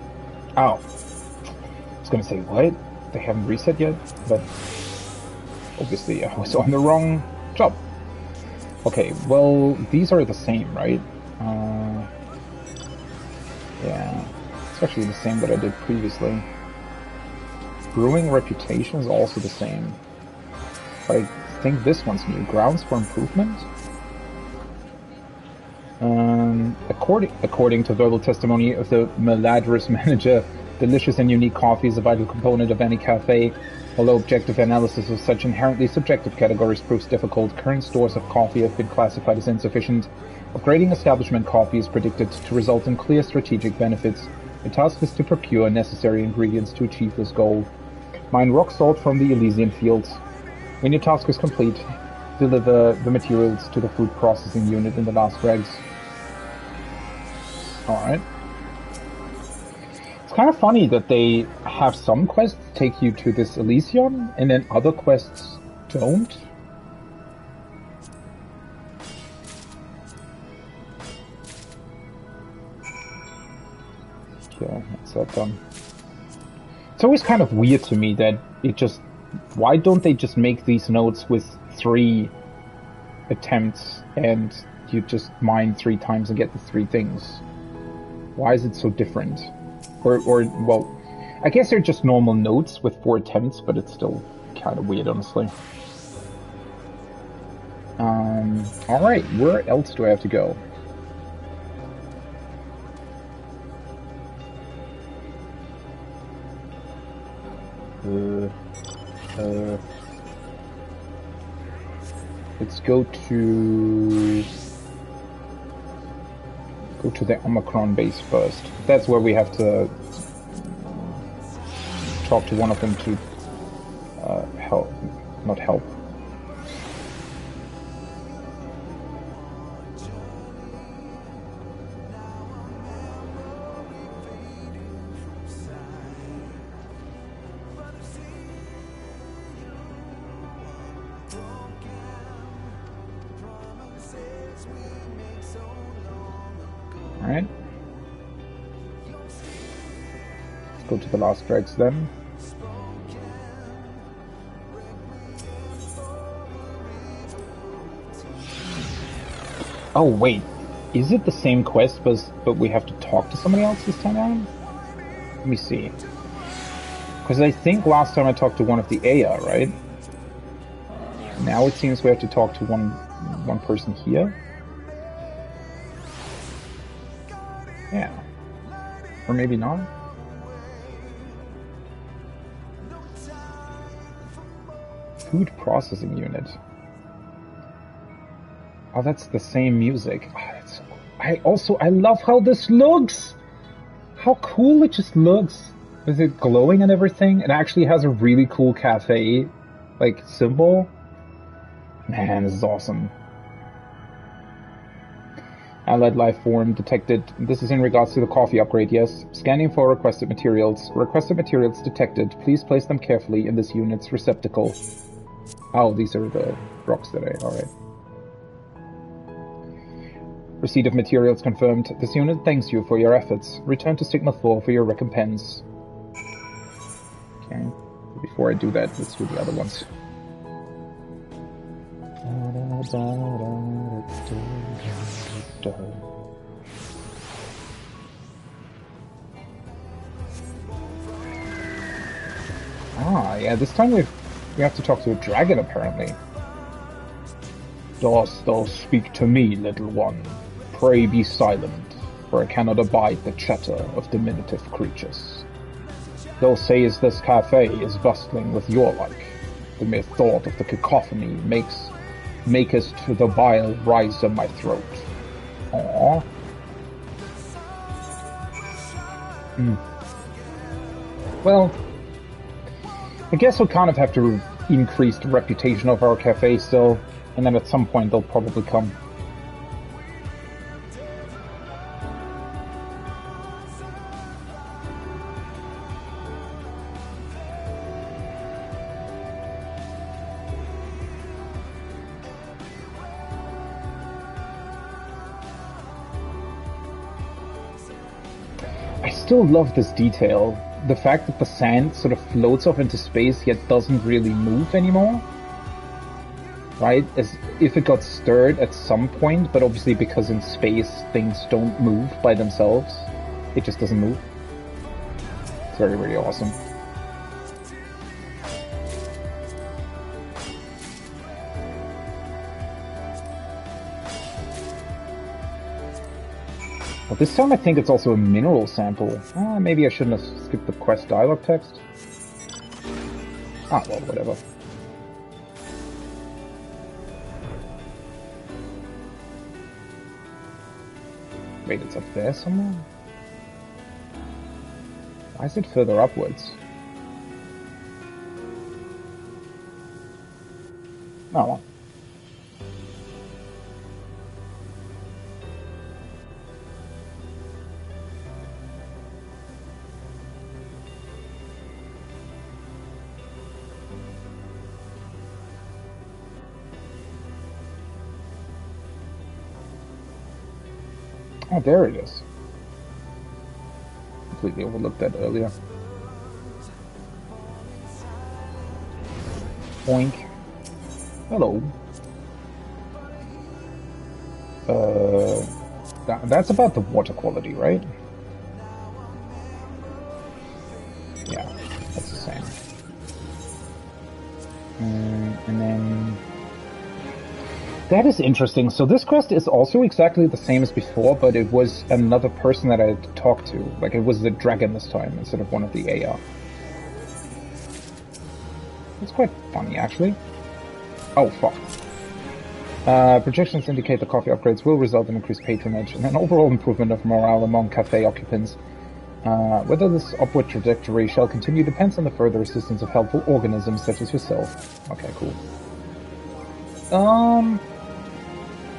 Oh. I was gonna say, what? They haven't reset yet? But obviously I was on the wrong job. Okay, well, these are the same, right? Yeah, it's actually the same that I did previously. Brewing Reputation is also the same. But I think this one's new. Grounds for Improvement? According to verbal testimony of the Maladrous manager, delicious and unique coffee is a vital component of any cafe. Although objective analysis of such inherently subjective categories proves difficult, current stores of coffee have been classified as insufficient. Upgrading establishment coffee is predicted to result in clear strategic benefits. The task is to procure necessary ingredients to achieve this goal. Mine rock salt from the Elysian fields. When your task is complete, deliver the materials to the food processing unit in the last regs. Alright. It's kind of funny that they have some quests take you to this Elysium, and then other quests don't. Okay, that's that done. It's always kind of weird to me that it just... Why don't they just make these notes with 3 attempts, and you just mine 3 times and get the 3 things? Why is it so different? Or, well, I guess they're just normal notes with 4 attempts, but it's still kind of weird, honestly. Alright, where else do I have to go? Let's go to the Omicron base first. That's where we have to talk to one of them to not help. Alright. Let's go to the last dregs then. Oh wait, is it the same quest but we have to talk to somebody else this time around? Let me see. Because I think last time I talked to one of the Aya, right? Now it seems we have to talk to one person here. Yeah. Or maybe not. Food processing unit. Oh, that's the same music. Oh, I love how this looks! How cool it just looks! With it glowing and everything. It actually has a really cool cafe, like, symbol. Man, this is awesome. Allied life form detected. This is in regards to the coffee upgrade, yes. Scanning for requested materials. Requested materials detected. Please place them carefully in this unit's receptacle. Oh, these are the rocks that alright. Receipt of materials confirmed. This unit thanks you for your efforts. Return to Sigma 4 for your recompense. Okay. Before I do that, let's do the other ones. Ah, yeah, this time we have to talk to a dragon, apparently. Dost thou speak to me, little one? Pray be silent, for I cannot abide the chatter of diminutive creatures. Thou sayest this cafe is bustling with your like. The mere thought of the cacophony makes makest the bile rise on my throat. Aww. Well, I guess we'll kind of have to increase the reputation of our cafe still, and then at some point they'll probably come. I still love this detail. The fact that the sand sort of floats off into space yet doesn't really move anymore. Right? As if it got stirred at some point, but obviously because in space things don't move by themselves. It just doesn't move. It's very, really awesome. But this time I think it's also a mineral sample. Maybe I shouldn't have skipped the quest dialogue text. Ah, well, whatever. Wait, it's up there somewhere? Why is it further upwards? Oh, well. Oh, there it is. Completely overlooked that earlier. Boink. Hello. That's about the water quality, right? Yeah, that's the same. And then... That is interesting. So this quest is also exactly the same as before, but it was another person that I had to talk to. Like, it was the dragon this time, instead of one of the AR. It's quite funny, actually. Oh, fuck. Projections indicate the coffee upgrades will result in increased patronage and an overall improvement of morale among cafe occupants. Whether this upward trajectory shall continue depends on the further assistance of helpful organisms such as yourself. Okay, cool.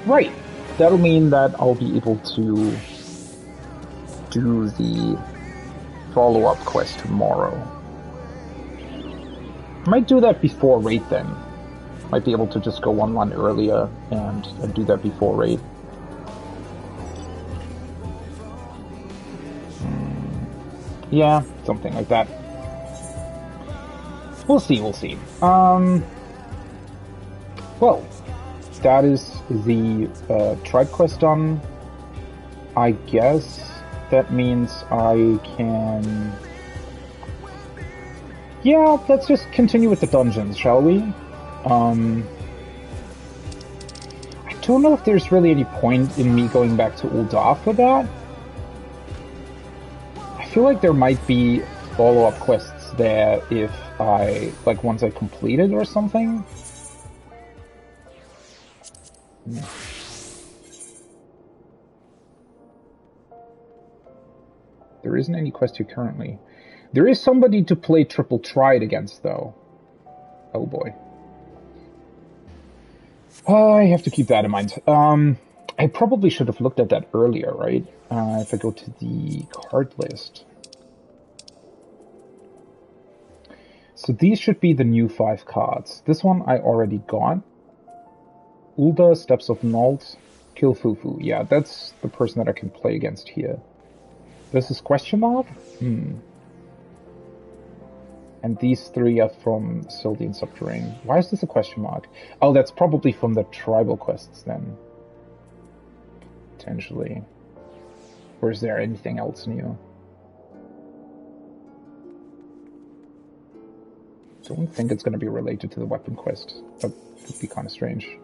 Right. That'll mean that I'll be able to do the follow-up quest tomorrow. I might do that before raid then. Might be able to just go one run earlier and do that before raid. Yeah, something like that. We'll see, we'll see. Well, that is the tribe quest done. I guess that means I can... Yeah, let's just continue with the dungeons, shall we? I don't know if there's really any point in me going back to Ul'dah for that. I feel like there might be follow-up quests there if I, like, once I complete it or something. There isn't any quest here currently. There is somebody to play triple tried against, though. Oh boy. I have to keep that in mind. I probably should have looked at that earlier, right? If I go to the card list. So these should be the new 5 cards. This one I already got. Ul'dah, Steps of Nalt, Kill Fufu. Yeah, that's the person that I can play against here. This is question mark? And these 3 are from Sil'dihn Subterranes. Why is this a question mark? Oh, that's probably from the tribal quests then. Potentially. Or is there anything else new? Don't think it's going to be related to the weapon quest. That would be kind of strange.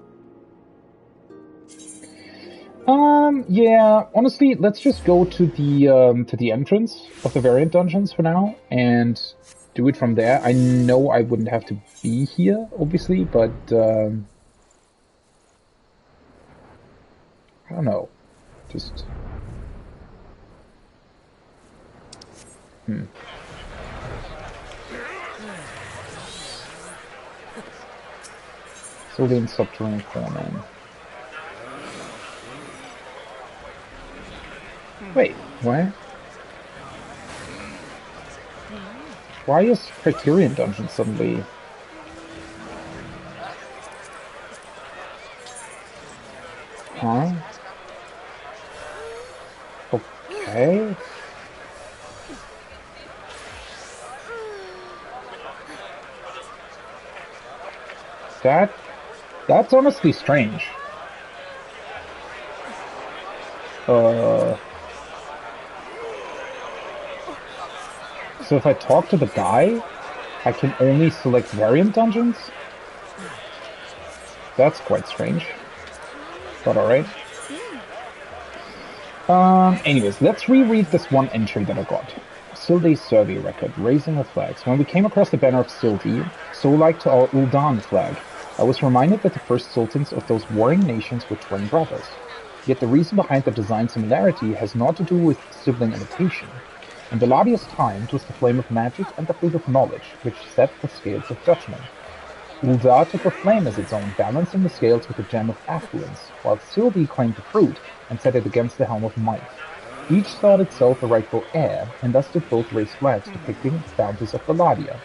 Yeah, honestly, let's just go to the entrance of the variant dungeons for now, and do it from there. I know I wouldn't have to be here, obviously, but, I don't know. Just... Sil'dihn Subterranean Foreman. Wait, what? Why is Criterion Dungeon suddenly... Huh? Okay. That's honestly strange. So if I talk to the guy, I can only select variant dungeons? That's quite strange. But alright. Anyways, let's reread this one entry that I got. Sil'dihn's survey record, raising the flags. When we came across the banner of Sil'dihn, so like to our Ul'dah flag, I was reminded that the first sultans of those warring nations were twin brothers. Yet the reason behind the design similarity has not to do with sibling imitation. In Beladia's time, it was the flame of magic and the fruit of knowledge which set the scales of judgment. Ul'dah took the flame as its own, balancing the scales with the gem of affluence, while Sil'dihn claimed the fruit and set it against the helm of might. Each thought itself the rightful heir, and thus did both raise flags depicting the bounties of Beladia.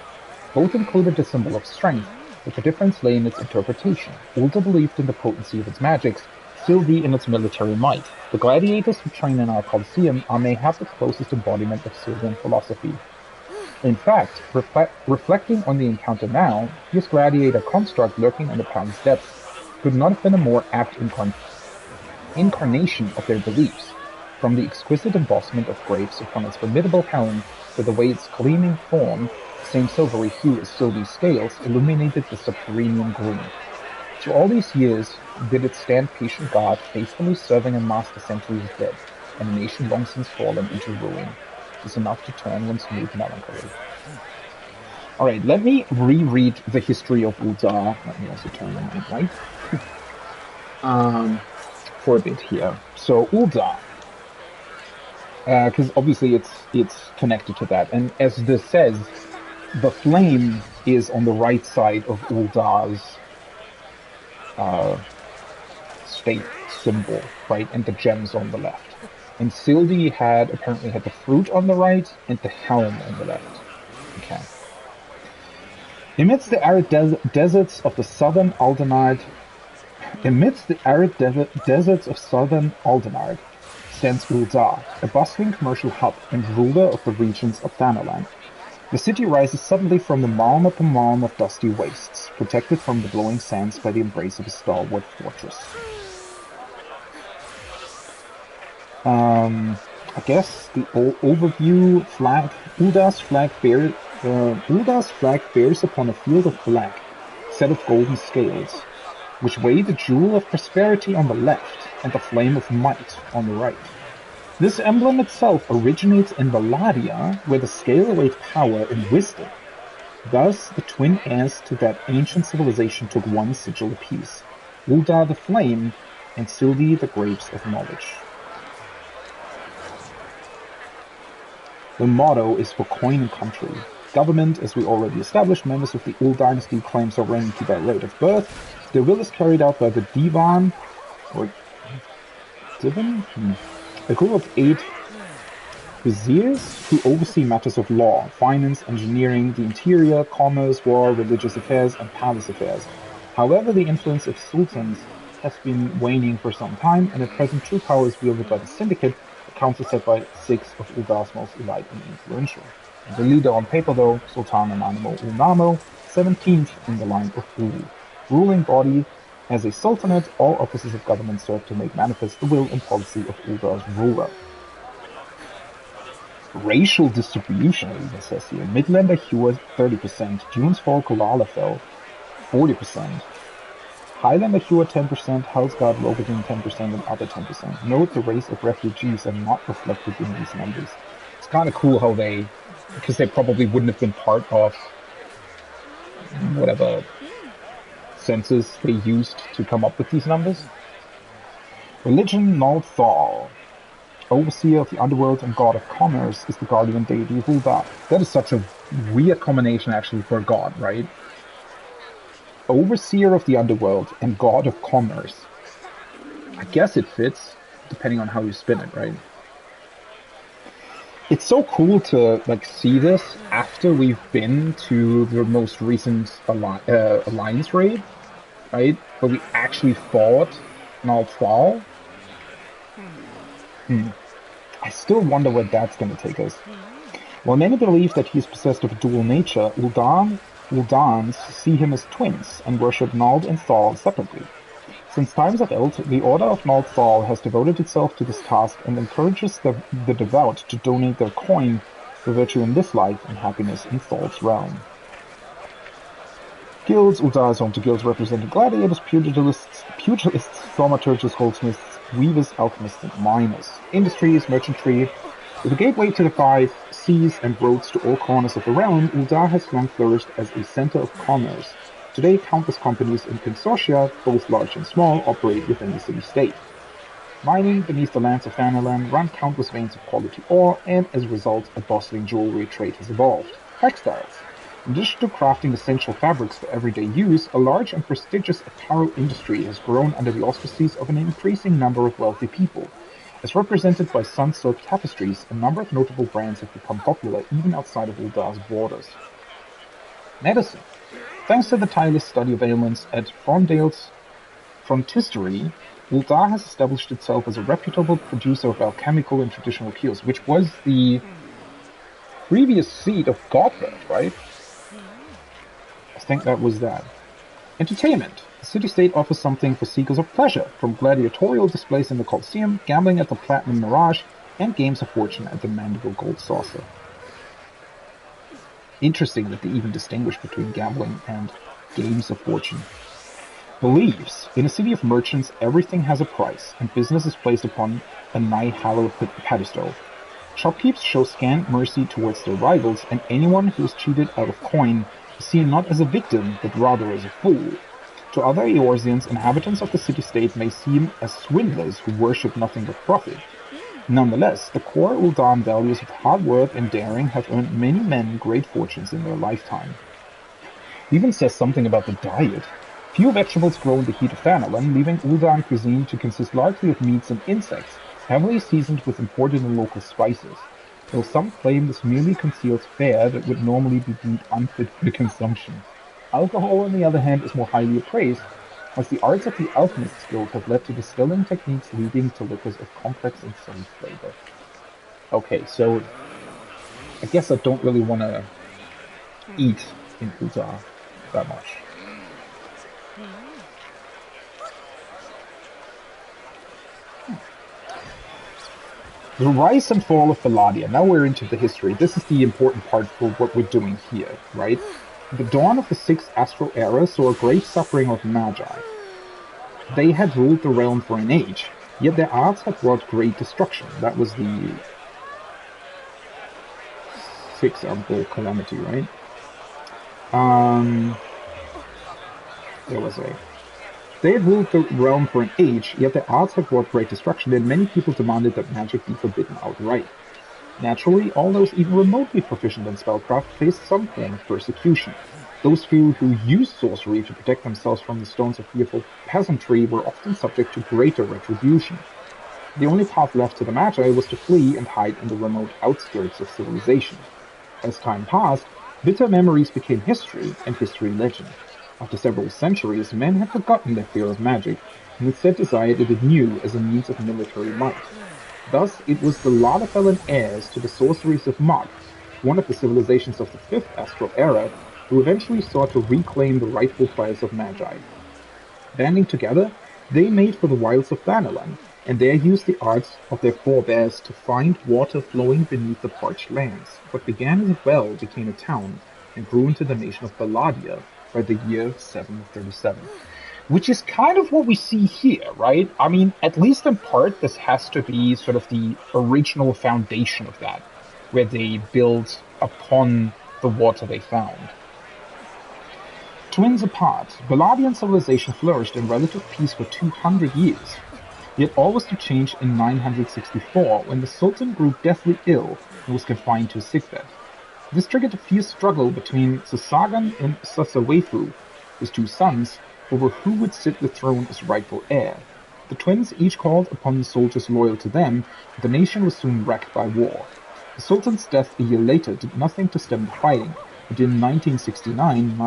Both included the symbol of strength, but the difference lay in its interpretation. Ul'dah believed in the potency of its magics, Sil'dihn in its military might. The gladiators who train in our Colosseum are mayhap the closest embodiment of Sil'dihn philosophy. In fact, reflecting on the encounter now, this gladiator construct lurking in the palace depths could not have been a more apt incarnation of their beliefs. From the exquisite embossment of grapes upon its formidable helm to the way its gleaming form, the same silvery hue as Sil'dihn's scales, illuminated the subterranean gloom. Through all these years did it stand patient guard, faithfully serving a master centuries dead, and a nation long since fallen into ruin. It is enough to turn one's mood melancholy. Alright, let me reread the history of Ul'dah. Let me also turn on my light. For a bit here. So, Ul'dah. Because obviously it's connected to that. And as this says, the flame is on the right side of Ul'dah's state symbol, right? And the gems on the left. And Sil'dihn apparently had the fruit on the right and the helm on the left. Okay. Amidst the arid deserts of southern Aldernard stands Ul'dah, a bustling commercial hub and ruler of the regions of Thanalan. The city rises suddenly from the malm upon malm of dusty wastes, protected from the blowing sands by the embrace of a stalwart fortress. I guess the overview flag, Ul'dah's flag bears upon a field of black, set of golden scales, which weigh the jewel of prosperity on the left and the flame of might on the right. This emblem itself originates in Beladia, where the scale awaits power and wisdom. Thus, the twin heirs to that ancient civilization took one sigil apiece, Ul'dah the flame, and Sil'dihn the grapes of knowledge. The motto is for coin and country. Government, as we already established, members of the Ul dynasty claim sovereignty by right of birth. Their will is carried out by the Divan, or Divan? A group of 8 viziers who oversee matters of law, finance, engineering, the interior, commerce, war, religious affairs, and palace affairs. However, the influence of sultans has been waning for some time, and at present true power is wielded by the syndicate, a council set by 6 of Uldah's most elite and influential. The leader on paper, though, Sultan Ananimo Ulnamo, 17th in the line of Ul. Ruling body, as a sultanate, all offices of government serve to make manifest the will and policy of Uldah's ruler. Racial distribution, it even says here. Midlander Hewer, 30%. Dunesfall Kulalafell, 40%. Highlander Hewer, 10%. Hellsguard Logadin, 10%, and other 10%. Note the race of refugees are not reflected in these numbers. It's kind of cool how they, because they probably wouldn't have been part of whatever census they used to come up with these numbers. Religion Nald Thal, overseer of the underworld and god of commerce, is the guardian deity of Ul'dah. That is such a weird combination actually for a god, right? Overseer of the underworld and god of commerce. I guess it fits, depending on how you spin it, right? It's so cool to like see this after we've been to the most recent alliance raid, right? Where we actually fought Nald Thal. I still wonder where that's going to take us. While many believe that he is possessed of a dual nature, Uldans see him as twins and worship Nald and Thal separately. Since times of old, the Order of Nald Thal has devoted itself to this task and encourages the devout to donate their coin for virtue in this life and happiness in Thal's realm. Guilds. Ul'dah is home to guilds representing gladiators, pugilists, thaumaturgists, goldsmiths, weavers, alchemists, and miners. Industries, merchantry. With a gateway to the 5 seas and roads to all corners of the realm, Ul'dah has long flourished as a center of commerce. Today, countless companies and consortia, both large and small, operate within the city-state. Mining beneath the lands of Thanalan run countless veins of quality ore, and as a result, a bustling jewelry trade has evolved. Textiles. In addition to crafting essential fabrics for everyday use, a large and prestigious apparel industry has grown under the auspices of an increasing number of wealthy people. As represented by sun-silk tapestries, a number of notable brands have become popular even outside of Ul'dah's borders. Medicine. Thanks to the tireless study of ailments at Fondale's Frontistery, Ul'dah has established itself as a reputable producer of alchemical and traditional cures, which was the previous seat of Godbirth, right? I think that was that. Entertainment. The city-state offers something for seekers of pleasure, from gladiatorial displays in the Colosseum, gambling at the Platinum Mirage, and games of fortune at the Manderville Gold Saucer. Interesting that they even distinguish between gambling and games of fortune. Beliefs. In a city of merchants, everything has a price, and business is placed upon a nigh-hallowed pedestal. Shopkeepers show scant mercy towards their rivals, and anyone who is cheated out of coin is seen not as a victim, but rather as a fool. To other Eorzeans, inhabitants of the city-state may seem as swindlers who worship nothing but profit. Nonetheless, the core Ul'dah values of hard work and daring have earned many men great fortunes in their lifetime. It even says something about the diet. Few vegetables grow in the heat of Thanalan, leaving Ul'dah cuisine to consist largely of meats and insects, heavily seasoned with imported and local spices, though some claim this merely conceals fare that would normally be deemed unfit for consumption. Alcohol, on the other hand, is more highly appraised, as the arts of the Alchemist's Guild have led to distilling techniques leading to liquors of complex and subtle flavor. Okay, so I guess I don't really want to eat in Ul'dah that much. The rise and fall of Belladia. Now we're into the history. This is the important part for what we're doing here, right? The dawn of the 6th Astral Era saw a great suffering of Magi. They had ruled the realm for an age, yet their arts had wrought great destruction. That was the 6th Arbol Calamity, right? They had ruled the realm for an age, yet their arts had wrought great destruction, and many people demanded that magic be forbidden outright. Naturally, all those even remotely proficient in spellcraft faced some form of persecution. Those few who used sorcery to protect themselves from the stones of fearful peasantry were often subject to greater retribution. The only path left to the Magi was to flee and hide in the remote outskirts of civilization. As time passed, bitter memories became history, and history legend. After several centuries, men had forgotten their fear of magic, and instead desired it anew as a means of military might. Thus, it was the Ladopellan heirs to the sorceries of Mog, one of the civilizations of the 5th Astral Era, who eventually sought to reclaim the rightful place of Magi. Banding together, they made for the wilds of Thanalan, and there used the arts of their forebears to find water flowing beneath the parched lands. What began as a well became a town, and grew into the nation of Belladia by the year 737. Which is kind of what we see here, right? I mean, at least in part, this has to be sort of the original foundation of that, where they built upon the water they found. Twins apart, Belladian civilization flourished in relative peace for 200 years. Yet all was to change in 964, when the Sultan grew deathly ill and was confined to a sickbed. This triggered a fierce struggle between Sasagan and Sasawefu, his two sons, over who would sit the throne as rightful heir. The twins each called upon the soldiers loyal to them, but the nation was soon wrecked by war. The Sultan's death a year later did nothing to stem the fighting, but in 1969,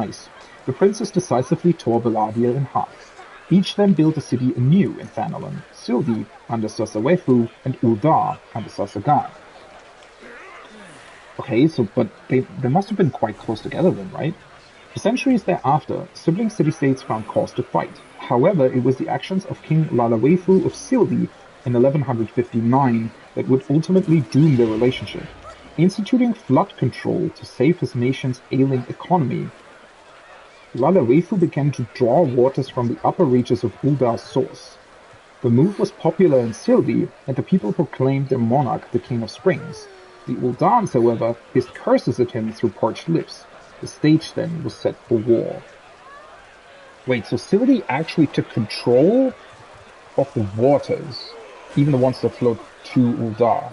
the princes decisively tore Beladia in half. Each then built a city anew in Thanalan, Sil'dihn under Sasawefu and Uldar under Sasagan. Okay, but they must have been quite close together then, right? For centuries thereafter, sibling city-states found cause to fight. However, it was the actions of King Lalawefu of Sil'dihn in 1159 that would ultimately doom their relationship. Instituting flood control to save his nation's ailing economy, Lalawefu began to draw waters from the upper reaches of Uldar's source. The move was popular in Sil'dihn, and the people proclaimed their monarch the King of Springs. The Uldans, however, hissed curses at him through parched lips. The stage then was set for war. Wait, so Sil'dihn actually took control of the waters, even the ones that flowed to Uldar.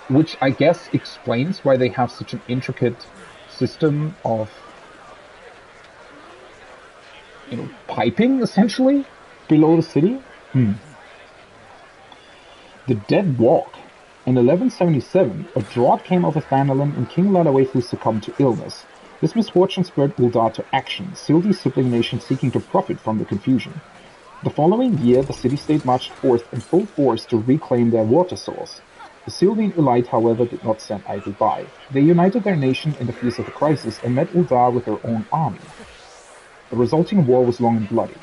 Which I guess explains why they have such an intricate system of, piping, essentially, below the city. The Dead Walk. In 1177, a drought came over Thanalan and King Lalawefu succumbed to illness. This misfortune spurred Uldar to action, Sil'dihn's sibling nation seeking to profit from the confusion. The following year, the city-state marched forth in full force to reclaim their water source. The Sil'dihn elite, however, did not stand idly by. They united their nation in the face of the crisis and met Uldar with their own army. The resulting war was long and bloody.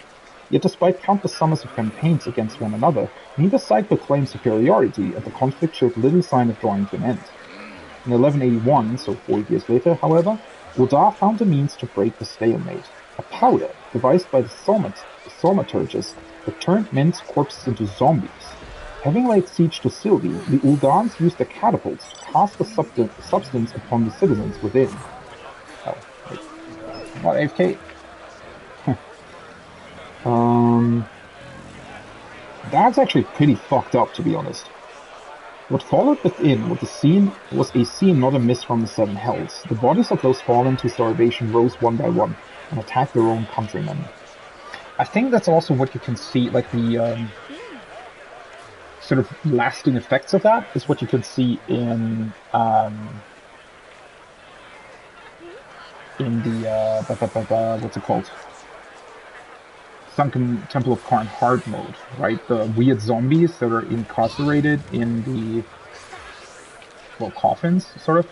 Yet despite countless summers of campaigns against one another, neither side proclaimed superiority, and the conflict showed little sign of drawing to an end. In 1181, so 4 years later, however, Uldar found a means to break the stalemate. A powder, devised by the thaumaturgist, that turned men's corpses into zombies. Having laid siege to Sil'dihn, the Uldans used their catapults to cast the substance upon the citizens within. Oh, wait. Not AFK. That's actually pretty fucked up, to be honest. What followed within was a scene not amiss from the Seven Hells. The bodies of those fallen to starvation rose one by one and attacked their own countrymen. I think that's also what you can see, like the sort of lasting effects of that is what you can see in the what's it called? Sunken Temple of Karn hard mode, right? The weird zombies that are incarcerated in the coffins, sort of,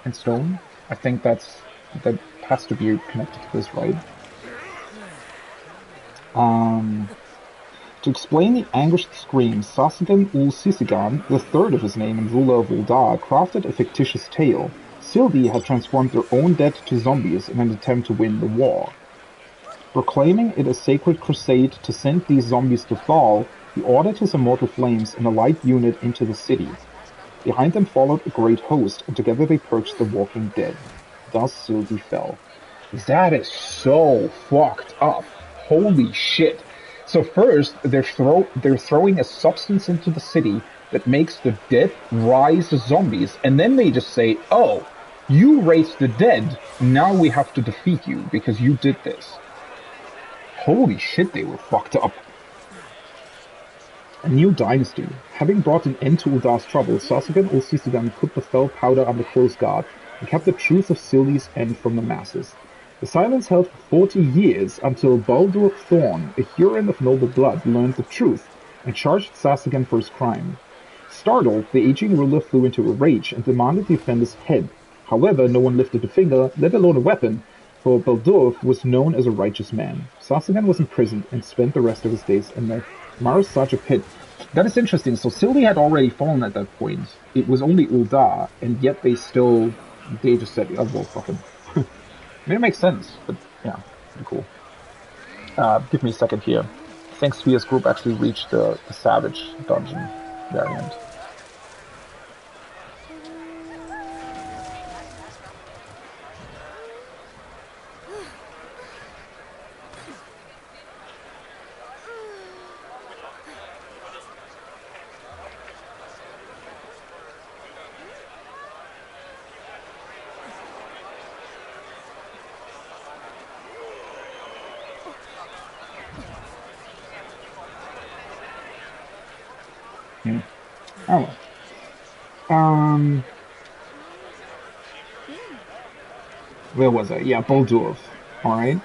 in stone. I think that has to be connected to this, right? To explain the anguished screams, Sasagan ul Sisigan, the third of his name and ruler of Uldar, crafted a fictitious tale. Sil'dihn had transformed their own dead to zombies in an attempt to win the war. Proclaiming it a sacred crusade to send these zombies to fall, he ordered his immortal flames in a light unit into the city. Behind them followed a great host, and together they purged the walking dead. Thus Sil'dihn fell. That is so fucked up. Holy shit. So first, they're throwing a substance into the city that makes the dead rise as zombies, and then they just say, oh, you raised the dead, now we have to defeat you because you did this. Holy shit, they were fucked up. A new dynasty. Having brought an end to Uldar's trouble, Sasagan ul Sisigan put the fell powder under close guard and kept the truth of Sil'dihn's end from the masses. The silence held for 40 years until Baldur Thorn, a Huron of noble blood, learned the truth and charged Sasagan for his crime. Startled, the aging ruler flew into a rage and demanded the offender's head. However, no one lifted a finger, let alone a weapon, for Baldur was known as a righteous man. Sasagan was imprisoned and spent the rest of his days in the Marasaja pit. That is interesting. So Sil'dihn had already fallen at that point. It was only Uldar, and yet they just said, oh, well, fuck him. I mean, it makes sense, but yeah, pretty cool. Give me a second here. Thanks to his group actually reached the Savage dungeon variant. Oh well. Where was I? Yeah, Boldurf. Alright.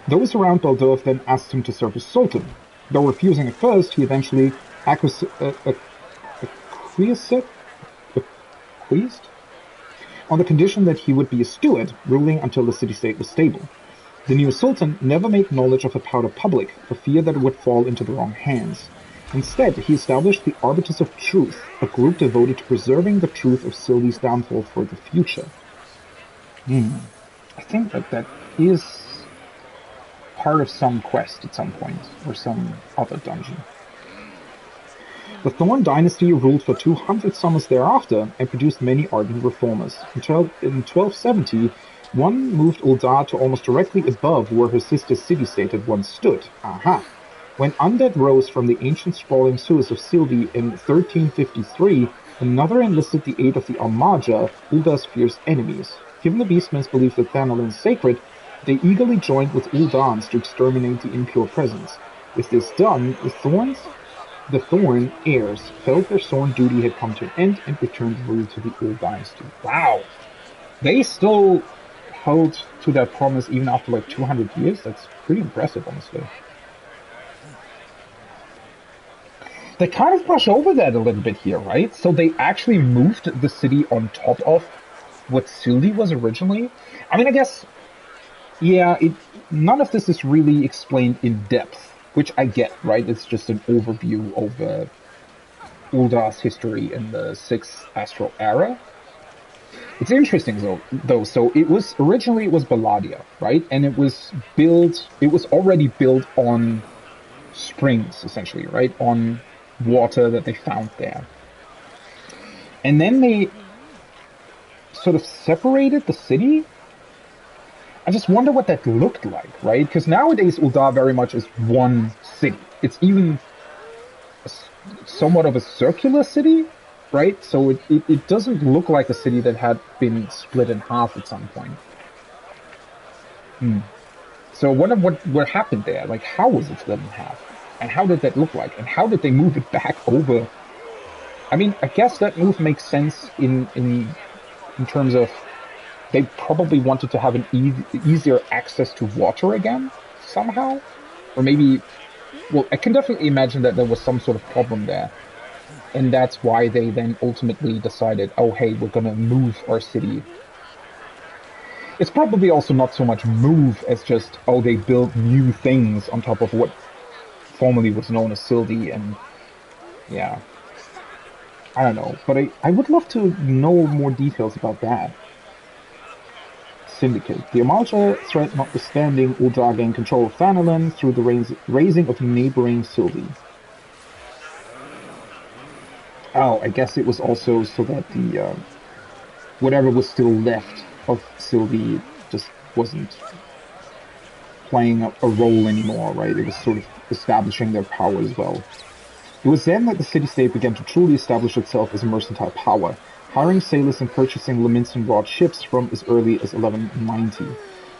Those around Boldurf then asked him to serve as Sultan. Though refusing at first, he eventually acquiesced on the condition that he would be a steward, ruling until the city-state was stable. The new Sultan never made knowledge of the powder public, for fear that it would fall into the wrong hands. Instead, he established the Arbiters of Truth, a group devoted to preserving the truth of Sil'dihn's downfall for the future. I think that is part of some quest at some point, or some other dungeon. The Thorn dynasty ruled for 200 summers thereafter and produced many ardent reformers. In 1270, one moved Ul'dah to almost directly above where her sister's city-state had once stood. Aha! When undead rose from the ancient sprawling sewers of Sil'dihn in 1353, another enlisted the aid of the Almaja, Ul'dah's fierce enemies. Given the Beastmen's belief that Thanalan is sacred, they eagerly joined with Ul'dahns to exterminate the impure presence. With this done, the Thorn heirs felt their sworn duty had come to an end and returned rule to the Ul dynasty. Wow! They still held to that promise even after like 200 years? That's pretty impressive, honestly. They kind of brush over that a little bit here, right? So they actually moved the city on top of what Sil'dihn was originally? I mean, I guess, yeah, none of this is really explained in depth. Which I get, right? It's just an overview of Ul'dah's history in the 6th Astral Era. It's interesting though. So it was Balladia, right? And it was already built on springs, essentially, right? On water that they found there. And then they sort of separated the city. I just wonder what that looked like, right? Because nowadays Ul'dah very much is one city. It's even somewhat of a circular city, right? So it doesn't look like a city that had been split in half at some point. So I wonder what happened there. Like, how was it split in half? And how did that look like? And how did they move it back over? I mean, I guess that move makes sense in terms of they probably wanted to have an easier access to water again, somehow. Or maybe, well, I can definitely imagine that there was some sort of problem there. And that's why they then ultimately decided, oh hey, we're gonna move our city. It's probably also not so much move as just, oh, they built new things on top of what formerly was known as Sil'dihn, and yeah. I don't know, but I would love to know more details about that. Syndicate. The Amalja threat notwithstanding, Ul'dah gained control of Thanalan through the raising of neighboring Sil'dihn. Oh, I guess it was also so that the whatever was still left of Sil'dihn just wasn't playing a role anymore, right? It was sort of establishing their power as well. It was then that the city-state began to truly establish itself as a mercantile power, hiring sailors and purchasing Leminson-wrought ships from as early as 1190.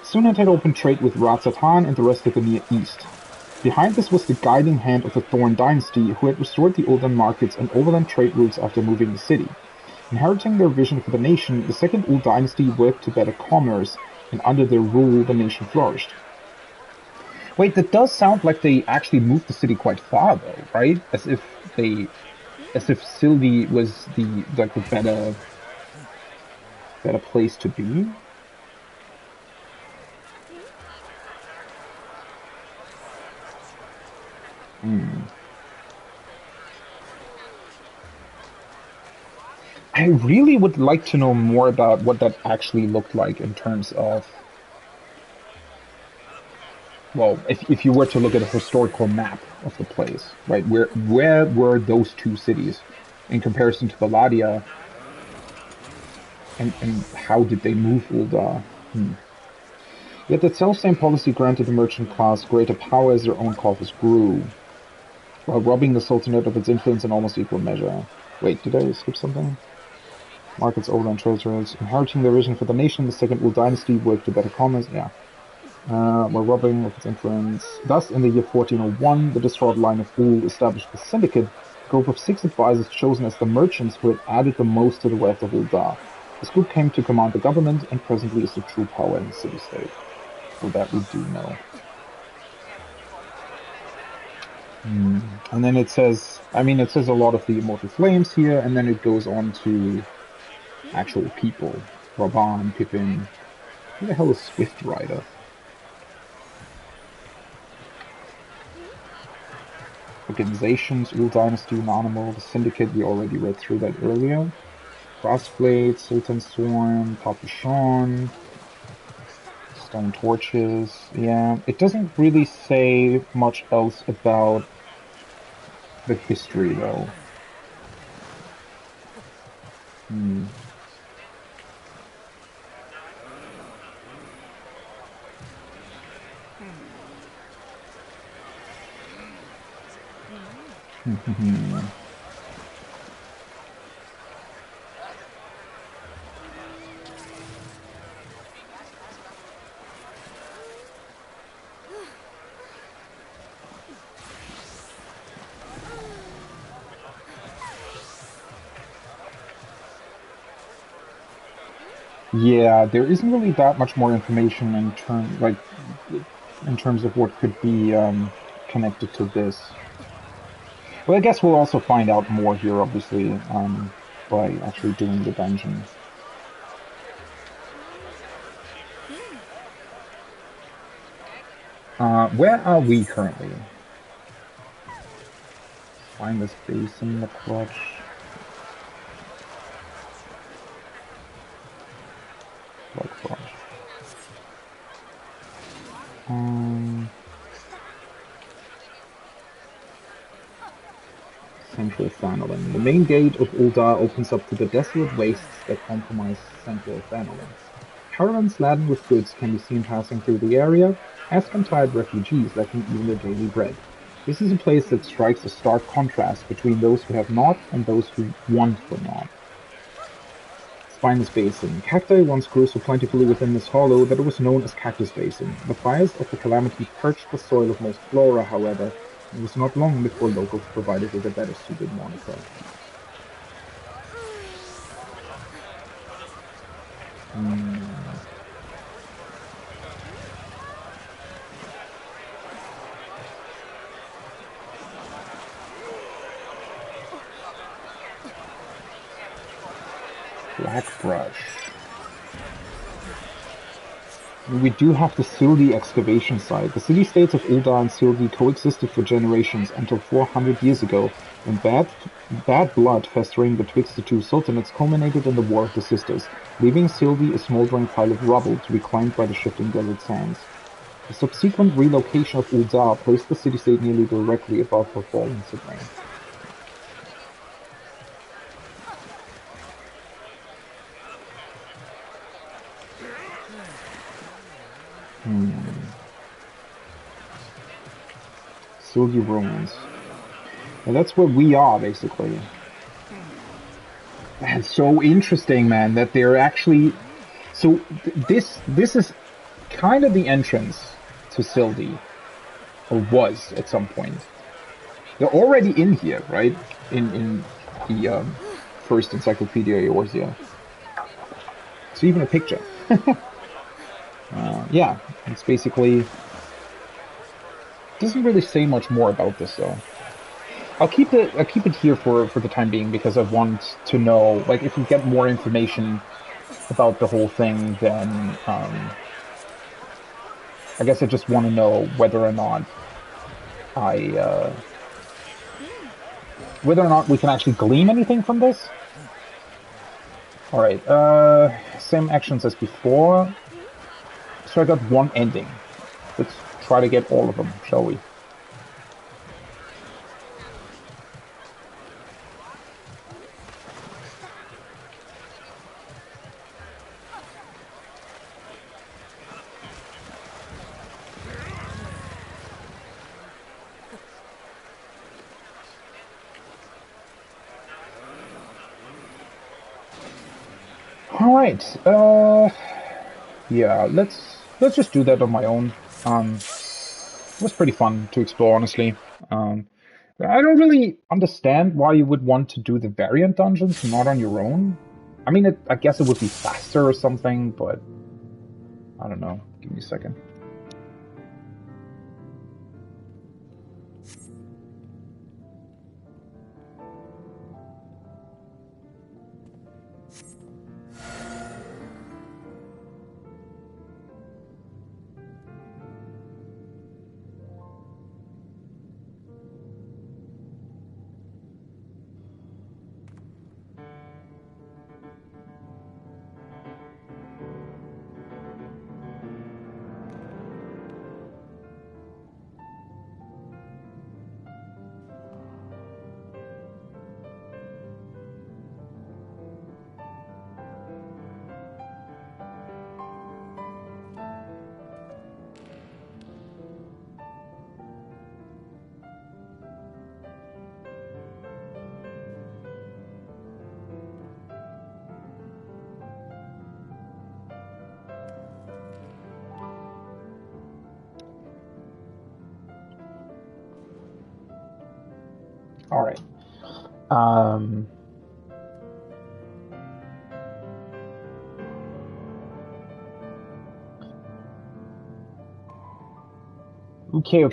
Soon it had opened trade with Ratzatan and the rest of the Near East. Behind this was the guiding hand of the Thorn dynasty, who had restored the Ul'dahn markets and overland trade routes after moving the city. Inheriting their vision for the nation, the second Ul dynasty worked to better commerce, and under their rule the nation flourished. Wait, that does sound like they actually moved the city quite far, though, right? As if Sil'dihn was the better place to be. I really would like to know more about what that actually looked like in terms of, well, if you were to look at a historical map of the place, right? Where were those two cities in comparison to Balladia, and how did they move Ul'dah? Yet that self-same policy granted the merchant class greater power as their own coffers grew, while robbing the Sultanate of its influence in almost equal measure. Wait, did I skip something? Markets, overland trade routes, inheriting their vision for the nation, the second Ul dynasty worked to better commerce, yeah. While robbing of its influence. Thus, in the year 1401, the distraught line of Ul established the Syndicate, group of 6 advisors chosen as the merchants who had added the most to the wealth of Uldar. This group came to command the government and presently is the true power in the city-state. So that we do know. And then it says, it says a lot of the immortal flames here, and then it goes on to actual people. Raban, Pippin. Who the hell is Swift Rider? Organizations, Ul Dynasty, Nanimal, the Syndicate, we already read through that earlier. Crossblade, Sultan's Sworn, Papishon, Stone Torches, yeah. It doesn't really say much else about the history, though. Yeah, there isn't really that much more information in terms of what could be connected to this. Well, I guess we'll also find out more here, obviously, by actually doing the dungeon. Where are we currently? Find this basin, the clutch. Central Thanalan. The main gate of Uldar opens up to the desolate wastes that comprise Central Thanalan. Caravans laden with goods can be seen passing through the area, as can tired refugees lacking even their daily bread. This is a place that strikes a stark contrast between those who have not and those who want for not. Spinous Basin. Cacti once grew so plentifully within this hollow that it was known as Cactus Basin. The fires of the calamity perched the soil of most flora, however, and it was not long before locals provided with a better suited moniker. Blackbrush. We do have the Sil'dihn excavation site. The city-states of Uldar and Sil'dihn coexisted for generations until 400 years ago, when bad blood festering betwixt the two sultanates culminated in the War of the Sisters, leaving Sil'dihn a smoldering pile of rubble to be climbed by the shifting desert sands. The subsequent relocation of Uldar placed the city-state nearly directly above her fallen sibling. Sil'dihn ruins. And that's where we are, basically. That's so interesting, man, that they're actually... So, this is kind of the entrance to Sil'dihn. Or was, at some point. They're already in here, right? In the first Encyclopedia Eorzea. So even a picture. Yeah, it's basically... Doesn't really say much more about this, though. I'll keep it here for the time being, because I want to know, like, if we get more information about the whole thing, then I guess I just want to know whether or not we can actually glean anything from this. All right, same actions as before. So I got one ending. Let's try to get all of them, shall we? All right. Yeah. Let's just do that on my own. It was pretty fun to explore, honestly. I don't really understand why you would want to do the variant dungeons not on your own. I mean, I guess it would be faster or something, but I don't know. Give me a second. All right. Okay.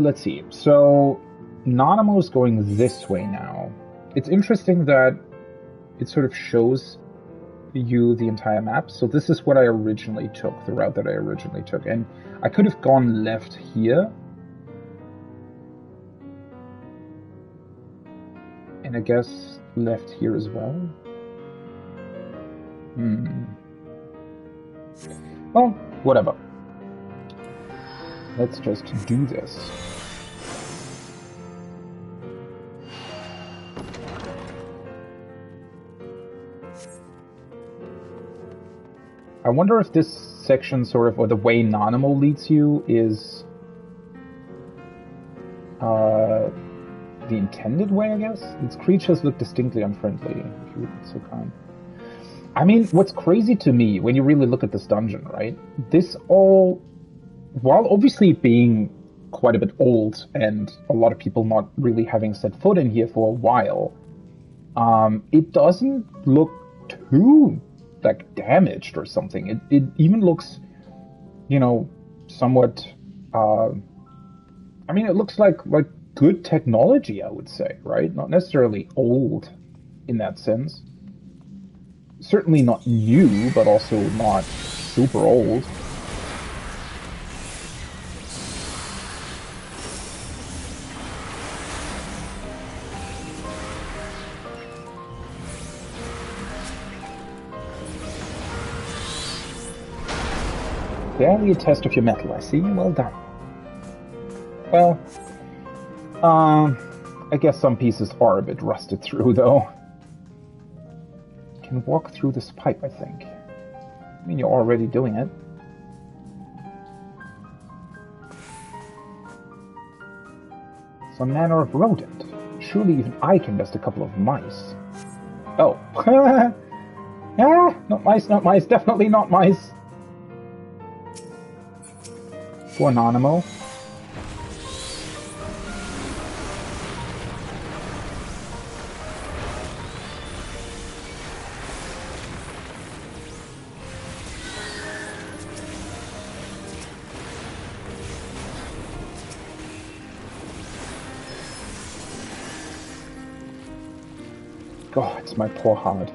Let's see. So, Nanamo's going this way now. It's interesting that it sort of shows you the entire map. So this is what I originally took, the route that I originally took. And I could have gone left here. And I guess left here as well. Well, whatever. Let's just do this. I wonder if this section sort of, or the way Nanamo leads you is the intended way, I guess? Its creatures look distinctly unfriendly, if you would be so kind. I mean, what's crazy to me, when you really look at this dungeon, right? This all, while obviously being quite a bit old, and a lot of people not really having set foot in here for a while, it doesn't look too, like, damaged or something. It even looks, you know, somewhat, I mean, it looks like good technology, I would say, right? Not necessarily old in that sense. Certainly not new, but also not super old. Barely a test of your metal, I see. Well done. Well, I guess some pieces are a bit rusted through, though. Can walk through this pipe, I think. I mean, you're already doing it. Some manner of rodent. Surely even I can best a couple of mice. Oh. Ah, not mice, definitely not mice. Poor Nanamo. God, it's my poor heart.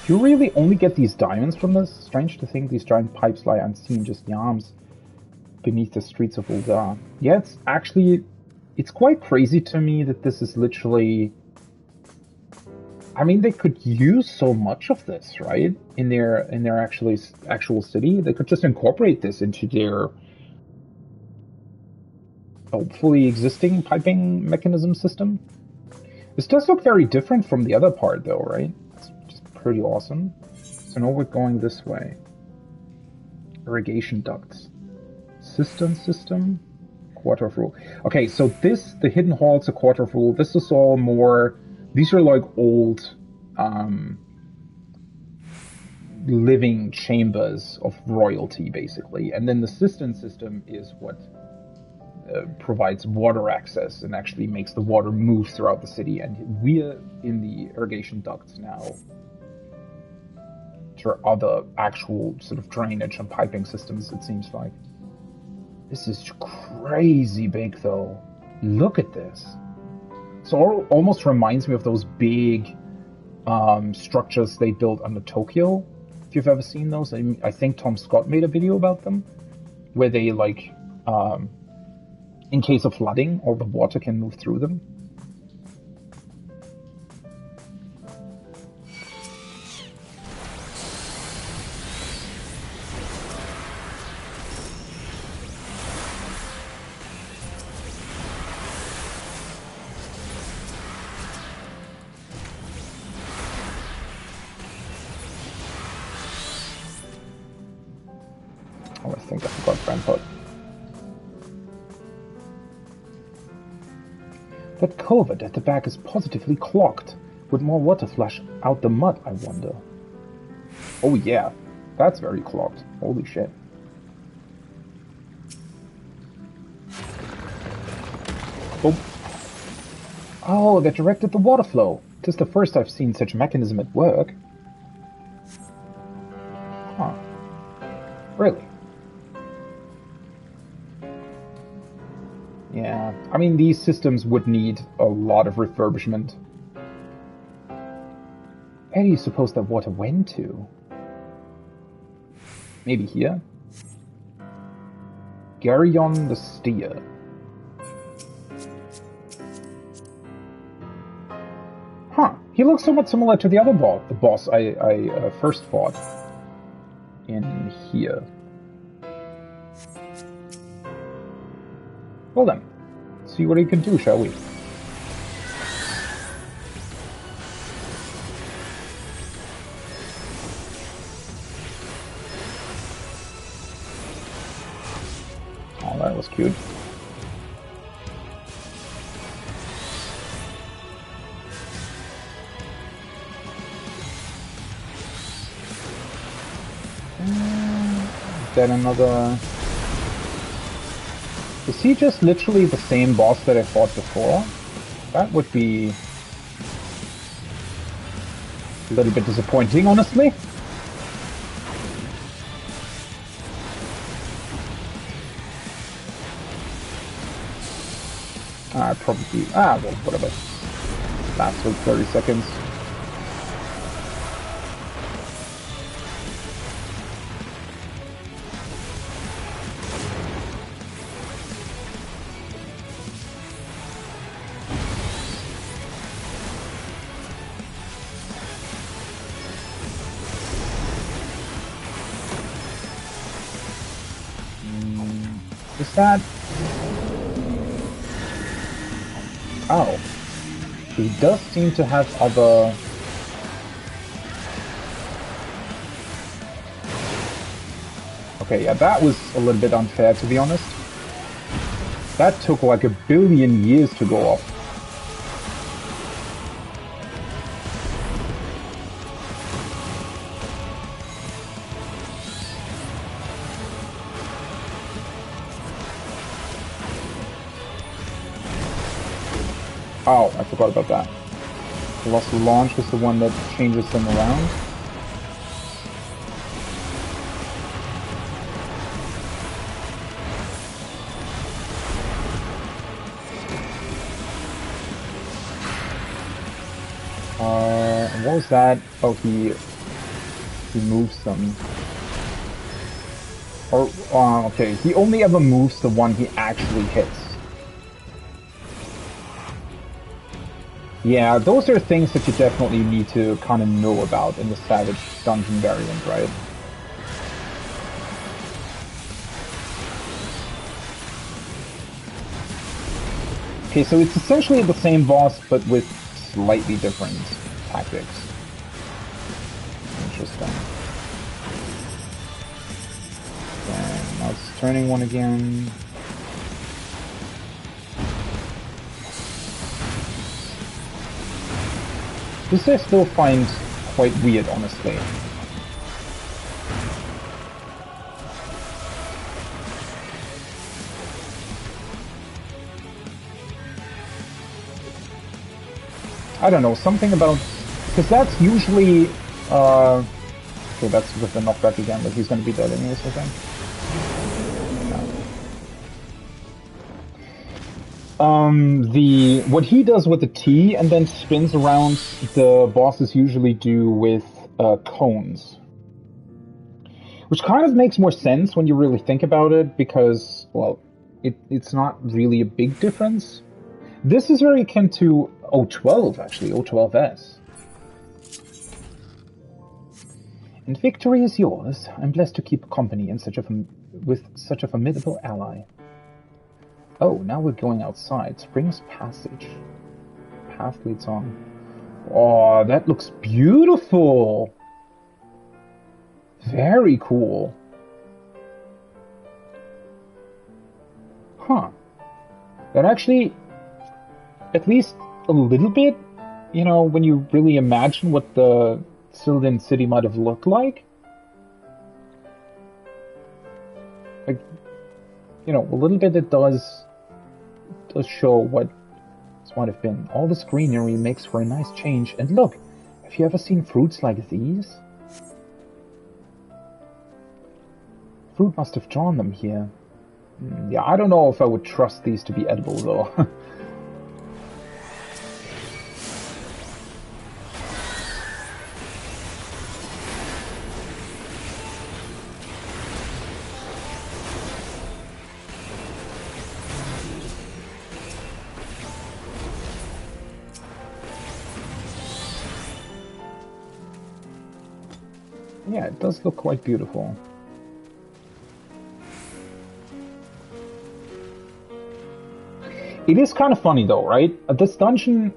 You really only get these diamonds from this? Strange to think these giant pipes lie unseen, just yams beneath the streets of Uldar. Yeah, it's actually... It's quite crazy to me that this is literally... I mean, they could use so much of this, right? In their actual city. They could just incorporate this into their hopefully existing piping mechanism system. This does look very different from the other part, though, right? It's just pretty awesome. So now we're going this way. Irrigation ducts. System. Quarter of rule. Okay, so this, the hidden hall's a quarter of rule. This is all more... These are like old living chambers of royalty, basically. And then the cistern system is what provides water access and actually makes the water move throughout the city. And we're in the irrigation ducts now. There are other actual sort of drainage and piping systems, it seems like. This is crazy big, though. Look at this. So it almost reminds me of those big structures they built under Tokyo. If you've ever seen those, I think Tom Scott made a video about them, where they like, in case of flooding, all the water can move through them. Oh, I think I forgot Rampart. That culvert at the back is positively clogged. Would more water flush out the mud, I wonder? Oh yeah, that's very clogged. Holy shit. Oh. Oh, that directed the water flow. 'Tis the first I've seen such mechanism at work. Huh. Really? Yeah, I mean, these systems would need a lot of refurbishment. Where do you suppose that water went to? Maybe here? Garyon the Steer. Huh, he looks somewhat similar to the other boss I first fought in here. Well then, see what he can do, shall we? Oh, that was cute. Then another... Is he just literally the same boss that I fought before? That would be a little bit disappointing, honestly. Probably... well, whatever. Lasts for 30 seconds. Is that... Oh. He does seem to have other... Okay, yeah, that was a little bit unfair, to be honest. That took like 1 billion years to go off. Oh, I forgot about that. Colossal Launch was the one that changes them around. What was that? Oh, he moves them. Or, okay, he only ever moves the one he actually hits. Yeah, those are things that you definitely need to kind of know about in the Savage Dungeon variant, right? Okay, so it's essentially the same boss, but with slightly different tactics. Interesting. Okay, now it's turning one again. This I still find quite weird, honestly. I don't know, something about... Because that's usually... okay, that's with the knockback again, but he's going to be dead anyways, I think. What he does with the T and then spins around, the bosses usually do with cones. Which kind of makes more sense when you really think about it, because, well, it's not really a big difference. This is very akin to O12, actually, O12S. And victory is yours. I'm blessed to keep company in with such a formidable ally. Oh, now we're going outside. Spring's Passage. Path leads on. Oh, that looks beautiful! Very cool. Huh. That actually, at least a little bit, you know, when you really imagine what the Sil'dihn city might have looked like. Like, you know, a little bit it does show what this might have been. All this greenery makes for a nice change. And look, have you ever seen fruits like these? Fruit must have drawn them here. Yeah, I don't know if I would trust these to be edible, though. Yeah, it does look quite beautiful. It is kind of funny though, right? This dungeon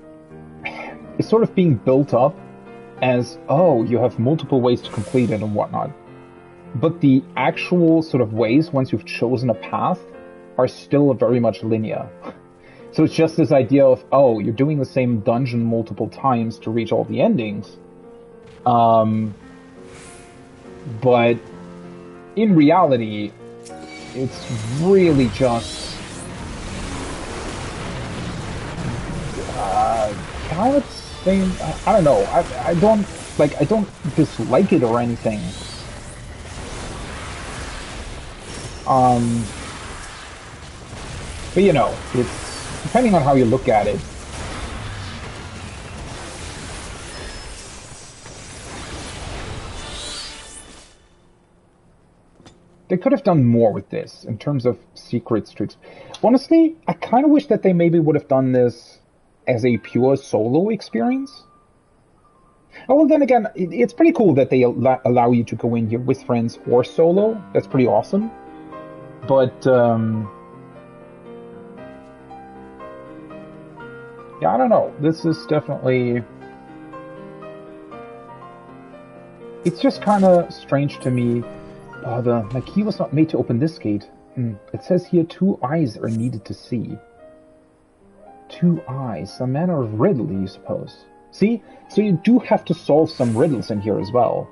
is sort of being built up as, oh, you have multiple ways to complete it and whatnot. But the actual sort of ways, once you've chosen a path, are still very much linear. So it's just this idea of, oh, you're doing the same dungeon multiple times to reach all the endings. But in reality, it's really just kind of same. I don't know. I don't dislike it or anything. But you know, it's depending on how you look at it. They could have done more with this in terms of secrets tricks. Honestly, I kind of wish that they maybe would have done this as a pure solo experience. Oh, well, then again, it's pretty cool that they allow you to go in here with friends or solo. That's pretty awesome. But, yeah, I don't know. This is definitely... It's just kind of strange to me. My key was not made to open this gate. It says here 2 eyes are needed to see. 2 eyes, some manner of riddle, you suppose. See? So you do have to solve some riddles in here as well.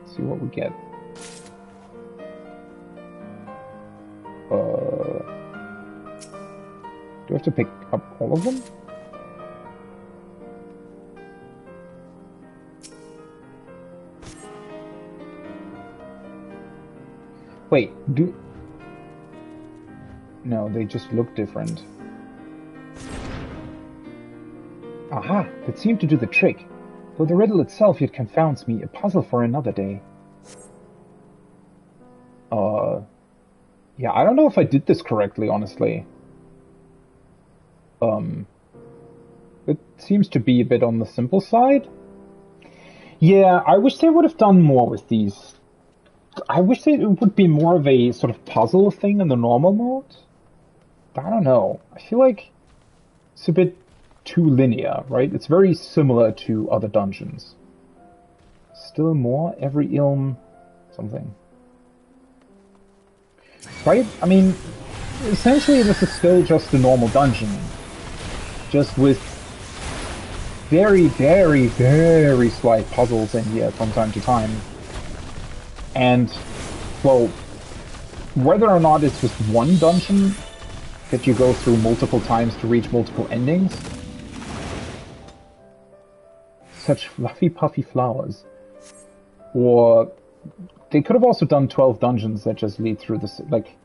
Let's see what we get. Do I have to pick up all of them? Wait, No, they just look different. Aha! That seemed to do the trick. Though the riddle itself yet confounds me, a puzzle for another day. Yeah, I don't know if I did this correctly, honestly. It seems to be a bit on the simple side. Yeah, I wish they would have done more with these. I wish it would be more of a sort of puzzle thing in the normal mode. I don't know. I feel like it's a bit too linear, right? It's very similar to other dungeons. Still more? Every ilm... something. Right? I mean, essentially this is still just a normal dungeon. Just with very, very, very slight puzzles in here from time to time. And, well, whether or not it's just one dungeon that you go through multiple times to reach multiple endings. Such fluffy, puffy flowers. Or they could have also done 12 dungeons that just lead through this, like,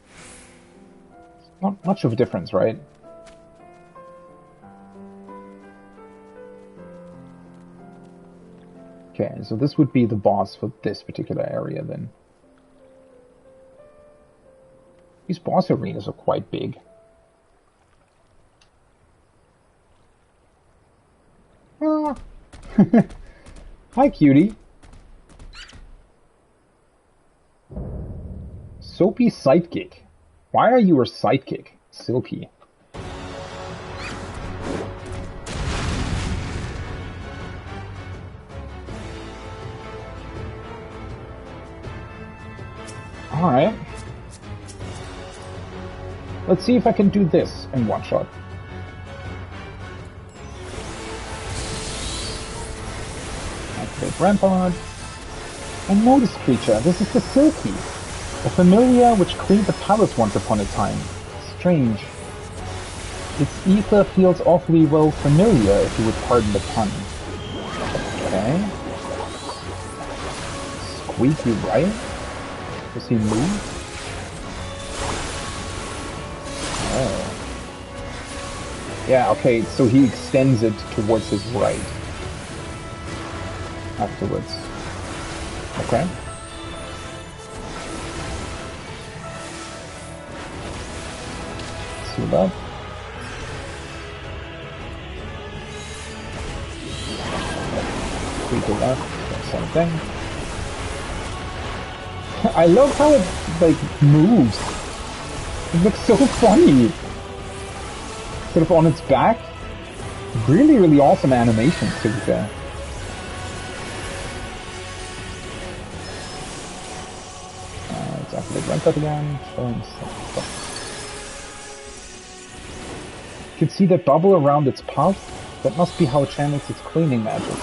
not much of a difference, right? Okay, so this would be the boss for this particular area then. These boss arenas are quite big. Ah. Hi, cutie. Soapy sidekick. Why are you her sidekick, Silpy? Alright. Let's see if I can do this in one shot. Activate Rampart. And notice creature, this is the Silky, a familiar which cleaned the palace once upon a time. Strange. Its ether feels awfully well familiar, if you would pardon the pun. Okay. Squeaky right? Does he move? Oh. Yeah, okay, so he extends it towards his right. Afterwards. Okay. See that? Three to left, same thing. I love how it, like, moves. It looks so funny. Sort of on its back. Really, really awesome animations, to be fair. Let's activate Rampart again. Showing some stuff. You can see that bubble around its path. That must be how it channels its cleaning magic.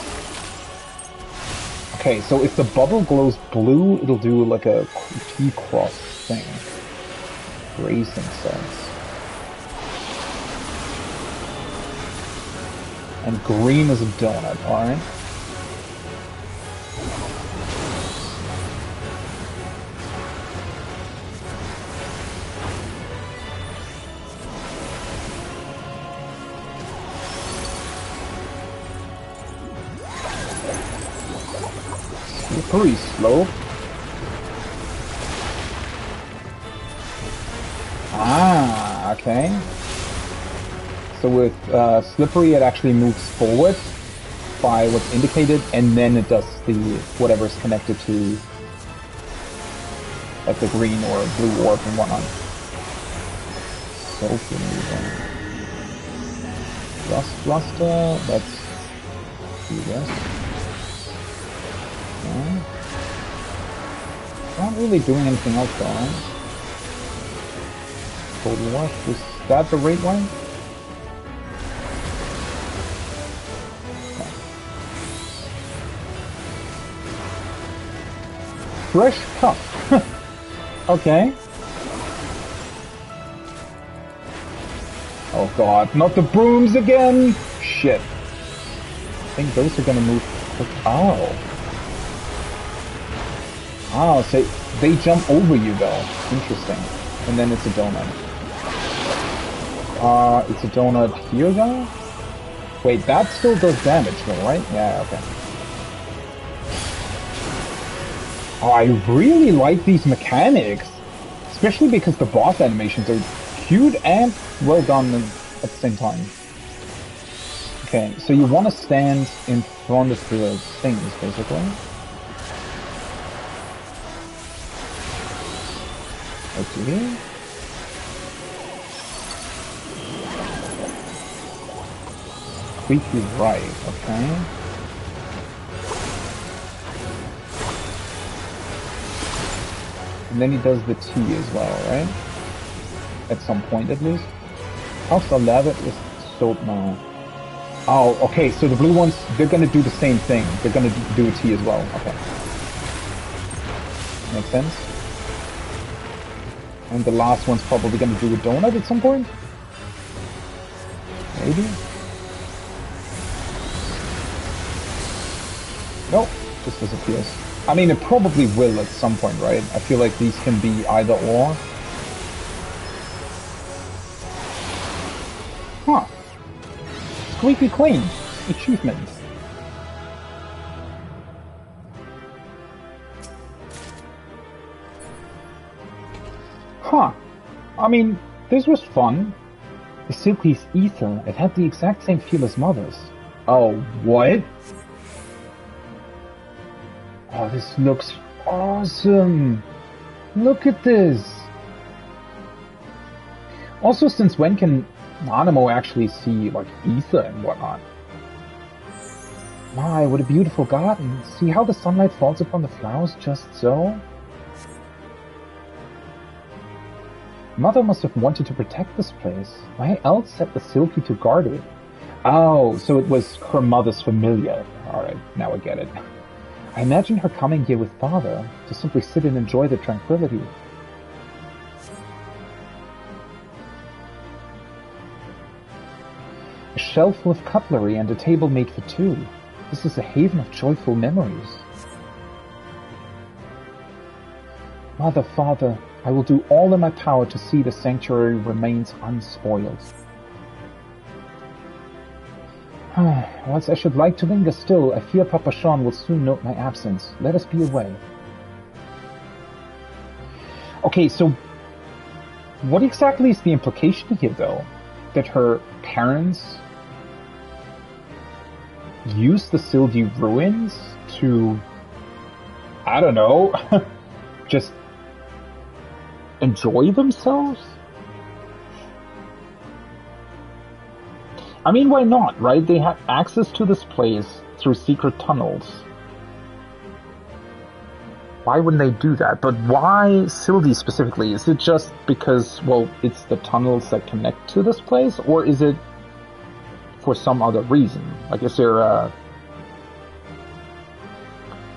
Okay, so if the bubble glows blue, it'll do like a T-cross thing. Racing sense. And green is a donut, alright? Slippery slope. Ah, okay. So with Slippery, it actually moves forward by what's indicated, and then it does the whatever's connected to, like the green or blue orb and whatnot. So moving. Rust Bluster, let's do this. Okay. Not really doing anything else though, right? Total Wash, was that the right way? Fresh cup. Okay. Oh god, not the brooms again! Shit. I think those are gonna move quick. Oh. Oh, so they jump over you though. Interesting. And then it's a donut. It's a donut here though? Wait, that still does damage though, right? Yeah, okay. Oh, I really like these mechanics, especially because the boss animations are cute and well done at the same time. Okay, so you want to stand in front of the things, basically. Let's see here. Squeaky right, okay. And then he does the T as well, right? At some point at least. Also, Labbit is soap now. Oh, okay, so the blue ones, they're gonna do the same thing. They're gonna do a T as well, okay. Makes sense. And the last one's probably gonna do a donut at some point? Maybe? Nope, just disappears. I mean, it probably will at some point, right? I feel like these can be either or. Huh. Squeaky clean. Achievement. Huh. I mean, this was fun. The Silky's ether, it had the exact same feel as Mother's. Oh, what? Oh, this looks awesome. Look at this. Also, since when can Nanamo actually see, like, ether and whatnot? My, what a beautiful garden. See how the sunlight falls upon the flowers just so? Mother must have wanted to protect this place. Why else set the Silky to guard it? Oh, so it was her mother's familiar. Alright, now I get it. I imagine her coming here with Father, to simply sit and enjoy the tranquility. A shelf full of cutlery and a table made for two. This is a haven of joyful memories. Mother, Father, I will do all in my power to see the sanctuary remains unspoiled. Whilst I should like to linger still, I fear Papa Sean will soon note my absence. Let us be away. Okay, so what exactly is the implication here, though? That her parents used the Sil'dihn ruins to, I don't know, just enjoy themselves? I mean, why not, right? They had access to this place through secret tunnels. Why wouldn't they do that? But why Sil'dihn specifically? Is it just because, well, it's the tunnels that connect to this place? Or is it for some other reason? Like, is there a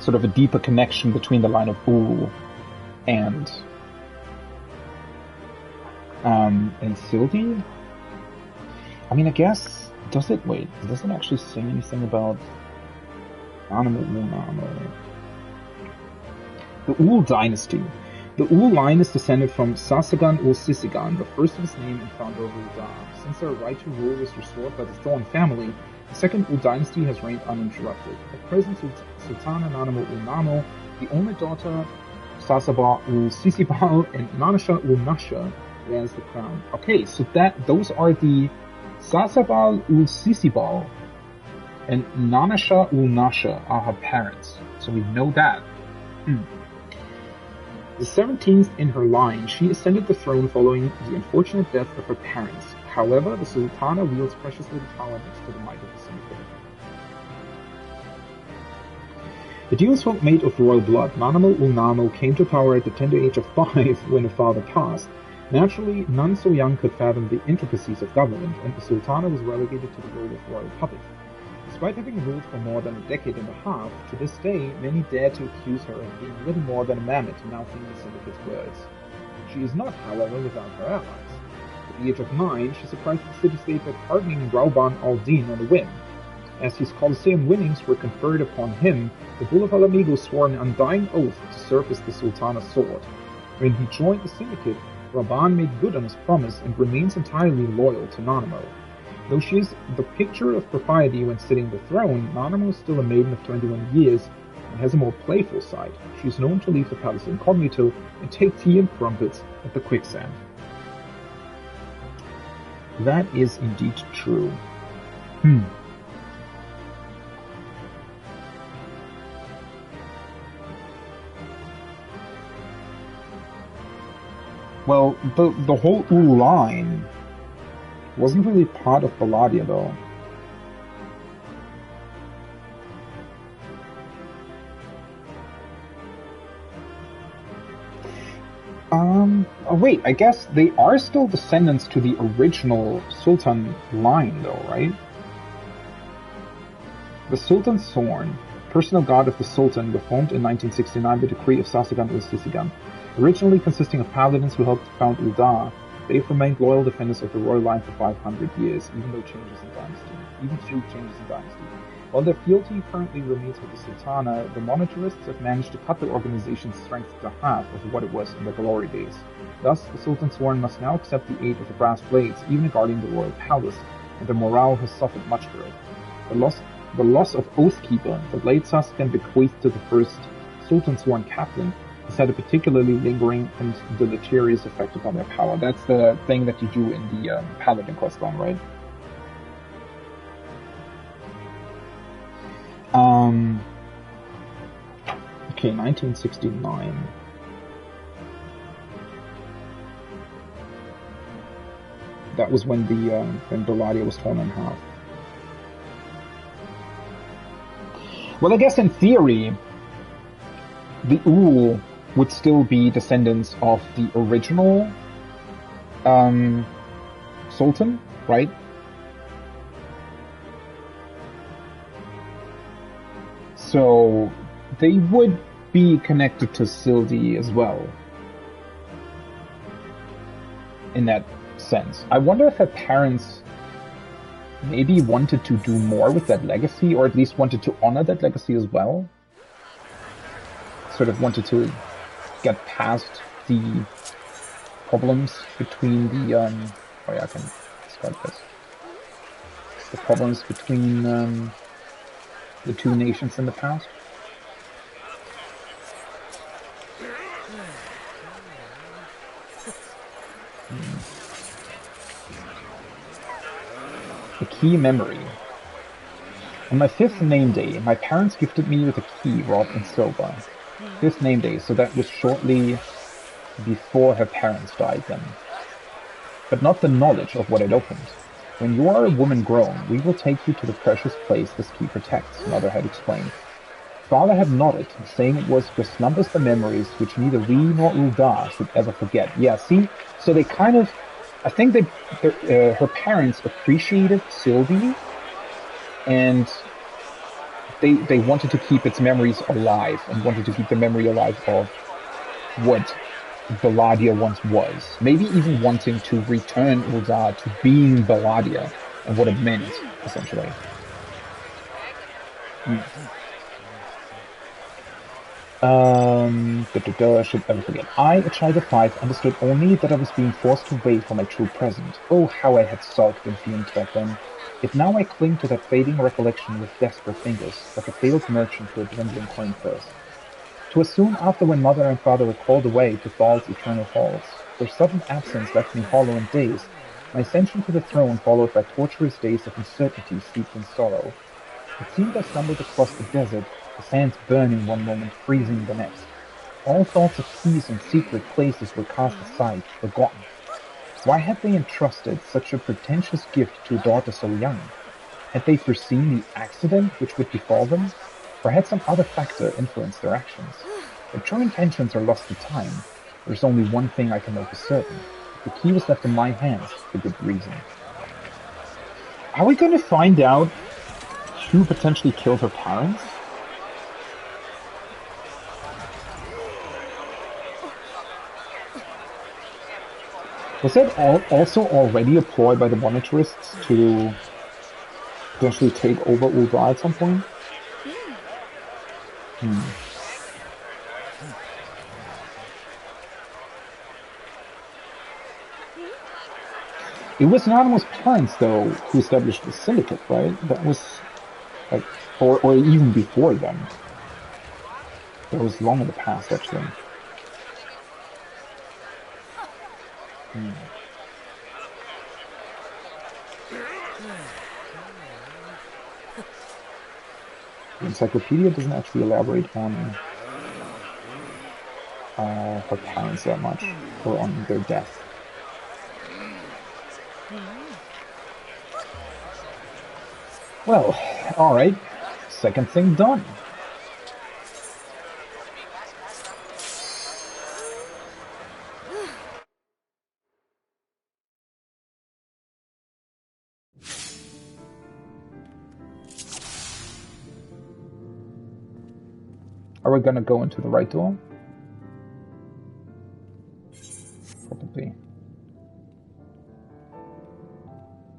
sort of a deeper connection between the line of Ul and Sil'dihn? I mean, I guess, does it actually say anything about the Ul dynasty? The Ul line is descended from Sasagan ul Sisigan, the first of his name and founder of Ul'dah. Since their right to rule was restored by the Thorn family, the second Ul dynasty has reigned uninterrupted. At present, Sultana Nanamo ul Namo, the only daughter Sasaba ul Sisibal, and Nanasha ul Nasha wears the crown. Okay, so those are the Sasabal ul Sisibal and Nanasha ul Nasha are her parents. So we know that. The 17th in her line, she ascended the throne following the unfortunate death of her parents. However, the Sultana wields precious little power next to the might of the Syndicate. The dual folk made of royal blood, Nanamo ul Namo came to power at the tender age of 5 when her father passed. Naturally, none so young could fathom the intricacies of government, and the Sultana was relegated to the role of royal puppet. Despite having ruled for more than a decade and a half, to this day, many dare to accuse her of being little more than a mammoth mouthing the Syndicate's words. She is not, however, without her allies. At the age of 9, she surprised the city-state by pardoning Rauban al-Din on a whim. As his Colosseum winnings were conferred upon him, the Bull of Alamigo swore an undying oath to serve as the Sultana's sword. When he joined the Syndicate, Rauban made good on his promise and remains entirely loyal to Nanamo. Though she is the picture of propriety when sitting the throne, Nanamo is still a maiden of 21 years and has a more playful side. She is known to leave the palace incognito and take tea and crumpets at the quicksand. That is indeed true. Well, the whole Ul line wasn't really part of Balladia, though. Oh wait, I guess they are still descendants to the original Sultan line, though, right? The Sultan's Thorn, personal guard of the Sultan were formed in 1969 by decree of Sasigan ul-Sisigan. Originally consisting of paladins who helped found Uldar, they have remained loyal defenders of the royal line for 500 years, even through changes in dynasty. While their fealty currently remains with the Sultana, the monetarists have managed to cut their organization's strength to half of what it was in their glory days. Thus, the Sultan Sworn must now accept the aid of the Brass Blades, even guarding the royal palace, and their morale has suffered much for it. The loss of Oathkeeper, the Blade Sasigan bequeathed to the first Sultan Sworn captain, has had a particularly lingering and deleterious effect upon their power. That's the thing that you do in the Paladin quest line, right? Okay, 1969. That was when when Belladia was torn in half. Well, I guess in theory, the Ul would still be descendants of the original Sultan, right? So they would be connected to Sil'dihn as well, in that sense. I wonder if her parents maybe wanted to do more with that legacy, or at least wanted to honor that legacy as well. Sort of wanted to get past the problems between the oh yeah, I can describe this. The problems between the two nations in the past. A key memory. On my 5th name day, my parents gifted me with a key wrought in silver. 5th name day, so that was shortly before her parents died then. But not the knowledge of what it opened. When you are a woman grown, we will take you to the precious place this key protects, Mother had explained. Father had nodded, saying it was where slumbers the memories which neither we nor Uldar should ever forget. Yeah, see? So they kind of... I think her parents appreciated Sil'dihn, and they wanted to keep its memories alive, and wanted to keep the memory alive of what Belladia once was. Maybe even wanting to return Uldar to being Belladia, and what it meant, essentially. Should ever forget. I, a child of 5, understood only that I was being forced to wait for my true present. Oh, how I had sulked and fumed back then. Yet now I cling to that fading recollection with desperate fingers, like a failed merchant to a dwindling coin purse. 'Twas soon after when Mother and Father were called away to Thal's eternal halls. Their sudden absence left me hollow and dazed, my ascension to the throne followed by torturous days of uncertainty steeped in sorrow. It seemed I stumbled across the desert, the sands burning one moment, freezing the next. All thoughts of peace and secret places were cast aside, forgotten. Why had they entrusted such a pretentious gift to a daughter so young? Had they foreseen the accident which would befall them? Or had some other factor influenced their actions? Their true intentions are lost to time. There's only one thing I can know for certain. The key was left in my hands for good reason. Are we going to find out who potentially killed her parents? Was that also already a ploy by the monetarists to potentially take over Uldar at some point? It was Nanamo's parents, though, who established the syndicate, right? That was, like, or even before them. That was long in the past, actually. The encyclopedia doesn't actually elaborate on her parents that much, or on their death. Well, alright. Second thing done. Are we gonna go into the right door? Probably.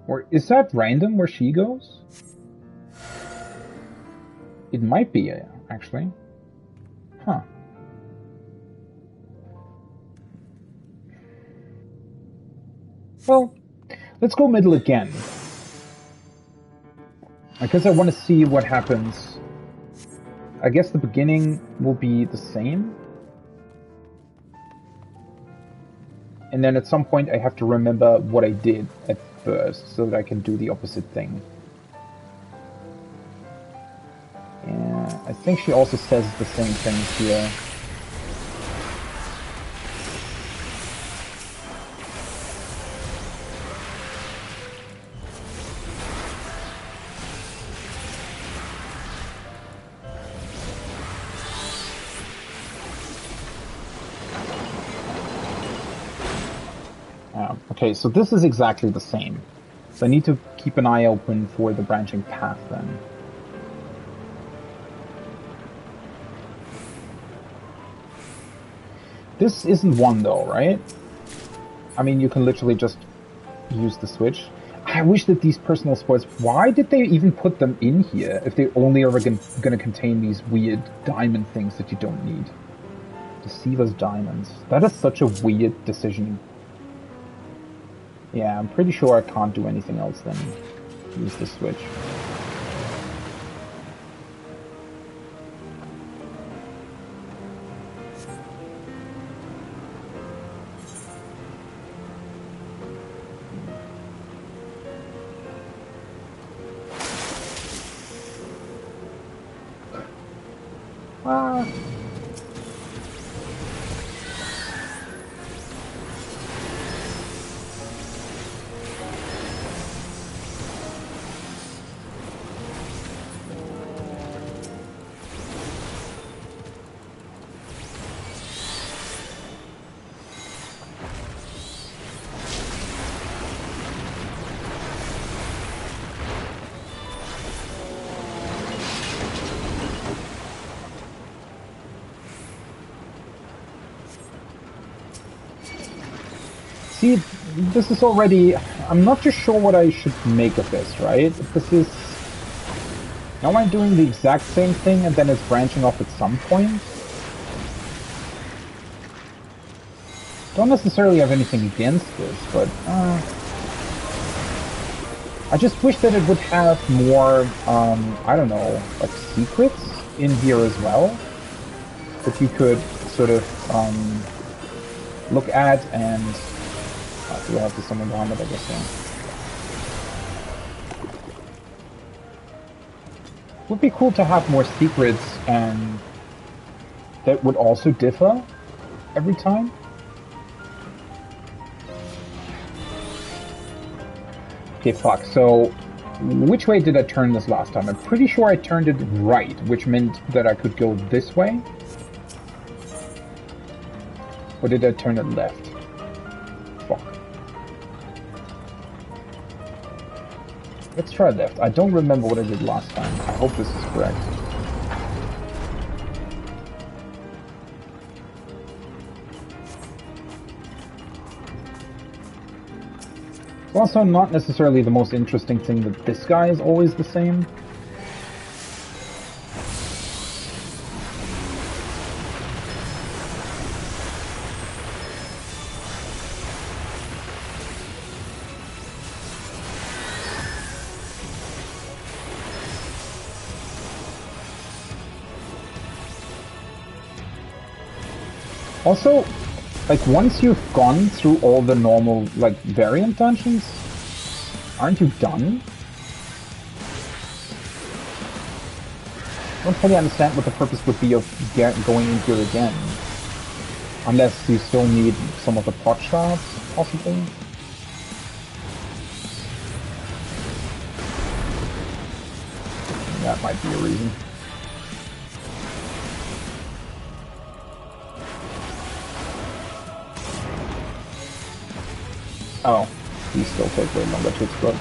Or is that random where she goes? It might be, actually. Huh. Well, let's go middle again. Because I want to see what happens. I guess the beginning will be the same. And then at some point I have to remember what I did at first so that I can do the opposite thing. Yeah, I think she also says the same thing here. Okay, so this is exactly the same. So I need to keep an eye open for the branching path then. This isn't one though, right? I mean, you can literally just use the switch. I wish that these personal spoils, why did they even put them in here if they only are going to contain these weird diamond things that you don't need? Deceiver's diamonds. That is such a weird decision. Yeah, I'm pretty sure I can't do anything else than use the switch. See, this is already... I'm not too sure what I should make of this, right? This is... Now I'm doing the exact same thing and then it's branching off at some point. Don't necessarily have anything against this, but... I just wish that it would have more, I don't know, like secrets in here as well. That you could sort of look at and... do I have to summon Muhammad, I guess so. Would be cool to have more secrets that would also differ every time. Okay, fuck, so which way did I turn this last time? I'm pretty sure I turned it right, which meant that I could go this way. Or did I turn it left? Fuck. Let's try left. I don't remember what I did last time. I hope this is correct. Also, not necessarily the most interesting thing that this guy is always the same. Also, like, once you've gone through all the normal, like, variant dungeons, aren't you done? I don't fully understand what the purpose would be of going in here again. Unless you still need some of the pot shots, possibly. That might be a reason. Oh, these still take way longer to explode.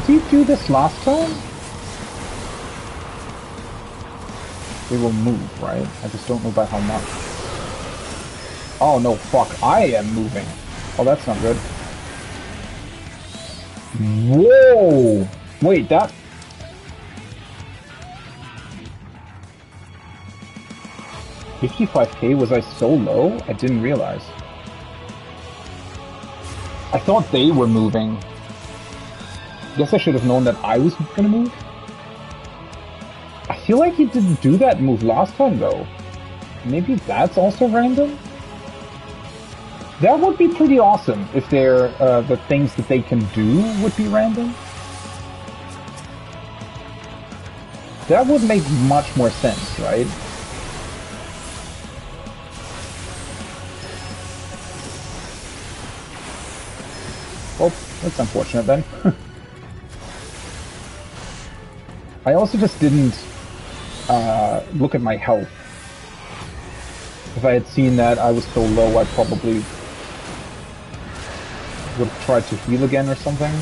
Did he do this last time? They will move, right? I just don't know by how much. Oh no, fuck, I am moving. Oh, that's not good. Whoa! Wait, that... $55k? Was I so low? I didn't realize. I thought they were moving. Guess I should have known that I was gonna move. I feel like he didn't do that move last time though. Maybe that's also random? That would be pretty awesome if they're, the things that they can do would be random. That would make much more sense, right? Well, that's unfortunate then. I also just didn't look at my health. If I had seen that I was so low, I probably would have tried to heal again or something.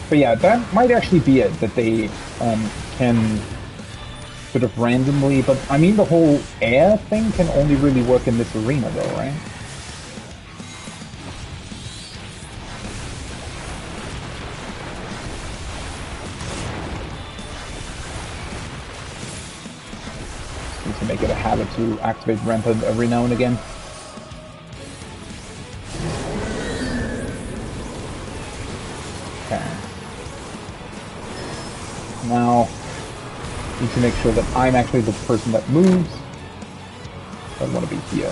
But yeah, that might actually be it, that they can sort of randomly, but I mean the whole air thing can only really work in this arena though, right? Need to make it a habit to activate rampant every now and again. Okay. Now, need to make sure that I'm actually the person that moves. I want to be here.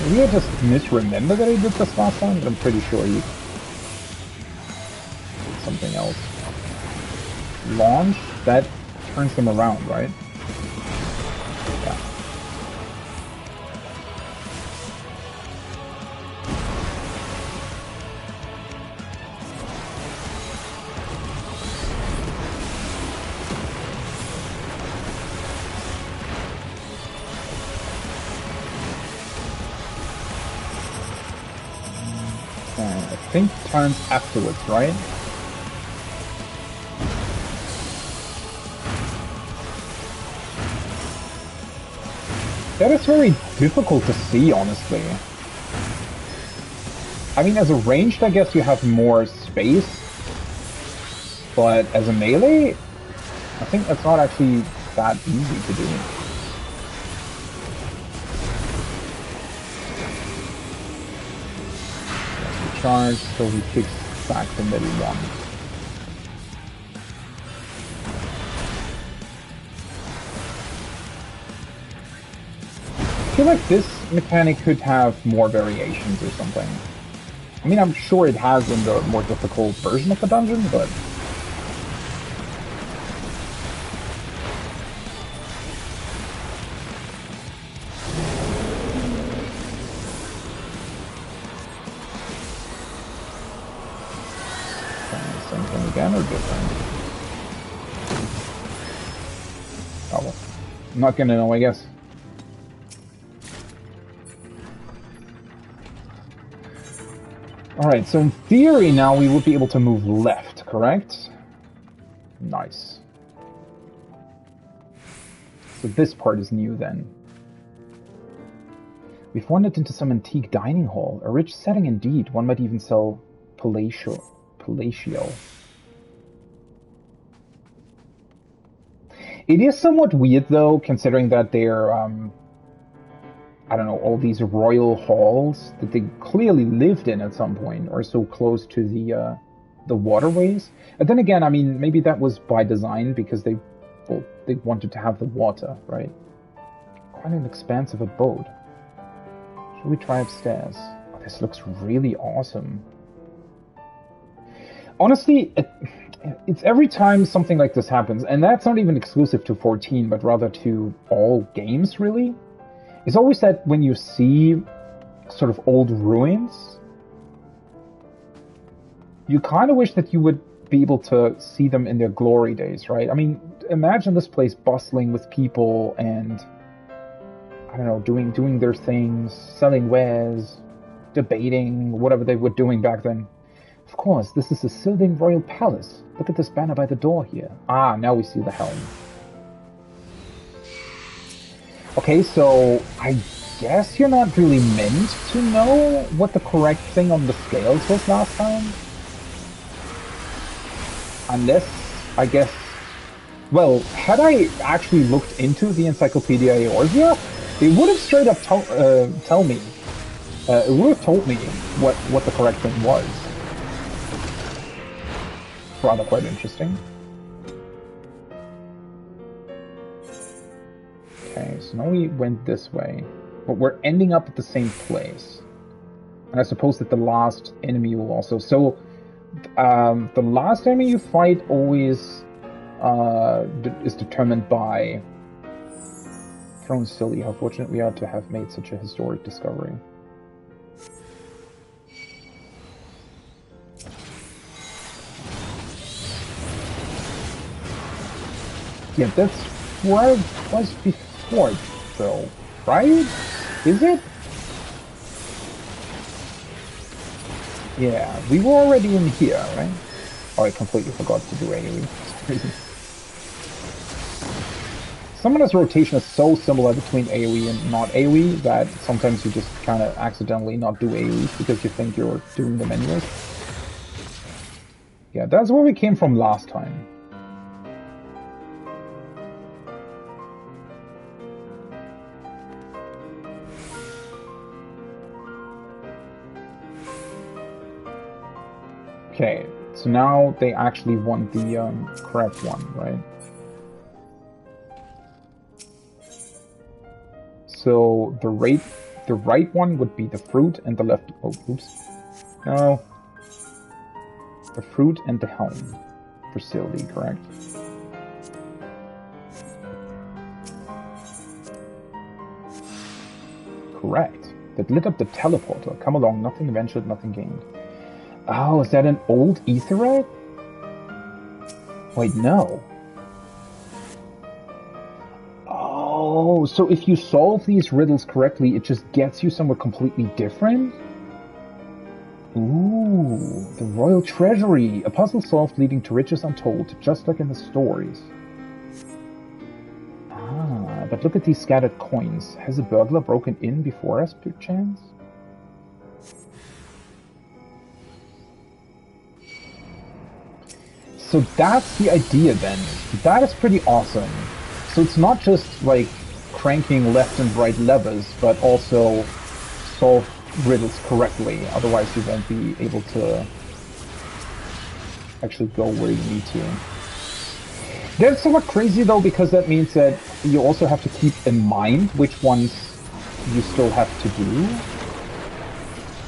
Maybe I just misremember that I did this last time, but I'm pretty sure he did something else. Launch? That turns them around, right? Yeah. I think turns afterwards, right? That is very difficult to see, honestly. I mean, as a ranged, I guess you have more space, but as a melee, I think that's not actually that easy to do. Charge, so he kicks back the middle one. I feel like this mechanic could have more variations or something. I mean, I'm sure it has in the more difficult version of the dungeon, but... Same thing again, or different? Oh well. I'm not gonna know, I guess. Alright, so in theory now we would be able to move left, correct? Nice. So this part is new then. We've wandered into some antique dining hall. A rich setting indeed. One might even sell palatial. It is somewhat weird though, considering that they're, I don't know, all these royal halls that they clearly lived in at some point, or so close to the waterways. And then again, I mean, maybe that was by design because they wanted to have the water, right? Quite an expansive abode. Shall we try upstairs? Oh, this looks really awesome. Honestly, it's every time something like this happens, and that's not even exclusive to 14, but rather to all games, really. It's always that when you see sort of old ruins. You kind of wish that you would be able to see them in their glory days, right? I mean, imagine this place bustling with people and, I don't know, doing their things, selling wares, debating, whatever they were doing back then. Of course, this is the Sil'dihn Royal Palace. Look at this banner by the door here. Ah, now we see the helm. Okay, so I guess you're not really meant to know what the correct thing on the scales was last time. Unless, I guess... Well, had I actually looked into the Encyclopedia Eorzea, it would have straight up tell me. It would have told me what the correct thing was. Rather quite interesting. Okay, so now we went this way, but we're ending up at the same place. And I suppose that the last enemy will also... So, the last enemy you fight always is determined by Throne Silly. How fortunate we are to have made such a historic discovery. Yeah, that's where I was before, though, right? Is it? Yeah, we were already in here, right? Oh, I completely forgot to do AoE. Summoner's rotation is so similar between AoE and not AoE that sometimes you just kind of accidentally not do AoE because you think you're doing them anyways. Yeah, that's where we came from last time. Okay, so now they actually want the correct one, right? So the right one would be the fruit and the left... Oh, oops. No. The fruit and the helm for Sil'dihn, correct? Correct. That lit up the teleporter. Come along, nothing ventured, nothing gained. Oh, is that an old Aetheryte? Wait, no. Oh, so if you solve these riddles correctly, it just gets you somewhere completely different? Ooh, the Royal Treasury. A puzzle solved leading to riches untold, just like in the stories. Ah, but look at these scattered coins. Has a burglar broken in before us, perchance? So that's the idea then. That is pretty awesome. So it's not just like cranking left and right levers, but also solve riddles correctly. Otherwise you won't be able to actually go where you need to. That's somewhat crazy though, because that means that you also have to keep in mind which ones you still have to do.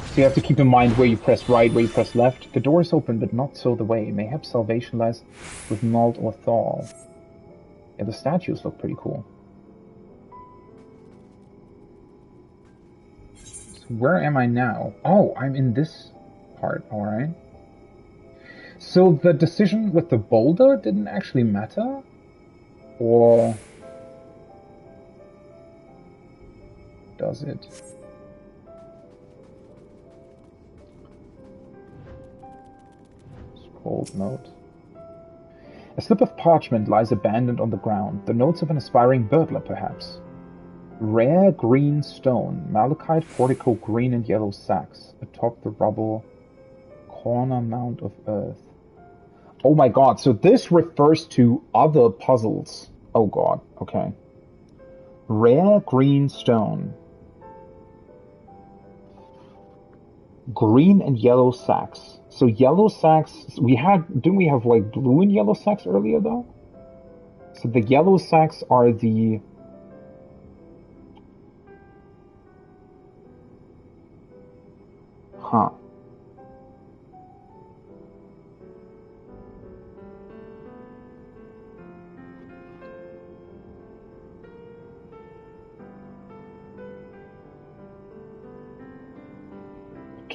So you have to keep in mind where you press right, where you press left. The door is open, but not so the way. Mayhap salvation lies with Nald or Thal. Yeah, the statues look pretty cool. So where am I now? Oh, I'm in this part, alright. So the decision with the boulder didn't actually matter? Or does it? Scrolled note. A slip of parchment lies abandoned on the ground, the notes of an aspiring burglar, perhaps. Rare green stone, malachite portico green and yellow sacks, atop the rubble, corner mound of earth. Oh my god, so this refers to other puzzles. Oh god, okay. Rare green stone. Green and yellow sacks. So yellow sacks, didn't we have like blue and yellow sacks earlier though? So the yellow sacks are the... Huh.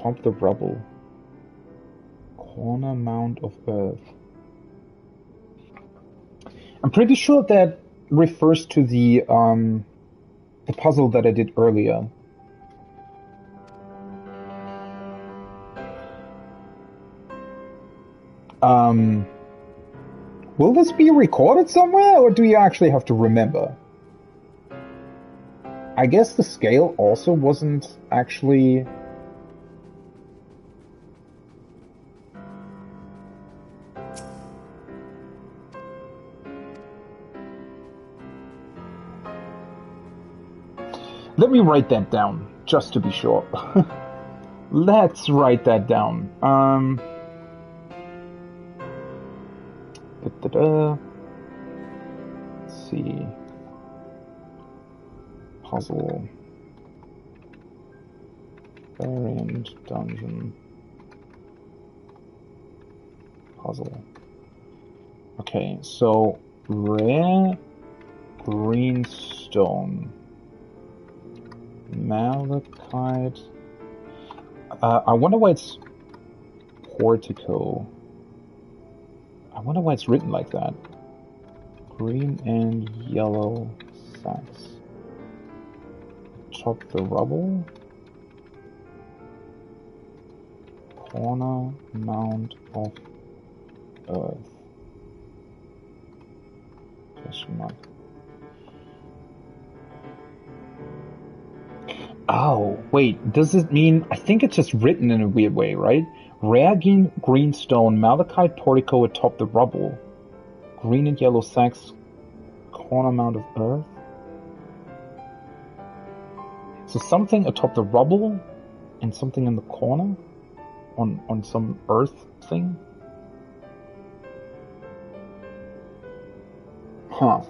atop the rubble. Corner mound of earth. I'm pretty sure that refers to the puzzle that I did earlier. Will this be recorded somewhere, or do you actually have to remember? I guess the scale also wasn't actually... Let me write that down, just to be sure. Let's write that down. Let's see. Puzzle. Variant dungeon. Puzzle. Okay, so rare greenstone. Malachite. I wonder why it's portico. I wonder why it's written like that. Green and yellow sacks. Chop the rubble. Corner mound of earth. Question mark. Oh, wait, does it mean... I think it's just written in a weird way, right? Rare greenstone, malachite portico atop the rubble. Green and yellow sacks, corner mound of earth. So something atop the rubble and something in the corner? On some earth thing? Huh.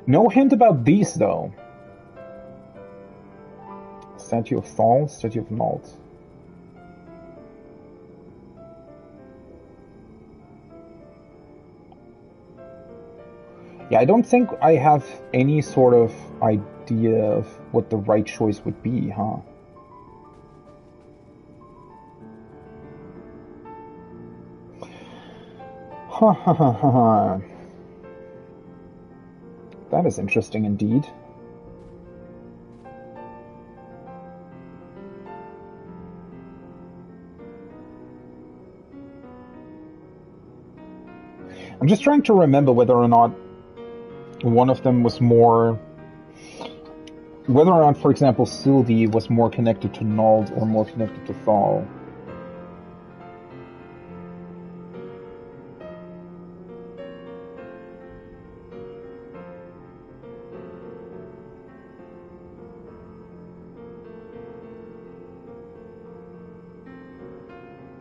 No hint about these, though. Statue of Thal, Statue of Nalt. Yeah, I don't think I have any sort of idea of what the right choice would be, huh? Ha ha ha ha ha. That is interesting indeed. I'm just trying to remember whether or not one of them was more... Whether or not, for example, Sil'dihn was more connected to Nald or more connected to Thal.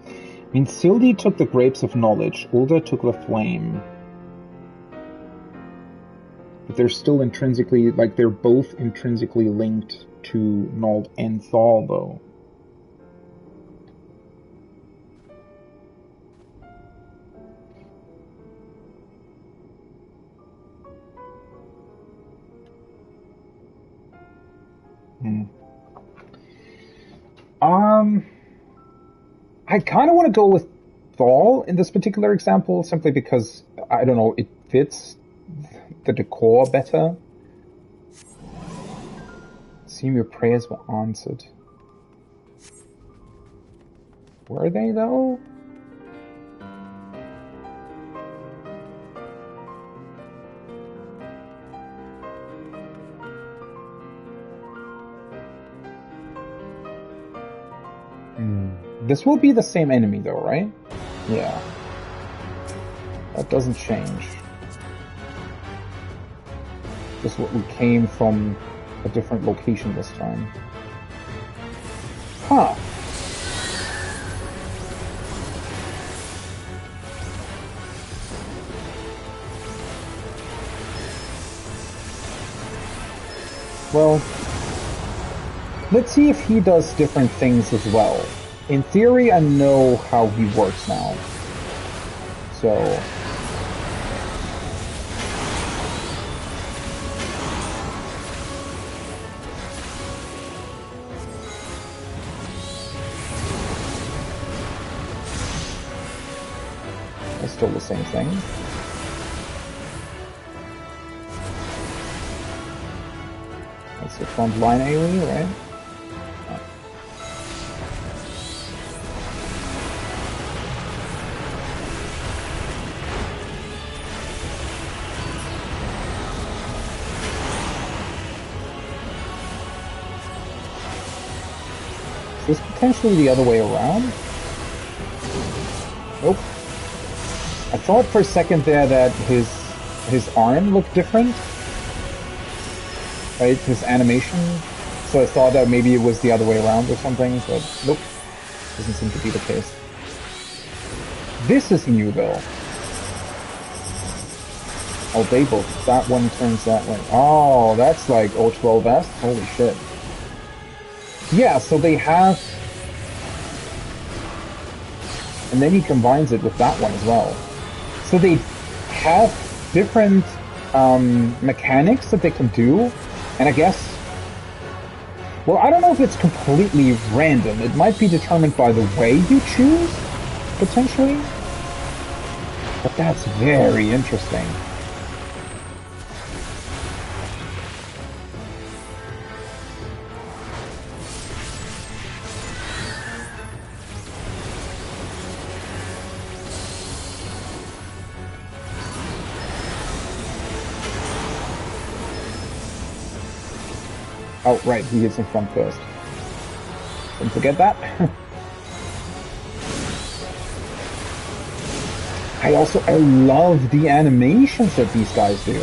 I mean, Sil'dihn took the grapes of knowledge, Ulda took the flame. But they're still intrinsically, like, they're both intrinsically linked to Nald and Thal, though. I kind of want to go with Thal in this particular example, simply because, I don't know, it fits the decor better. Seem your prayers were answered. Were they, though? This will be the same enemy, though, right? Yeah. That doesn't change. Just what we came from a different location this time. Huh. Well, let's see if he does different things as well. In theory, I know how he works now. So... It's still the same thing. That's the front line AoE, right? Is this potentially the other way around? Nope. I thought for a second there that his arm looked different. Right? His animation. So I thought that maybe it was the other way around or something, but nope. Doesn't seem to be the case. This is new though. Oh, they both. That one turns that way. Oh, that's like O12S? Holy shit. Yeah, so they have... And then he combines it with that one as well. So they have different mechanics that they can do. And I guess... Well, I don't know if it's completely random. It might be determined by the way you choose, potentially. But that's very interesting. Oh, right, he hits in front first. Don't forget that. I love the animations that these guys do.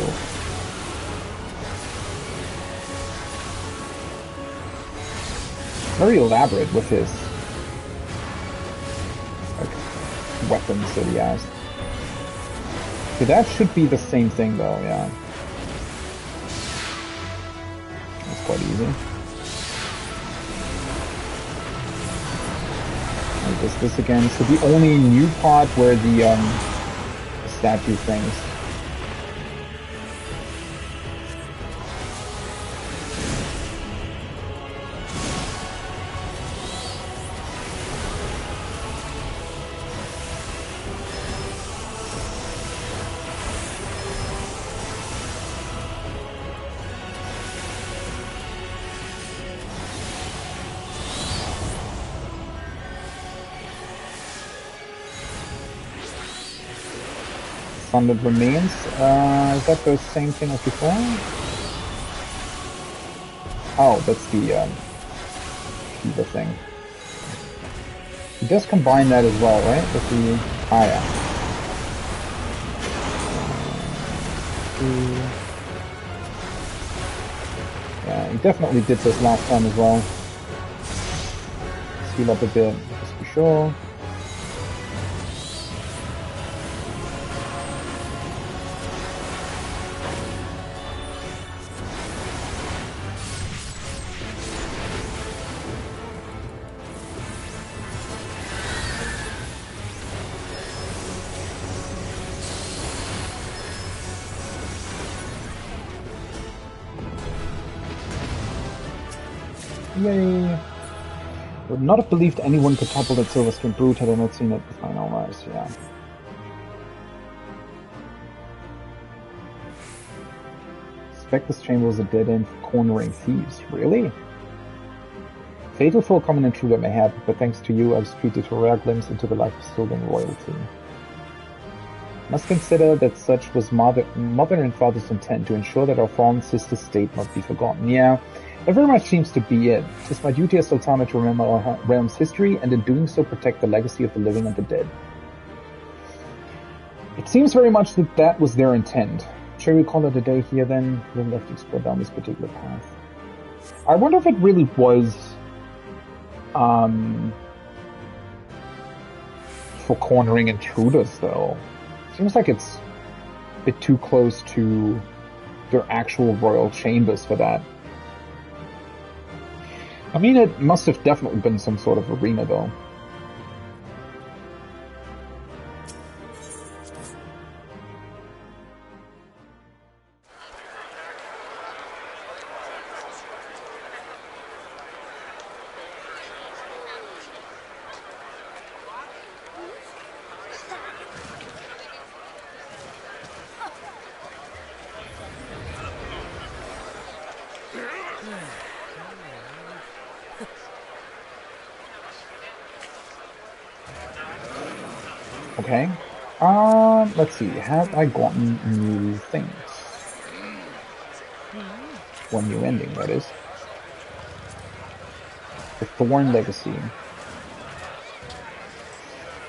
Very elaborate with his like, weapons that he has. Okay, that should be the same thing though, yeah. Quite easy. And just this again. So the only new part where the statue things. Sundered remains. Is that the same thing as before? Oh, that's the Shiva thing. He does combine that as well, right? With the yeah, he definitely did this last time as well. Let's heal up a bit, just to be sure. Yay! Would not have believed anyone could topple that silver skin brute had I not seen it with my own eyes, yeah. Suspect this chamber was a dead end for cornering thieves. Really? Fatal for a common intruder may have, but thanks to you I was treated to a rare glimpse into the life of Sil'dihn royalty. Must consider that such was mother and father's intent to ensure that our fallen sister's state not be forgotten. Yeah. That very much seems to be it. It is my duty as Sultana to remember our realm's history, and in doing so protect the legacy of the living and the dead. It seems very much that that was their intent. Shall we call it a day here then? We'll have to explore down this particular path. I wonder if it really was for cornering intruders though. Seems like it's a bit too close to their actual royal chambers for that. I mean, it must have definitely been some sort of arena, though. Okay. Let's see. Have I gotten new things? One new ending, that is. The Thorn Legacy.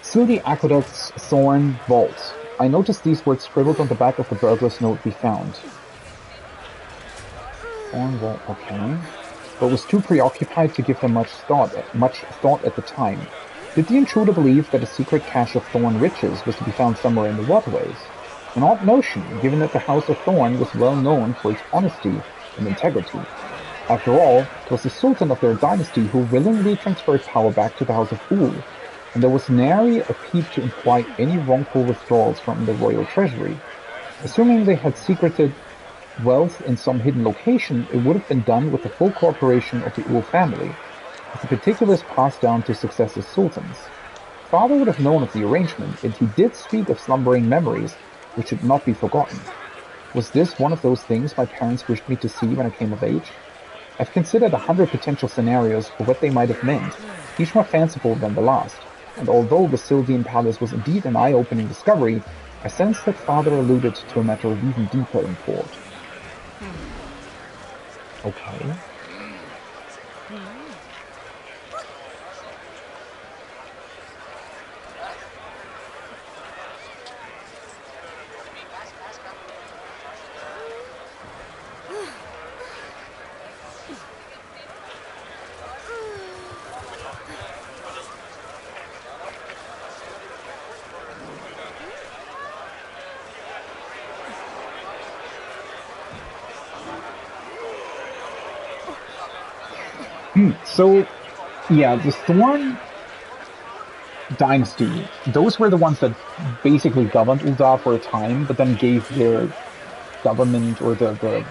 Sil'dihn Aqueduct's Thorn Vault. I noticed these words scribbled on the back of the burglar's note we found. Thorn Vault, okay. But was too preoccupied to give them much thought at the time. Did the intruder believe that a secret cache of Thorn riches was to be found somewhere in the waterways? An odd notion, given that the House of Thorn was well known for its honesty and integrity. After all, it was the Sultan of their dynasty who willingly transferred power back to the House of Ul, and there was nary a peep to imply any wrongful withdrawals from the royal treasury. Assuming they had secreted wealth in some hidden location, it would have been done with the full cooperation of the Ul family, with the particulars passed down to successive sultans. Father would have known of the arrangement, and he did speak of slumbering memories which should not be forgotten. Was this one of those things my parents wished me to see when I came of age? I've considered 100 potential scenarios for what they might have meant, each more fanciful than the last, and although the Sil'dihn Palace was indeed an eye-opening discovery, I sensed that Father alluded to a matter of even deeper import. Okay. So, yeah, the Thorn Dynasty, those were the ones that basically governed Ul'dah for a time, but then gave their government, or the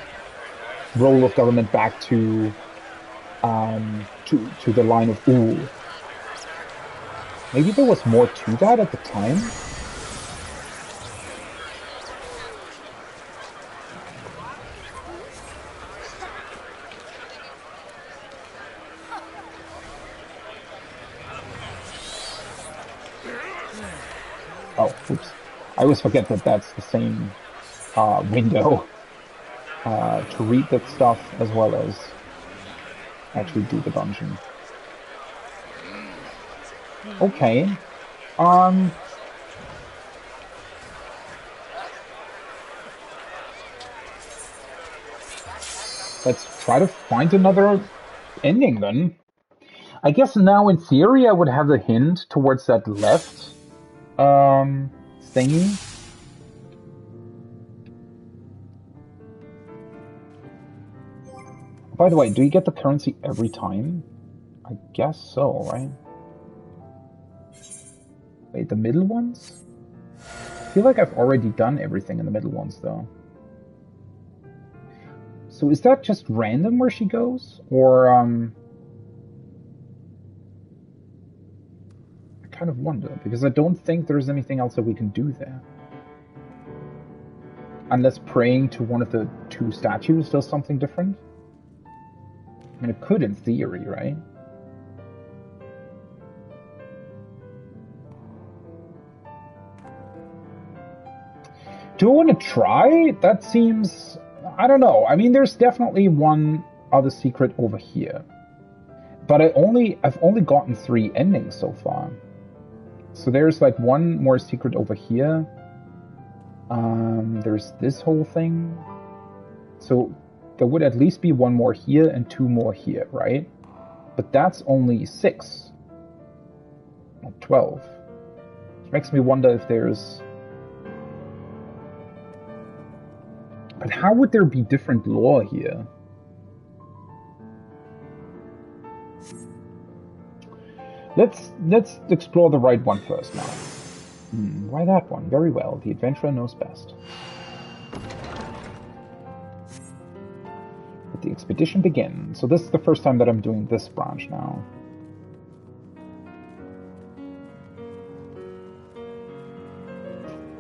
role of government, back to the line of Ul. Maybe there was more to that at the time? Oh, oops. I always forget that that's the same window to read that stuff as well as actually do the dungeon. Okay. Let's try to find another ending then. I guess now in theory I would have the hint towards that left thingy. By the way, do you get the currency every time? I guess so, right? Wait, the middle ones? I feel like I've already done everything in the middle ones, though. So is that just random where she goes? Or, I kind of wonder, because I don't think there's anything else that we can do there. Unless praying to one of the two statues does something different? I mean, it could in theory, right? Do I want to try? That seems... I don't know. I mean, there's definitely one other secret over here. But I've only gotten 3 endings so far. So there's like one more secret over here. There's this whole thing. So there would at least be one more here and 2 more here, right? But that's only 6. Not 12. Which makes me wonder if there's... But how would there be different lore here? Let's explore the right one first now. Why that one? Very well. The adventurer knows best. Let the expedition begin. So this is the first time that I'm doing this branch now.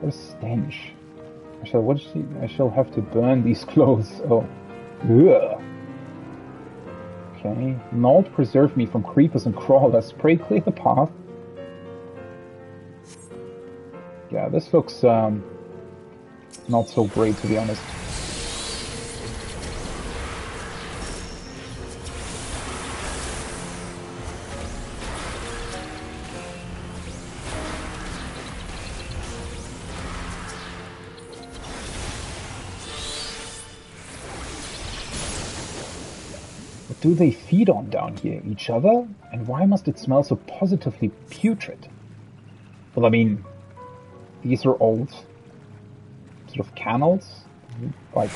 What a stench. I shall have to burn these clothes. Oh. Ugh. Okay. Nald, preserve me from creepers and crawlers. Pray clear the path. Yeah, this looks not so great, to be honest. What do they feed on down here? Each other? And why must it smell so positively putrid? Well, I mean, these are old sort of canals. Like,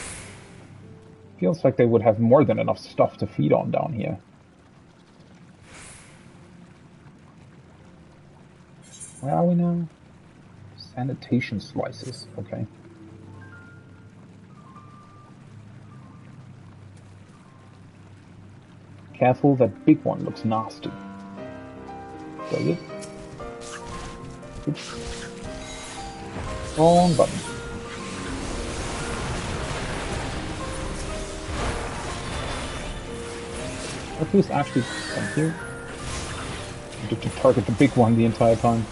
feels like they would have more than enough stuff to feed on down here. Where are we now? Sanitation slices. Okay. Careful, that big one looks nasty. Does it? Oops. Wrong button. What was actually... Thank you. I had to target the big one the entire time.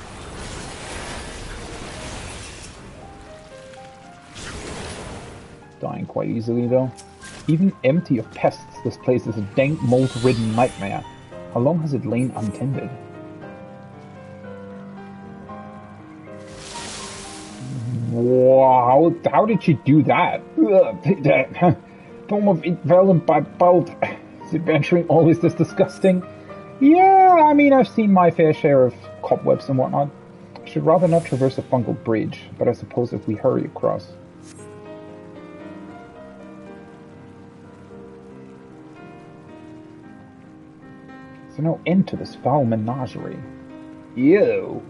Dying quite easily though. Even empty of pests, this place is a dank, mold-ridden nightmare. How long has it lain untended? Wow, how did she do that? Tom of it Velen by both. Is adventuring always this disgusting? Yeah, I mean, I've seen my fair share of cobwebs and whatnot. I should rather not traverse a fungal bridge, but I suppose if we hurry across. There's no end to this foul menagerie. Ew.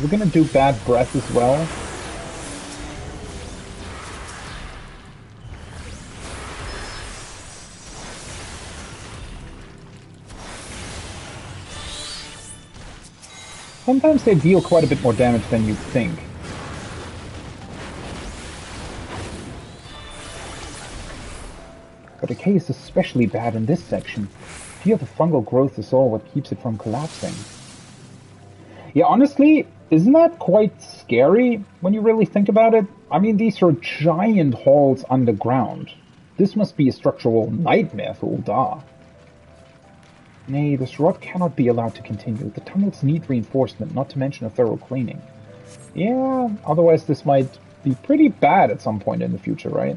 We're gonna do bad breath as well. Sometimes they deal quite a bit more damage than you'd think. But decay is especially bad in this section. Fear the fungal growth is all what keeps it from collapsing. Yeah, honestly, isn't that quite scary when you really think about it? I mean, these are giant halls underground. This must be a structural nightmare for Uldar. Nay, this rot cannot be allowed to continue. The tunnels need reinforcement, not to mention a thorough cleaning. Yeah, otherwise this might be pretty bad at some point in the future, right?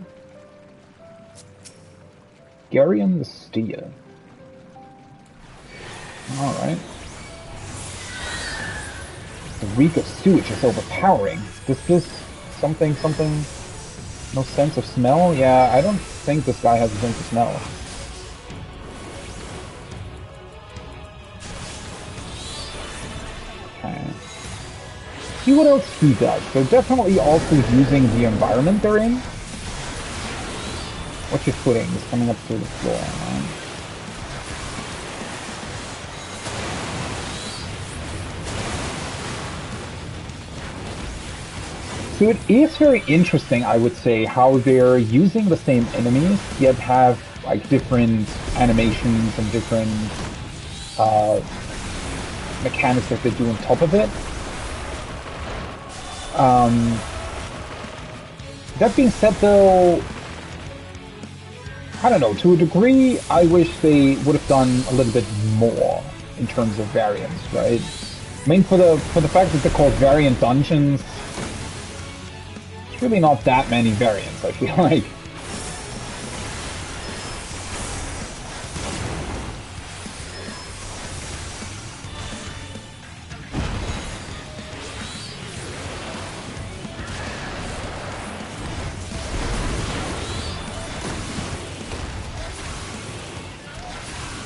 Garion the Steer. Alright. The reek of sewage is overpowering. Is this something... No sense of smell? Yeah, I don't think this guy has a sense of smell. Okay. See what else he does. They're definitely also using the environment they're in. What's your footing? It's coming up through the floor, right? So it is very interesting, I would say, how they're using the same enemies, yet have like different animations and different mechanics that they do on top of it. That being said, though, I don't know, to a degree, I wish they would have done a little bit more in terms of variants, right? I mean, for the fact that they're called variant dungeons, really not that many variants, I feel like.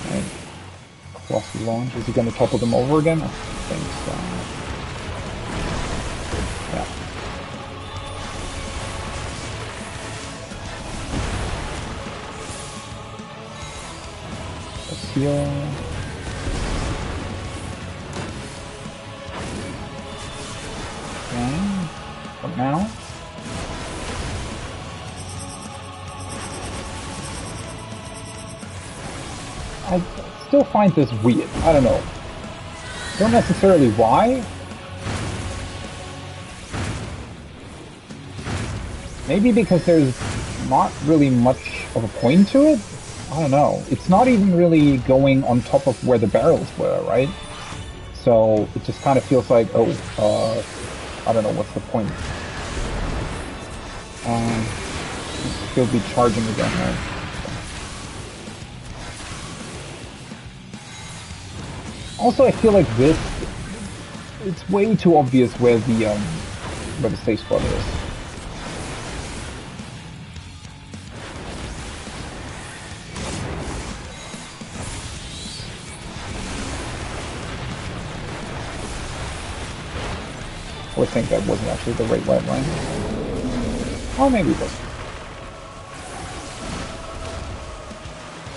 Okay. Cross the launch. Is he going to topple them over again? I think so. Heal. Okay. What now? still find this weird. I don't know. Don't necessarily why. Maybe because there's not really much of a point to it? I don't know. It's not even really going on top of where the barrels were, right? So it just kind of feels like, oh, I don't know, what's the point? He'll be charging again, right? Also, I feel like this, it's way too obvious where the safe spot is. I would think that wasn't actually the right line. Oh, maybe it was.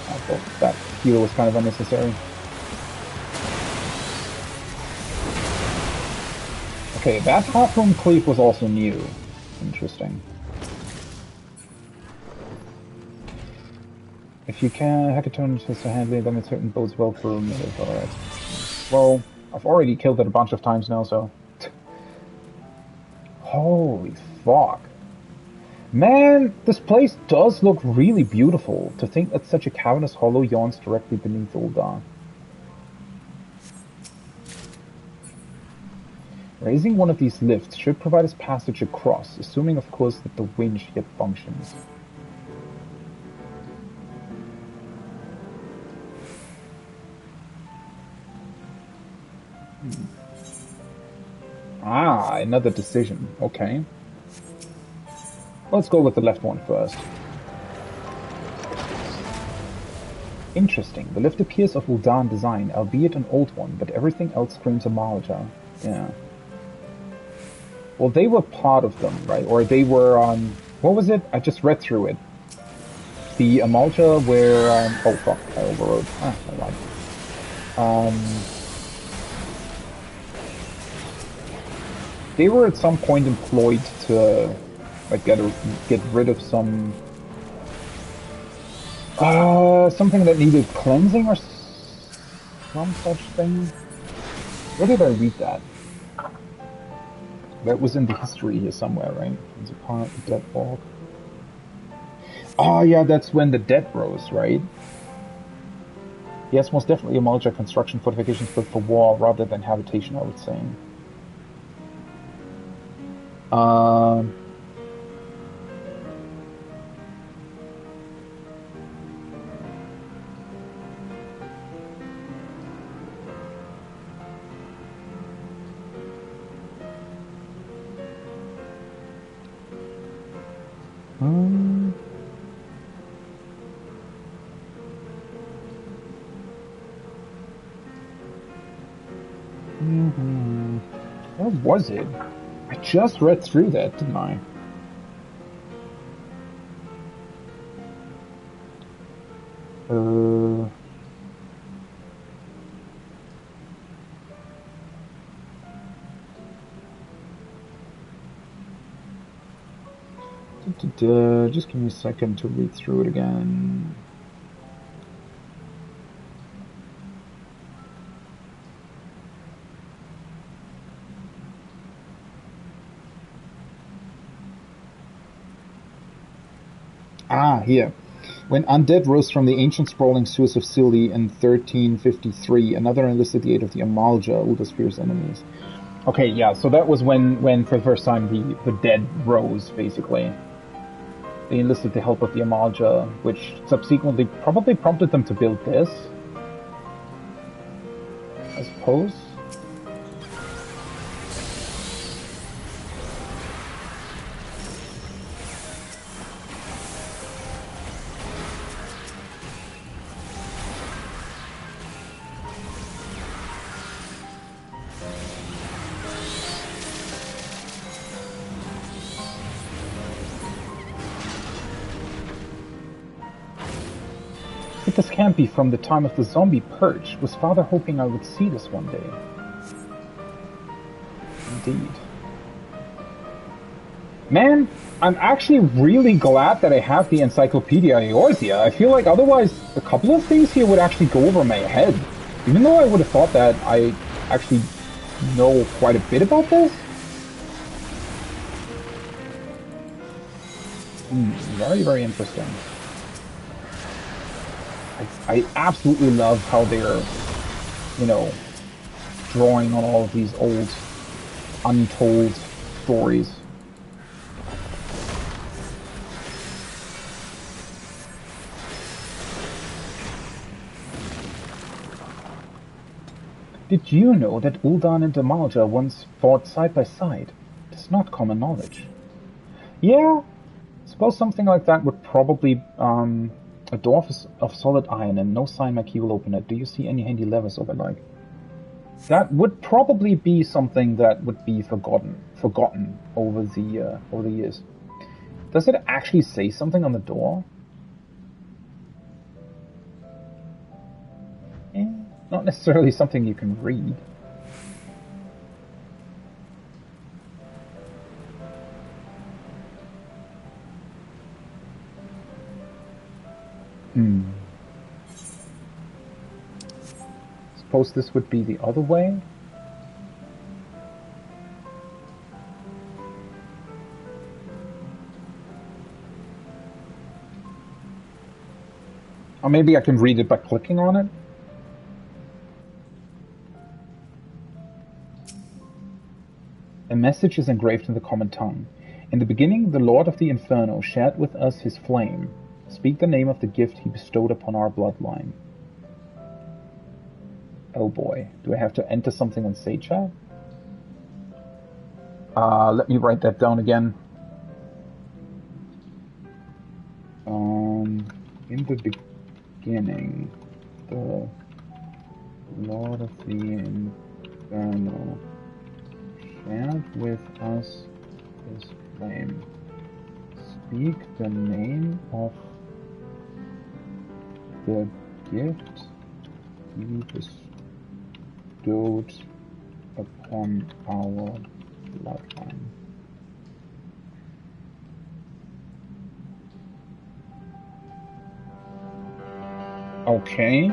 I thought that heal was kind of unnecessary. Okay, that half-room cleave was also new. Interesting. If you can hackathon just to handle them, it certainly bodes well for me. Alright. Well, I've already killed it a bunch of times now, so... Holy fuck. Man, this place does look really beautiful. To think that such a cavernous hollow yawns directly beneath Sil'dihn. Raising one of these lifts should provide us passage across, assuming of course that the winch yet functions. Ah, another decision. Okay. Let's go with the left one first. Interesting. The lift appears of Ul'dah design, albeit an old one, but everything else screams Amalja. Yeah. Well, they were part of them, right? Or they were, what was it? I just read through it. The Amalja where, oh fuck, I overrode. Ah, never mind. They were at some point employed to, like, get rid of some, something that needed cleansing or some such thing. Where did I read that? That was in the history here somewhere, right? It's a part of the dead walk. Oh yeah, that's when the dead rose, right? Yes, most definitely a Amalja construction fortifications built for war rather than habitation, I would say. What was it? I just read through that, didn't I? Just give me a second to read through it again. Ah, here. When undead rose from the ancient sprawling sewers of Sil'dihn in 1353, another enlisted the aid of the Amalja, Uldah's fierce enemies. Okay, yeah, so that was when for the first time the dead rose, basically. They enlisted the help of the Amalja, which subsequently probably prompted them to build this, I suppose. But this can't be from the time of the zombie purge. Was Father hoping I would see this one day? Indeed. Man, I'm actually really glad that I have the Encyclopedia Eorzea. I feel like otherwise a couple of things here would actually go over my head. Even though I would have thought that I actually know quite a bit about this. Very, very interesting. I absolutely love how they're, you know, drawing on all of these old, untold stories. Did you know that Ul'dah and Amalja once fought side by side? It's not common knowledge. Yeah, I suppose something like that would probably, a door of solid iron and no sign my key will open it. Do you see any handy levers or the like? That would probably be something that would be forgotten over the years. Does it actually say something on the door? Not necessarily something you can read. Suppose this would be the other way? Or maybe I can read it by clicking on it? A message is engraved in the common tongue. In the beginning, the Lord of the Inferno shared with us his flame. Speak the name of the gift he bestowed upon our bloodline. Oh boy, do I have to enter something and say chat? Let me write that down again. In the beginning, the Lord of the Inferno shared with us his flame. Speak the name of the gift he bestowed upon our bloodline. Okay.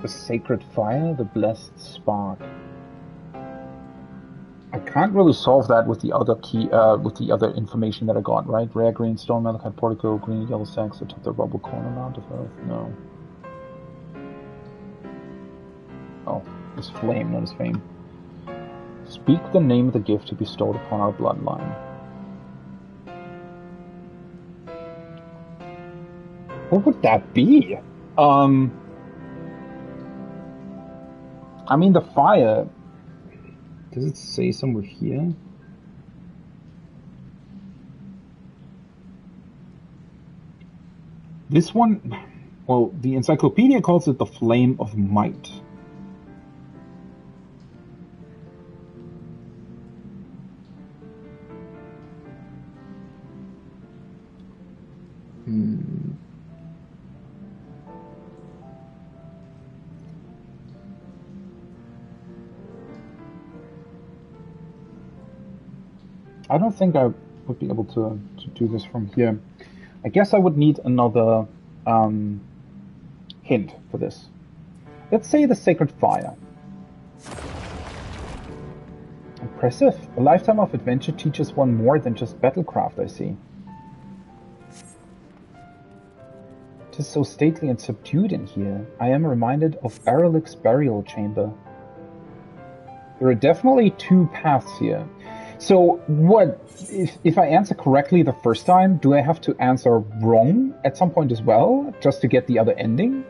The sacred fire, the blessed spark. I can't really solve that with the other key, with the other information that I got, right? Rare green stone, malachite particle, green and yellow sacks atop the rubble corner amount of earth. No. Oh, his flame, not his fame. Speak the name of the gift he bestowed upon our bloodline. What would that be? I mean, the fire. Does it say somewhere here? This one, well, the encyclopedia calls it the Flame of Might. I don't think I would be able to do this from here. I guess I would need another hint for this. Let's say the Sacred Fire. Impressive. A lifetime of adventure teaches one more than just battlecraft, I see. It is so stately and subdued in here. I am reminded of Aralik's burial chamber. There are definitely two paths here. So what, if I answer correctly the first time, do I have to answer wrong at some point as well, just to get the other ending?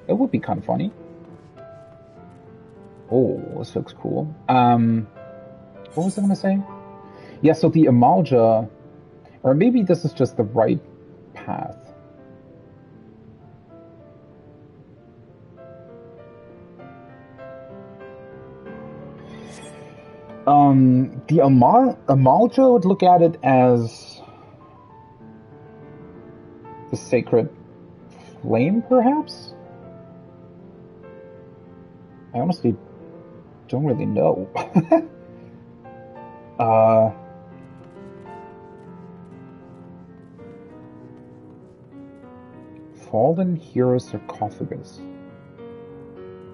That would be kind of funny. Oh, this looks cool. What was I going to say? Yeah, so the Amalja, or maybe this is just the right path. The Amalja would look at it as the sacred flame, perhaps? I honestly don't really know. Fallen Hero Sarcophagus.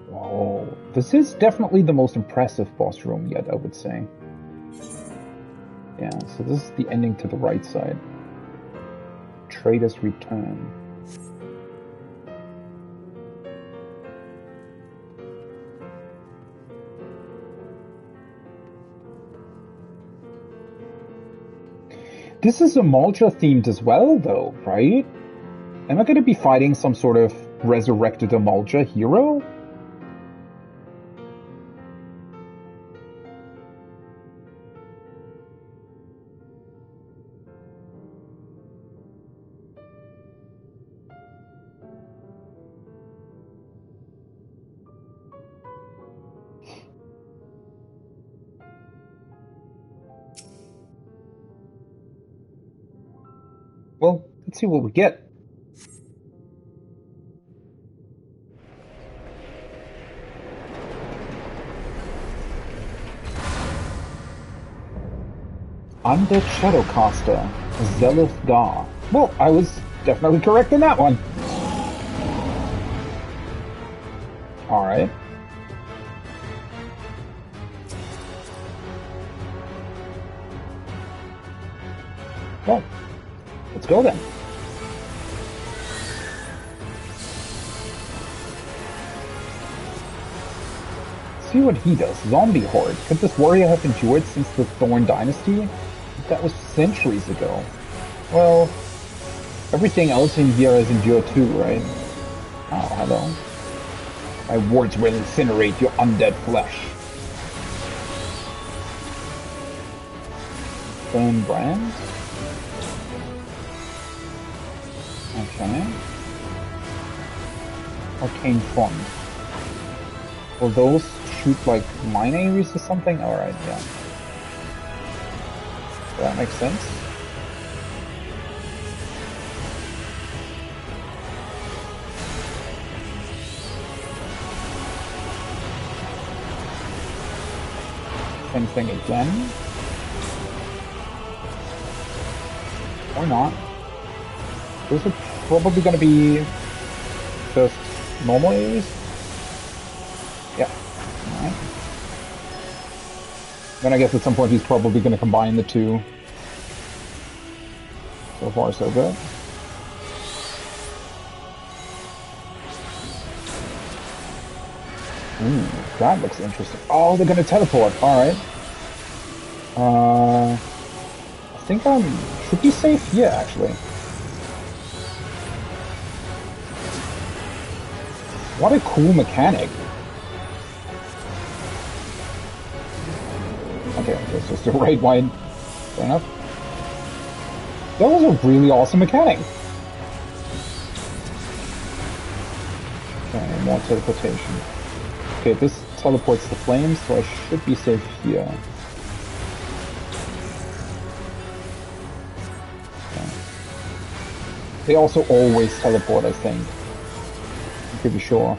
Whoa, this is definitely the most impressive boss room yet, I would say. Yeah, so this is the ending to the right side. Trader's Return. This is Amalja themed as well, though, right? Am I going to be fighting some sort of resurrected Amalja hero? Well, let's see what we get. Undead Shadowcaster, Zelith Gar. Well, I was definitely correct in that one. Alright. Well, let's go then. See what he does. Zombie Horde. Could this warrior have endured since the Thorn Dynasty? That was centuries ago. Well, everything else in here has endured too, right? Oh, hello. My words will incinerate your undead flesh. Burn Brand? Okay. Arcane Fund. Will those shoot like mine areas or something? Alright, yeah. That makes sense. Same thing again. Or not. Those are probably going to be just normal areas. Yeah. Alright. Then I guess at some point he's probably going to combine the two. So far, so good. Ooh, that looks interesting. Oh, they're going to teleport. Alright. I think I should be safe here, actually. What a cool mechanic. Okay, that's just a right wide. Fair enough. That was a really awesome mechanic. Okay, more teleportation. Okay, this teleports the flames, so I should be safe here. Okay. They also always teleport, I think. I'm pretty sure.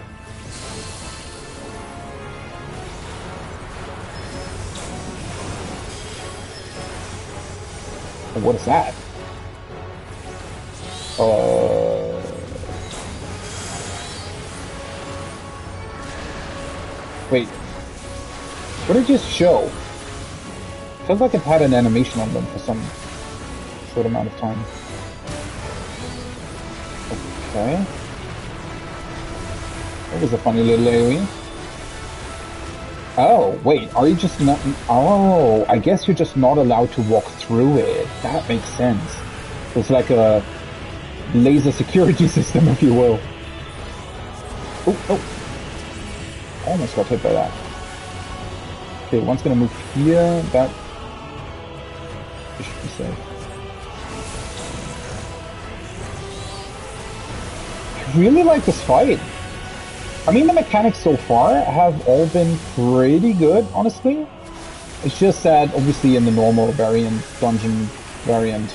What is that? Wait. What did it just show? Feels like it had an animation on them for some short amount of time. Okay. That was a funny little AoE. Oh, wait, are you just not... Oh, I guess you're just not allowed to walk through it. That makes sense. It's like a laser security system, if you will. Oh, oh. Almost got hit by that. Okay, one's gonna move here. That... should be safe. I really like this fight. I mean, the mechanics so far have all been pretty good, honestly. It's just that, obviously, in the normal variant, dungeon variant,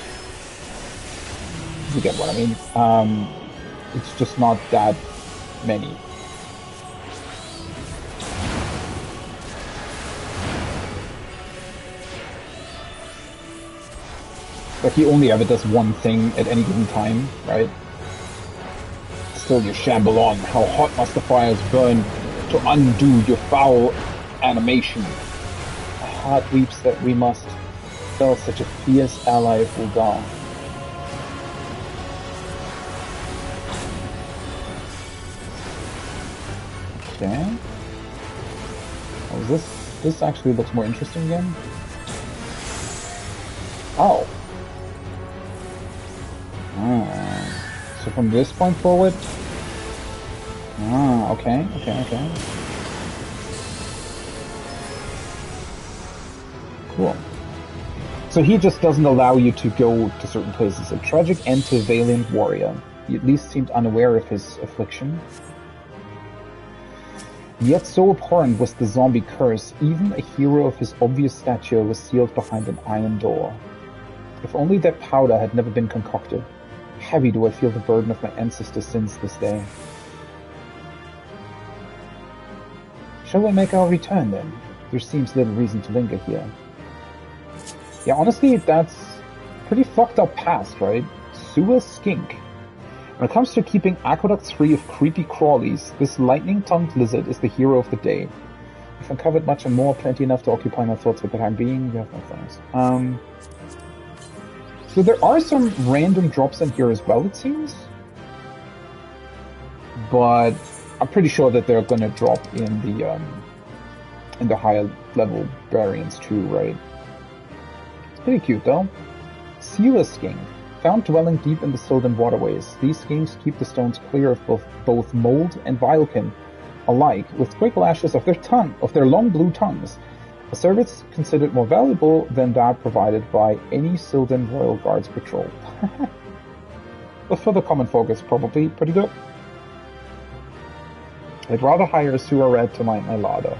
you get what I mean. It's just not that many. Like, he only ever does one thing at any given time, right? Still you shamble on, how hot must the fires burn to undo your foul animation. My heart weeps that we must fell such a fierce ally of Ulgar. Okay. Oh, this actually looks more interesting again. Oh. So from this point forward. Okay. Cool. So he just doesn't allow you to go to certain places. A tragic end to a valiant warrior. He at least seemed unaware of his affliction. Yet so abhorrent was the zombie curse, even a hero of his obvious stature was sealed behind an iron door. If only that powder had never been concocted. Heavy do I feel the burden of my ancestors' sins this day. Shall we make our return then? There seems little reason to linger here. Yeah, honestly, that's pretty fucked up past, right? Sewer skink. When it comes to keeping aqueducts free of creepy crawlies, this lightning-tongued lizard is the hero of the day. I've uncovered much and more, plenty enough to occupy my thoughts for the time being. You have no thanks. So there are some random drops in here as well, it seems. But I'm pretty sure that they're gonna drop in the higher level variants too, right? It's pretty cute though. Sewer skink. Found dwelling deep in the Sil'dihn waterways, these skinks keep the stones clear of both mold and vilekin alike, with quick lashes of their long blue tongues. A service considered more valuable than that provided by any Sil'dihn Royal Guards patrol. But for the common folk, it's probably pretty good. I'd rather hire a sewer rat to mind my larder.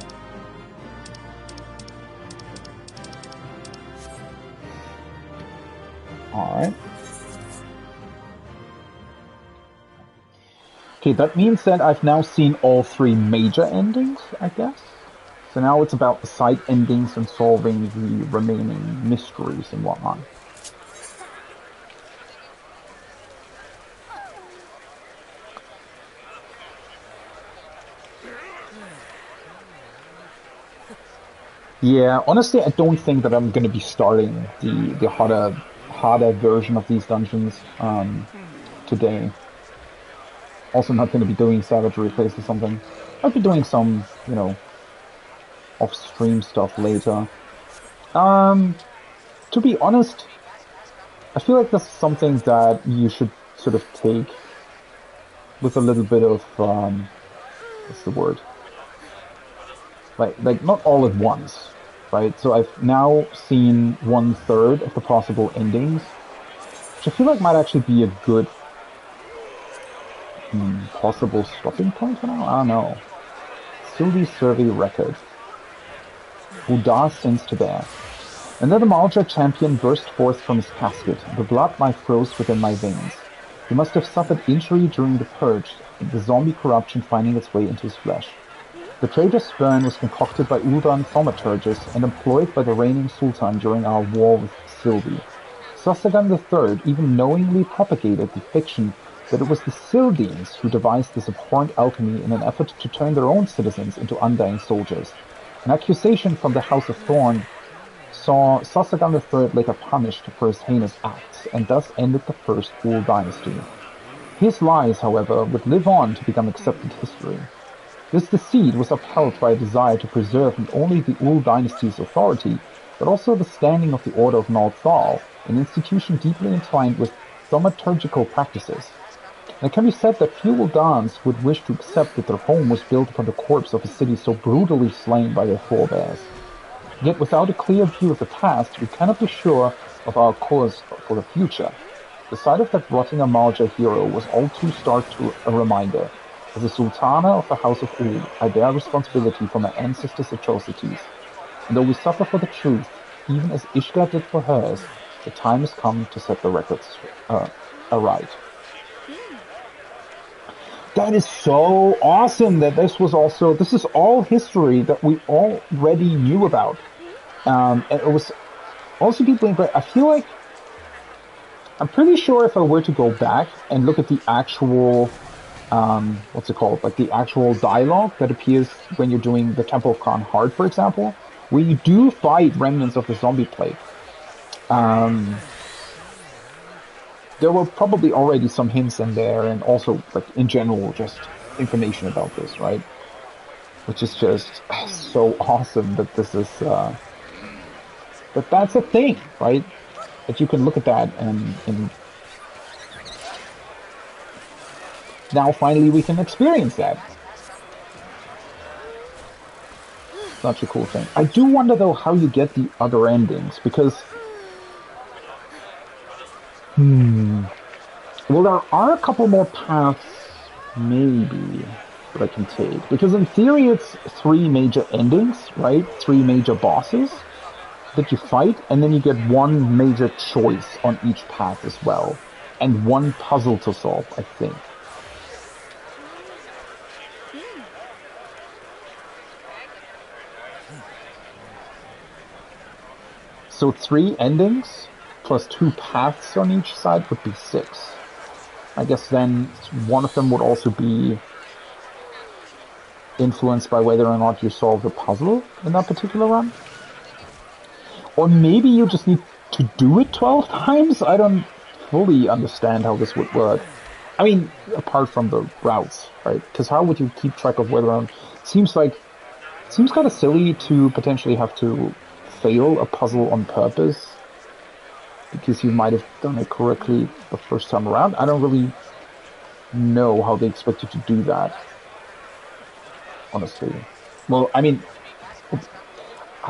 Alright. Okay, that means that I've now seen all three major endings, I guess. So now it's about the side endings and solving the remaining mysteries and whatnot. Yeah, honestly, I don't think that I'm going to be starting the harder version of these dungeons today. Also not going to be doing savagery plays or something. I'll be doing some, off-stream stuff later. To be honest, I feel like that's something that you should sort of take with a little bit of, what's the word? Like not all at once, right? So I've now seen 1/3 of the possible endings, which I feel like might actually be a good possible stopping point for now? I don't know. Sil'dihn survey record. Udar sends to bear. Another Malja champion burst forth from his casket. The blood might froze within my veins. He must have suffered injury during the purge, the zombie corruption finding its way into his flesh. The traitor's spurn was concocted by Uldan thaumaturgus and employed by the reigning sultan during our war with Sil'dihn. Sasagan III even knowingly propagated the fiction that it was the Sil'dihns who devised this abhorrent alchemy in an effort to turn their own citizens into undying soldiers. An accusation from the House of Thorn saw Sasagan III later punished for his heinous acts, and thus ended the First Ul dynasty. His lies, however, would live on to become accepted history. This deceit was upheld by a desire to preserve not only the Ul dynasty's authority, but also the standing of the Order of Nalthal, an institution deeply entwined with thaumaturgical practices. And it can be said that few Uldans would wish to accept that their home was built upon the corpse of a city so brutally slain by their forebears. Yet without a clear view of the past, we cannot be sure of our course for the future. The sight of that rotting Amalja hero was all too stark to a reminder. As a Sultana of the House of Ul, I bear responsibility for my ancestors' atrocities. And though we suffer for the truth, even as Ishtar did for hers, the time has come to set the records aright. That is so awesome that this is all history that we already knew about. And it was also deeply great. I feel like I'm pretty sure if I were to go back and look at the actual, what's it called? Like the actual dialogue that appears when you're doing the Temple of Khan Hard, for example, where you do fight remnants of the zombie plague. There were probably already some hints in there, and also, like, in general, just information about this, right? Which is just so awesome that this is, that's a thing, right? That you can look at that and now finally we can experience that. Such a cool thing. I do wonder though how you get the other endings, because well, there are a couple more paths maybe that I can take, because in theory it's 3 major endings, right? 3 major bosses that you fight, and then you get 1 major choice on each path as well, and 1 puzzle to solve, I think. So 3 endings plus 2 paths on each side would be 6. I guess then one of them would also be influenced by whether or not you solve the puzzle in that particular run. Or maybe you just need to do it 12 times? I don't fully understand how this would work. I mean, apart from the routes, right? Because how would you keep track of whether or not... Seems kind of silly to potentially have to fail a puzzle on purpose because you might have done it correctly the first time around. I don't really know how they expect you to do that, honestly. Well, I mean,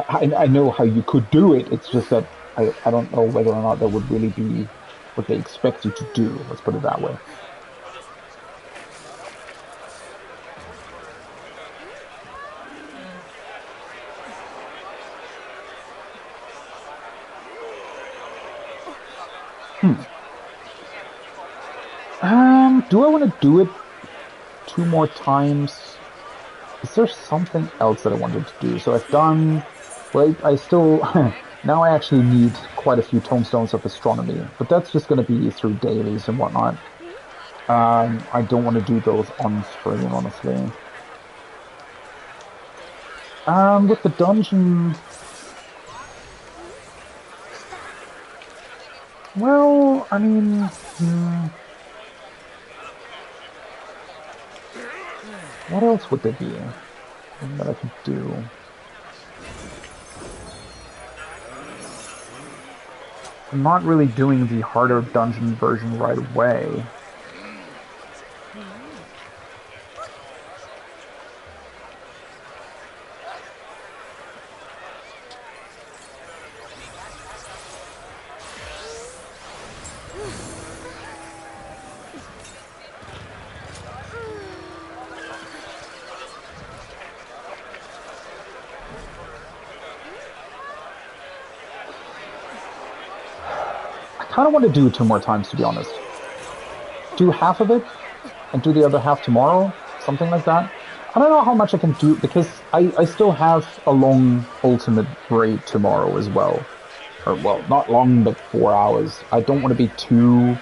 I know how you could do it. It's just that I don't know whether or not that would really be what they expect you to do. Let's put it that way. Do I want to do it 2 more times? Is there something else that I wanted to do? So I've done... Well, I still... now I actually need quite a few tomestones of astronomy, but that's just going to be through dailies and whatnot. I don't want to do those on screen, honestly. With the dungeon... Well, I mean... What else would there be that I could do? I'm not really doing the harder dungeon version right away. I kind of want to do it 2 more times, to be honest. Do half of it, and do the other half tomorrow, something like that. I don't know how much I can do, because I still have a long ultimate raid tomorrow as well. Or, well, not long, but 4 hours. I don't want to be too,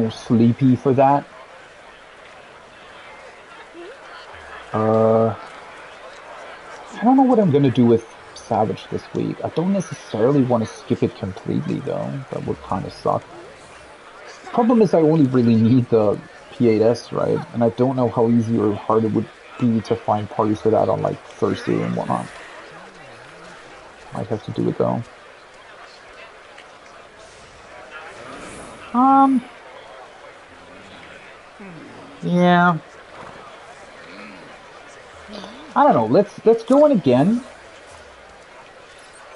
sleepy for that. I don't know what I'm going to do with Savage this week. I don't necessarily want to skip it completely, though. That would kind of suck. Problem is I only really need the P8S, right? And I don't know how easy or hard it would be to find parties for that on, like, Thursday and whatnot. Might have to do it, though. Yeah. I don't know. Let's go in again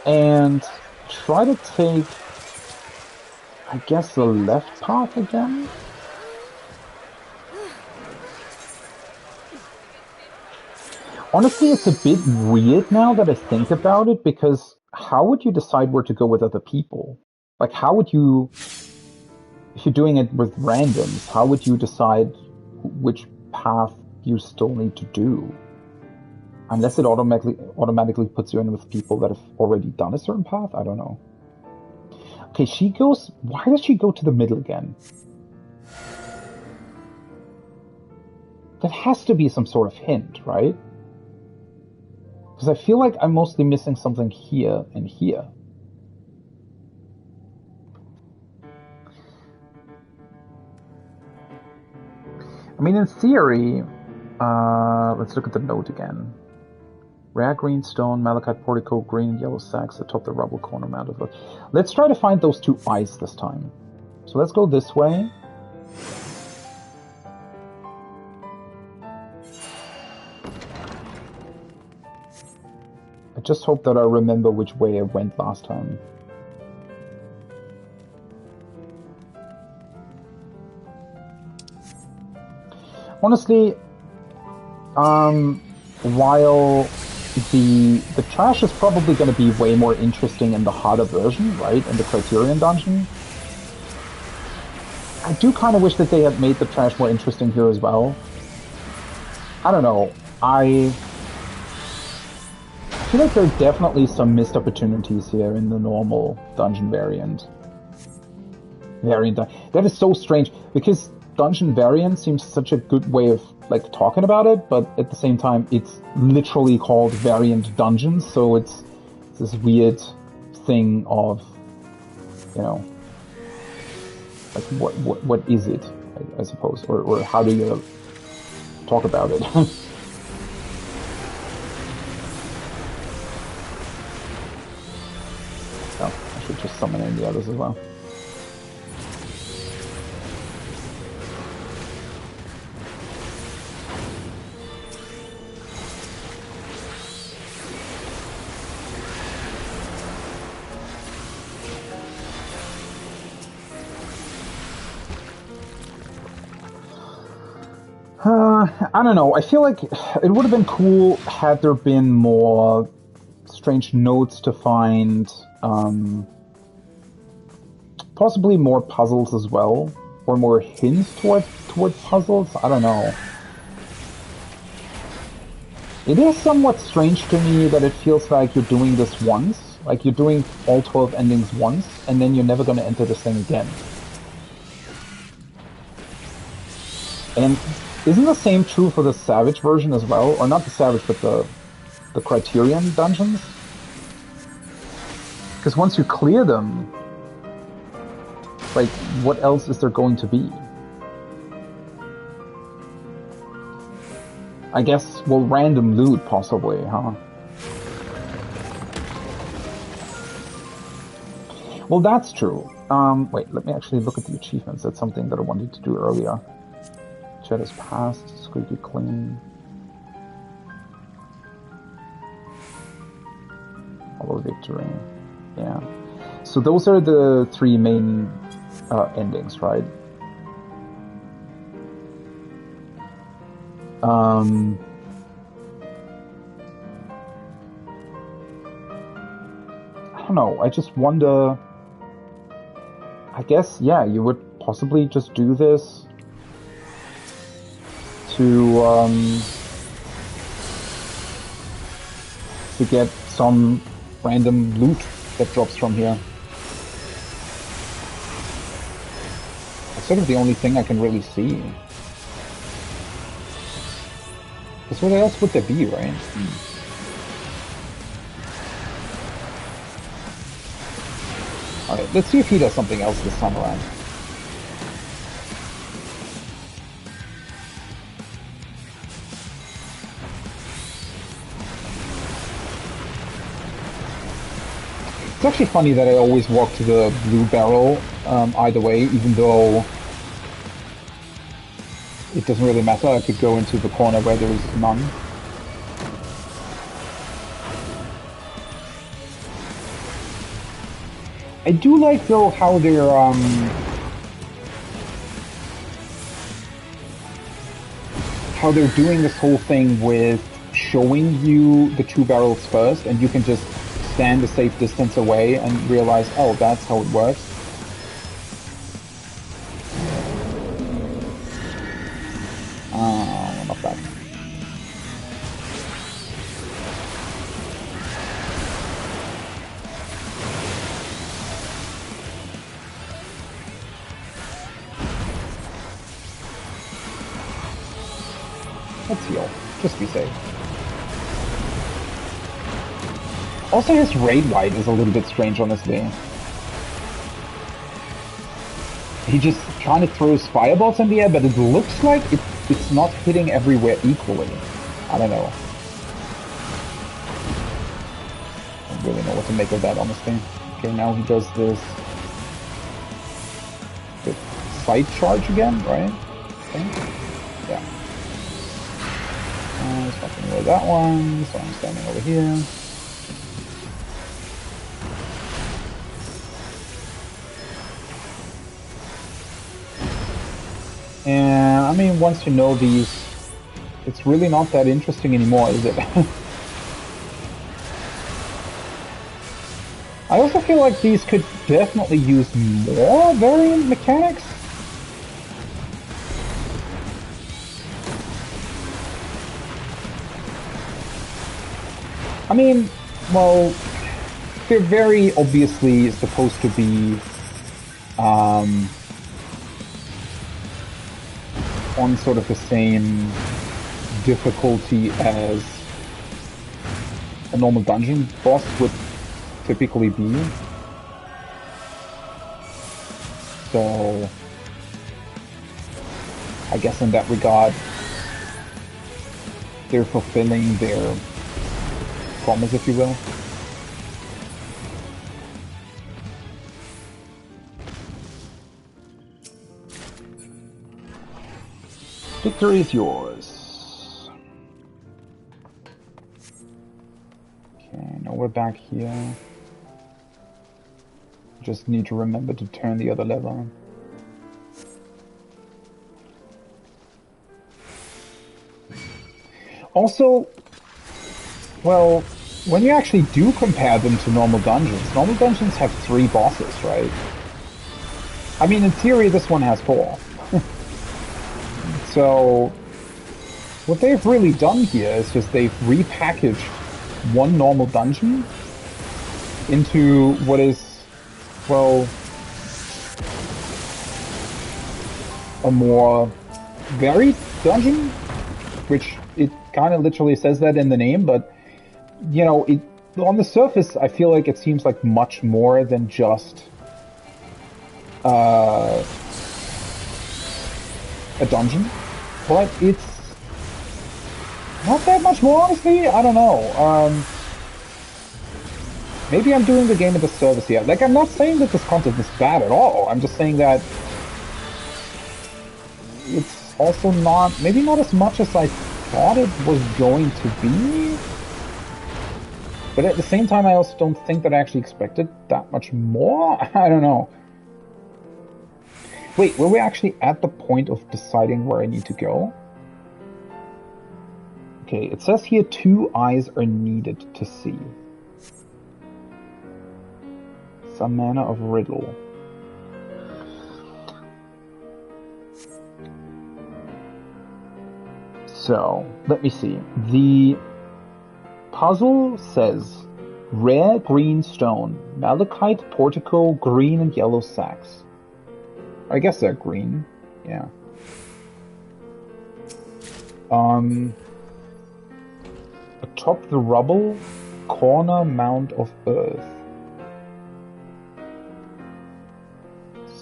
and try to take, I guess, the left path again. Honestly, it's a bit weird now that I think about it, because how would you decide where to go with other people? Like, how would you, if you're doing it with randoms, how would you decide which path you still need to do? Unless it automatically puts you in with people that have already done a certain path? I don't know. Okay, she goes... Why does she go to the middle again? That has to be some sort of hint, right? Because I feel like I'm mostly missing something here and here. I mean, in theory... let's look at the note again. Rare green stone, malachite portico, green and yellow sacks atop the rubble corner Manderville. Let's try to find those two eyes this time. So let's go this way. I just hope that I remember which way I went last time. Honestly, while the trash is probably going to be way more interesting in the harder version, right, in the Criterion dungeon, I do kind of wish that they had made the trash more interesting here as well. I don't know. I feel like there are definitely some missed opportunities here in the normal dungeon variant. That is so strange, because dungeon variant seems such a good way of like talking about it, but at the same time it's literally called variant dungeons, so it's this weird thing of, you know, like what is it, I suppose, or how do you talk about it? Oh, I should just summon in the others as well. I don't know. I feel like it would have been cool had there been more strange notes to find, possibly more puzzles as well, or more hints toward puzzles. I don't know. It is somewhat strange to me that it feels like you're doing this once, like you're doing all 12 endings once, and then you're never going to enter this thing again. And isn't the same true for the Savage version as well? Or not the Savage, but the Criterion dungeons? Because once you clear them, like, what else is there going to be? I guess, well, random loot, possibly, huh? Well, that's true. Wait, let me actually look at the achievements. That's something that I wanted to do earlier. Jet is passed, squeaky clean. Hollow victory. Yeah. So those are the three main endings, right? I don't know. I just wonder. I guess, yeah, you would possibly just do this to get some random loot that drops from here. That's sort of the only thing I can really see. Because what else would there be, right? Alright, let's see if he does something else this time around. It's actually funny that I always walk to the blue barrel either way, even though it doesn't really matter. I could go into the corner where there's none. I do like, though, how they're doing this whole thing with showing you the two barrels first, and you can just stand a safe distance away and realize, oh, that's how it works. Oh, not bad. Let's heal, just to be safe. Also, his raid light is a little bit strange, honestly. He just kind of throws fireballs in the air, but it looks like it's not hitting everywhere equally. I don't know. I don't really know what to make of that, honestly. Okay, now he does this... the side charge again, right? Okay. Yeah. There's nothing with that one, so I'm standing over here. And, I mean, once you know these, it's really not that interesting anymore, is it? I also feel like these could definitely use more variant mechanics. I mean, well, they're very obviously supposed to be on sort of the same difficulty as a normal dungeon boss would typically be. So I guess in that regard they're fulfilling their promise, if you will. Victory is yours. Okay, now we're back here. Just need to remember to turn the other lever. Also, well, when you actually do compare them to normal dungeons have 3 bosses, right? I mean, in theory, this one has 4. So, what they've really done here is just they've repackaged one normal dungeon into what is, well, a more varied dungeon, which it kind of literally says that in the name, but, you know, on the surface, I feel like it seems like much more than just a dungeon. But it's not that much more, honestly. I don't know. Maybe I'm doing the game a disservice here. Like, I'm not saying that this content is bad at all. I'm just saying that it's also not, maybe not as much as I thought it was going to be. But at the same time, I also don't think that I actually expected that much more. I don't know. Wait, were we actually at the point of deciding where I need to go? Okay, it says here 2 eyes are needed to see. Some manner of riddle. So, let me see. The puzzle says rare green stone, malachite, portico, green and yellow sacks. I guess they're green, yeah. Atop the rubble, corner mound of earth.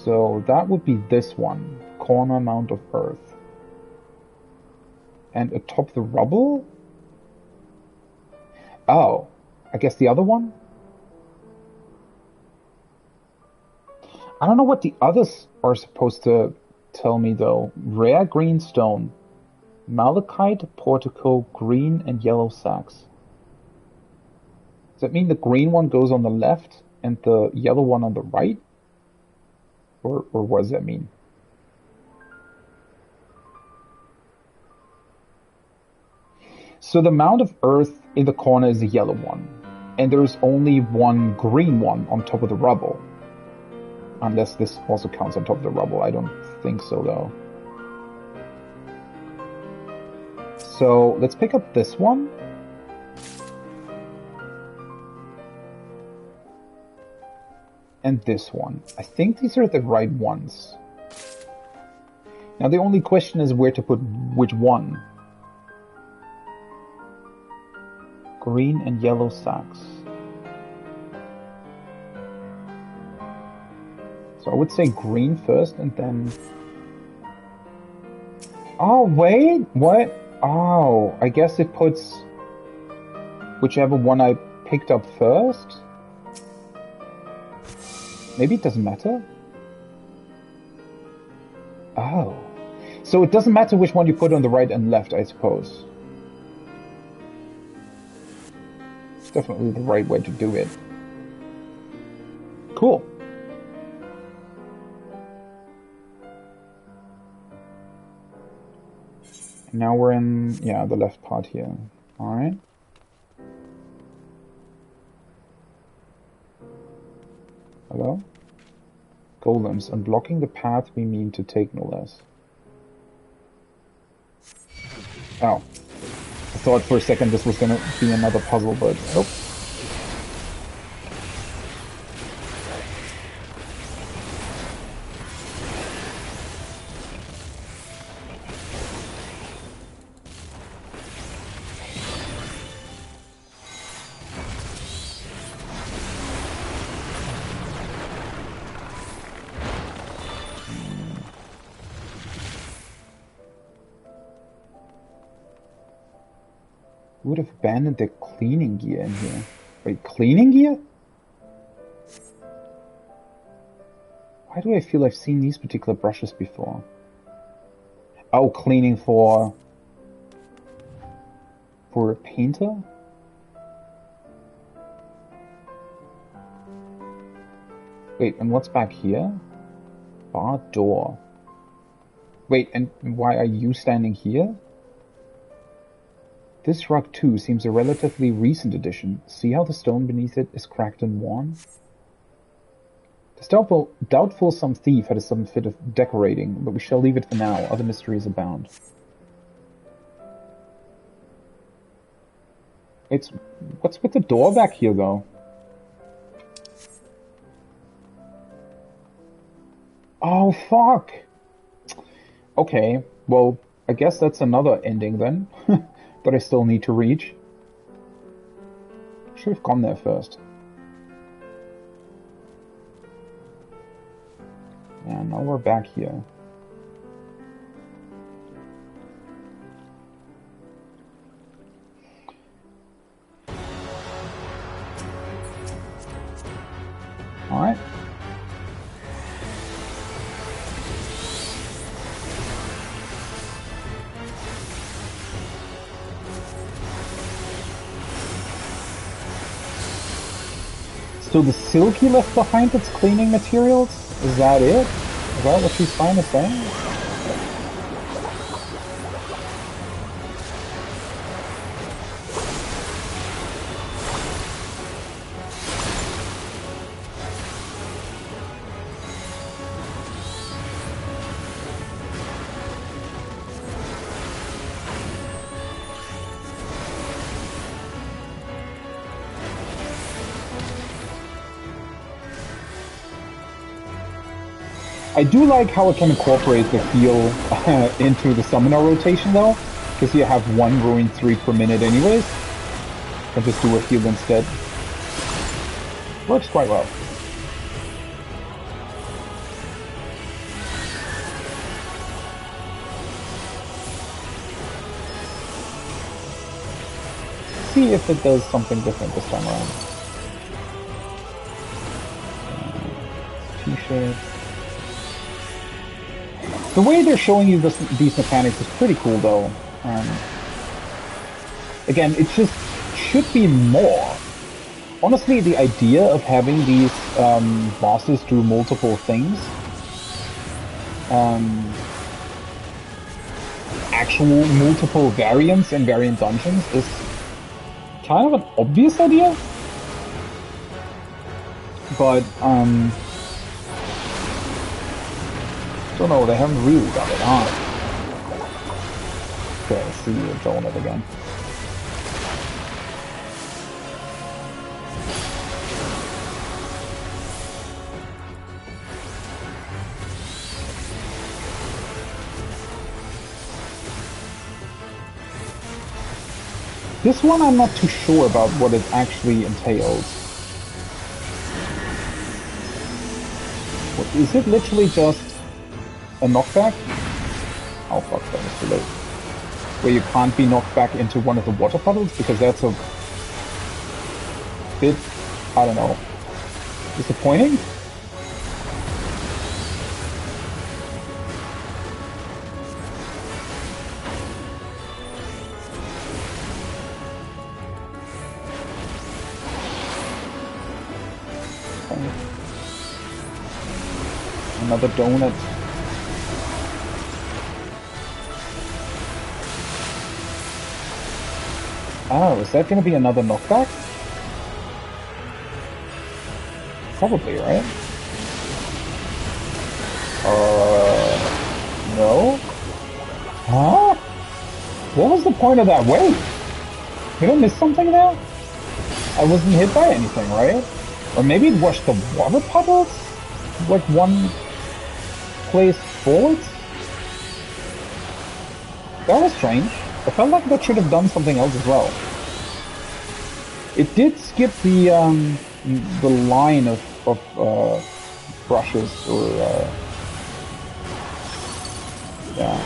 So that would be this one, corner mound of earth. And atop the rubble? Oh, I guess the other one? I don't know what the others are supposed to tell me though. Rare green stone. Malachite, portico, green and yellow sacks. Does that mean the green one goes on the left and the yellow one on the right? Or what does that mean? So the mound of earth in the corner is the yellow one. And there's only one green one on top of the rubble. Unless this also counts on top of the rubble. I don't think so, though. So, let's pick up this one. And this one. I think these are the right ones. Now, the only question is where to put which one. Green and yellow sacks. So I would say green first and then... Oh, wait! What? Oh, I guess it puts whichever one I picked up first? Maybe it doesn't matter? Oh. So it doesn't matter which one you put on the right and left, I suppose. It's definitely the right way to do it. Cool. Now we're in, yeah, the left part here. Alright. Hello? Golems. Unblocking the path we mean to take, no less. Oh. I thought for a second this was gonna be another puzzle, but nope. Would have abandoned their cleaning gear in here. Wait, cleaning gear? Why do I feel I've seen these particular brushes before? Oh, cleaning for a painter? Wait, and what's back here? Bar door. Wait, and why are you standing here? This rug, too, seems a relatively recent addition. See how the stone beneath it is cracked and worn? It's doubtful some thief had a sudden fit of decorating, but we shall leave it for now. Other mysteries abound. What's with the door back here, though? Oh, fuck! Okay, well, I guess that's another ending then. That I still need to reach. Should have gone there first. Yeah, now we're back here. Alright. So the silky left behind its cleaning materials? Is that it? Is that what she's trying to say? I do like how it can incorporate the heal into the summoner rotation though, because you have one ruin 3 per minute anyways. I'll just do a heal instead. Works quite well. See if it does something different this time around. T-shirt. The way they're showing you these mechanics is pretty cool, though. Again, it just should be more. Honestly, the idea of having these bosses do multiple things, actual multiple variants in variant dungeons, is kind of an obvious idea. But, don't know, they haven't really done it, huh? Okay, I see you doing it again. This one I'm not too sure about what it actually entails. What, is it literally just a knockback? Oh fuck, that was too late. Where you can't be knocked back into one of the water puddles? Because that's a bit, I don't know, disappointing? Another donut. Oh, is that going to be another knockback? Probably, right? No? Huh? What was the point of that wave? Did I miss something there? I wasn't hit by anything, right? Or maybe it washed the water puddles? Like one place forwards? That was strange. I felt like that should have done something else as well. It did skip the line of brushes or yeah.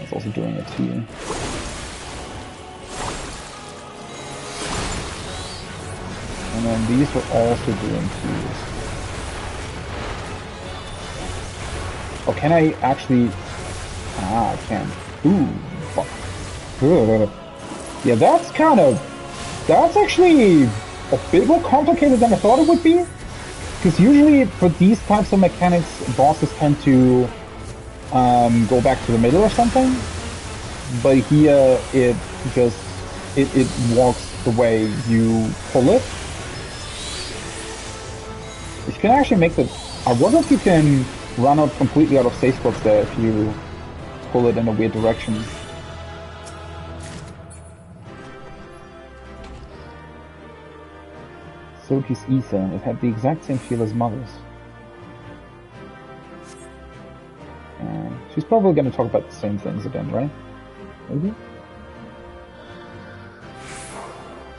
It's also doing it too. And then these were also doing too. Oh, can I actually? Ah, I can. Ooh, fuck. Yeah, that's actually a bit more complicated than I thought it would be. Because usually for these types of mechanics, bosses tend to go back to the middle or something. But here, it walks the way you pull it. Which can actually make the... I wonder if you can run out completely out of safe spots there if you pull it in a weird direction. Soji's ether. It had the exact same feel as Mother's. And she's probably going to talk about the same things again, right? Maybe?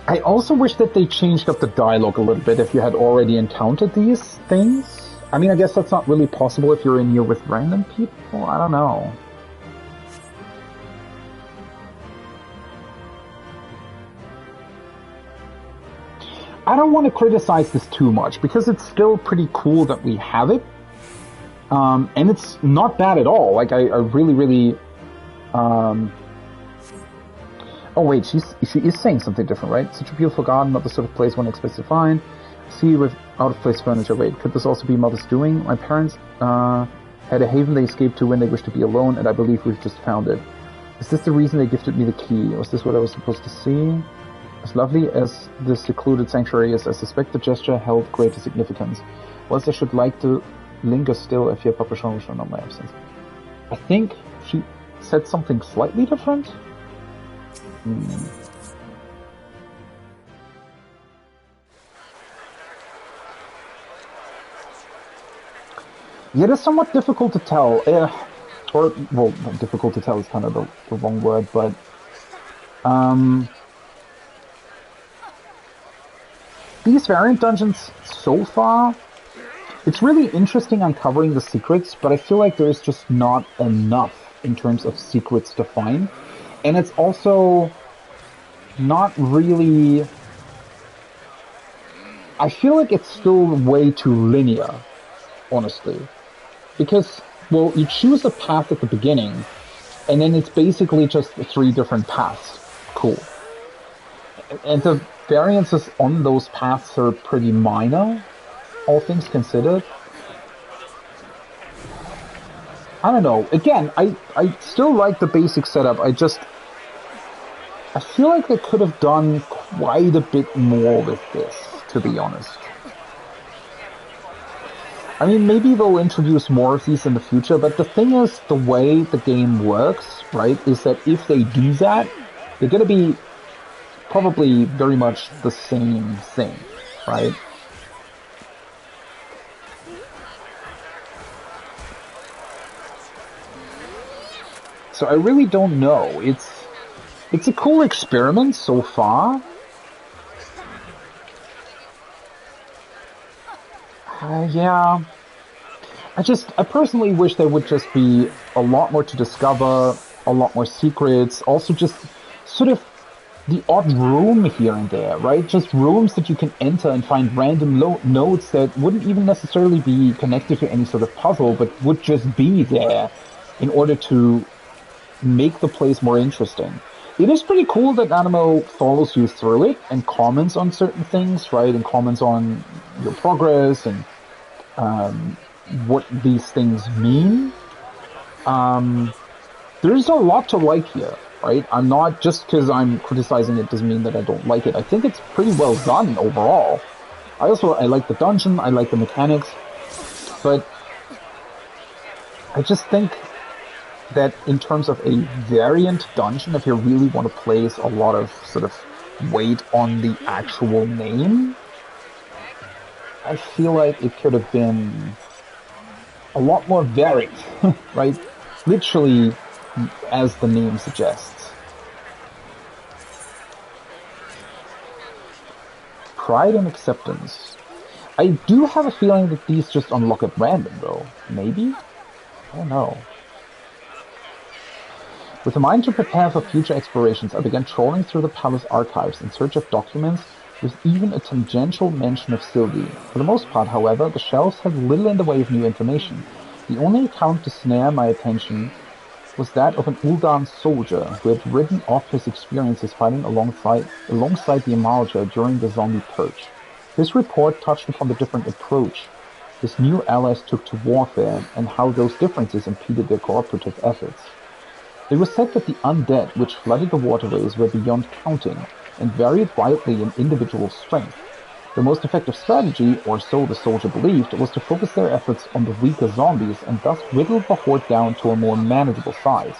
I also wish that they changed up the dialogue a little bit if you had already encountered these things. I mean, I guess that's not really possible if you're in here with random people. I don't know. I don't want to criticize this too much because it's still pretty cool that we have it. And it's not bad at all. Like, I really, really... Oh wait, she is saying something different, right? Such a beautiful garden, not the sort of place one expects to find. See, with out-of-place furniture. Wait, could this also be Mother's doing? My parents had a haven they escaped to when they wished to be alone, and I believe we've just found it. Is this the reason they gifted me the key? Was this what I was supposed to see? As lovely as this secluded sanctuary is, I suspect the gesture held greater significance. Whilst I should like to linger still, I fear Papa Sean will show on my absence. I think she said something slightly different. Yeah, it is somewhat difficult to tell. Or, well, difficult to tell is kind of the wrong word, but... these variant dungeons, so far, it's really interesting uncovering the secrets, but I feel like there's just not enough in terms of secrets to find. And it's also not really... I feel like it's still way too linear, honestly. Because, well, you choose a path at the beginning, and then it's basically just 3 different paths. Cool. And the variances on those paths are pretty minor, all things considered. I don't know. Again, I still like the basic setup. I feel like they could have done quite a bit more with this, to be honest. I mean, maybe they'll introduce more of these in the future, but the thing is, the way the game works, right, is that if they do that, they're going to be probably very much the same thing, right? So I really don't know. It's a cool experiment so far. Yeah. I personally wish there would just be a lot more to discover, a lot more secrets, also just sort of the odd room here and there, right? Just rooms that you can enter and find random notes that wouldn't even necessarily be connected to any sort of puzzle, but would just be there in order to make the place more interesting. It is pretty cool that Animo follows you through it and comments on certain things, right? And comments on your progress and what these things mean. There's a lot to like here, right? I'm not, just because I'm criticizing it doesn't mean that I don't like it. I think it's pretty well done overall. I like the dungeon, I like the mechanics, but I just think that in terms of a variant dungeon, if you really want to place a lot of sort of weight on the actual name, I feel like it could have been a lot more varied, right? Literally, as the name suggests. Pride and acceptance. I do have a feeling that these just unlock at random, though. Maybe? I don't know. With a mind to prepare for future explorations, I began trawling through the palace archives in search of documents with even a tangential mention of Sil'dihn. For the most part, however, the shelves had little in the way of new information. The only account to snare my attention was that of an Ul'dan soldier who had written off his experiences fighting alongside the Amalja during the zombie purge. This report touched upon the different approach his new allies took to warfare and how those differences impeded their cooperative efforts. It was said that the undead which flooded the waterways were beyond counting and varied wildly in individual strength. The most effective strategy, or so the soldier believed, was to focus their efforts on the weaker zombies and thus whittle the horde down to a more manageable size.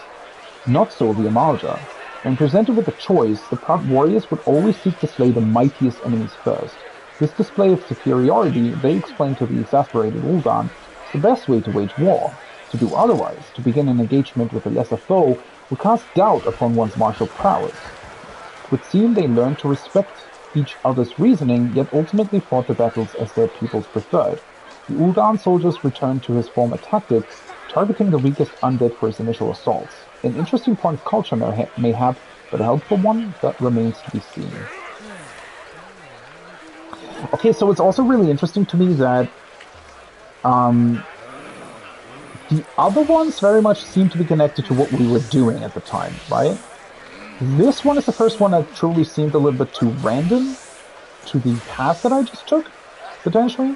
Not so the Amalja. When presented with a choice, the proud warriors would always seek to slay the mightiest enemies first. This display of superiority, they explained to the exasperated Ul'dan, is the best way to wage war. To do otherwise, to begin an engagement with a lesser foe, would cast doubt upon one's martial prowess. It would seem they learned to respect each other's reasoning, yet ultimately fought the battles as their peoples preferred. The Ul'dan soldiers returned to his former tactic, targeting the weakest undead for his initial assaults. An interesting point of culture mayhap, but a helpful one that remains to be seen. Okay, so it's also really interesting to me that the other ones very much seem to be connected to what we were doing at the time, right? This one is the first one that truly seemed a little bit too random to the path that I just took, potentially.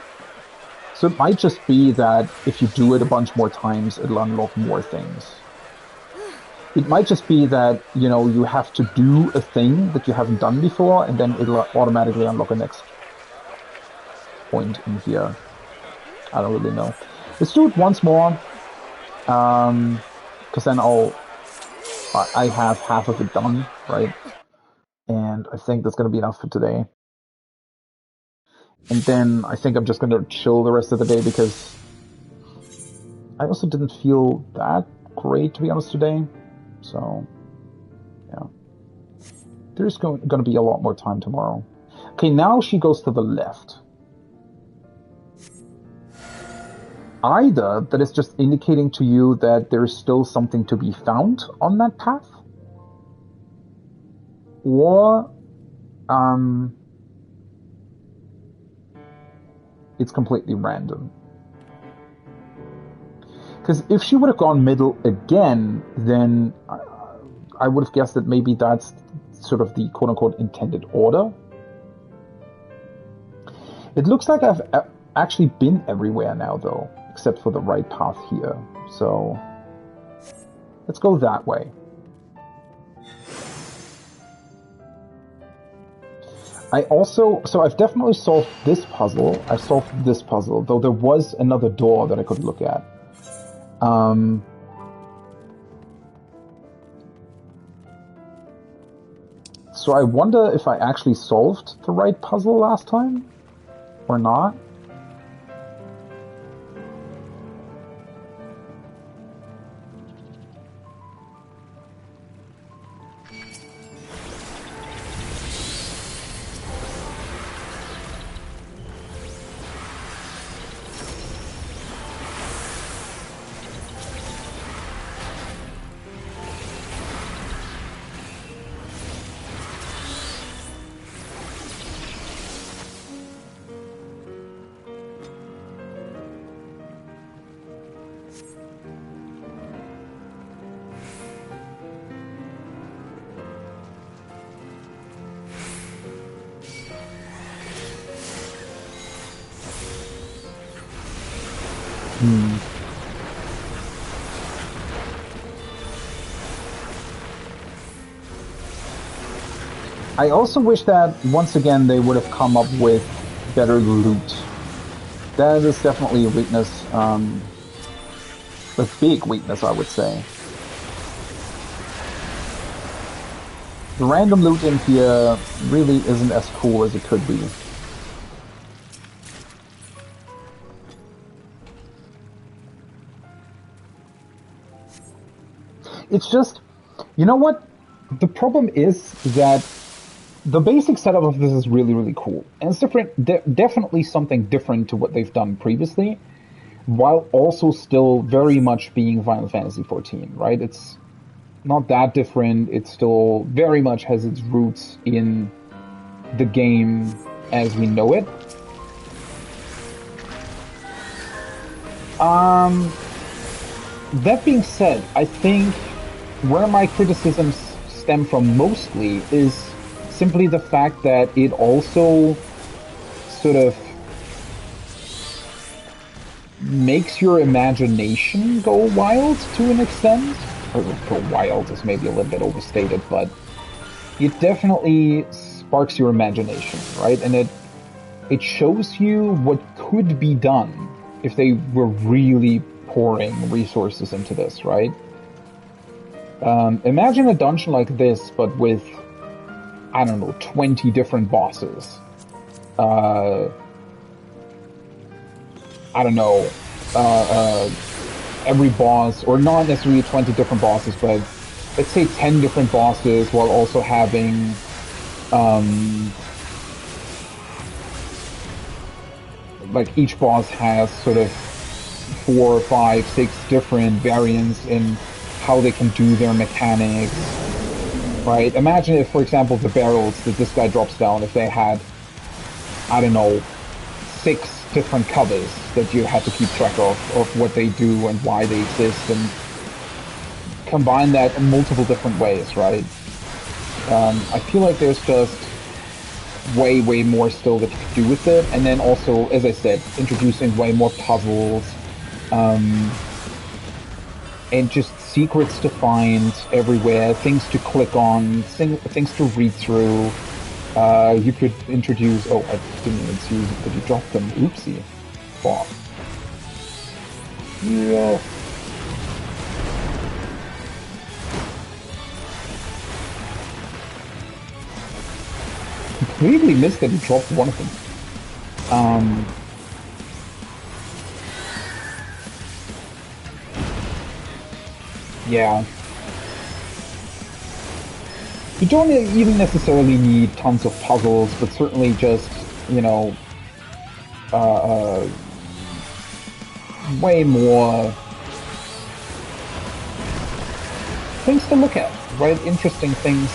So it might just be that if you do it a bunch more times, it'll unlock more things. It might just be that, you know, you have to do a thing that you haven't done before, and then it'll automatically unlock a next point in here. I don't really know. Let's do it once more, because then I have half of it done, right? And I think that's going to be enough for today. And then I think I'm just going to chill the rest of the day because I also didn't feel that great, to be honest, today. So, yeah. There's going to be a lot more time tomorrow. Okay, now she goes to the left. Either that is just indicating to you that there's still something to be found on that path, or it's completely random. Because if she would have gone middle again, then I would have guessed that maybe that's sort of the quote-unquote intended order. It looks like I've actually been everywhere now, though, except for the right path here. So let's go that way. So I've definitely solved this puzzle. I solved this puzzle, though there was another door that I could look at. So I wonder if I actually solved the right puzzle last time, or not. I also wish that, once again, they would have come up with better loot. That is definitely a weakness. A big weakness, I would say. The random loot in here really isn't as cool as it could be. It's just, you know what? The problem is that the basic setup of this is really, really cool. And it's different, definitely something different to what they've done previously, while also still very much being Final Fantasy XIV, right? It's not that different. It still very much has its roots in the game as we know it. That being said, I think where my criticisms stem from mostly is simply the fact that it also sort of makes your imagination go wild to an extent. Or go wild is maybe a little bit overstated, but it definitely sparks your imagination, right? And it shows you what could be done if they were really pouring resources into this, right? Imagine a dungeon like this, but with, I don't know, 20 different bosses. I don't know, every boss, or not necessarily 20 different bosses, but let's say 10 different bosses, while also having, like each boss has sort of 4, 5, 6 different variants in how they can do their mechanics, right? Imagine if, for example, the barrels that this guy drops down, if they had, I don't know, 6 different covers that you had to keep track of what they do and why they exist, and combine that in multiple different ways, right? I feel like there's just way more still that you could do with it, and then also, as I said, introducing way more puzzles, and just secrets to find everywhere, things to click on, things to read through. You could introduce... Oh, I didn't even see... Did you drop them? Oopsie. Fuck. Yeah. Completely missed that he dropped one of them. Yeah. You don't even necessarily need tons of puzzles, but certainly just, you know, way more things to look at, right? Interesting things.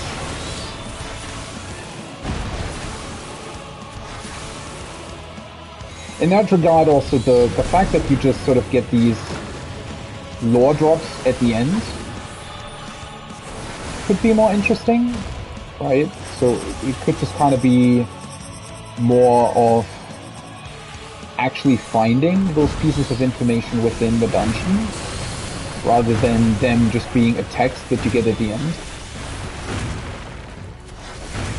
In that regard, also, the fact that you just sort of get these lore drops at the end could be more interesting, right? So it could just kind of be more of actually finding those pieces of information within the dungeon, rather than them just being a text that you get at the end.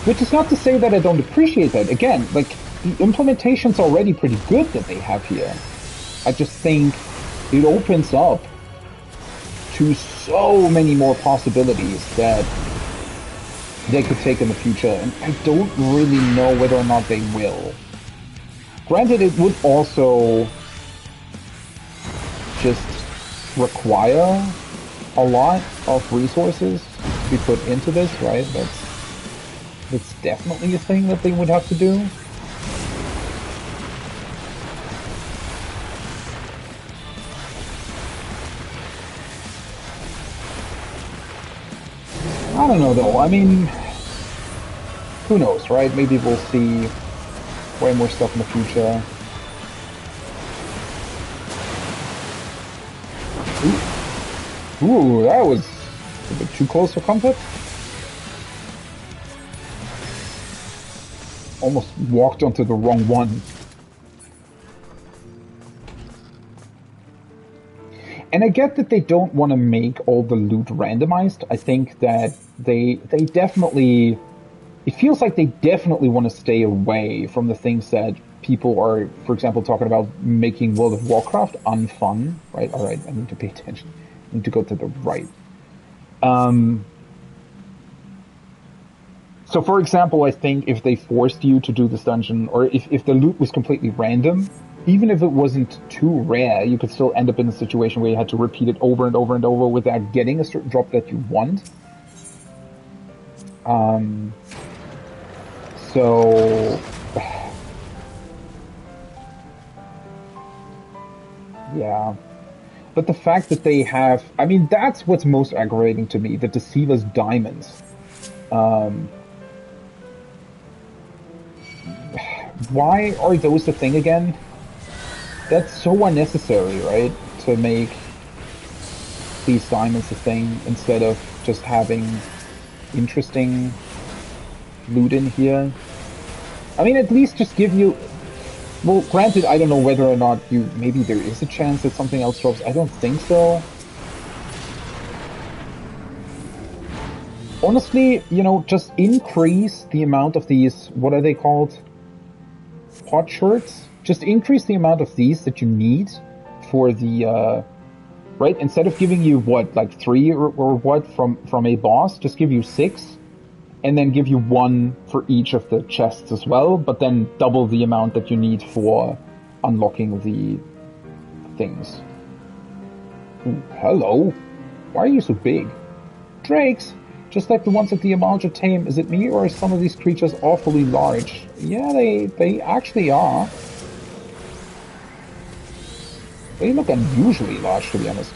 Which is not to say that I don't appreciate that. Again, like, the implementation's already pretty good that they have here. I just think it opens up to so many more possibilities that they could take in the future, and I don't really know whether or not they will. Granted, it would also just require a lot of resources to be put into this, right? That's definitely a thing that they would have to do. I don't know though, I mean, who knows, right? Maybe we'll see way more stuff in the future. Ooh, that was a bit too close for comfort. Almost walked onto the wrong one. And I get that they don't want to make all the loot randomized. I think that they definitely... It feels like they definitely want to stay away from the things that people are, for example, talking about making World of Warcraft unfun, right? All right, I need to pay attention. I need to go to the right. So, for example, I think if they forced you to do this dungeon, or if the loot was completely random, even if it wasn't too rare, you could still end up in a situation where you had to repeat it over and over and over without getting a certain drop that you want. So... yeah. But the fact that they have... I mean, that's what's most aggravating to me, the Deceiver's Diamonds. Why are those the thing again? That's so unnecessary, right? To make these diamonds a thing instead of just having interesting loot in here. I mean, at least just give you... Well, granted, I don't know whether or not you... Maybe there is a chance that something else drops. I don't think so. Honestly, you know, just increase the amount of these... What are they called? Pot shirts? Just increase the amount of these that you need for the... right? Instead of giving you, what, like 3 or what from a boss, just give you 6. And then give you 1 for each of the chests as well, but then double the amount that you need for unlocking the things. Ooh, hello. Why are you so big? Drakes! Just like the ones at the Amalja Tame. Is it me, or are some of these creatures awfully large? Yeah, they actually are. They look unusually large, to be honest.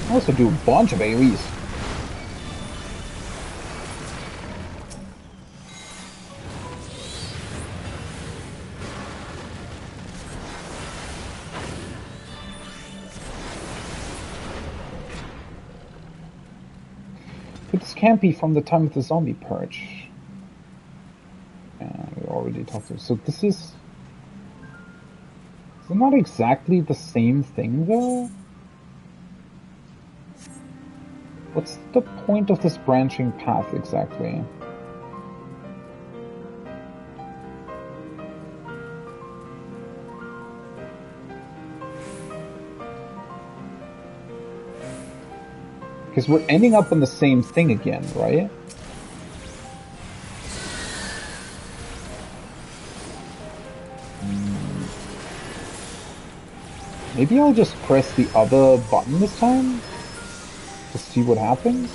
I also do a bunch of AoEs. But this can't be from the time of the zombie purge. We already talked about. So this is... It's not exactly the same thing, though? What's the point of this branching path, exactly? Because we're ending up on the same thing again, right? Maybe I'll just press the other button this time? To see what happens?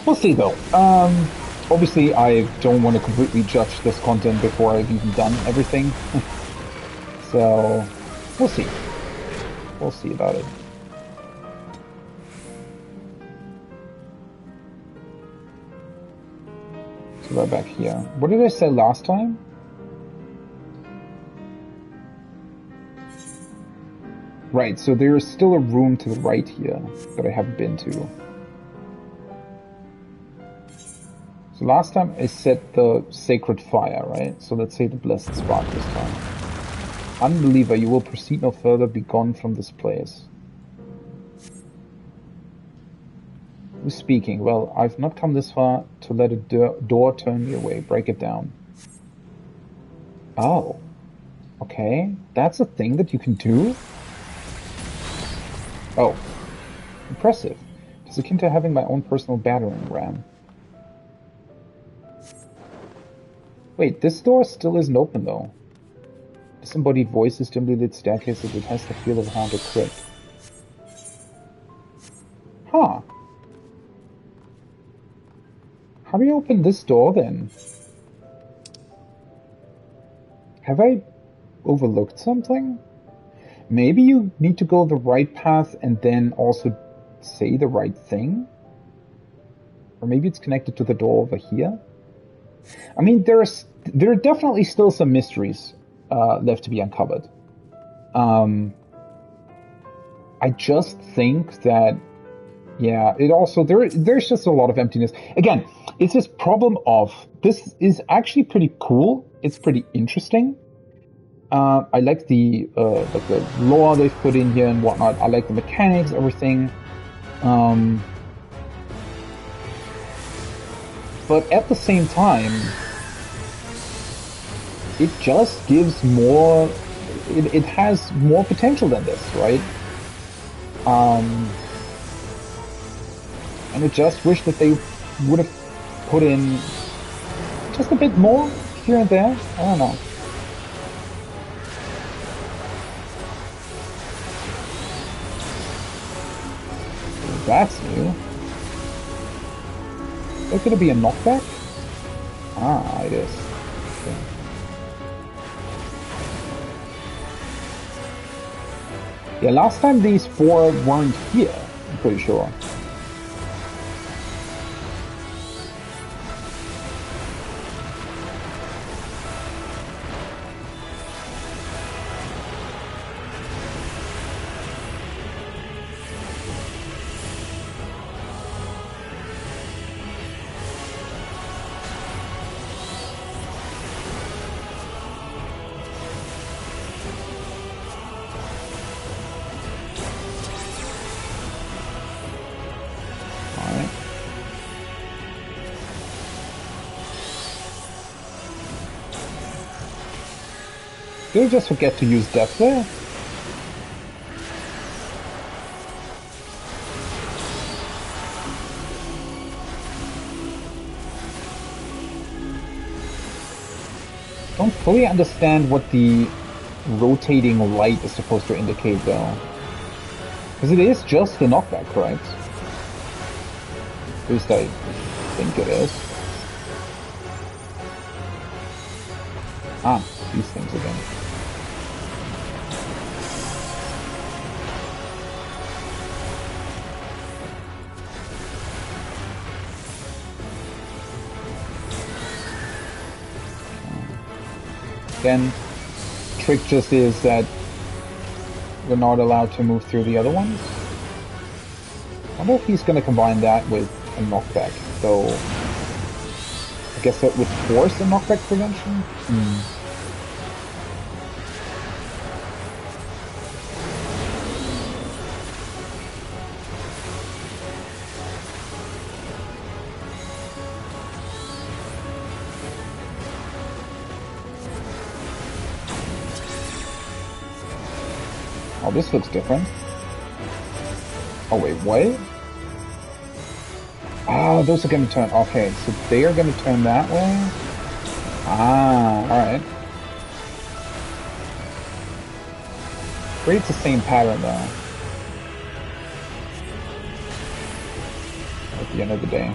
We'll see though. Obviously I don't want to completely judge this content before I've even done everything. So, we'll see. We'll see about it. So right back here. What did I say last time? Right, so there is still a room to the right here that I haven't been to. So last time I set the Sacred Fire, right? So let's say the Blessed Spark this time. Unbeliever, you will proceed no further, be gone from this place. Who's speaking? Well, I've not come this far to let a door turn me away. Break it down. Oh. Okay, that's a thing that you can do? Oh, impressive. It's akin to having my own personal battering ram. Wait, this door still isn't open though. Disembodied voices, dimly lit staircase that has the feel of a haunted crypt. Huh. How do you open this door then? Have I overlooked something? Maybe you need to go the right path and then also say the right thing? Or maybe it's connected to the door over here? I mean, there are definitely still some mysteries left to be uncovered. I just think that, yeah, it also there's just a lot of emptiness. Again, it's this problem of this is actually pretty cool. It's pretty interesting. I like the lore they've put in here and whatnot. I like the mechanics, everything. But at the same time, it just gives more. It has more potential than this, right? And I just wish that they would have put in just a bit more here and there. I don't know. That's new. Is that going to be a knockback? Ah, it is. Okay. Yeah, last time these four weren't here, I'm pretty sure. Did I just forget to use death there? Don't fully understand what the rotating light is supposed to indicate though. Because it is just a knockback, correct? At least I think it is. Ah, these things again. Then, trick just is that we're not allowed to move through the other ones. I wonder if he's going to combine that with a knockback, though I guess that would force a knockback prevention? Oh, this looks different. Oh wait, what? Ah, those are going to turn. Okay, so they are going to turn that way? Ah, alright. Creates the same pattern though. At the end of the day.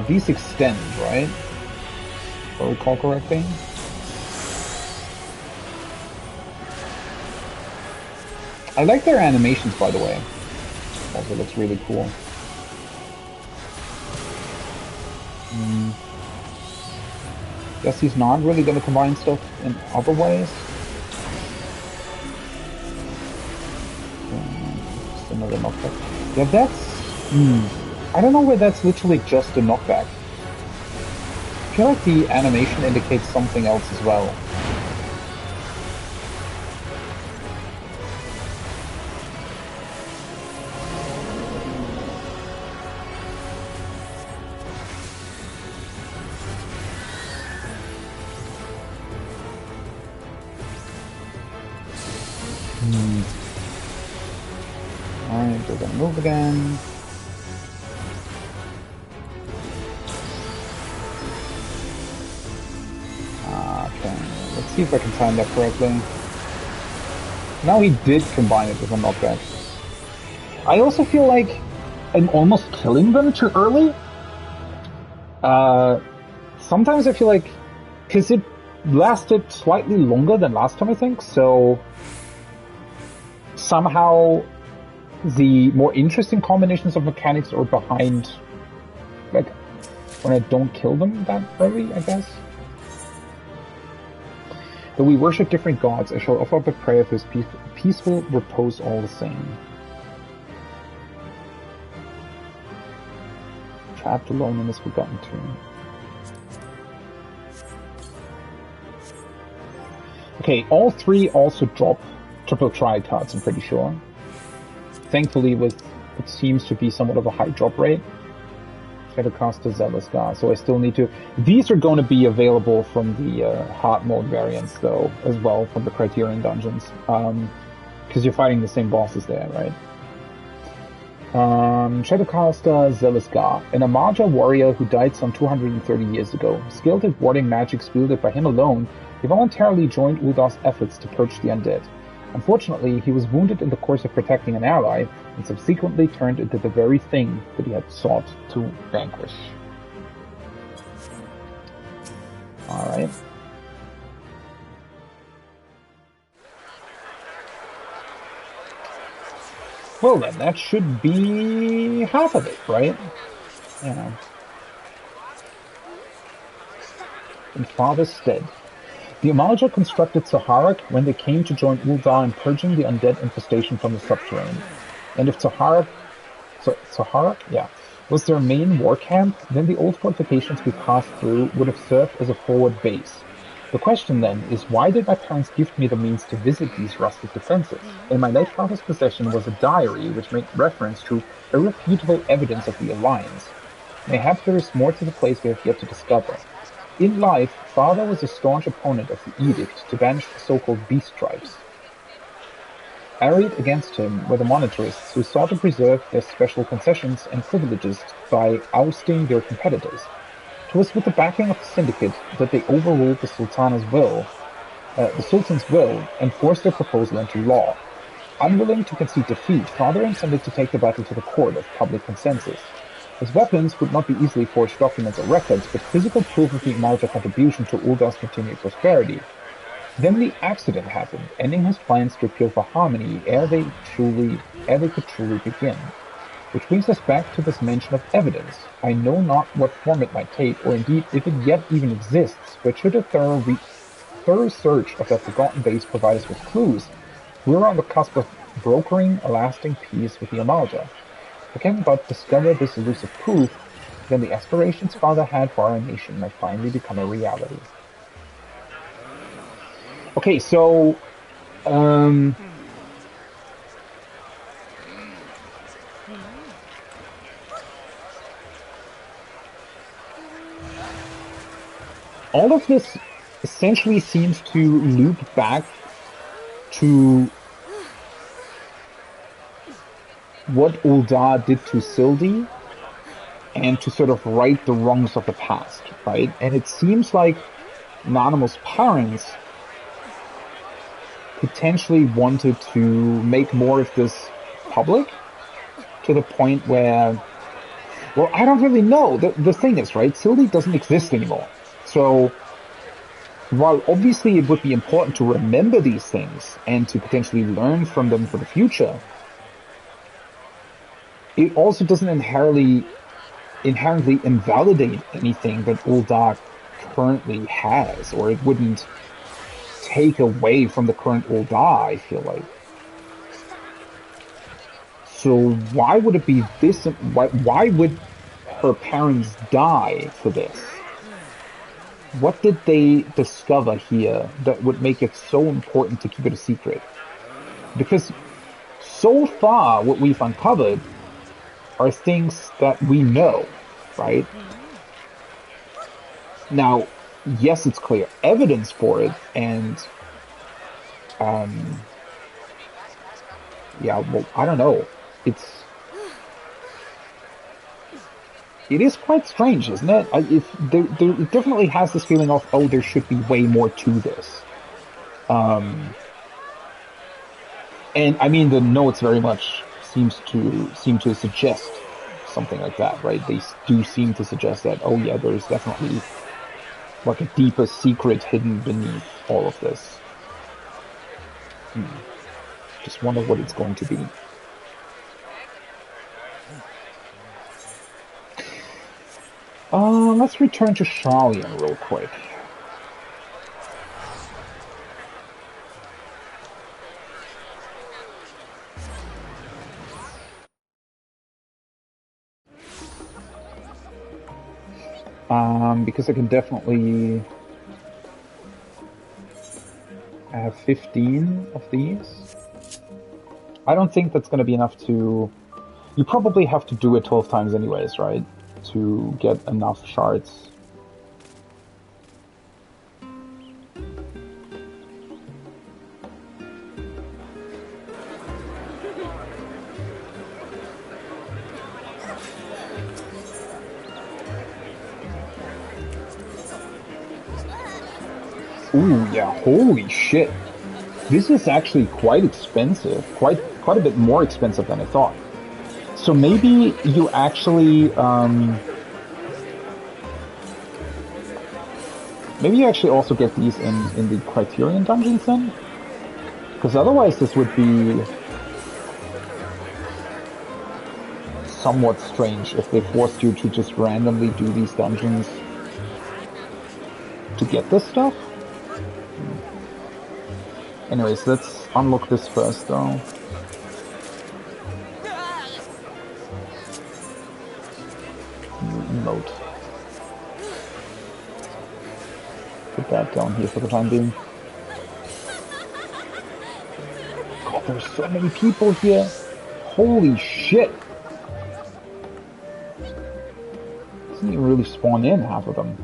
These extend, right? If I recall correctly. I like their animations, by the way. Also looks really cool. Guess he's not really going to combine stuff in other ways. Just another knockback. Yeah, that's... I don't know where that's literally just a knockback. I feel like the animation indicates something else as well. Alright, we're gonna move again. See if I can time that correctly. Now he did combine it with a knockback. I also feel like I'm almost killing them too early. Sometimes I feel like Because it lasted slightly longer than last time, I think, so somehow the more interesting combinations of mechanics are behind, like, when I don't kill them that early, I guess. Though we worship different gods, I shall offer up a prayer for his peaceful repose all the same. Trapped alone in this forgotten tomb. Okay, all three also drop triple triad cards, I'm pretty sure. Thankfully with what seems to be somewhat of a high drop rate. Shadowcaster, Zealous God. So I still need to... These are going to be available from the hard mode variants, though, as well, from the Criterion dungeons. Because you're fighting the same bosses there, right? Shadowcaster, Zealous God. An Amaja warrior who died some 230 years ago. Skilled at warding magics wielded by him alone, he voluntarily joined Uldar's efforts to purge the undead. Unfortunately, he was wounded in the course of protecting an ally, and subsequently turned into the very thing that he had sought to vanquish. Alright. Well then, that should be half of it, right? Yeah. In Father's stead. The Amaja constructed Zaharak when they came to join Uldar in purging the undead infestation from the Subterranes. And if Zaharak was their main war camp, then the old fortifications we passed through would have served as a forward base. The question then is, why did my parents gift me the means to visit these rustic defenses? In my late father's possession was a diary which made reference to irrefutable evidence of the alliance. Mayhap there is more to the place we have yet to discover. In life, Father was a staunch opponent of the edict to banish the so-called beast tribes. Arrayed against him were the monetarists who sought to preserve their special concessions and privileges by ousting their competitors. It was with the backing of the syndicate that they overruled the Sultan's will, and forced their proposal into law. Unwilling to concede defeat, Father intended to take the battle to the court of public consensus. His weapons would not be easily forged documents or records, but physical proof of the Amaja contribution to Uldar's continued prosperity. Then the accident happened, ending his plans to appeal for harmony ere they could truly begin. Which brings us back to this mention of evidence. I know not what form it might take, or indeed if it yet even exists, but should a thorough search of that forgotten base provide us with clues, we are on the cusp of brokering a lasting peace with the Amaja. If I can but discover this elusive proof, then the aspirations Father had for our nation might finally become a reality. Okay, so... all of this essentially seems to loop back to what Uldar did to Sil'dihn, and to sort of right the wrongs of the past, right? And it seems like Nanamo's parents potentially wanted to make more of this public, to the point where, well, I don't really know. The thing is, right, Sil'dihn doesn't exist anymore. So, while obviously it would be important to remember these things, and to potentially learn from them for the future, it also doesn't inherently invalidate anything that Uldar currently has, or it wouldn't take away from the current Uldar, I feel like. So why would it be this? Why would her parents die for this? What did they discover here that would make it so important to keep it a secret? Because so far what we've uncovered are things that we know, right? Now, yes, it's clear evidence for it, and yeah, well, I don't know. It is quite strange, isn't it? It definitely has this feeling of, oh, there should be way more to this. And I mean, the notes very much seem to suggest something like that, right? They do seem to suggest that, oh yeah, there's definitely like a deeper secret hidden beneath all of this. Just wonder what it's going to be. Let's return to Sharlayan real quick. Because I can definitely have 15 of these. I don't think that's going to be enough to... You probably have to do it 12 times anyways, right? To get enough shards. Ooh, yeah, holy shit. This is actually quite expensive. Quite a bit more expensive than I thought. So maybe you actually, maybe you actually also get these in the Criterion dungeons then? Because otherwise this would be somewhat strange if they forced you to just randomly do these dungeons to get this stuff. Anyways, let's unlock this first though. Note. Put that down here for the time being. God, there's so many people here. Holy shit. Doesn't even really spawn in half of them.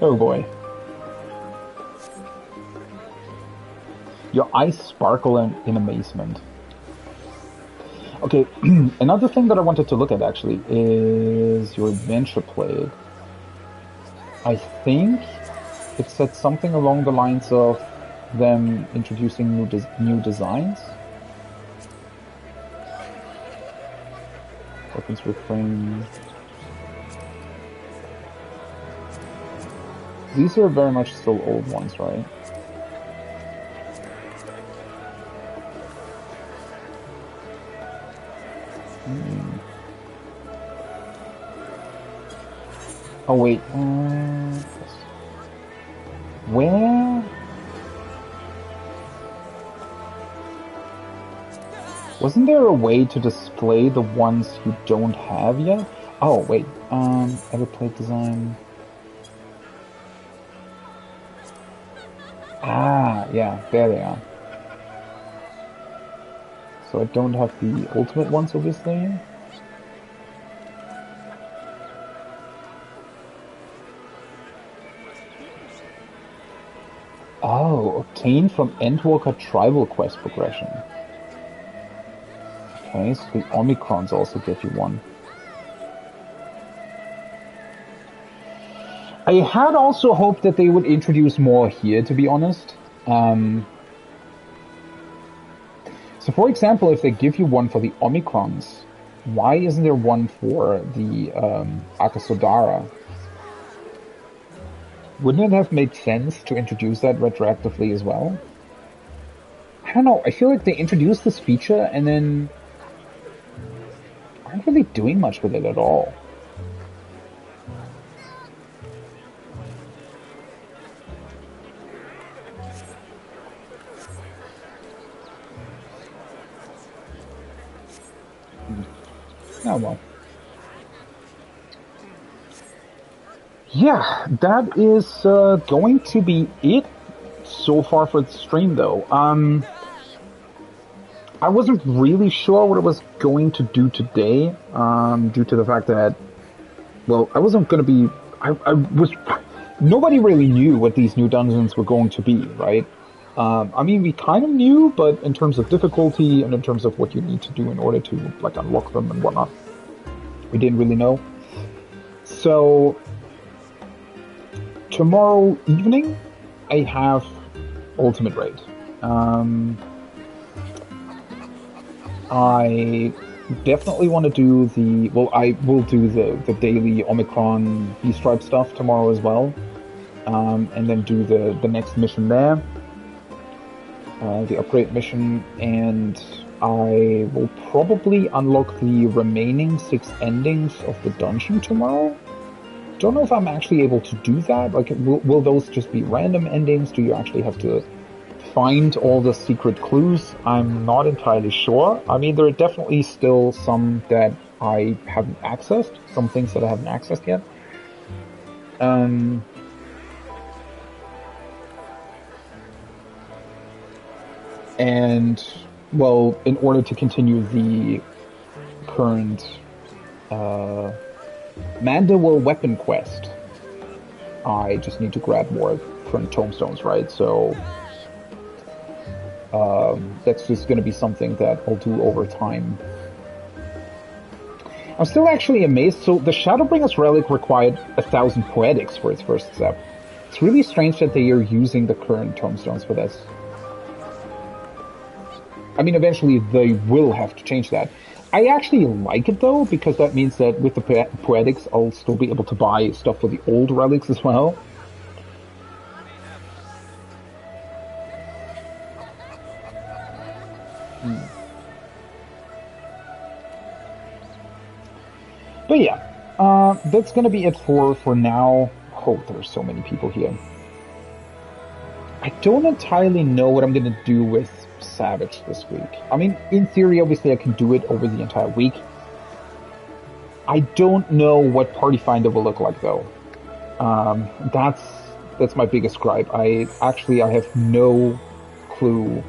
Oh boy. Your eyes sparkle in amazement. Okay, another thing that I wanted to look at actually is your adventure plate. I think it said something along the lines of them introducing new designs. Weapons refrain. These are very much still old ones, right? Oh wait, where? Wasn't there a way to display the ones you don't have yet? Oh wait, edit plate design. Ah, yeah, there they are. So I don't have the ultimate ones, obviously. Oh, obtained from Endwalker tribal quest progression. Okay, so the Omicrons also give you one. I had also hoped that they would introduce more here, to be honest. So for example, if they give you one for the Omicrons, why isn't there one for the Akasodara? Wouldn't it have made sense to introduce that retroactively as well? I don't know, I feel like they introduced this feature and then aren't really doing much with it at all. Oh well. Yeah, that is going to be it so far for the stream, though. I wasn't really sure what I was going to do today, due to the fact that, well, I wasn't going to be... I was... Nobody really knew what these new dungeons were going to be, right? I mean, we kind of knew, but in terms of difficulty and in terms of what you need to do in order to, like, unlock them and whatnot, we didn't really know. So... tomorrow evening, I have Ultimate Raid. I definitely want to do I will do the daily Omicron B-Stripe stuff tomorrow as well. And then do the next mission there. The upgrade mission, and I will probably unlock the remaining 6 endings of the dungeon tomorrow. Don't know if I'm actually able to do that. Like, will those just be random endings? Do you actually have to find all the secret clues? I'm not entirely sure. I mean, there are definitely still some that I haven't accessed, some things that I haven't accessed yet. And, well, in order to continue the current Manderville weapon quest, I just need to grab more current tomestones, right? So that's just going to be something that I'll do over time. I'm still actually amazed. So the Shadowbringer's relic required 1,000 poetics for its first step. It's really strange that they are using the current tomestones for this. I mean, eventually they will have to change that. I actually like it though, because that means that with the poetics, I'll still be able to buy stuff for the old relics as well. But yeah, that's gonna be it for now. Oh, there's so many people here. I don't entirely know what I'm gonna do with Savage this week. I mean, in theory, obviously I can do it over the entire week. I don't know what Party Finder will look like though. That's my biggest gripe. I have no clue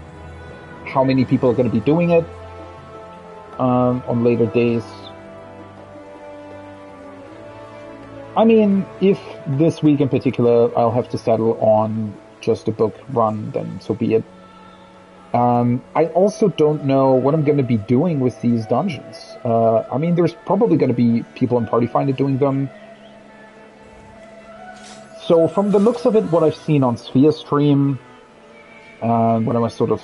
how many people are going to be doing it on later days. I mean, if this week in particular I'll have to settle on just a book run, then so be it. I also don't know what I'm going to be doing with these dungeons. I mean, there's probably going to be people in Party Finder doing them. So from the looks of it, what I've seen on Sphere Stream, when I was sort of,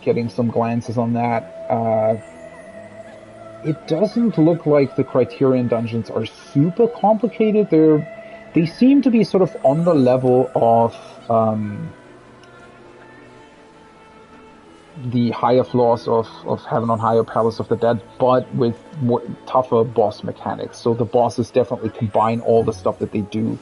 getting some glances on that, it doesn't look like the Criterion dungeons are super complicated. They seem to be sort of on the level of the higher floors of Heaven on High or Palace of the Dead, but with more tougher boss mechanics. So the bosses definitely combine all the stuff that they do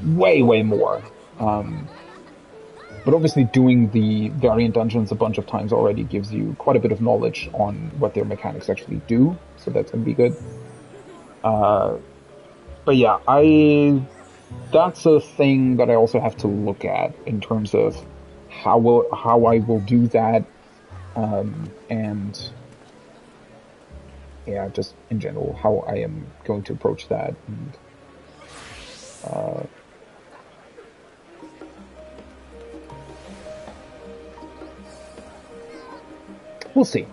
way more. But obviously doing the variant dungeons a bunch of times already gives you quite a bit of knowledge on what their mechanics actually do, so that's going to be good. But yeah, that's a thing that I also have to look at in terms of how I will do that. And yeah, just in general, how I am going to approach that. And, we'll see.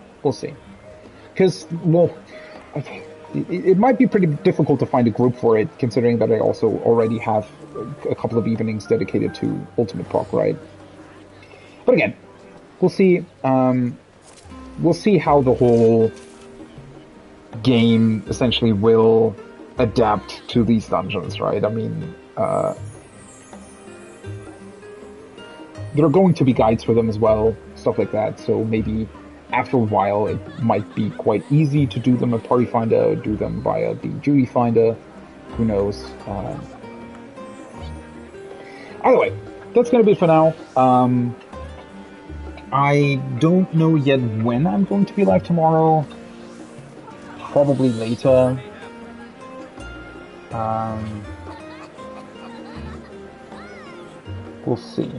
Because, well, it might be pretty difficult to find a group for it, considering that I also already have a couple of evenings dedicated to Ultimate Proc, right? But again, we'll see. We'll see how the whole game essentially will adapt to these dungeons, right? I mean, there are going to be guides for them as well, stuff like that. So maybe after a while, it might be quite easy to do them at Party Finder, do them via the Duty Finder. Who knows? Either way, that's going to be it for now. I don't know yet when I'm going to be live tomorrow. Probably later. We'll see.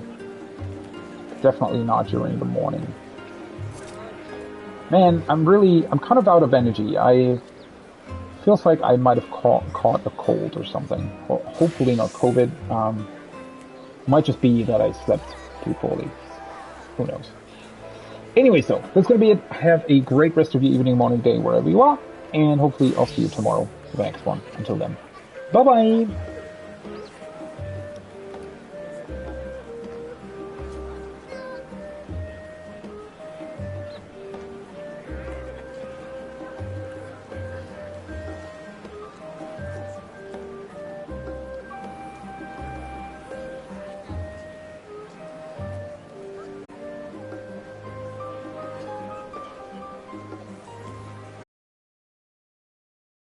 Definitely not during the morning. Man, I'm kind of out of energy. Feels like I might have caught a cold or something. Well, hopefully not COVID. Might just be that I slept too poorly. Who knows? Anyway, so that's going to be it. Have a great rest of your evening, morning, day, wherever you are. And hopefully I'll see you tomorrow for the next one. Until then, bye-bye!